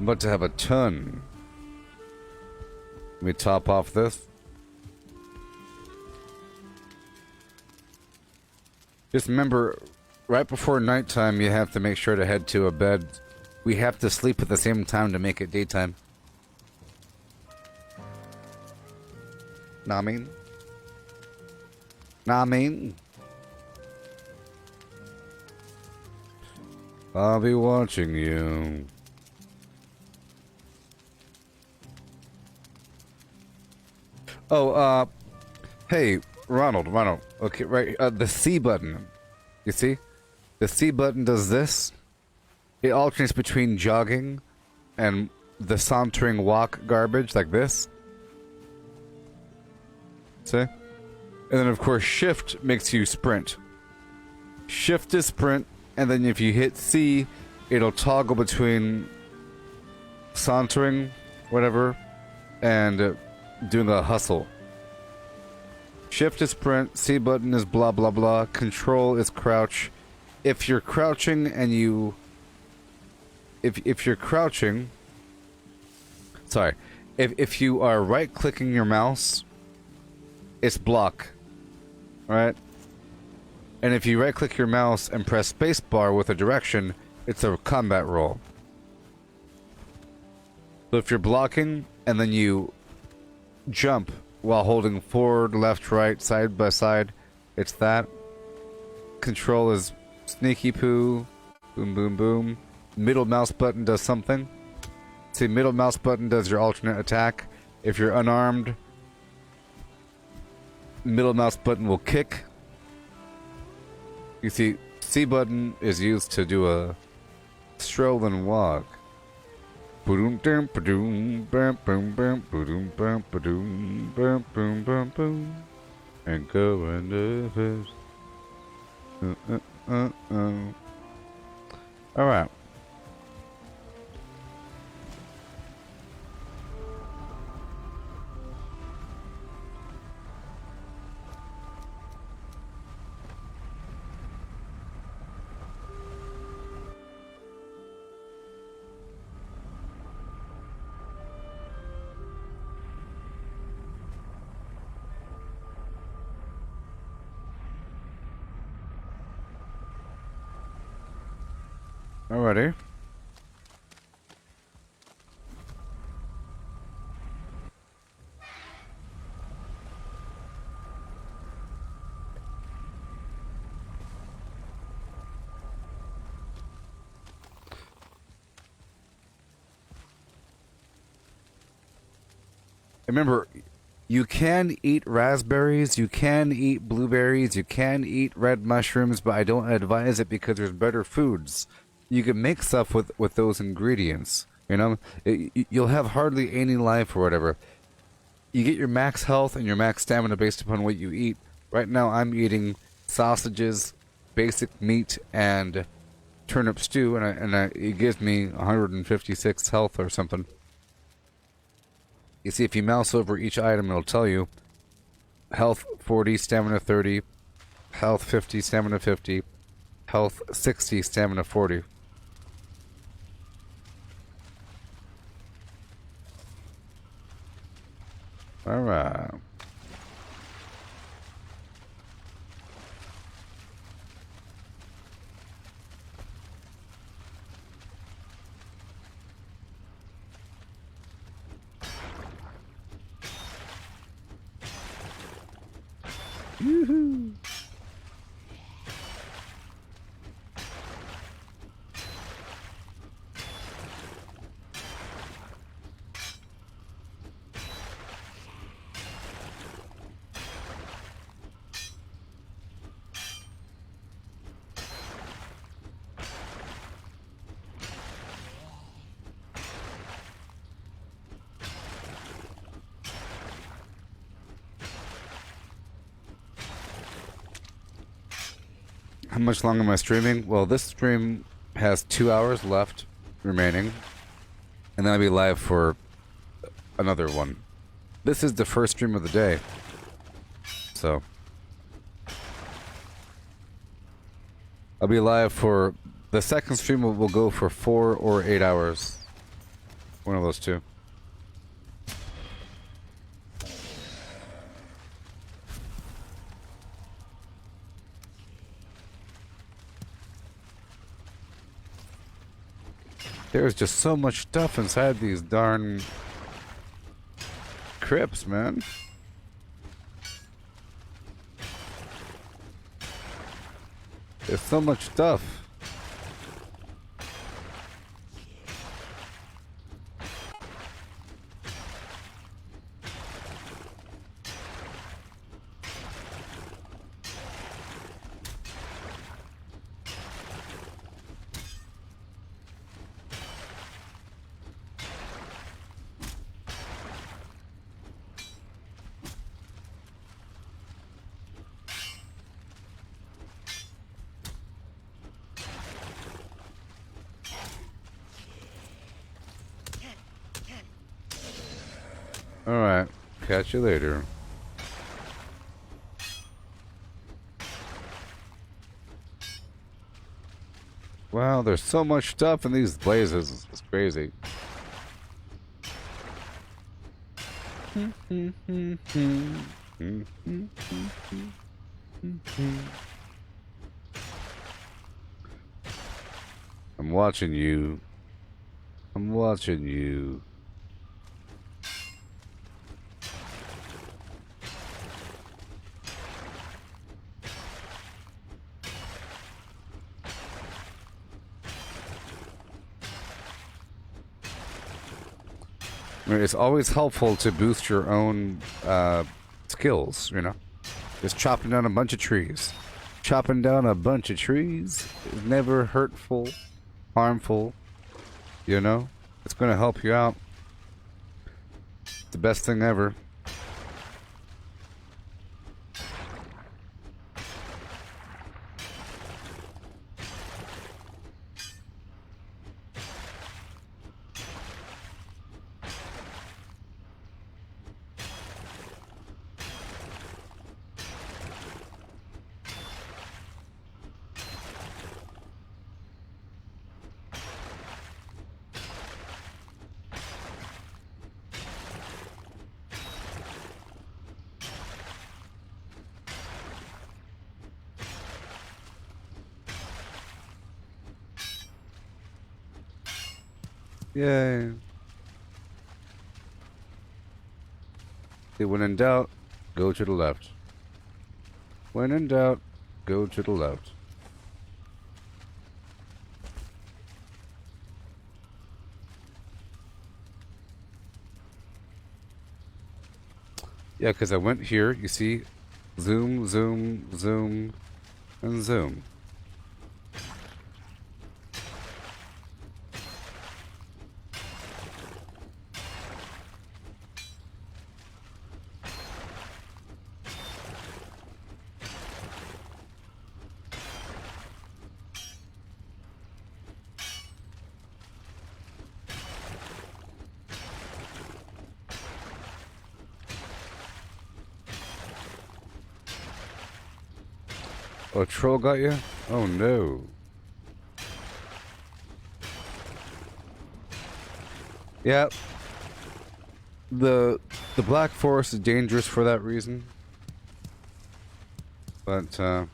S1: I'm about to have a ton. Let me top off this. Just remember, right before nighttime, you have to make sure to head to a bed. We have to sleep at the same time to make it daytime. Nah, I mean? Nah, I mean? I'll be watching you. Oh, hey, Ronald, okay, right, the C button, you see? The C button does this. It alternates between jogging and the sauntering walk garbage, like this. See? And then, of course, shift makes you sprint. Shift is sprint, and then if you hit C, it'll toggle between sauntering, whatever, and doing a hustle. Shift is sprint, C button is blah blah blah, control is crouch. If you're crouching and you... If you're crouching... Sorry. If you are right-clicking your mouse, it's block. Alright? And if you right-click your mouse and press spacebar with a direction, it's a combat roll. So if you're blocking, and then you jump while holding forward, left, right, side by side, it's that. Control is sneaky poo, boom, boom, boom. Middle mouse button does something. See, middle mouse button does your alternate attack. If you're unarmed, middle mouse button will kick. You see, C button is used to do a stroll and walk. And go into this. Alright. Alrighty. Remember, you can eat raspberries, you can eat blueberries, you can eat red mushrooms, but I don't advise it because there's better foods. You can make stuff with those ingredients. You know, you'll have hardly any life or whatever. You get your max health and your max stamina based upon what you eat. Right now, I'm eating sausages, basic meat, and turnip stew, and it gives me 156 health or something. You see, if you mouse over each item, it'll tell you health 40, stamina 30, health 50, stamina 50, health 60, stamina 40. Alright. Yoo-hoo! How much longer am I streaming? Well, this stream has 2 hours left remaining, and then I'll be live for another one. This is the first stream of the day, so I'll be live for the second stream. Will go for 4 or 8 hours, one of those two. There's just so much stuff inside these darn crypts, man. There's so much stuff. Alright, catch you later. Wow, there's so much stuff in these blazes. It's crazy. I'm watching you. I'm watching you. It's always helpful to boost your own skills, you know? Just chopping down a bunch of trees. Chopping down a bunch of trees is never hurtful, harmful, you know? It's going to help you out. It's the best thing ever. Yay. See, when in doubt, go to the left. When in doubt, go to the left. Yeah, because I went here, you see, zoom, zoom, zoom, and zoom. Oh, a troll got you? Oh no. Yeah. The Black Forest is dangerous for that reason. But man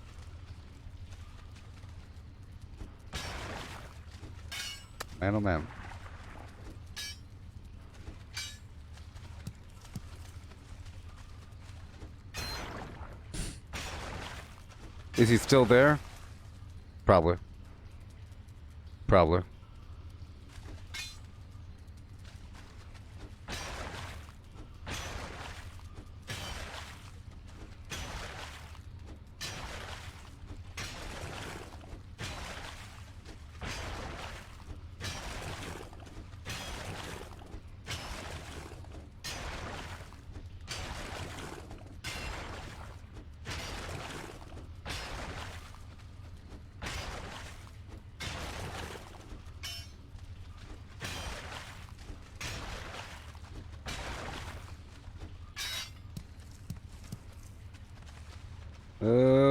S1: oh man. Is he still there? Probably. Probably.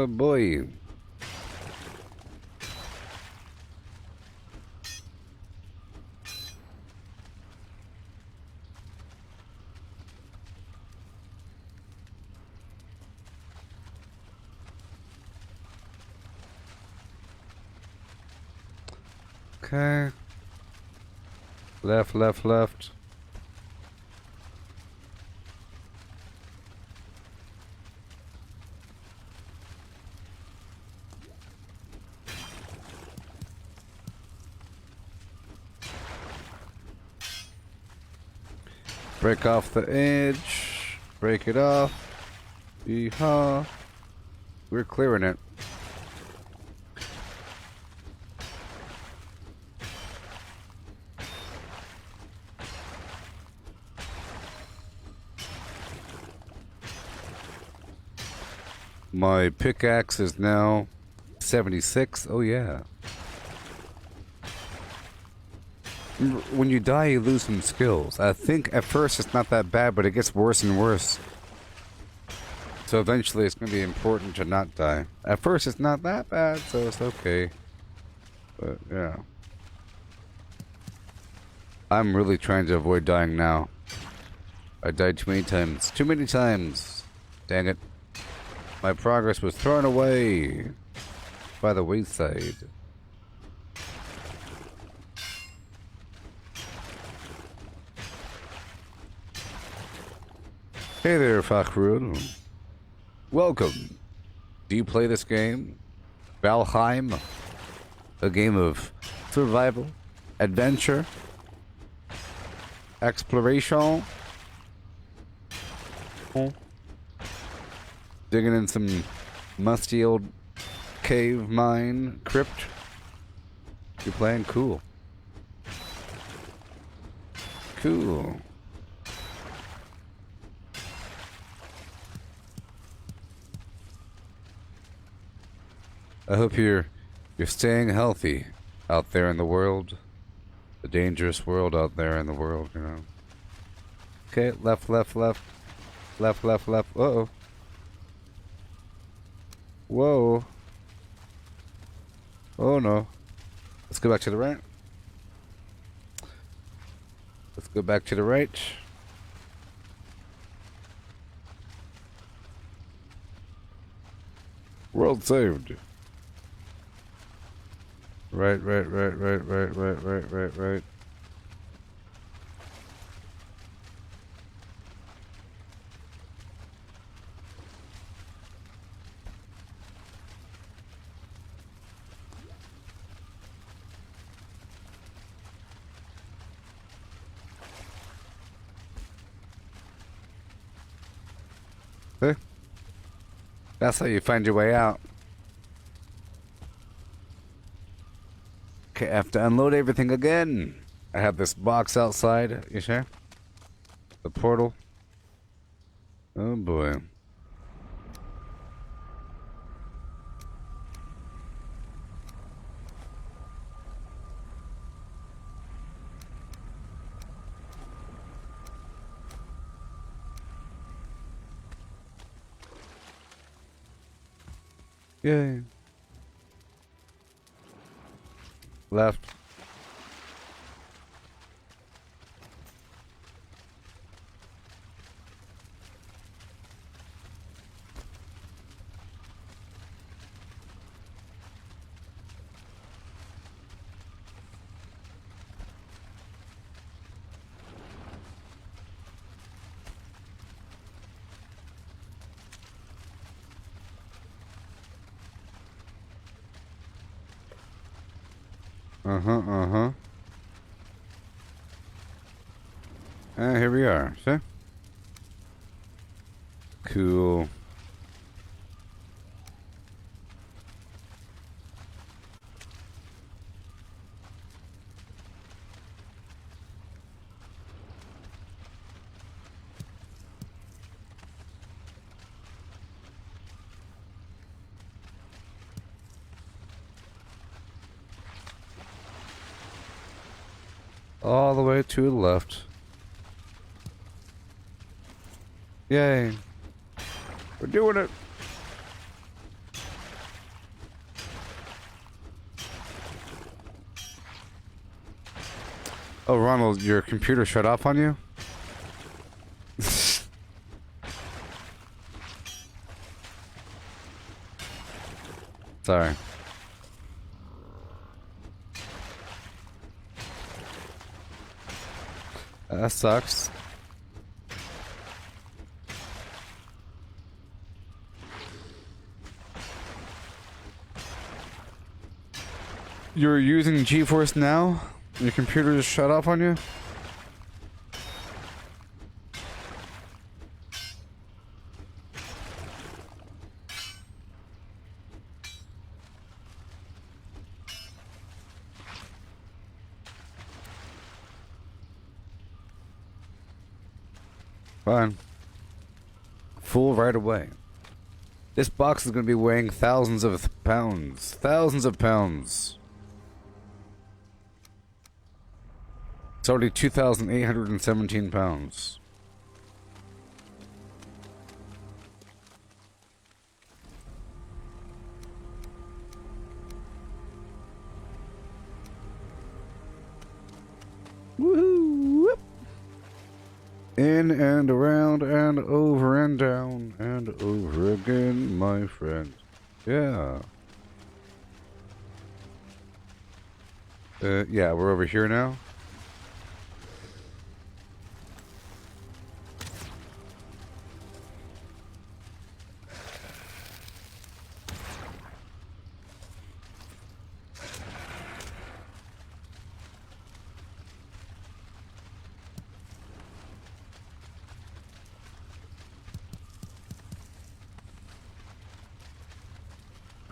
S1: Boy. Okay. Left, left, left. Break off the edge. Break it off. Yeehaw. We're clearing it. My pickaxe is now 76. Oh yeah. When you die, you lose some skills. I think at first it's not that bad, but it gets worse and worse. So eventually it's going to be important to not die. At first it's not that bad, so it's okay. But yeah. I'm really trying to avoid dying now. I died too many times. Too many times! Dang it. My progress was thrown away by the wayside. Hey there, Fakhrul. Welcome. Do you play this game? Valheim? A game of survival, adventure, exploration? Digging in some musty old cave mine crypt? You're playing cool. Cool. I hope you're staying healthy out there in the world. The dangerous world out there in the world, you know. Okay, left, left, left. Left, left, left. Uh-oh. Whoa. Oh no. Let's go back to the right. Let's go back to the right. World saved. Right, right, right, right, right, right, right, right, right. See? That's how you find your way out. Okay, I have to unload everything again. I have this box outside. You sure? The portal. Oh boy. Yay. Left. Uh-huh. And here we are, see? Cool. All the way to the left. Yay. We're doing it. Oh, Ronald, your computer shut off on you? Sorry. That sucks. You're using GeForce now? Your computer just shut off on you? Fine. Full right away. This box is going to be weighing thousands of pounds. Thousands of pounds. It's already 2,817 pounds. Woohoo! In and around and over and down and over again, my friend. Yeah. Yeah, we're over here now.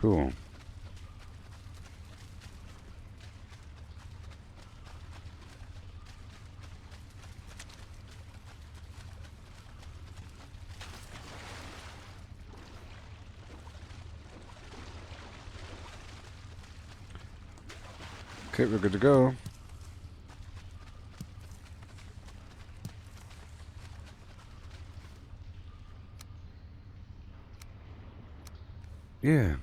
S1: Cool. Okay, we're good to go. Yeah.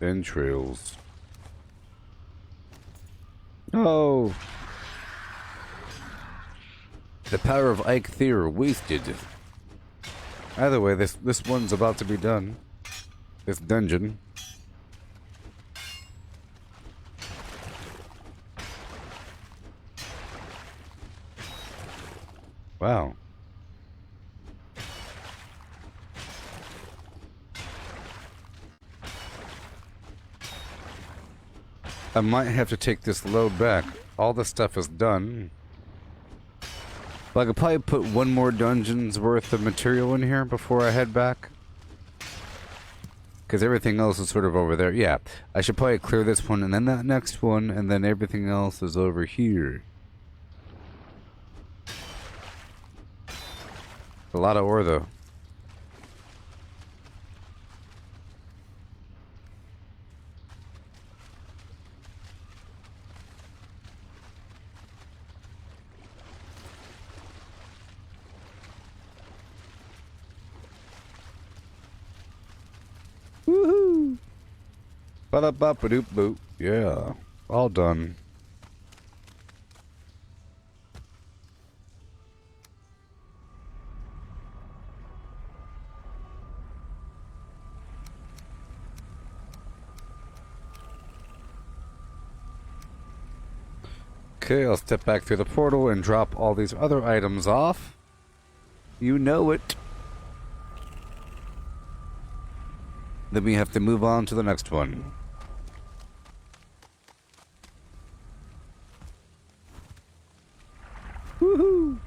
S1: Entrails. Oh. The power of Ike Theor wasted. Either way, this one's about to be done. This dungeon. Wow. I might have to take this load back. All the stuff is done. Well, I could probably put one more dungeon's worth of material in here before I head back. Because everything else is sort of over there. Yeah, I should probably clear this one and then that next one, and then everything else is over here. A lot of ore, though. Woohoo! Ba-da-ba-ba-doop-boop. Yeah, all done. Okay, I'll step back through the portal and drop all these other items off. You know it. Then we have to move on to the next one. Woohoo!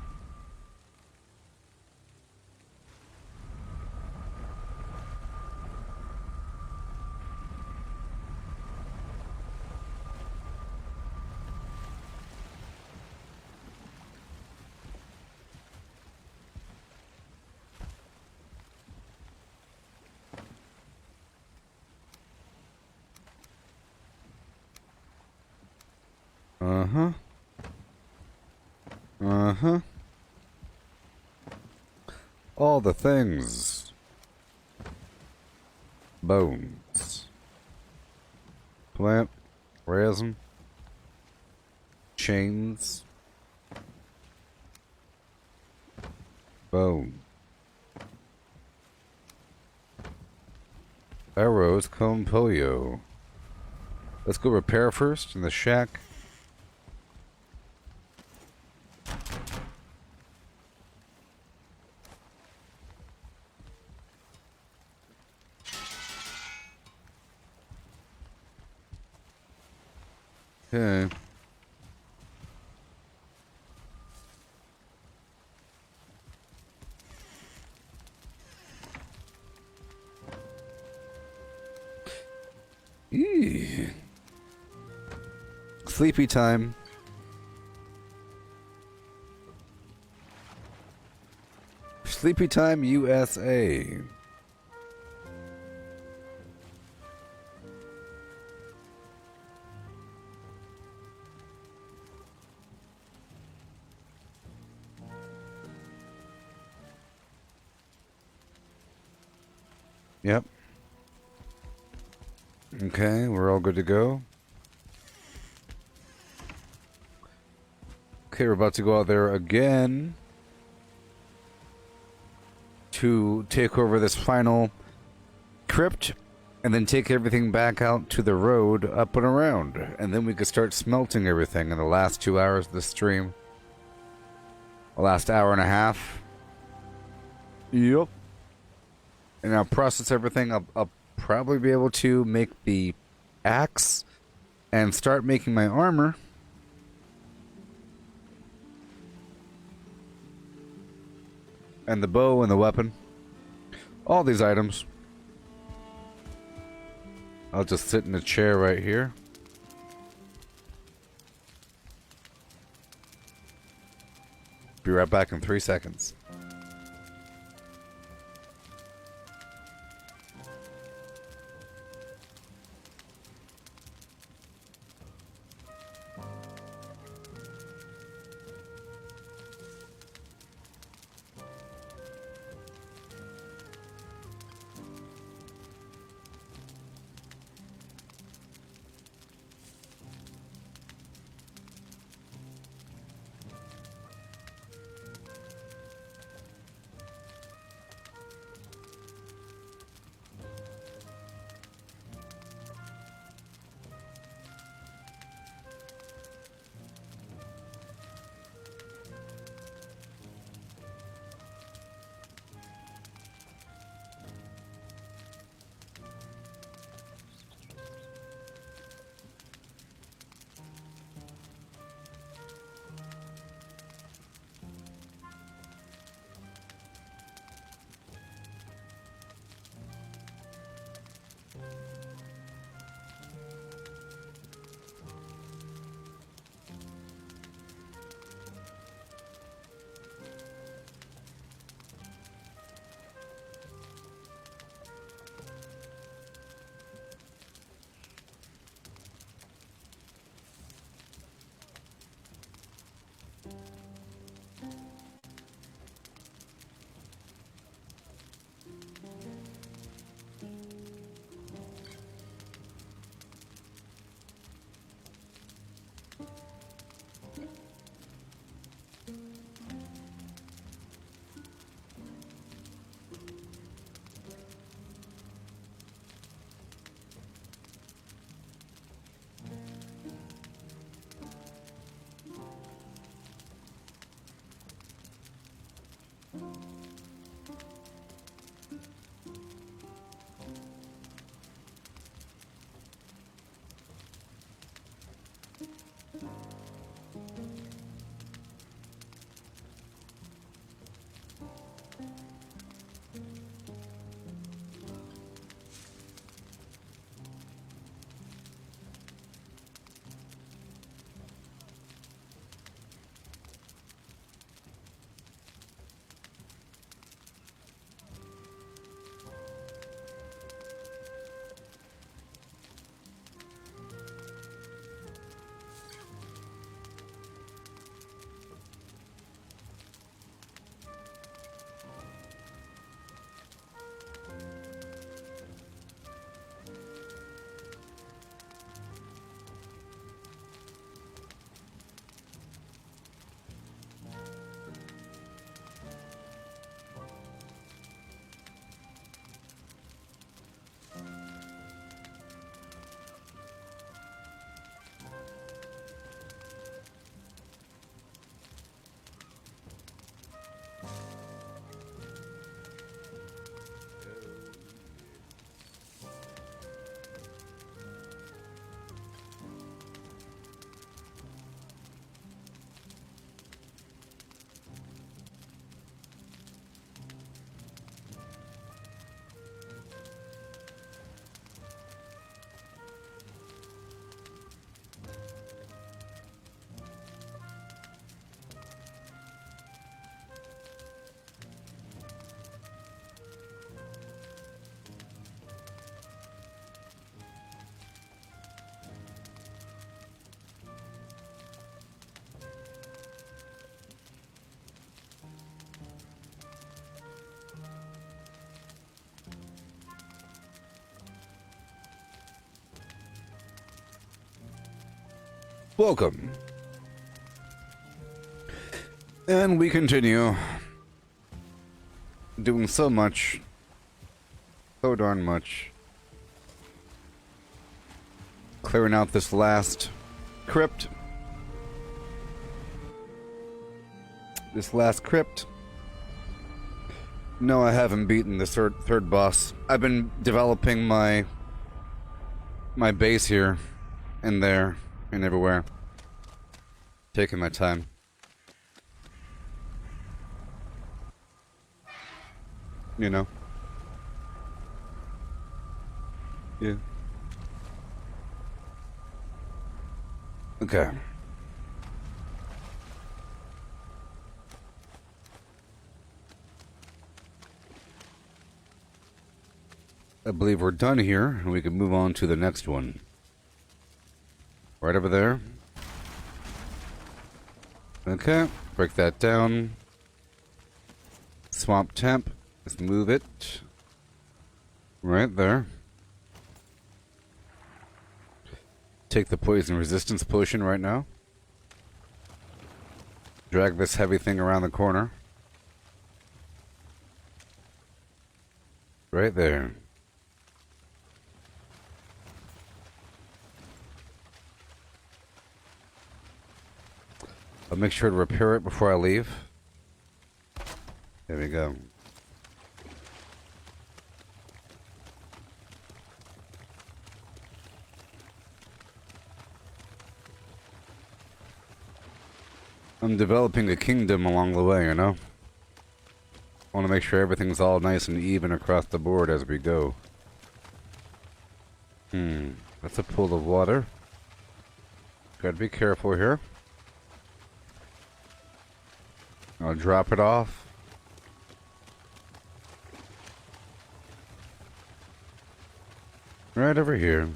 S1: Uh-huh. Uh-huh. All the things. Bones. Plant. Resin. Chains. Bone. Arrows come polio. Let's go repair first in the shack. Okay. Eee. Sleepy time. Sleepy time USA. Yep. Okay, we're all good to go. Okay, we're about to go out there again to take over this final crypt and then take everything back out to the road up and around. And then we could start smelting everything in the last 2 hours of the stream. The last hour and a half. Yep. And I'll process everything. I'll probably be able to make the axe and start making my armor. And the bow and the weapon. All these items. I'll just sit in a chair right here. Be right back in 3 seconds. Welcome. And we continue doing so much. So darn much. Clearing out this last crypt. No, I haven't beaten the third boss. I've been developing my base here and there and everywhere. Taking my time. You know? Yeah. Okay. I believe we're done here, and we can move on to the next one. Right over there. Okay, break that down. Swamp temp. Let's move it. Right there. Take the poison resistance potion right now. Drag this heavy thing around the corner. Right there. I'll make sure to repair it before I leave. There we go. I'm developing a kingdom along the way, you know? I want to make sure everything's all nice and even across the board as we go. That's a pool of water. Gotta be careful here. I'll drop it off. Right over here.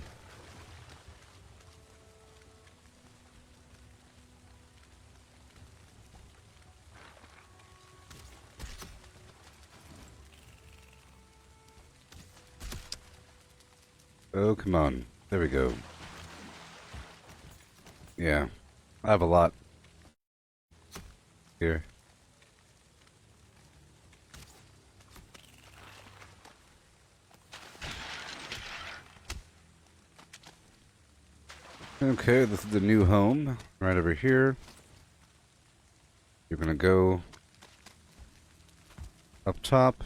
S1: Oh, come on. There we go. Yeah. I have a lot here. Okay, this is the new home. Right over here. You're gonna go up top.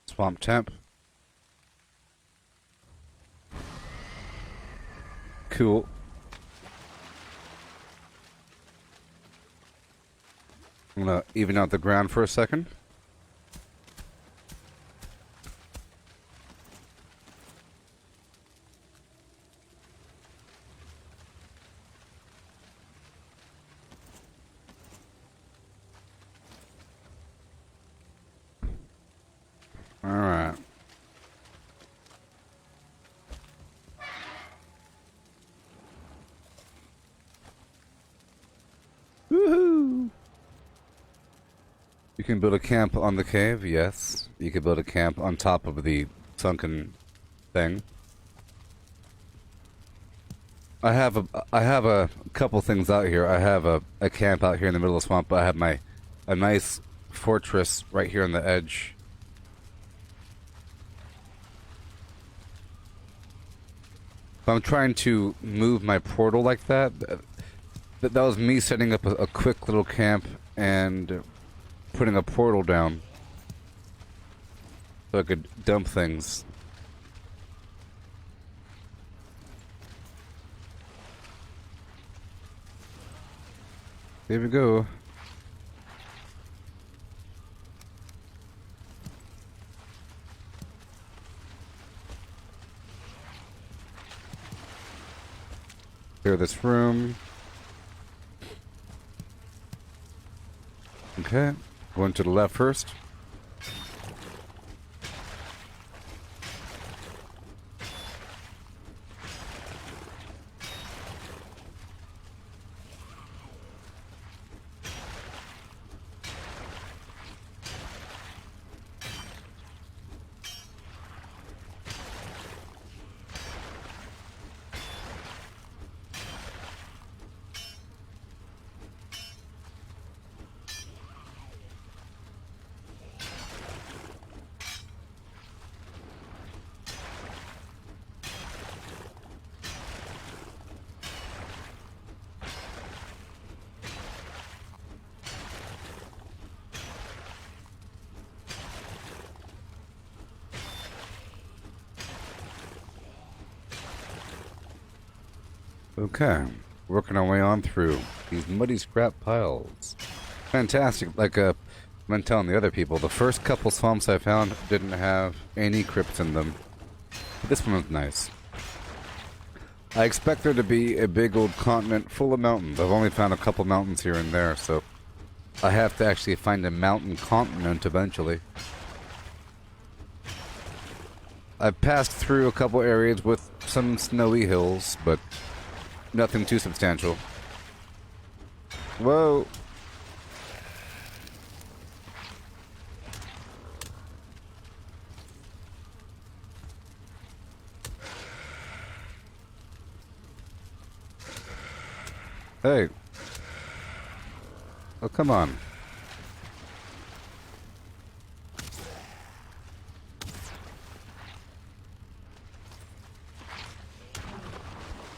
S1: Swamp temp. Cool. I'm gonna even out the ground for a second. All right. Woohoo! You can build a camp on the cave, yes. You can build a camp on top of the sunken thing. I have a couple things out here. I have a camp out here in the middle of the swamp. I have a nice fortress right here on the edge. If I'm trying to move my portal like that, that was me setting up a quick little camp and putting a portal down so I could dump things. There we go. Clear this room. Okay, going to the left first. Okay, working our way on through these muddy scrap piles. Fantastic. Like I've been telling the other people, the first couple swamps I found didn't have any crypts in them. But this one was nice. I expect there to be a big old continent full of mountains. I've only found a couple mountains here and there, so I have to actually find a mountain continent eventually. I've passed through a couple areas with some snowy hills, but nothing too substantial. Whoa. Hey. Oh, come on.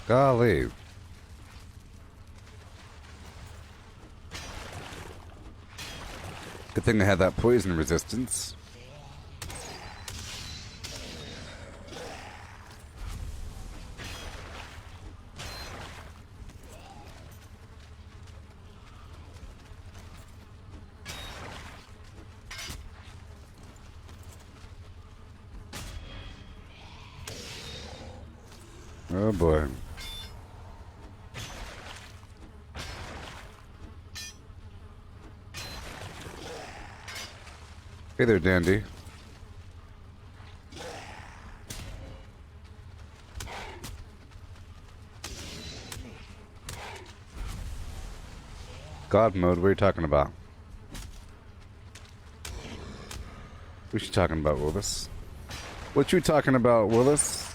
S1: Golly. Good thing I had that poison resistance. Oh boy. Hey there, Dandy. God mode, what are you talking about? What you talking about, Willis? What you talking about, Willis?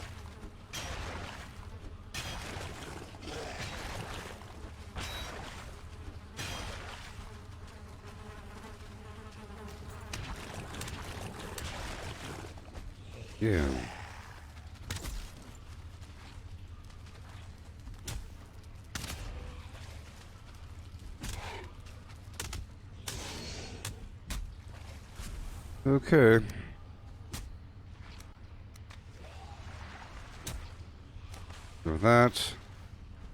S1: Yeah. Okay. Get rid of that.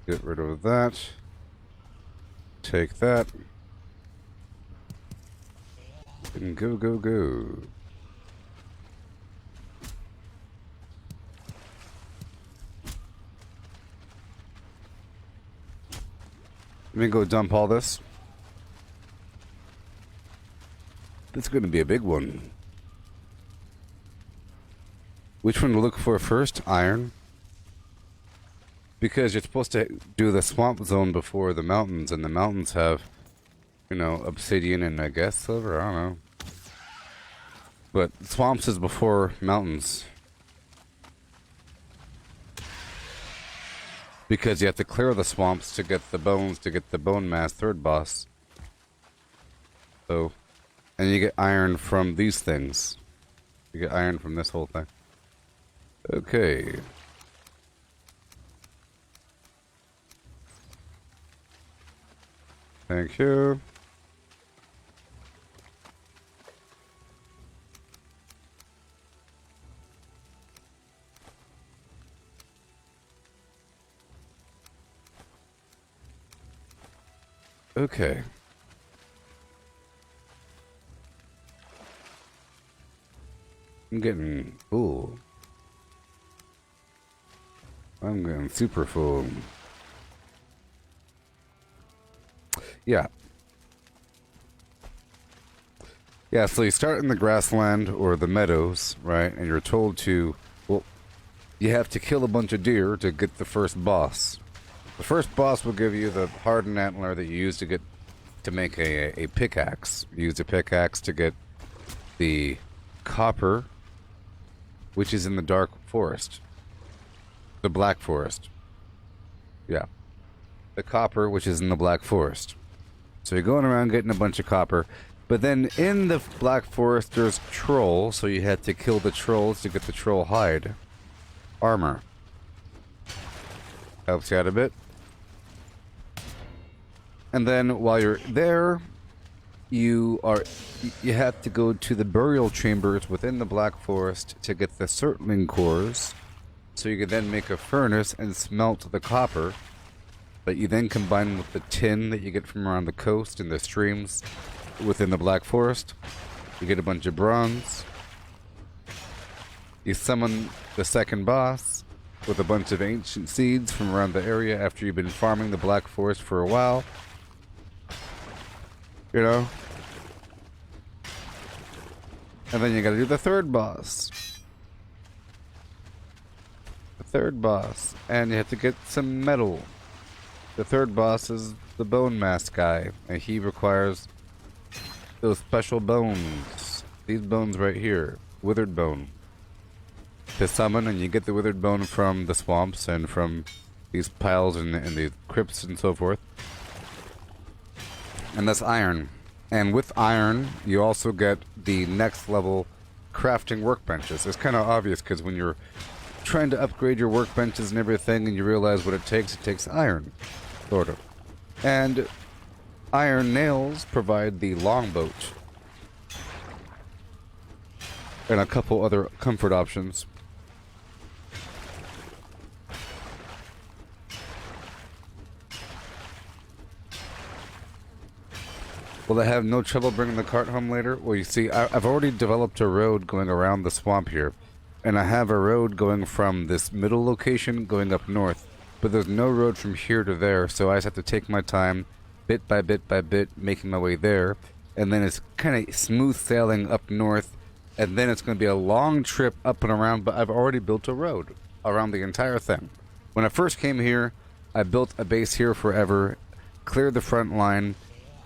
S1: Get rid of that. Take that. And go, go, go. Let me go dump all this. This is going to be a big one. Which one to look for first? Iron. Because you're supposed to do the swamp zone before the mountains, and the mountains have, you know, obsidian and I guess silver, I don't know. But swamps is before mountains. Because you have to clear the swamps to get the bones, to get the bone mass third boss. So, and you get iron from these things. You get iron from this whole thing. Okay. Thank you. Okay. I'm getting full. I'm getting super full. Yeah. Yeah, so you start in the grassland or the meadows, right? And you're told to, well, you have to kill a bunch of deer to get the first boss. The first boss will give you the hardened antler that you use to get to make a pickaxe. You use a pickaxe to get the copper, which is in the dark forest. The black forest. Yeah. The copper, which is in the black forest. So you're going around getting a bunch of copper. But then in the black forest, there's trolls, so you had to kill the trolls to get the troll hide. Armor. Helps you out a bit. And then while you're there, you have to go to the burial chambers within the black forest to get the surtling cores, so you can then make a furnace and smelt the copper that you then combine with the tin that you get from around the coast and the streams within the black forest. You get a bunch of bronze. You summon the second boss with a bunch of ancient seeds from around the area after you've been farming the black forest for a while. You know? And then you gotta do the third boss. The third boss. And you have to get some metal. The third boss is the bone mass guy. And he requires those special bones. These bones right here. Withered bone. To summon, and you get the withered bone from the swamps and from these piles and the crypts and so forth. And that's iron. And with iron, you also get the next level crafting workbenches. It's kind of obvious because when you're trying to upgrade your workbenches and everything and you realize what it takes iron, sort of. And iron nails provide the longboat. And a couple other comfort options. Will I have no trouble bringing the cart home later? Well, you see, I've already developed a road going around the swamp here. And I have a road going from this middle location going up north. But there's no road from here to there, so I just have to take my time, bit by bit by bit, making my way there. And then it's kind of smooth sailing up north. And then it's going to be a long trip up and around, but I've already built a road around the entire thing. When I first came here, I built a base here forever, cleared the front line,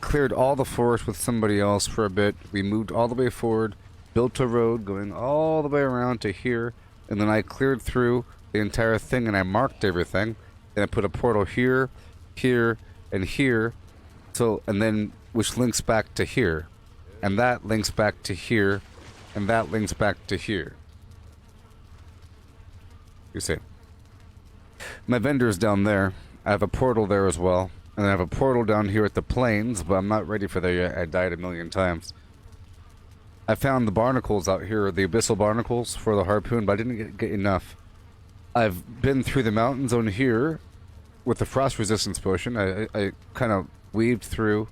S1: cleared all the forest with somebody else for a bit. We moved all the way forward, built a road going all the way around to here, and then I cleared through the entire thing and I marked everything. And I put a portal here, here, and here, so, and then which links back to here, and that links back to here, and that links back to here. You see. My vendor's down there. I have a portal there as well. And I have a portal down here at the plains, but I'm not ready for that yet. I died a million times. I found the barnacles out here, the abyssal barnacles for the harpoon, but I didn't get enough. I've been through the mountain zone here with the frost resistance potion. I kind of weaved through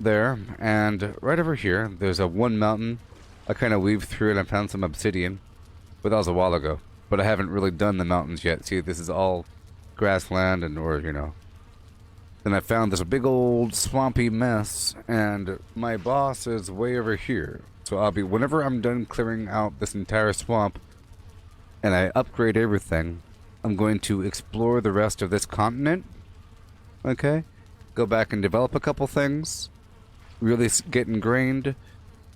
S1: there, and right over here, there's a one mountain I kind of weaved through, and I found some obsidian, but that was a while ago. But I haven't really done the mountains yet. See, this is all grassland and, or, you know. Then I found this big old swampy mess, and my boss is way over here. So I'll be, whenever I'm done clearing out this entire swamp, and I upgrade everything, I'm going to explore the rest of this continent. Okay? Go back and develop a couple things. Really get ingrained.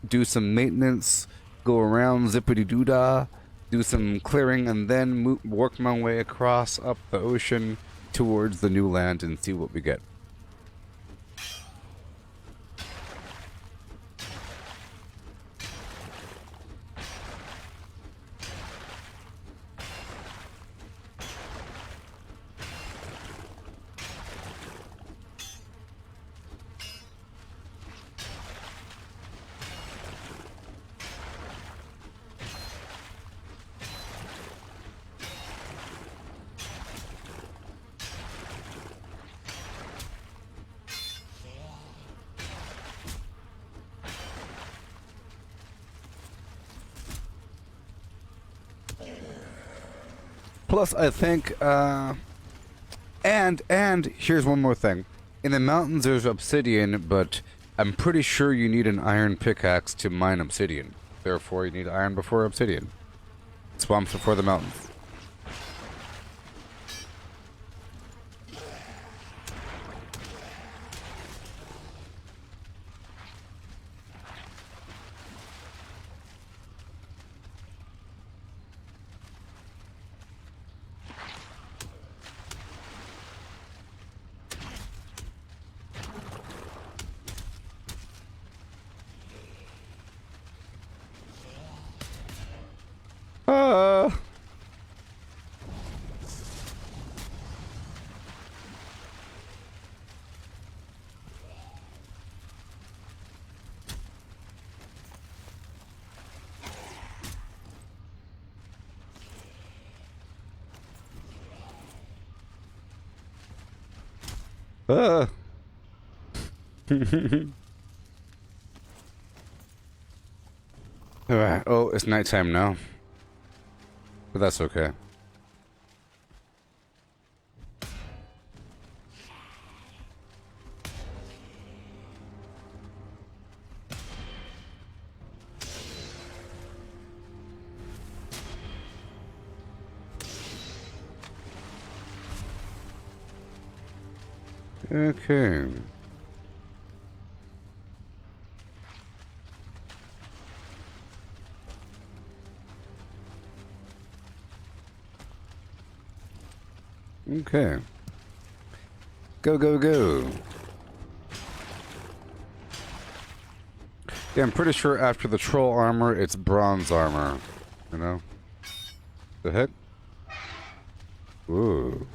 S1: Do some maintenance. Go around zippity-doo-dah. Do some clearing, and then work my way across up the ocean towards the new land and see what we get. Plus, I think, and here's one more thing. In the mountains, there's obsidian, but I'm pretty sure you need an iron pickaxe to mine obsidian. Therefore, you need iron before obsidian. Swamps before the mountains. Alright, oh, it's nighttime now. But that's okay. Okay. Okay. Go, go, go. Yeah, I'm pretty sure after the troll armor, it's bronze armor. You know? The heck? Ooh.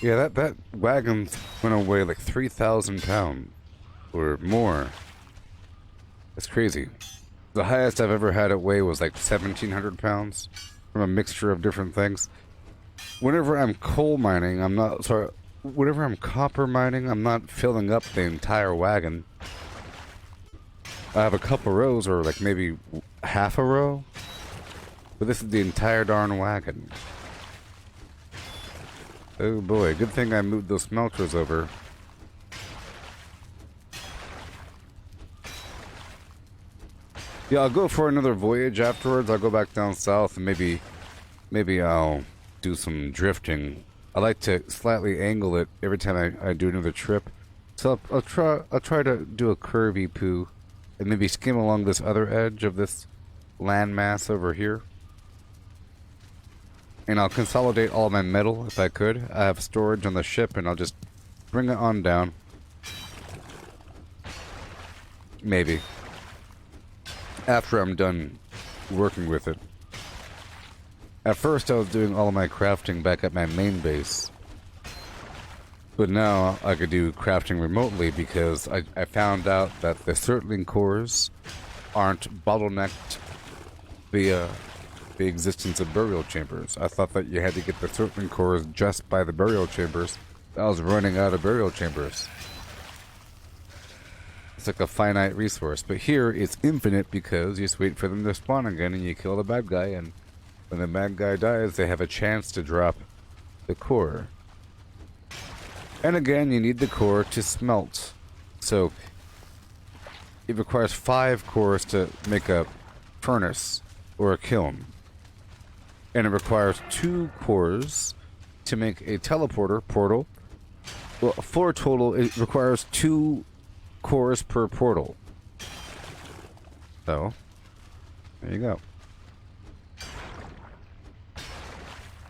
S1: Yeah, that wagon went away like 3,000 pounds or more. That's crazy. The highest I've ever had it weigh was like 1,700 pounds from a mixture of different things. Whenever I'm coal mining, I'm not, sorry, whenever I'm copper mining, I'm not filling up the entire wagon. I have a couple rows or like maybe half a row, but this is the entire darn wagon. Oh boy, good thing I moved those smelters over. Yeah, I'll go for another voyage afterwards. I'll go back down south and maybe I'll do some drifting. I like to slightly angle it every time I do another trip. So I'll try to do a curvy poo and maybe skim along this other edge of this landmass over here. And I'll consolidate all my metal if I could. I have storage on the ship and I'll just bring it on down. Maybe. After I'm done working with it. At first I was doing all of my crafting back at my main base. But now I could do crafting remotely because I found out that the Surtling cores aren't bottlenecked via the existence of burial chambers. I thought that you had to get the Surtling cores just by the burial chambers. I was running out of burial chambers. It's like a finite resource. But here it's infinite because you just wait for them to spawn again and you kill the bad guy, and when the bad guy dies they have a chance to drop the core. And again, you need the core to smelt. So it requires 5 cores to make a furnace or a kiln. And it requires 2 cores to make a teleporter portal. Well, 4 total. It requires 2 cores per portal. So there you go.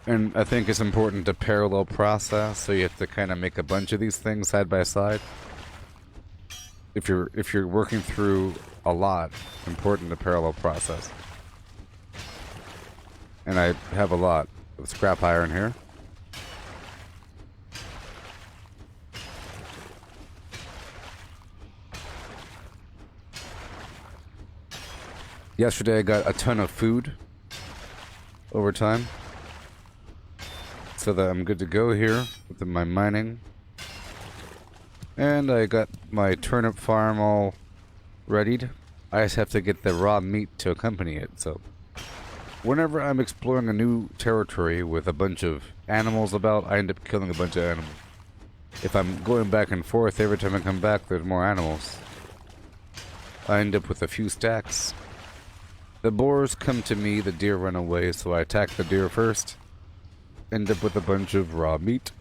S1: And I think it's important to parallel process, so you have to kind of make a bunch of these things side by side. If you're working through a lot, it's important to parallel process. And I have a lot of scrap iron here. Yesterday I got a ton of food over time, so that I'm good to go here with my mining. And I got my turnip farm all readied. I just have to get the raw meat to accompany it. So whenever I'm exploring a new territory with a bunch of animals about, I end up killing a bunch of animals. If I'm going back and forth every time I come back, there's more animals. I end up with a few stacks. The boars come to me, the deer run away, so I attack the deer first. End up with a bunch of raw meat.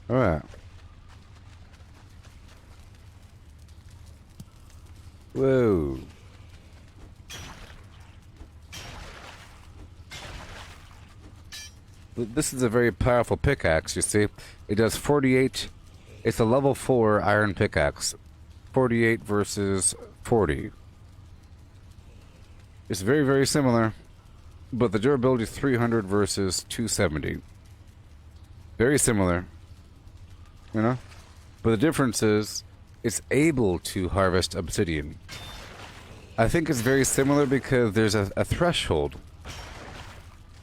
S1: Alright. Whoa. This is a very powerful pickaxe, you see. It does 48. It's a level 4 iron pickaxe. 48 versus 40. It's very, very similar. But the durability is 300 versus 270. Very similar. You know? But the difference is it's able to harvest obsidian. I think it's very similar because there's a threshold.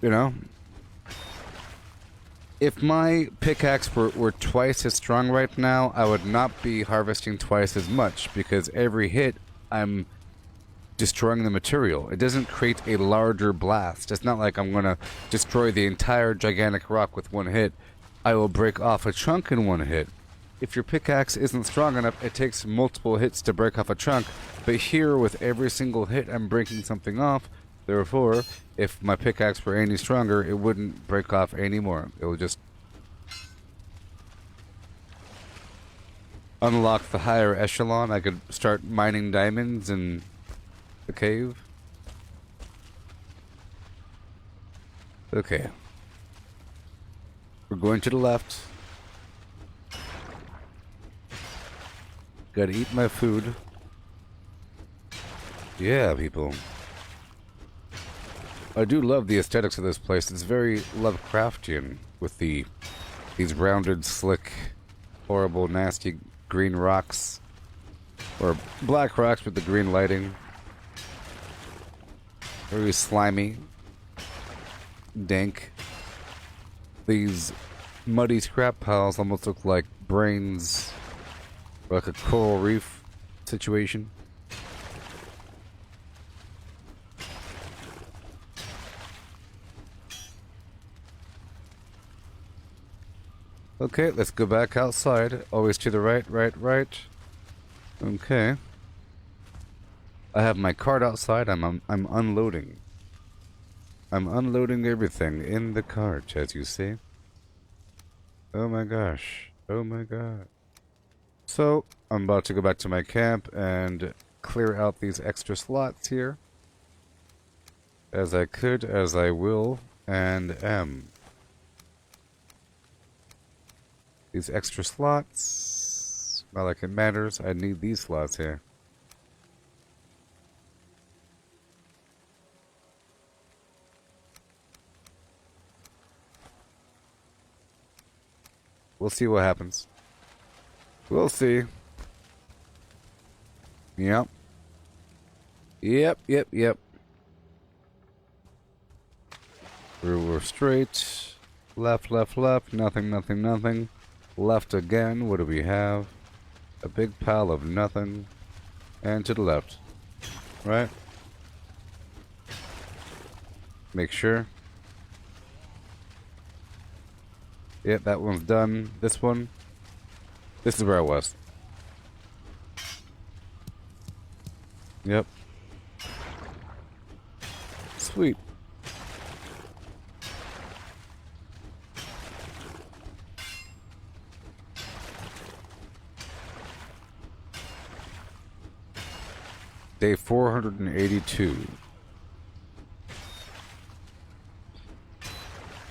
S1: You know? If my pickaxe were twice as strong right now, I would not be harvesting twice as much, because every hit I'm destroying the material. It doesn't create a larger blast. It's not like I'm going to destroy the entire gigantic rock with one hit. I will break off a chunk in one hit. If your pickaxe isn't strong enough, it takes multiple hits to break off a chunk. But here, with every single hit, I'm breaking something off. Therefore, if my pickaxe were any stronger, it wouldn't break off anymore. It would just unlock the higher echelon. I could start mining diamonds in the cave. Okay. We're going to the left. Gotta eat my food. Yeah, people. I do love the aesthetics of this place. It's very Lovecraftian with these rounded, slick, horrible, nasty green rocks. Or black rocks with the green lighting. Very slimy. dank. These muddy scrap piles almost look like brains, or like a coral reef situation. Okay, let's go back outside. Always to the right, right, right. Okay. I have my cart outside. I'm unloading. I'm unloading everything in the cart, as you see. Oh my gosh. Oh my god. So, I'm about to go back to my camp and clear out these extra slots here. As I could, as I will, and am. These extra slots. Not like it matters. I need these slots here. We'll see what happens. We'll see. Yep. Yep. We're straight. Left. Nothing. Left again. What do we have? A big pile of nothing. And to the left. Right? Make sure. Yep, that one's done. This one. This is where I was. Yep. Sweet. Day 482.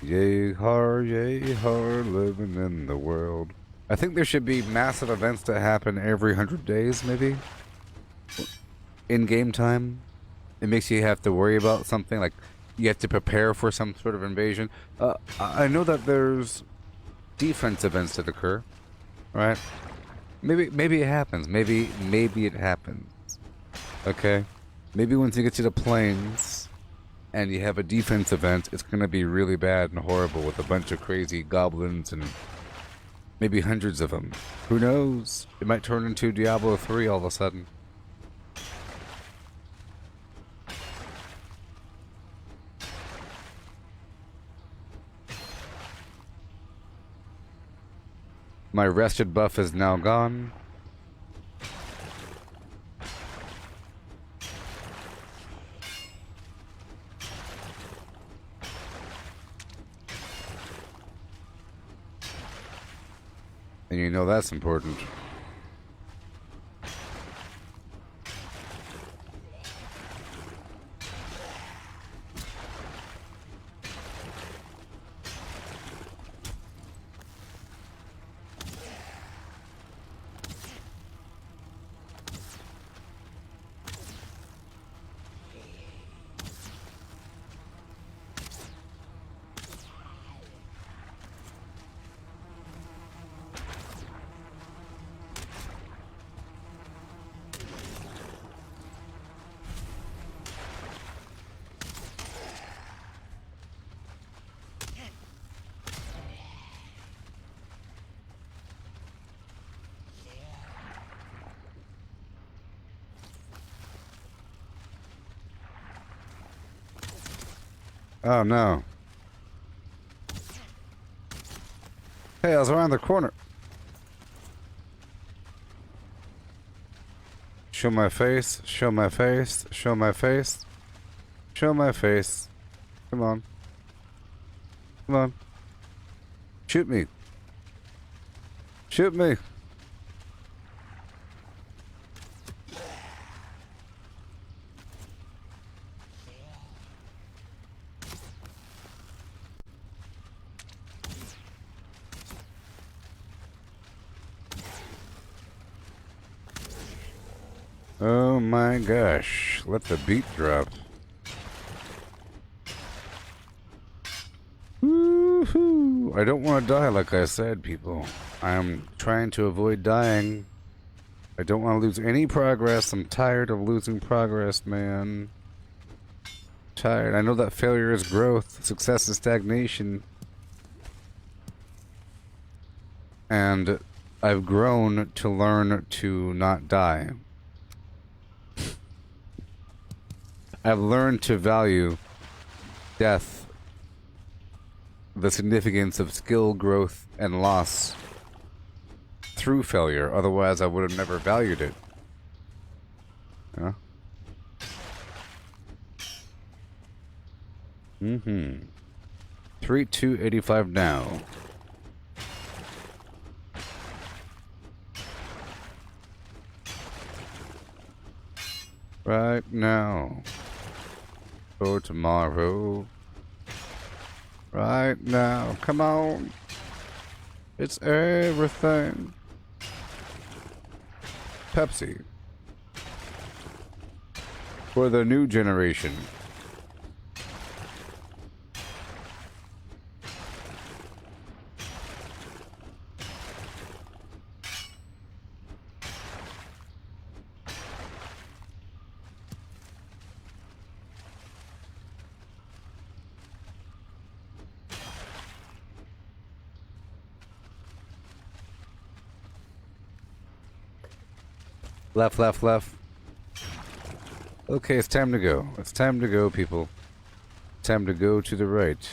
S1: Yay har, living in the world. I think there should be massive events that happen every 100 days, maybe? In game time. It makes you have to worry about something, like you have to prepare for some sort of invasion. I know that there's defense events that occur, right? Maybe it happens. Maybe it happens. Okay? Maybe once you get to the plains and you have a defense event, it's gonna be really bad and horrible with a bunch of crazy goblins and maybe hundreds of them. Who knows? It might turn into Diablo 3 all of a sudden. My rested buff is now gone. And you know that's important. Oh no. Hey, I was around the corner. Show my face, show my face, show my face. Show my face. Come on. Come on. Shoot me. Shoot me. Oh my gosh, let the beat drop. Woohoo! I don't want to die like I said, people. I'm trying to avoid dying. I don't want to lose any progress. I'm tired of losing progress, man. tired. I know that failure is growth, success is stagnation. And I've grown to learn to not die. I've learned to value death, the significance of skill growth and loss through failure. Otherwise, I would have never valued it. Yeah. 3285 now. Right now. Or tomorrow. Right now. Come on. It's everything. Pepsi. For the new generation. Left, left, left. Okay, it's time to go. It's time to go, people. Time to go to the right.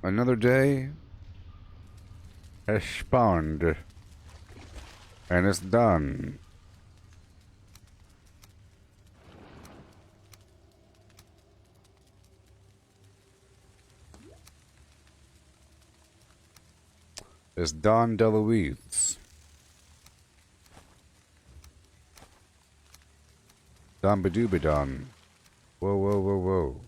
S1: Another day has spawned. And it's done. It's Don DeLuise. Don Badooba Don. Whoa, whoa, whoa, whoa.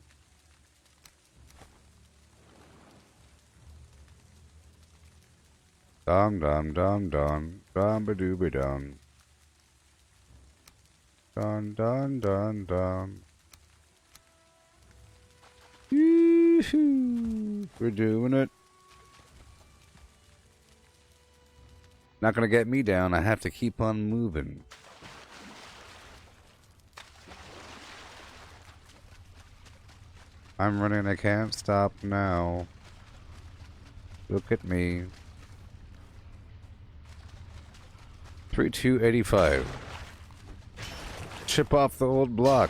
S1: Dom, dom, dom, dom. Don Badooba Don. Don, don, don, don. Yoo-hoo. We're doing it. Not gonna get me down. I have to keep on moving. I'm running. I can't stop now. Look at me. 3285. Chip off the old block.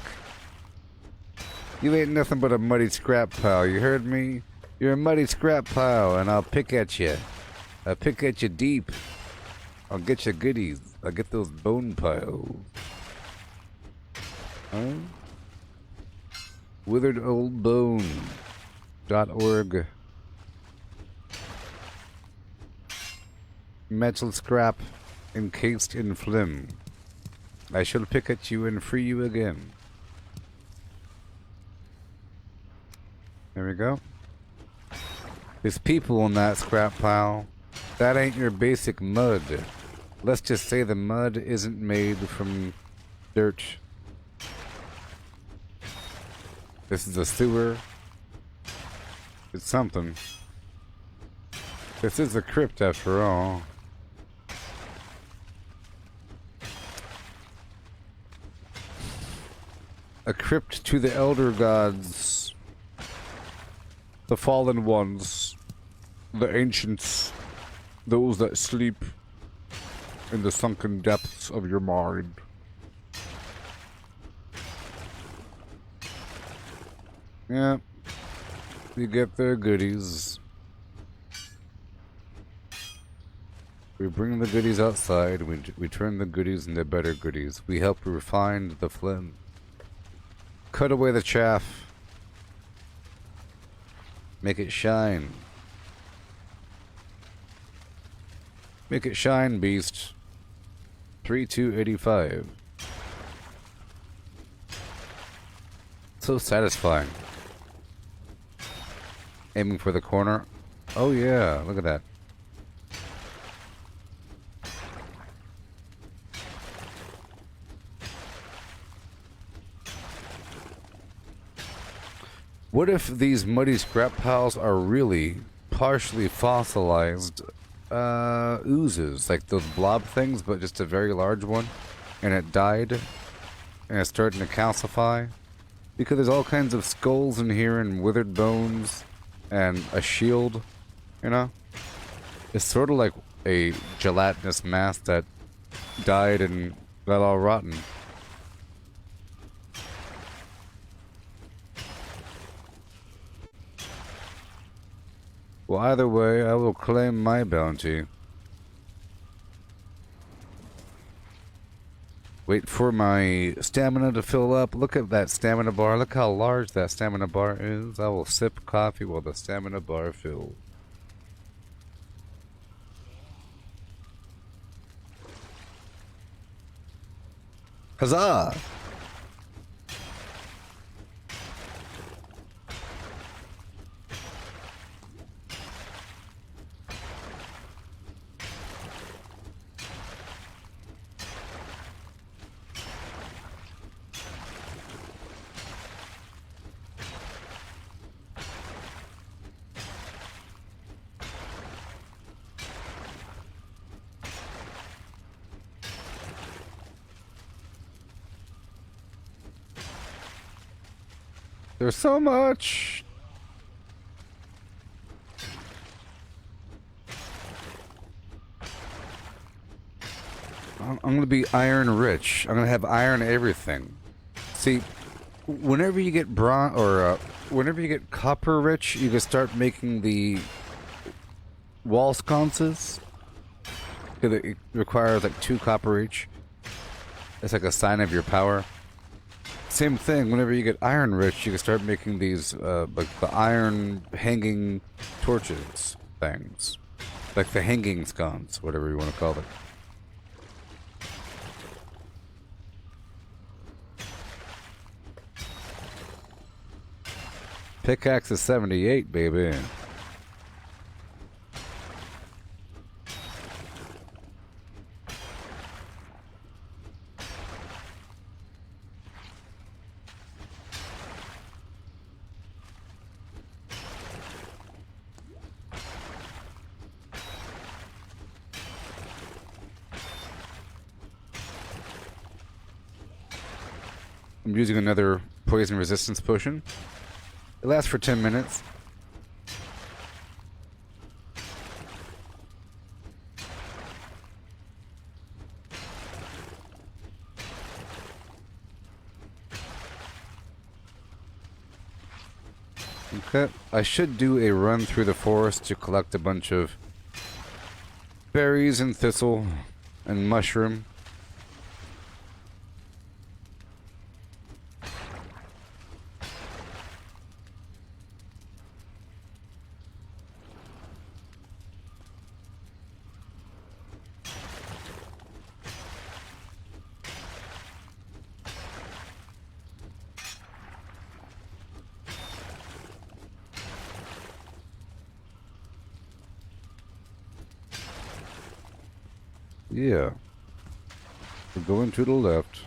S1: You ain't nothing but a muddy scrap pile. You heard me? You're a muddy scrap pile, and I'll pick at you. I'll pick at you deep. I'll get your goodies. I'll get those bone piles. Huh? WitheredOldBone.org. Metal scrap encased in phlegm. I shall pick at you and free you again. There we go. There's people in that scrap pile. That ain't your basic mud. Let's just say the mud isn't made from dirt. This is a sewer. It's something. This is a crypt after all. A crypt to the elder gods. The fallen ones. The ancients. Those that sleep in the sunken depths of your mind. Yeah. You get their goodies. We bring the goodies outside. We turn the goodies into better goodies. We help refine the phlegm. Cut away the chaff. Make it shine. Make it shine, beast. 3285. So satisfying. Aiming for the corner. Oh yeah, look at that. What if these muddy scrap piles are really partially fossilized oozes, like those blob things, but just a very large one, and it died, and it's starting to calcify? Because there's all kinds of skulls in here, and withered bones, and a shield, you know? It's sort of like a gelatinous mass that died and got all rotten. Well, either way, I will claim my bounty. Wait for my stamina to fill up. Look at that stamina bar. Look how large that stamina bar is. I will sip coffee while the stamina bar fills. Huzzah! There's so much. I'm gonna be iron rich. I'm gonna have iron everything. See, whenever you get whenever you get copper rich, you can start making the wall sconces. It requires like 2 copper each. It's like a sign of your power. Same thing, whenever you get iron rich, you can start making these, like the iron hanging torches things. Like the hanging sconce, whatever you want to call it. Pickaxe is 78, baby. I'm using another poison resistance potion. It lasts for 10 minutes. Okay, I should do a run through the forest to collect a bunch of berries and thistle and mushroom. Yeah. We're going to the left.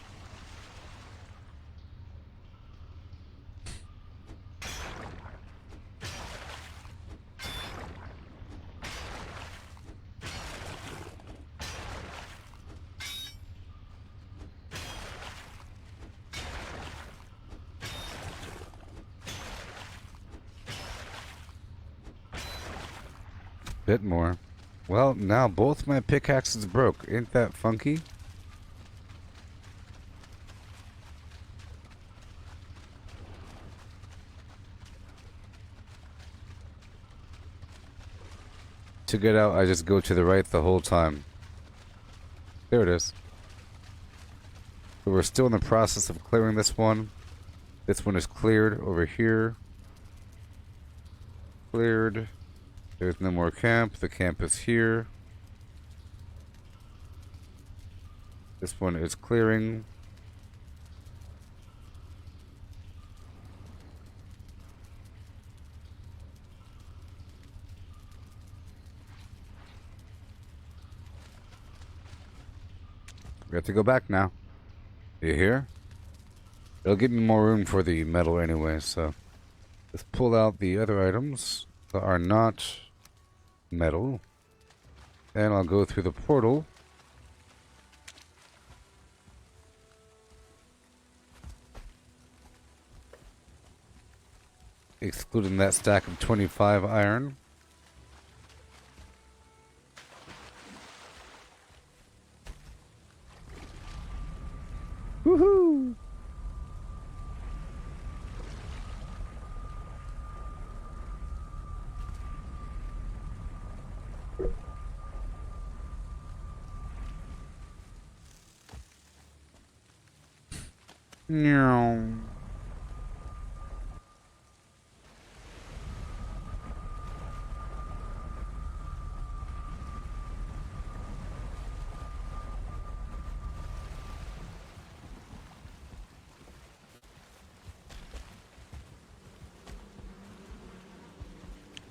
S1: Bit more. Well, now both my pickaxes broke. Ain't that funky? To get out, I just go to the right the whole time. There it is. So we're still in the process of clearing this one. This one is cleared over here. Cleared. There's no more camp. The camp is here. This one is clearing. We have to go back now. You hear? It'll give me more room for the metal anyway, so. Let's pull out the other items that are not metal. And I'll go through the portal. Excluding that stack of 25 iron. Woohoo! Meow.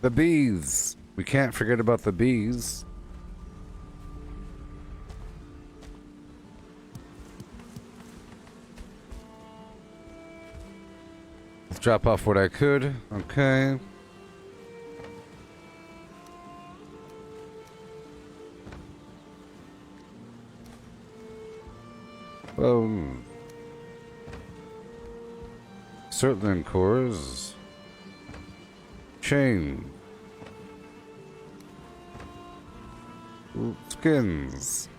S1: The bees. We can't forget about the bees. Let's drop off what I could. Okay. Well, certain cores. Chain. Ooh, skins.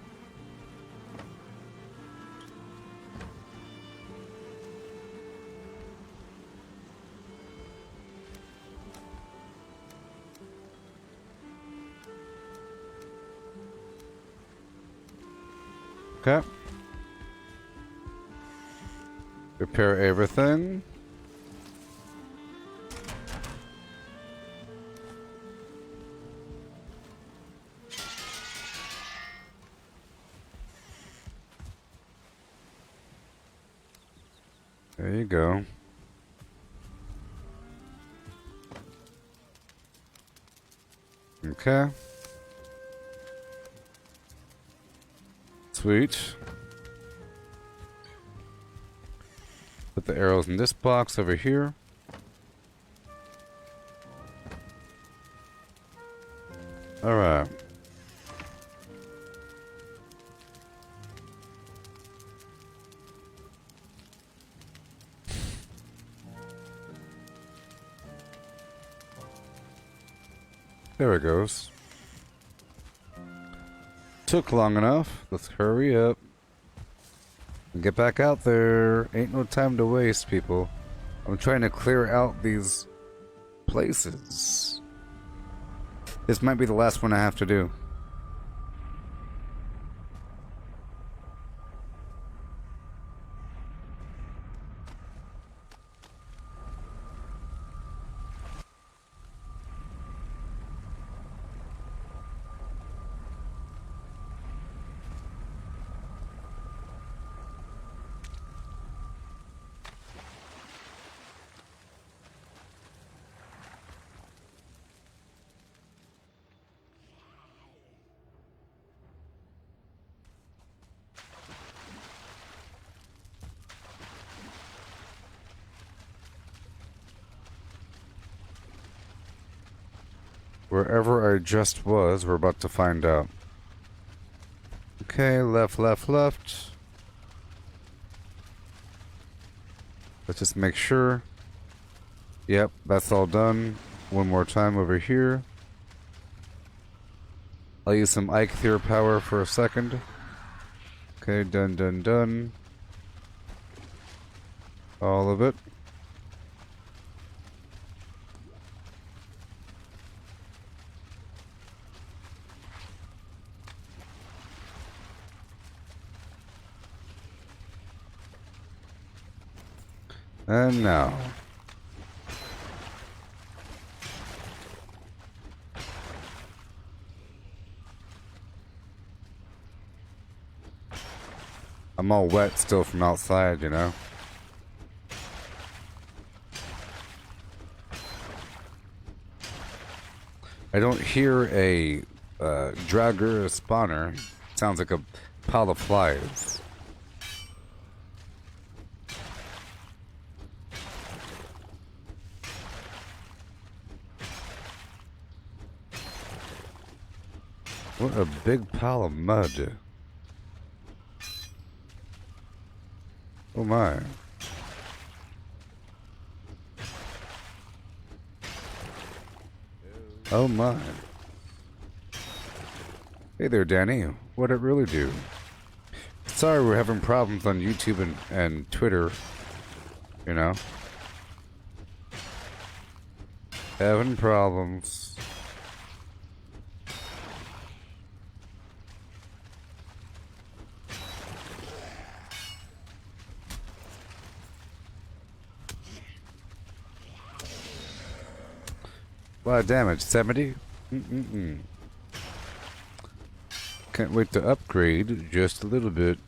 S1: Okay. Repair everything. There you go. Okay. Sweet. Put the arrows in this box over here. Alright. There it goes. Took long enough. Let's hurry up. And get back out there. Ain't no time to waste, people. I'm trying to clear out these places. This might be the last one I have to do. Wherever I just was, we're about to find out. Okay, left, left, left. Let's just make sure. Yep, that's all done. One more time over here. I'll use some Eikthyr power for a second. Okay, done, done, done. All of it. And now. I'm all wet still from outside, you know. I don't hear a dragger or a spawner. Sounds like a pile of flies. What a big pile of mud. Oh my. Oh my. Hey there, Danny. What'd it really do? Sorry we're having problems on YouTube and Twitter. You know? Having problems. A lot of damage. 70? Can't wait to upgrade just a little bit.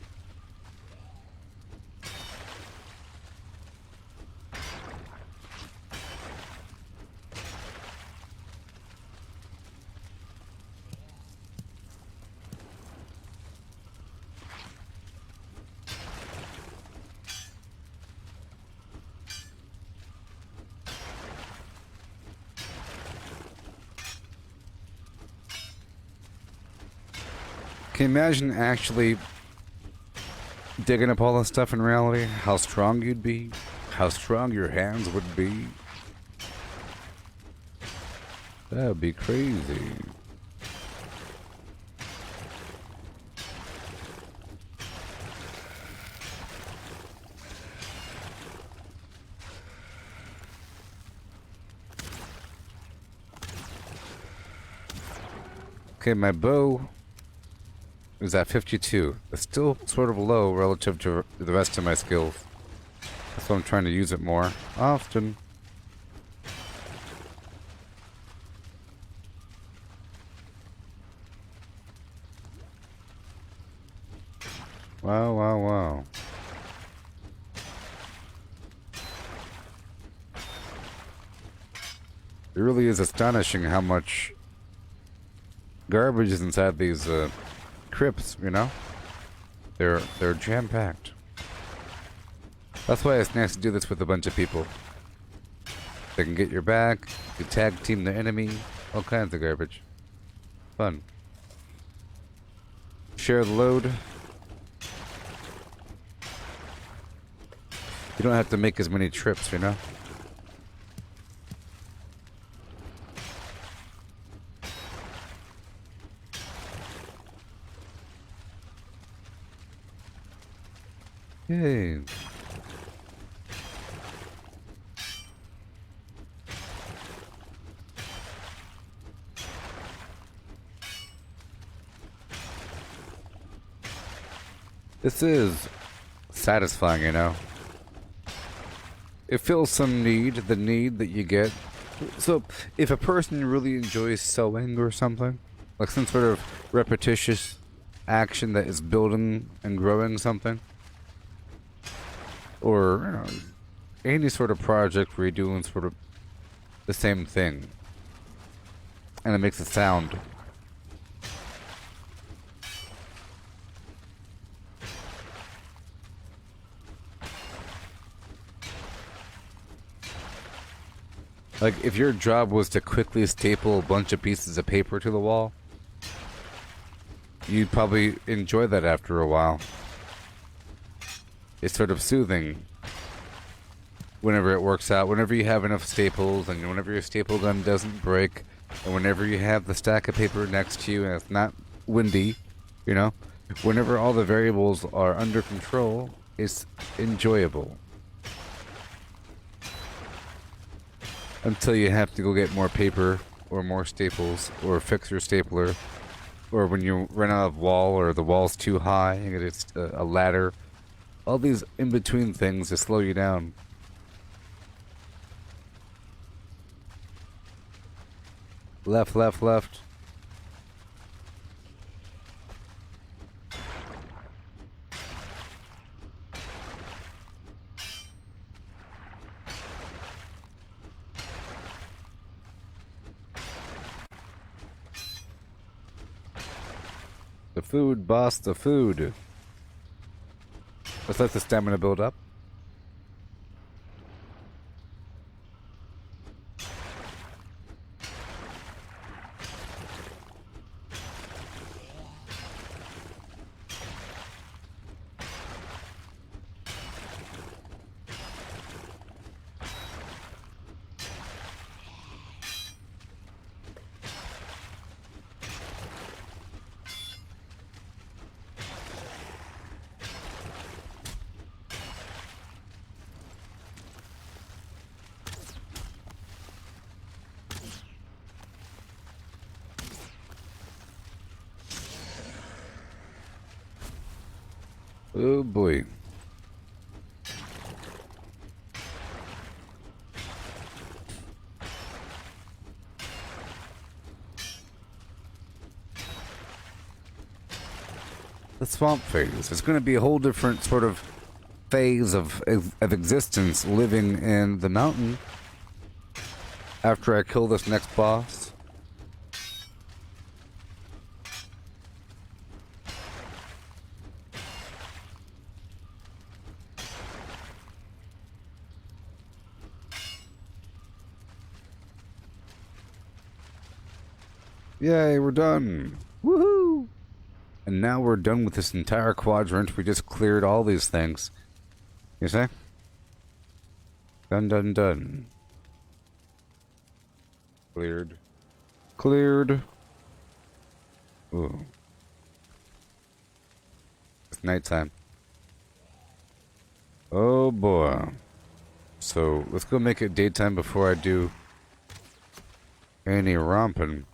S1: Can you imagine actually digging up all this stuff in reality? How strong you'd be? How strong your hands would be? That would be crazy. Okay, my bow is at 52. It's still sort of low relative to the rest of my skills. That's why I'm trying to use it more often. Wow, wow, wow. It really is astonishing how much garbage is inside these crypts, you know? They're jam-packed. That's why it's nice to do this with a bunch of people. They can get your back, you tag team the enemy, all kinds of garbage. Fun. Share the load. You don't have to make as many trips, you know? Yay. This is satisfying, you know? It fills some need, the need that you get. So, if a person really enjoys sewing or something, like some sort of repetitious action that is building and growing something, or you know, any sort of project where you're doing sort of the same thing, and it makes a sound. Like, if your job was to quickly staple a bunch of pieces of paper to the wall, you'd probably enjoy that after a while. It's sort of soothing whenever it works out, whenever you have enough staples, and whenever your staple gun doesn't break, and whenever you have the stack of paper next to you and it's not windy, you know? Whenever all the variables are under control, it's enjoyable. Until you have to go get more paper, or more staples, or fix your stapler, or when you run out of wall, or the wall's too high, and it's a ladder. All these in-between things to slow you down. Left, left, left. The food, boss, the food. Let's let the stamina build up. Oh boy. The swamp phase. It's going to be a whole different sort of phase of existence living in the mountain after I kill this next boss. Yay, we're done. Woohoo! And now we're done with this entire quadrant. We just cleared all these things. You see? Done, done, done. Cleared. Cleared. Ooh. It's nighttime. Oh boy. So, let's go make it daytime before I do any romping.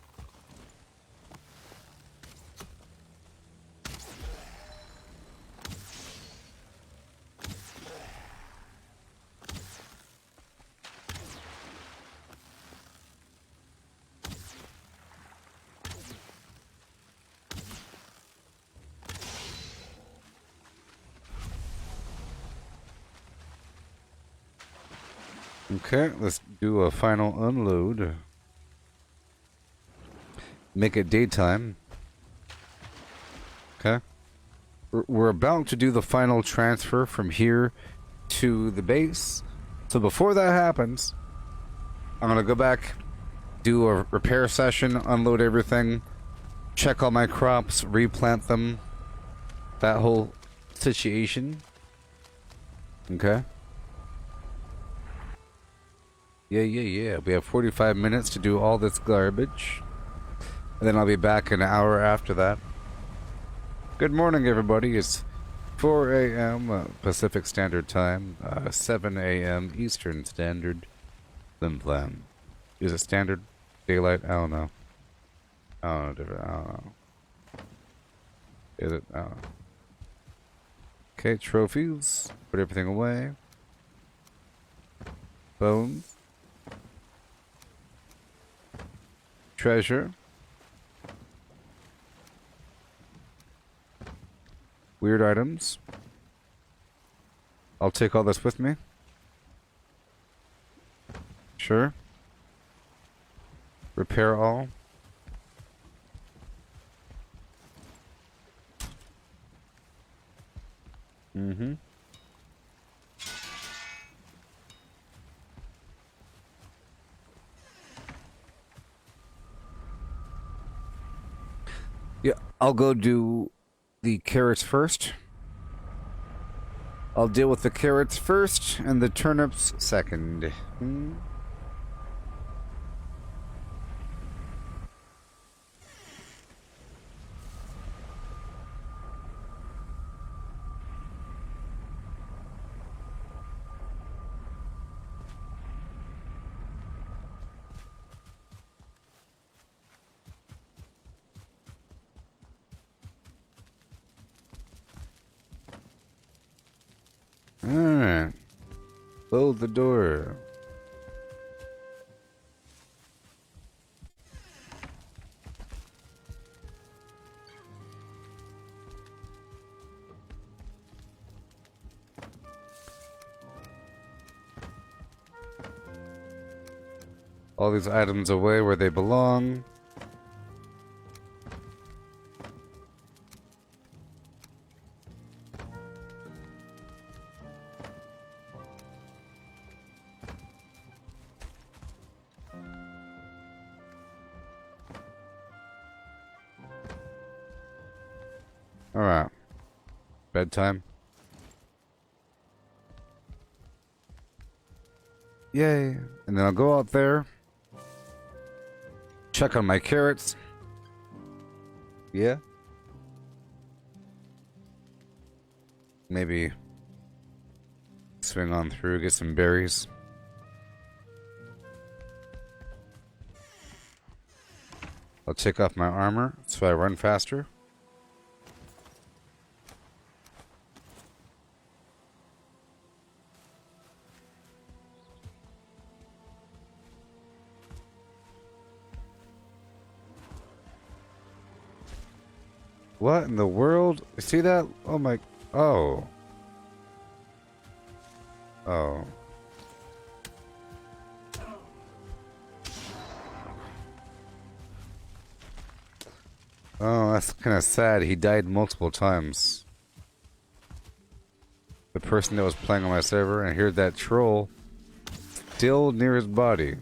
S1: Okay, let's do a final unload. Make it daytime. Okay. We're about to do the final transfer from here to the base. So before that happens, I'm going to go back, do a repair session, unload everything, check all my crops, replant them. That whole situation. Okay. Yeah. We have 45 minutes to do all this garbage. And then I'll be back an hour after that. Good morning, everybody. It's 4 a.m. Pacific Standard Time, 7 a.m. Eastern Standard. Plan. Is it Standard Daylight? I don't know. I don't know. Is it? I don't know. Okay, trophies. Put everything away. Bones. Treasure. Weird items. I'll take all this with me. Sure. Repair all. Mm-hmm. Yeah, I'll go do the carrots first. I'll deal with the carrots first and the turnips second. Alright. Close the door. All these items away where they belong. Alright. Bedtime. Yay. And then I'll go out there. Check on my carrots. Yeah. Maybe swing on through, get some berries. I'll take off my armor so I run faster. What in the world? See that? Oh my... Oh. Oh. Oh, that's kind of sad. He died multiple times. The person that was playing on my server, and I heard that troll still near his body.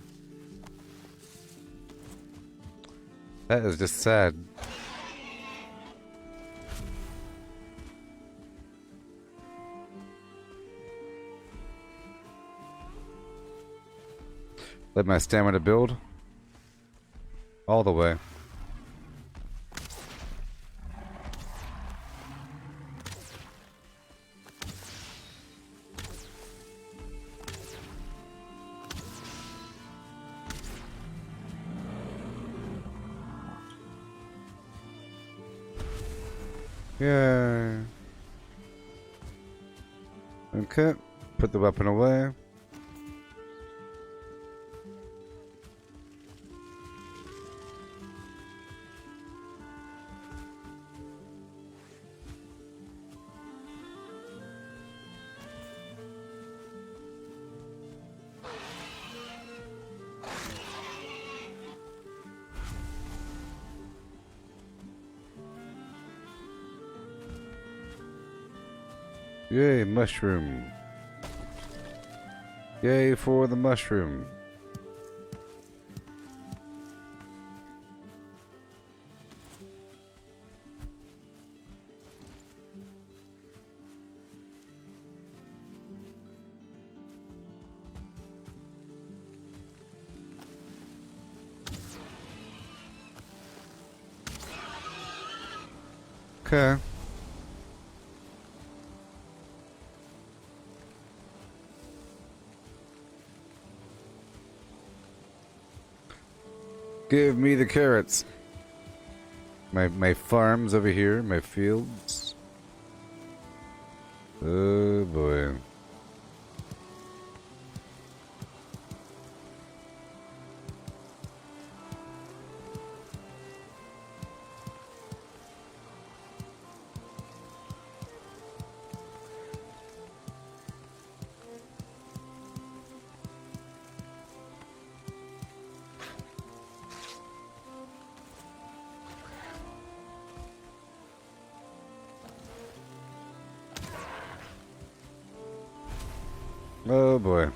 S1: That is just sad. Let my stamina build all the way. Yeah. Okay. Put the weapon away. Yay, mushroom. Yay for the mushroom. Okay. Give me the carrots. My farms over here, my fields. Oh boy. Oh boy.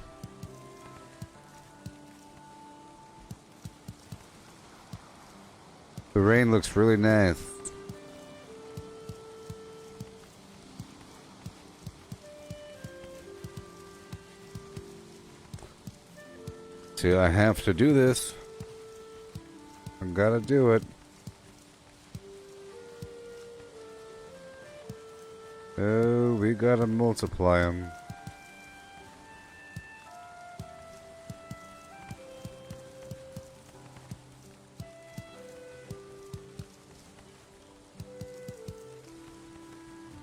S1: The rain looks really nice. See, I have to do this. I gotta do it. Oh, we gotta multiply them.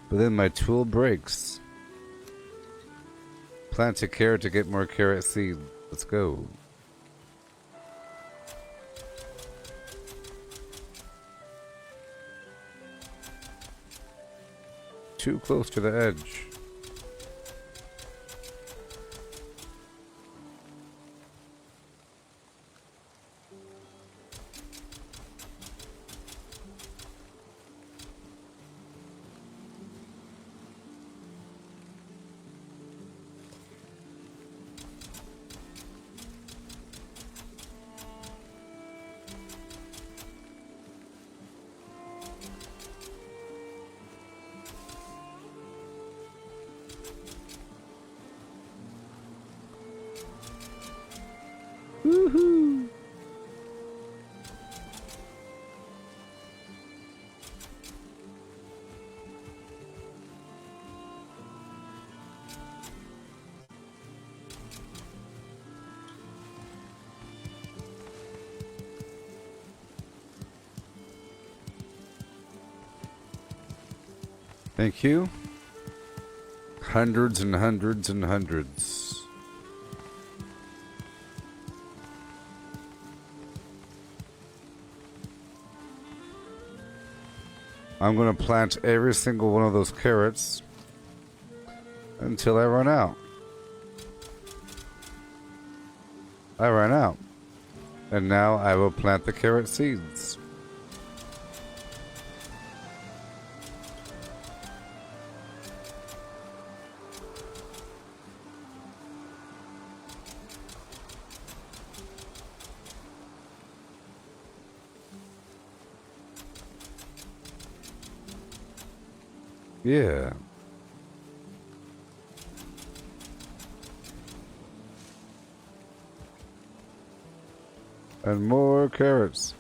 S1: But then my tool breaks. Plant a carrot to get more carrot seed. Let's go. Too close to the edge. Woohoo! Thank you. Hundreds and hundreds and hundreds. I'm gonna plant every single one of those carrots until I run out. I ran out. And now I will plant the carrot seeds. Yeah. And more carrots.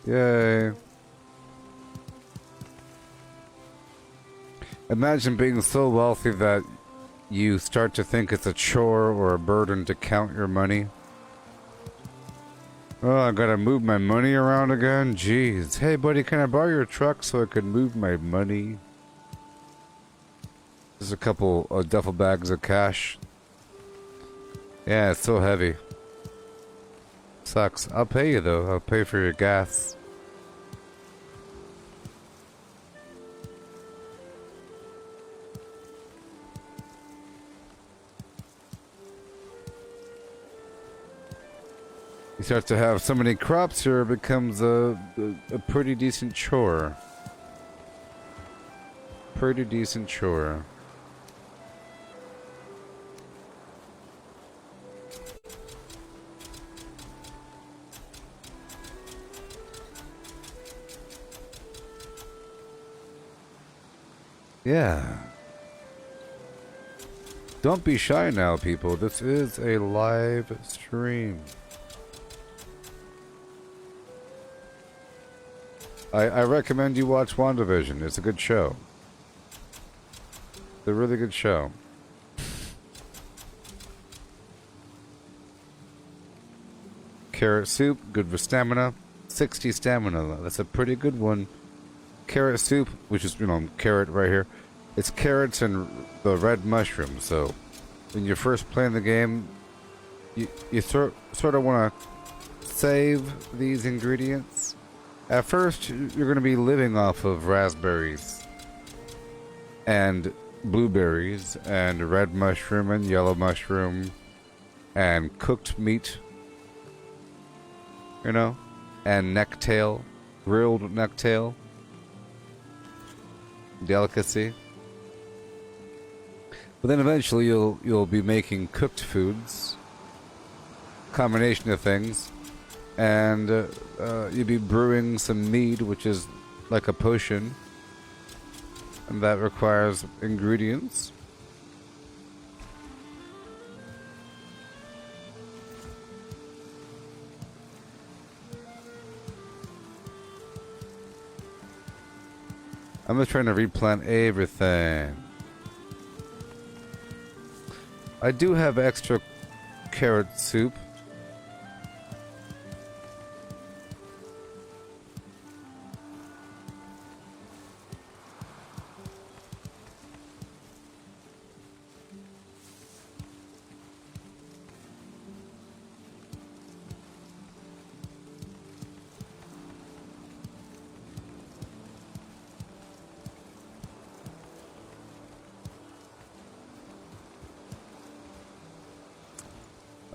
S1: Yay. Imagine being so wealthy that you start to think it's a chore or a burden to count your money. Oh, I gotta move my money around again? Jeez. Hey, buddy, can I borrow your truck so I can move my money? There's a couple of duffel bags of cash. Yeah, it's so heavy. Sucks. I'll pay you, though. I'll pay for your gas. You start to have so many crops here, it becomes a pretty decent chore. Pretty decent chore. Yeah. Don't be shy now, people. This is a live stream. I recommend you watch WandaVision. It's a good show. It's a really good show. Carrot soup, good for stamina. 60 stamina. That's a pretty good one. Carrot soup, which is, carrot right here. It's carrots and the red mushroom. So when you're first playing the game, you sort of want to save these ingredients. At first, you're going to be living off of raspberries and blueberries and red mushroom and yellow mushroom and cooked meat, and necktail, grilled necktail, delicacy. But then eventually you'll be making cooked foods, combination of things. And you'll be brewing some mead, which is like a potion. And that requires ingredients. I'm just trying to replant everything. I do have extra carrot soup.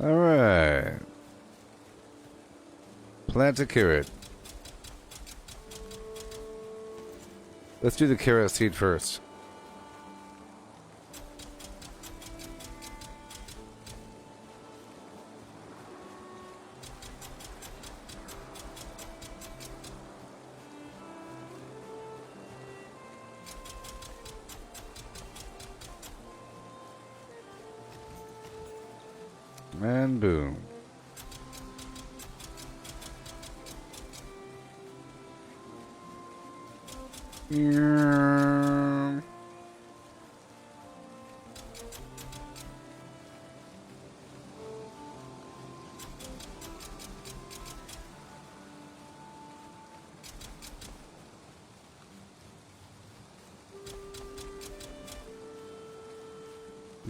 S1: Alright. Plant a carrot. Let's do the carrot seed first. And boom. Yeah.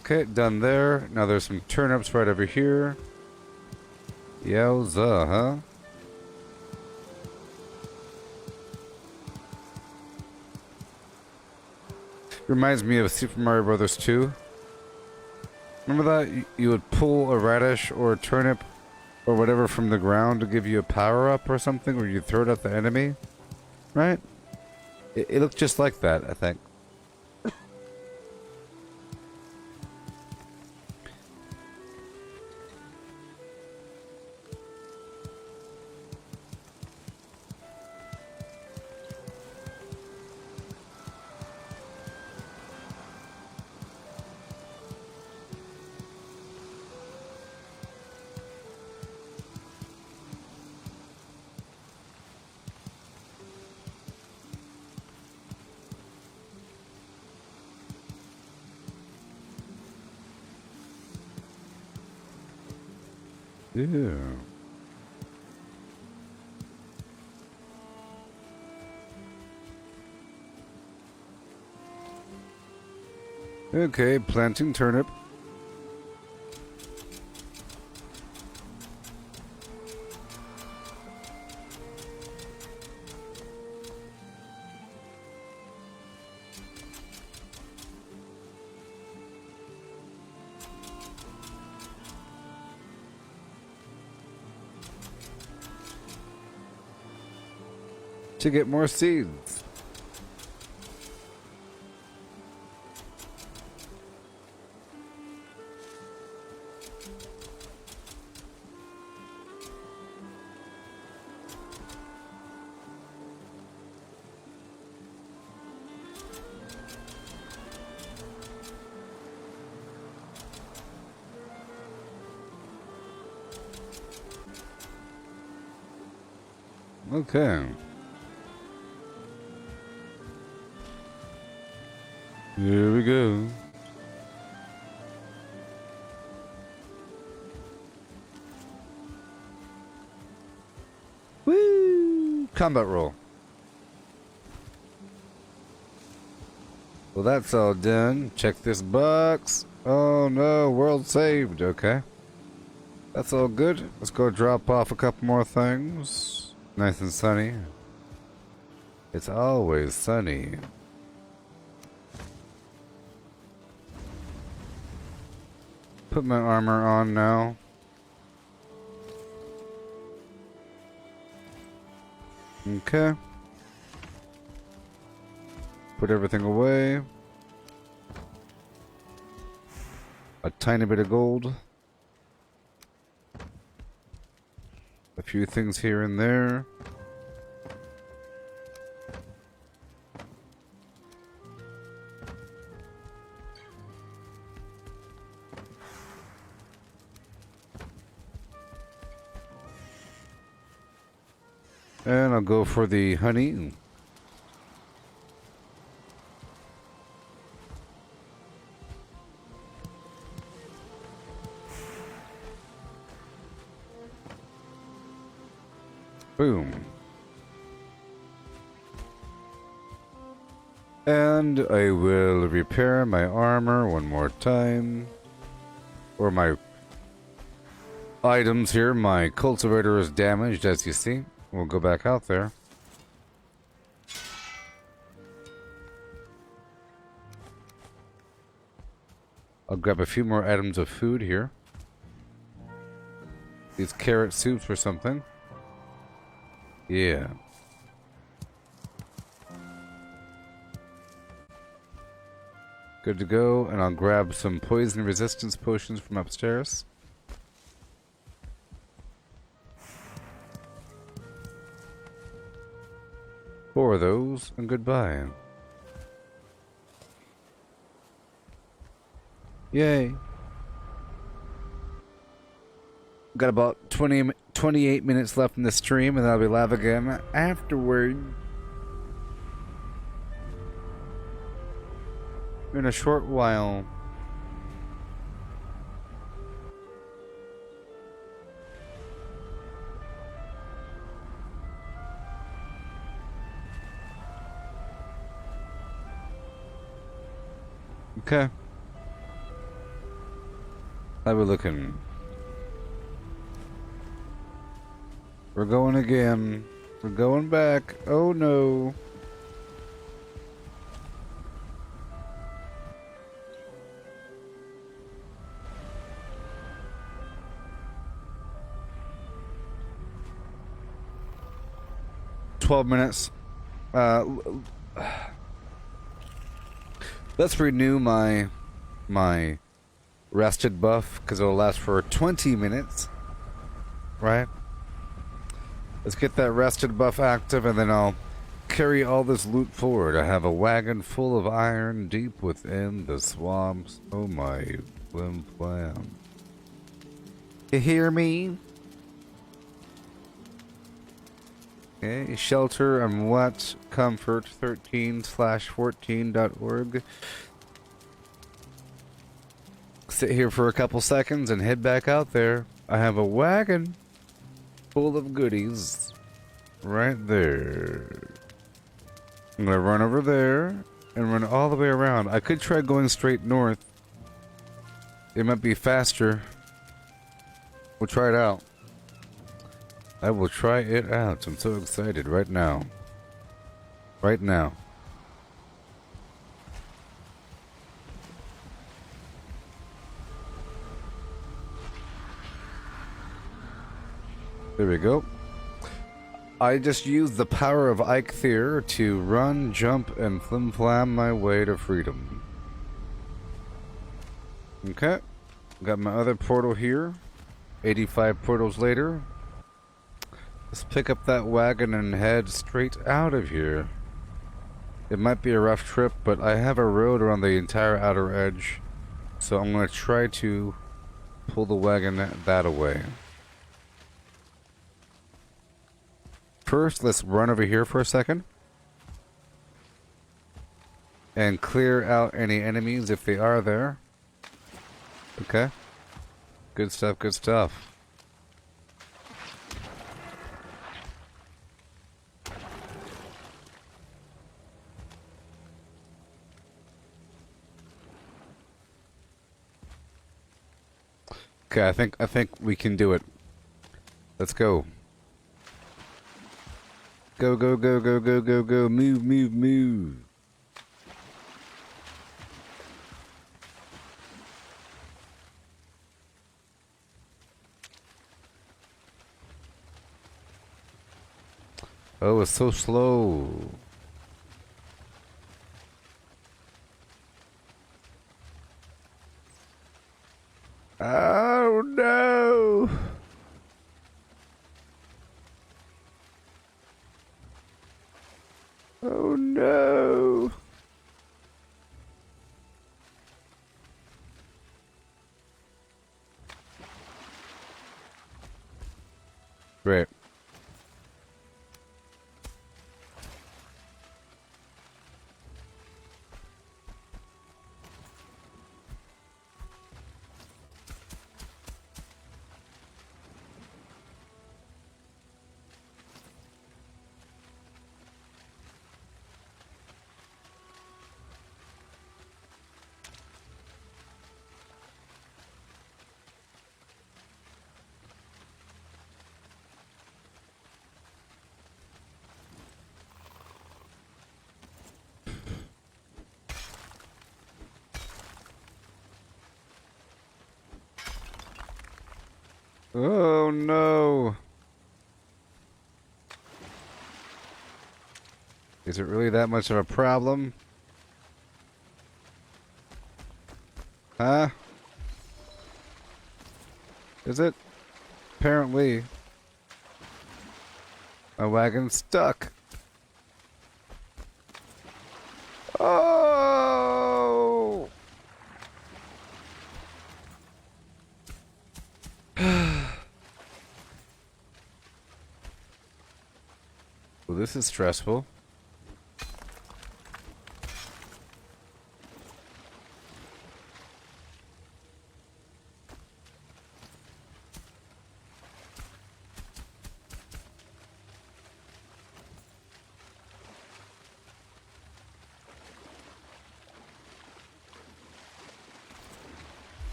S1: Okay, done there. Now there's some turnips right over here. Yowza, huh? Reminds me of Super Mario Brothers 2. Remember that? You would pull a radish or a turnip or whatever from the ground to give you a power-up or something, or you throw it at the enemy? Right? It looked just like that, I think. Yeah. Okay, planting turnip. To get more seeds. Okay. Here we go. Woo! Combat roll. Well, that's all done. Check this box. Oh no, world saved. Okay. That's all good. Let's go drop off a couple more things. Nice and sunny. It's always sunny. Put my armor on now. Okay. Put everything away. A tiny bit of gold. A few things here and there. And I'll go for the honey. Boom. And I will repair my armor one more time. Or my items here. My cultivator is damaged, as you see. We'll go back out there. I'll grab a few more items of food here. These carrot soups or something. Yeah. Good to go, and I'll grab some poison resistance potions from upstairs. Four of those, and goodbye. Yay. Got about 28 minutes left in the stream, and then I'll be live again afterward. in a short while. Okay. How we looking? We're going again. We're going back. Oh no. $12 minutes. Let's renew my rested buff because it'll last for 20 minutes. Right? Let's get that rested buff active and then I'll carry all this loot forward. I have a wagon full of iron deep within the swamps. Oh my flim flam. You hear me? Okay, shelter and what? Comfort 13/14.org. Sit here for a couple seconds and head back out there. I have a wagon full of goodies right there. I'm gonna run over there and run all the way around. I could try going straight north. It might be faster. We'll try it out. I will try it out. I'm so excited right now. Right now. There we go. I just used the power of Ike Thier to run, jump, and flim-flam my way to freedom. Okay. Got my other portal here. 85 portals later. Let's pick up that wagon and head straight out of here. It might be a rough trip, but I have a road around the entire outer edge. So I'm going to try to pull the wagon that away. First, let's run over here for a second. And clear out any enemies if they are there. Okay. Good stuff, good stuff. Okay, I think we can do it. Let's go. Go, go, go, go, go, go, go. Move, move, move. Oh, it's so slow. Oh, no. Oh no! Great. Oh no! Is it really that much of a problem? Huh? Is it? Apparently. My wagon's stuck. Oh! Well, this is stressful.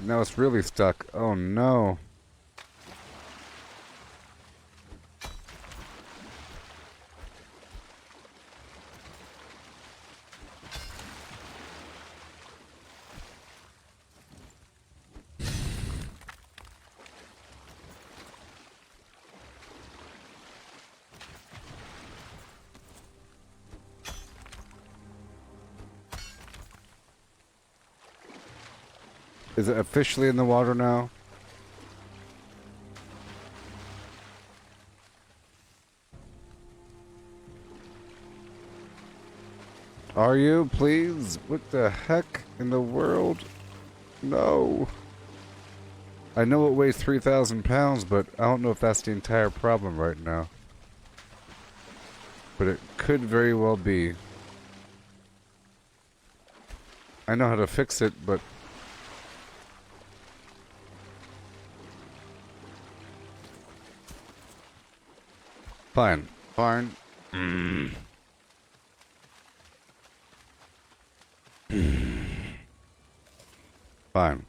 S1: But now it's really stuck. Oh no. Is it officially in the water now? Are you, please? What the heck in the world? No. I know it weighs 3,000 pounds, but I don't know if that's the entire problem right now. But it could very well be. I know how to fix it, but... Fine. Fine. Fine.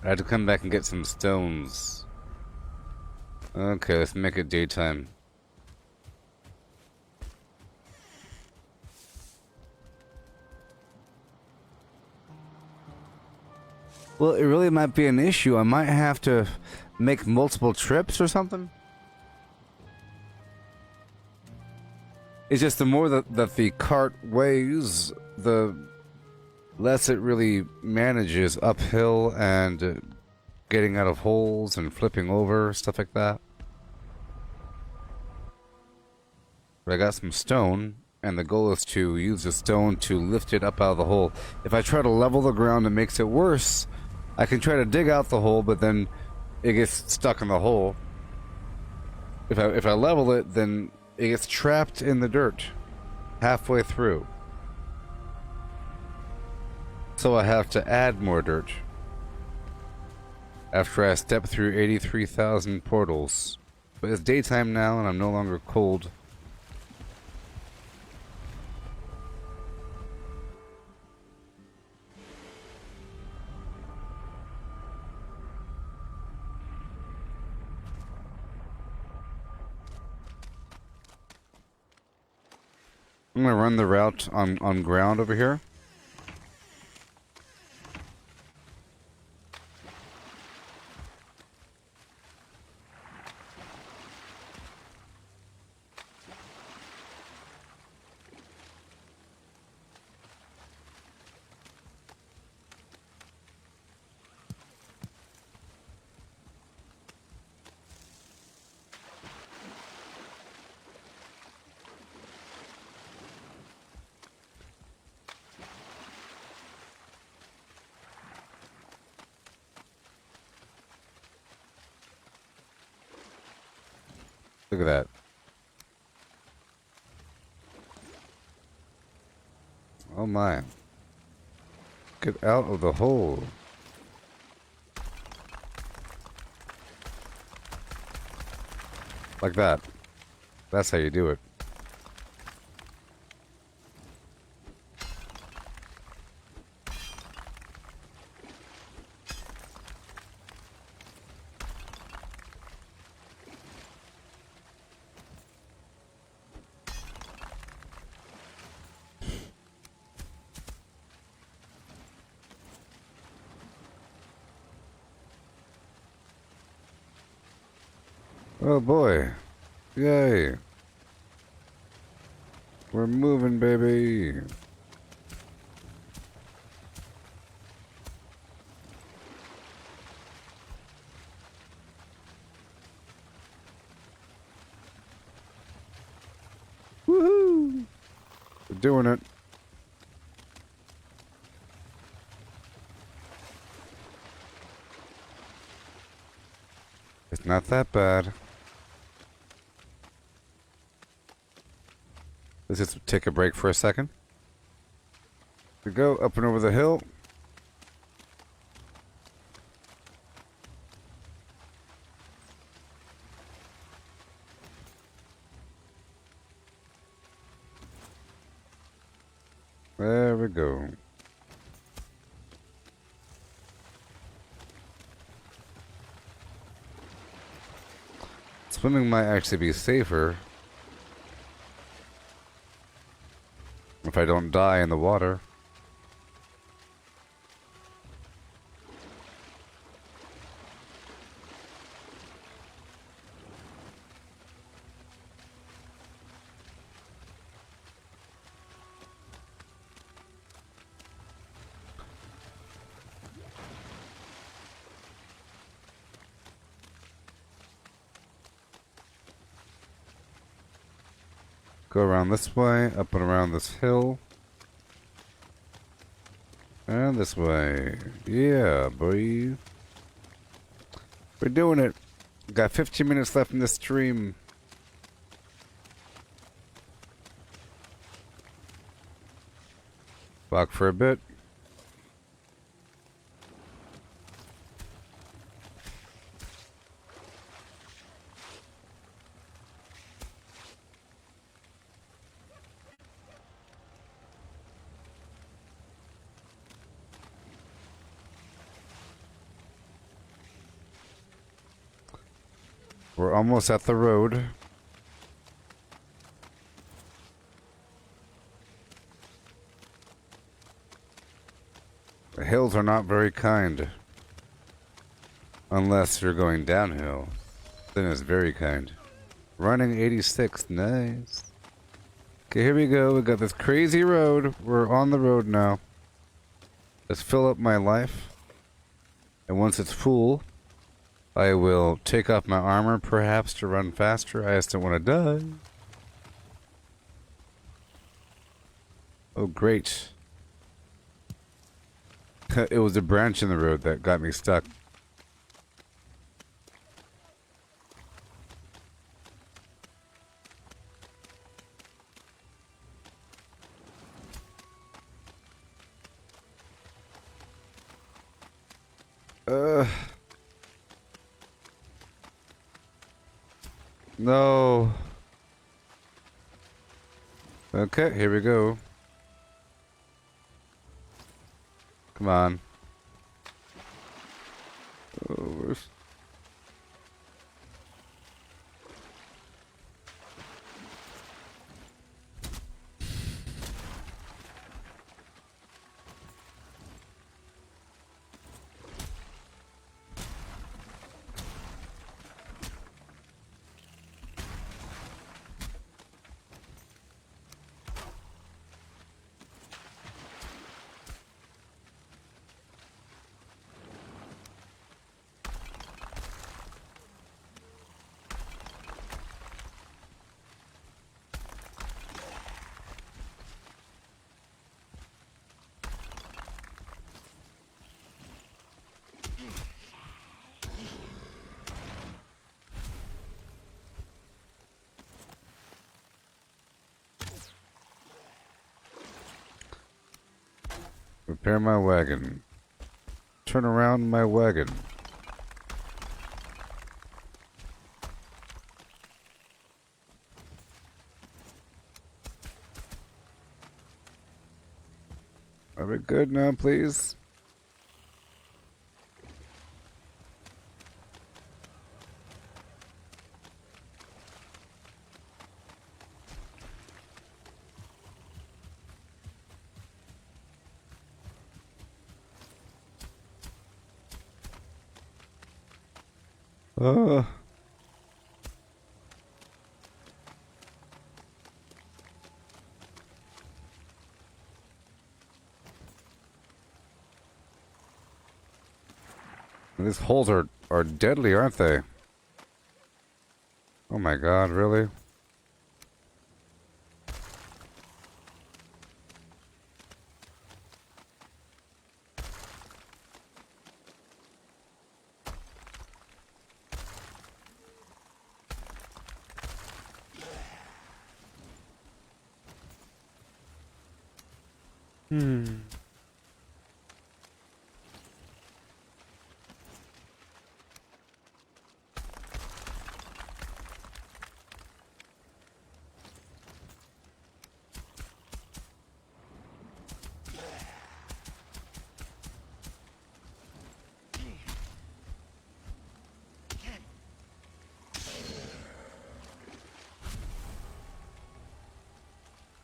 S1: I had to come back and get some stones. Okay, let's make it daytime. Well, it really might be an issue. I might have to make multiple trips or something. It's just the more that the cart weighs, the less it really manages uphill and getting out of holes and flipping over, stuff like that. But I got some stone, and the goal is to use the stone to lift it up out of the hole. If I try to level the ground, it makes it worse. I can try to dig out the hole, but then it gets stuck in the hole. If I level it, then it gets trapped in the dirt halfway through. So I have to add more dirt after I step through 83,000 portals. But it's daytime now and I'm no longer cold. I'm gonna run the route on ground over here. Look at that. Oh my. Get out of the hole. Like that. That's how you do it. Oh boy. Yay. We're moving, baby. Woohoo! We're doing it. It's not that bad. Let's just take a break for a second. We go up and over the hill. There we go. Swimming might actually be safer if I don't die in the water. Go around this way, up and around this hill. And this way. Yeah, boy. We're doing it. Got 15 minutes left in this stream. Walk for a bit. We're almost at the road. The hills are not very kind. Unless you're going downhill. Then it's very kind. Running 86, nice. Okay, here we go. We got this crazy road. We're on the road now. Let's fill up my life. And once it's full, I will take off my armor, perhaps, to run faster. I just don't want to die. Oh, great. It was a branch in the road that got me stuck. No. Okay, here we go. Come on. Oh, repair my wagon. Turn around my wagon. Are we good now, please? These holes are deadly, aren't they? Oh my god, really?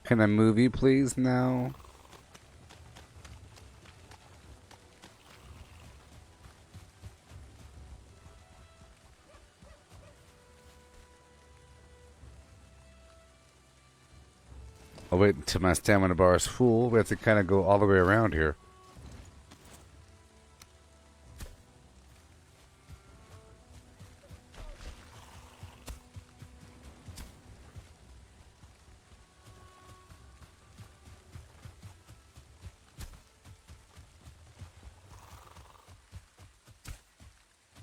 S1: Can I move you, please, now? I'll wait until my stamina bar is full. We have to kind of go all the way around here.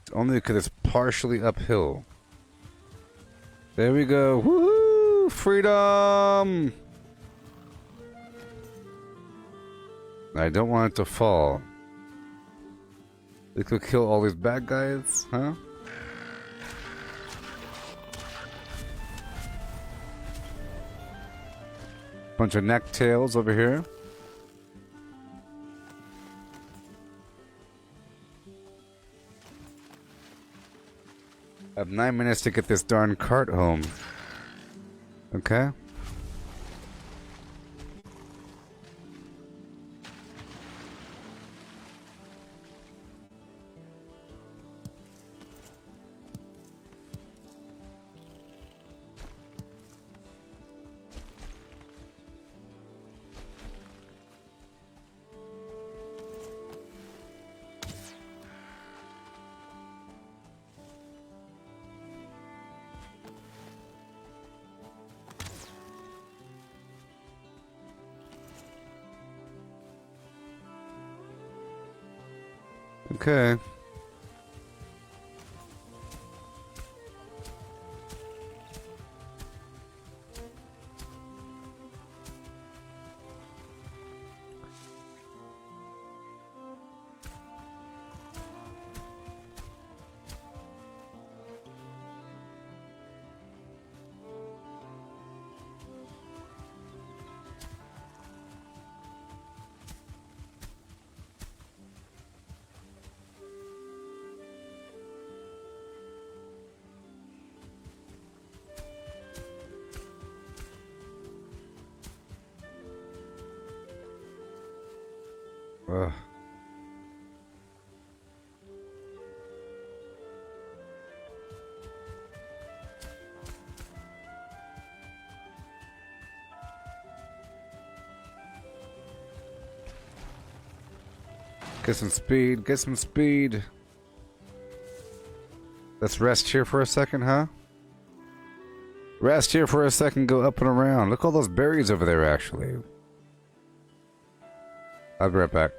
S1: It's only because it's partially uphill. There we go. Woohoo! Freedom! I don't want it to fall. They could kill all these bad guys, huh? Bunch of necktails over here. I have 9 minutes to get this darn cart home. Okay. Okay. Ugh. Get some speed, get some speed. Let's rest here for a second, huh? Rest here for a second, go up and around. Look at all those berries over there, actually. I'll be right back.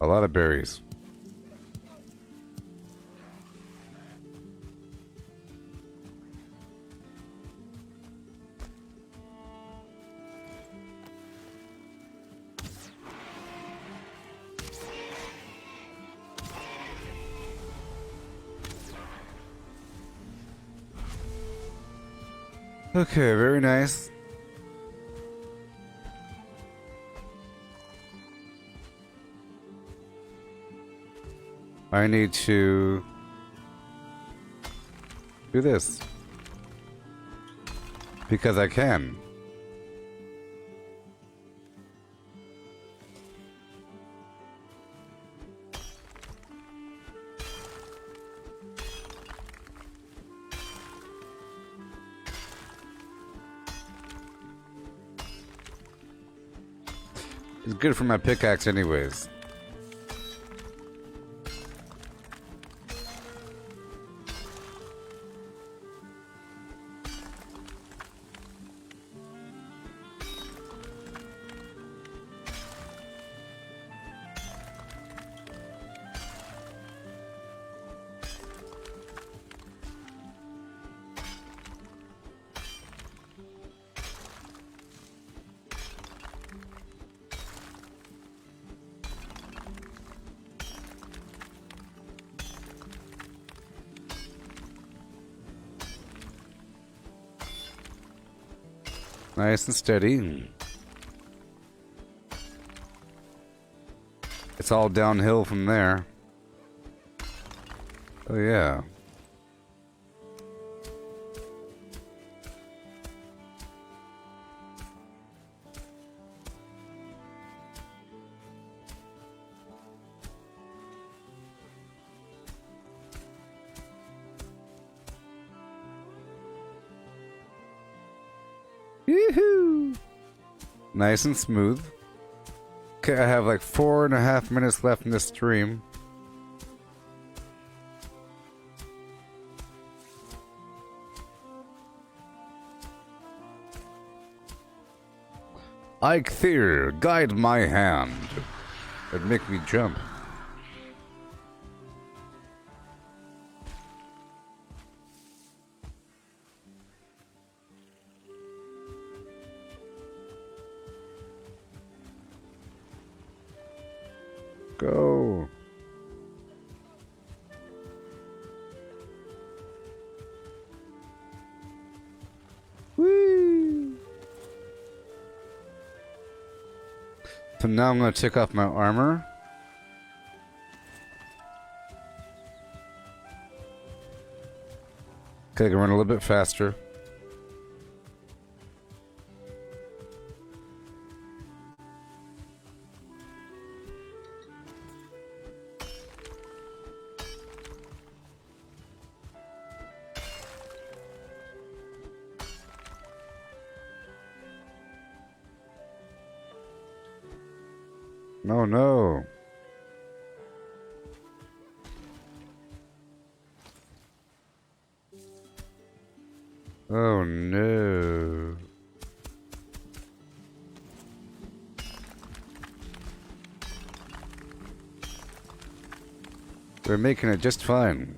S1: A lot of berries. Okay, very nice. I need to do this because I can. It's good for my pickaxe anyways. Nice and steady. It's all downhill from there. Oh yeah. Woohoo! Nice and smooth. Okay, I have like 4.5 minutes left in this stream. Ike Thier, guide my hand. It'd make me jump. Go. Whee! So now I'm going to take off my armor. Okay, I can run a little bit faster. No, no. Oh, no. We're making it just fine.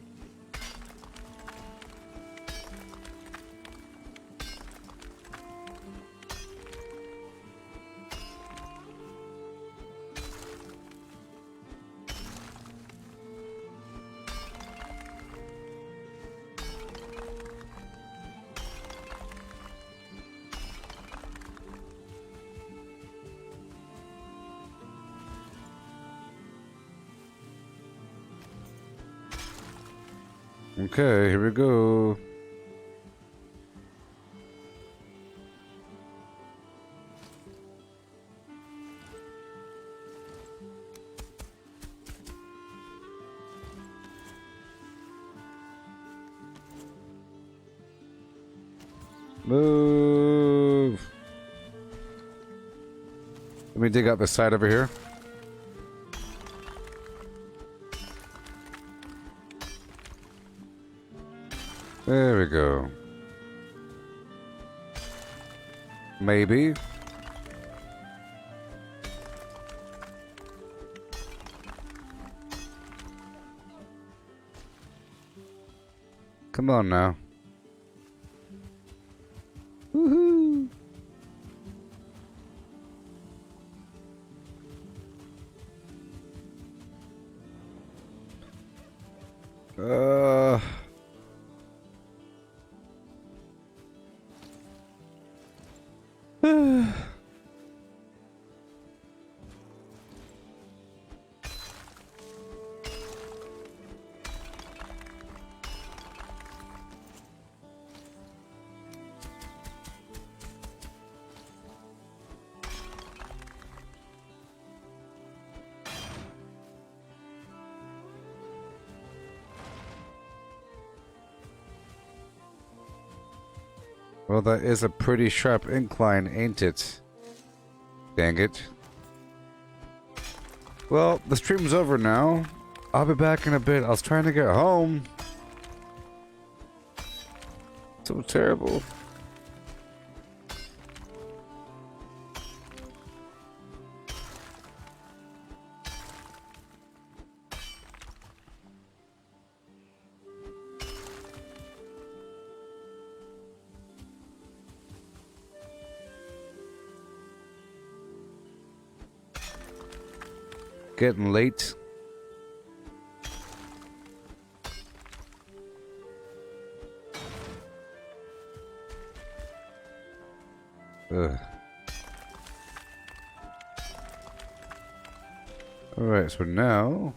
S1: Okay, here we go. Move. Let me dig out the side over here. There we go. Maybe. Come on now. Woohoo! Uh... Well, that is a pretty sharp incline, ain't it? Dang it. Well, the stream's over now. I'll be back in a bit. I was trying to get home. So terrible. Getting late. Ugh. Alright, so now...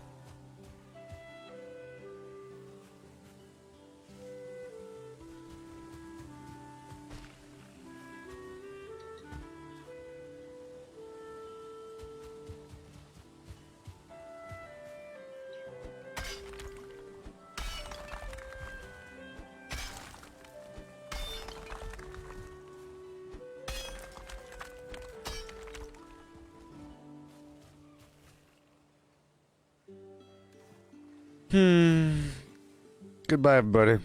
S1: Goodbye, everybody.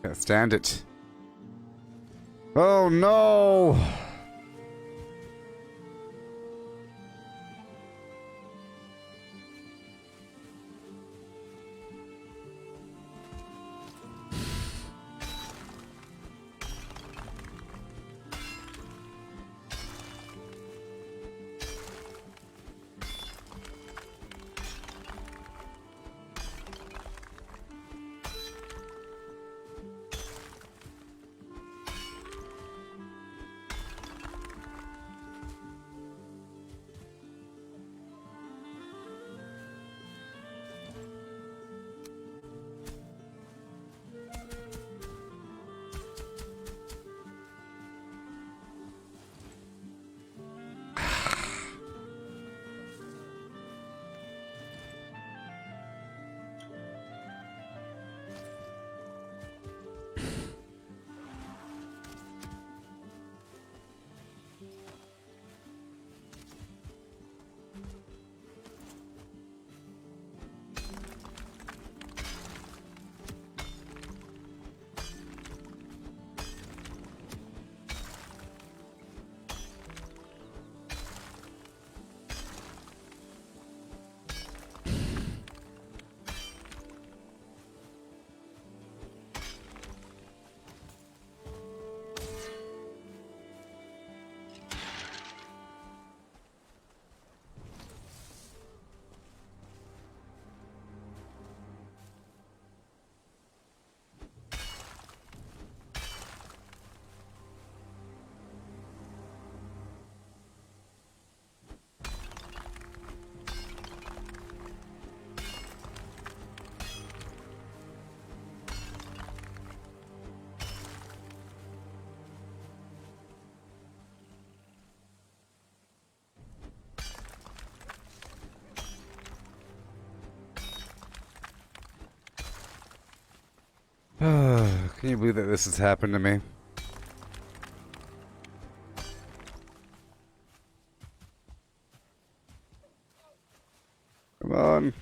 S1: Can't stand it. Oh no! Can you believe that this has happened to me? Come on.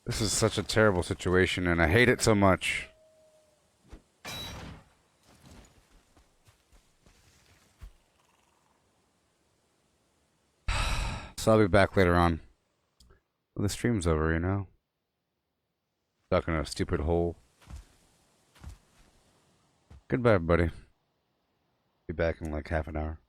S1: This is such a terrible situation, and I hate it so much. So I'll be back later on. Well, the stream's over, you know? Stuck in a stupid hole. Goodbye, everybody. Be back in like half an hour.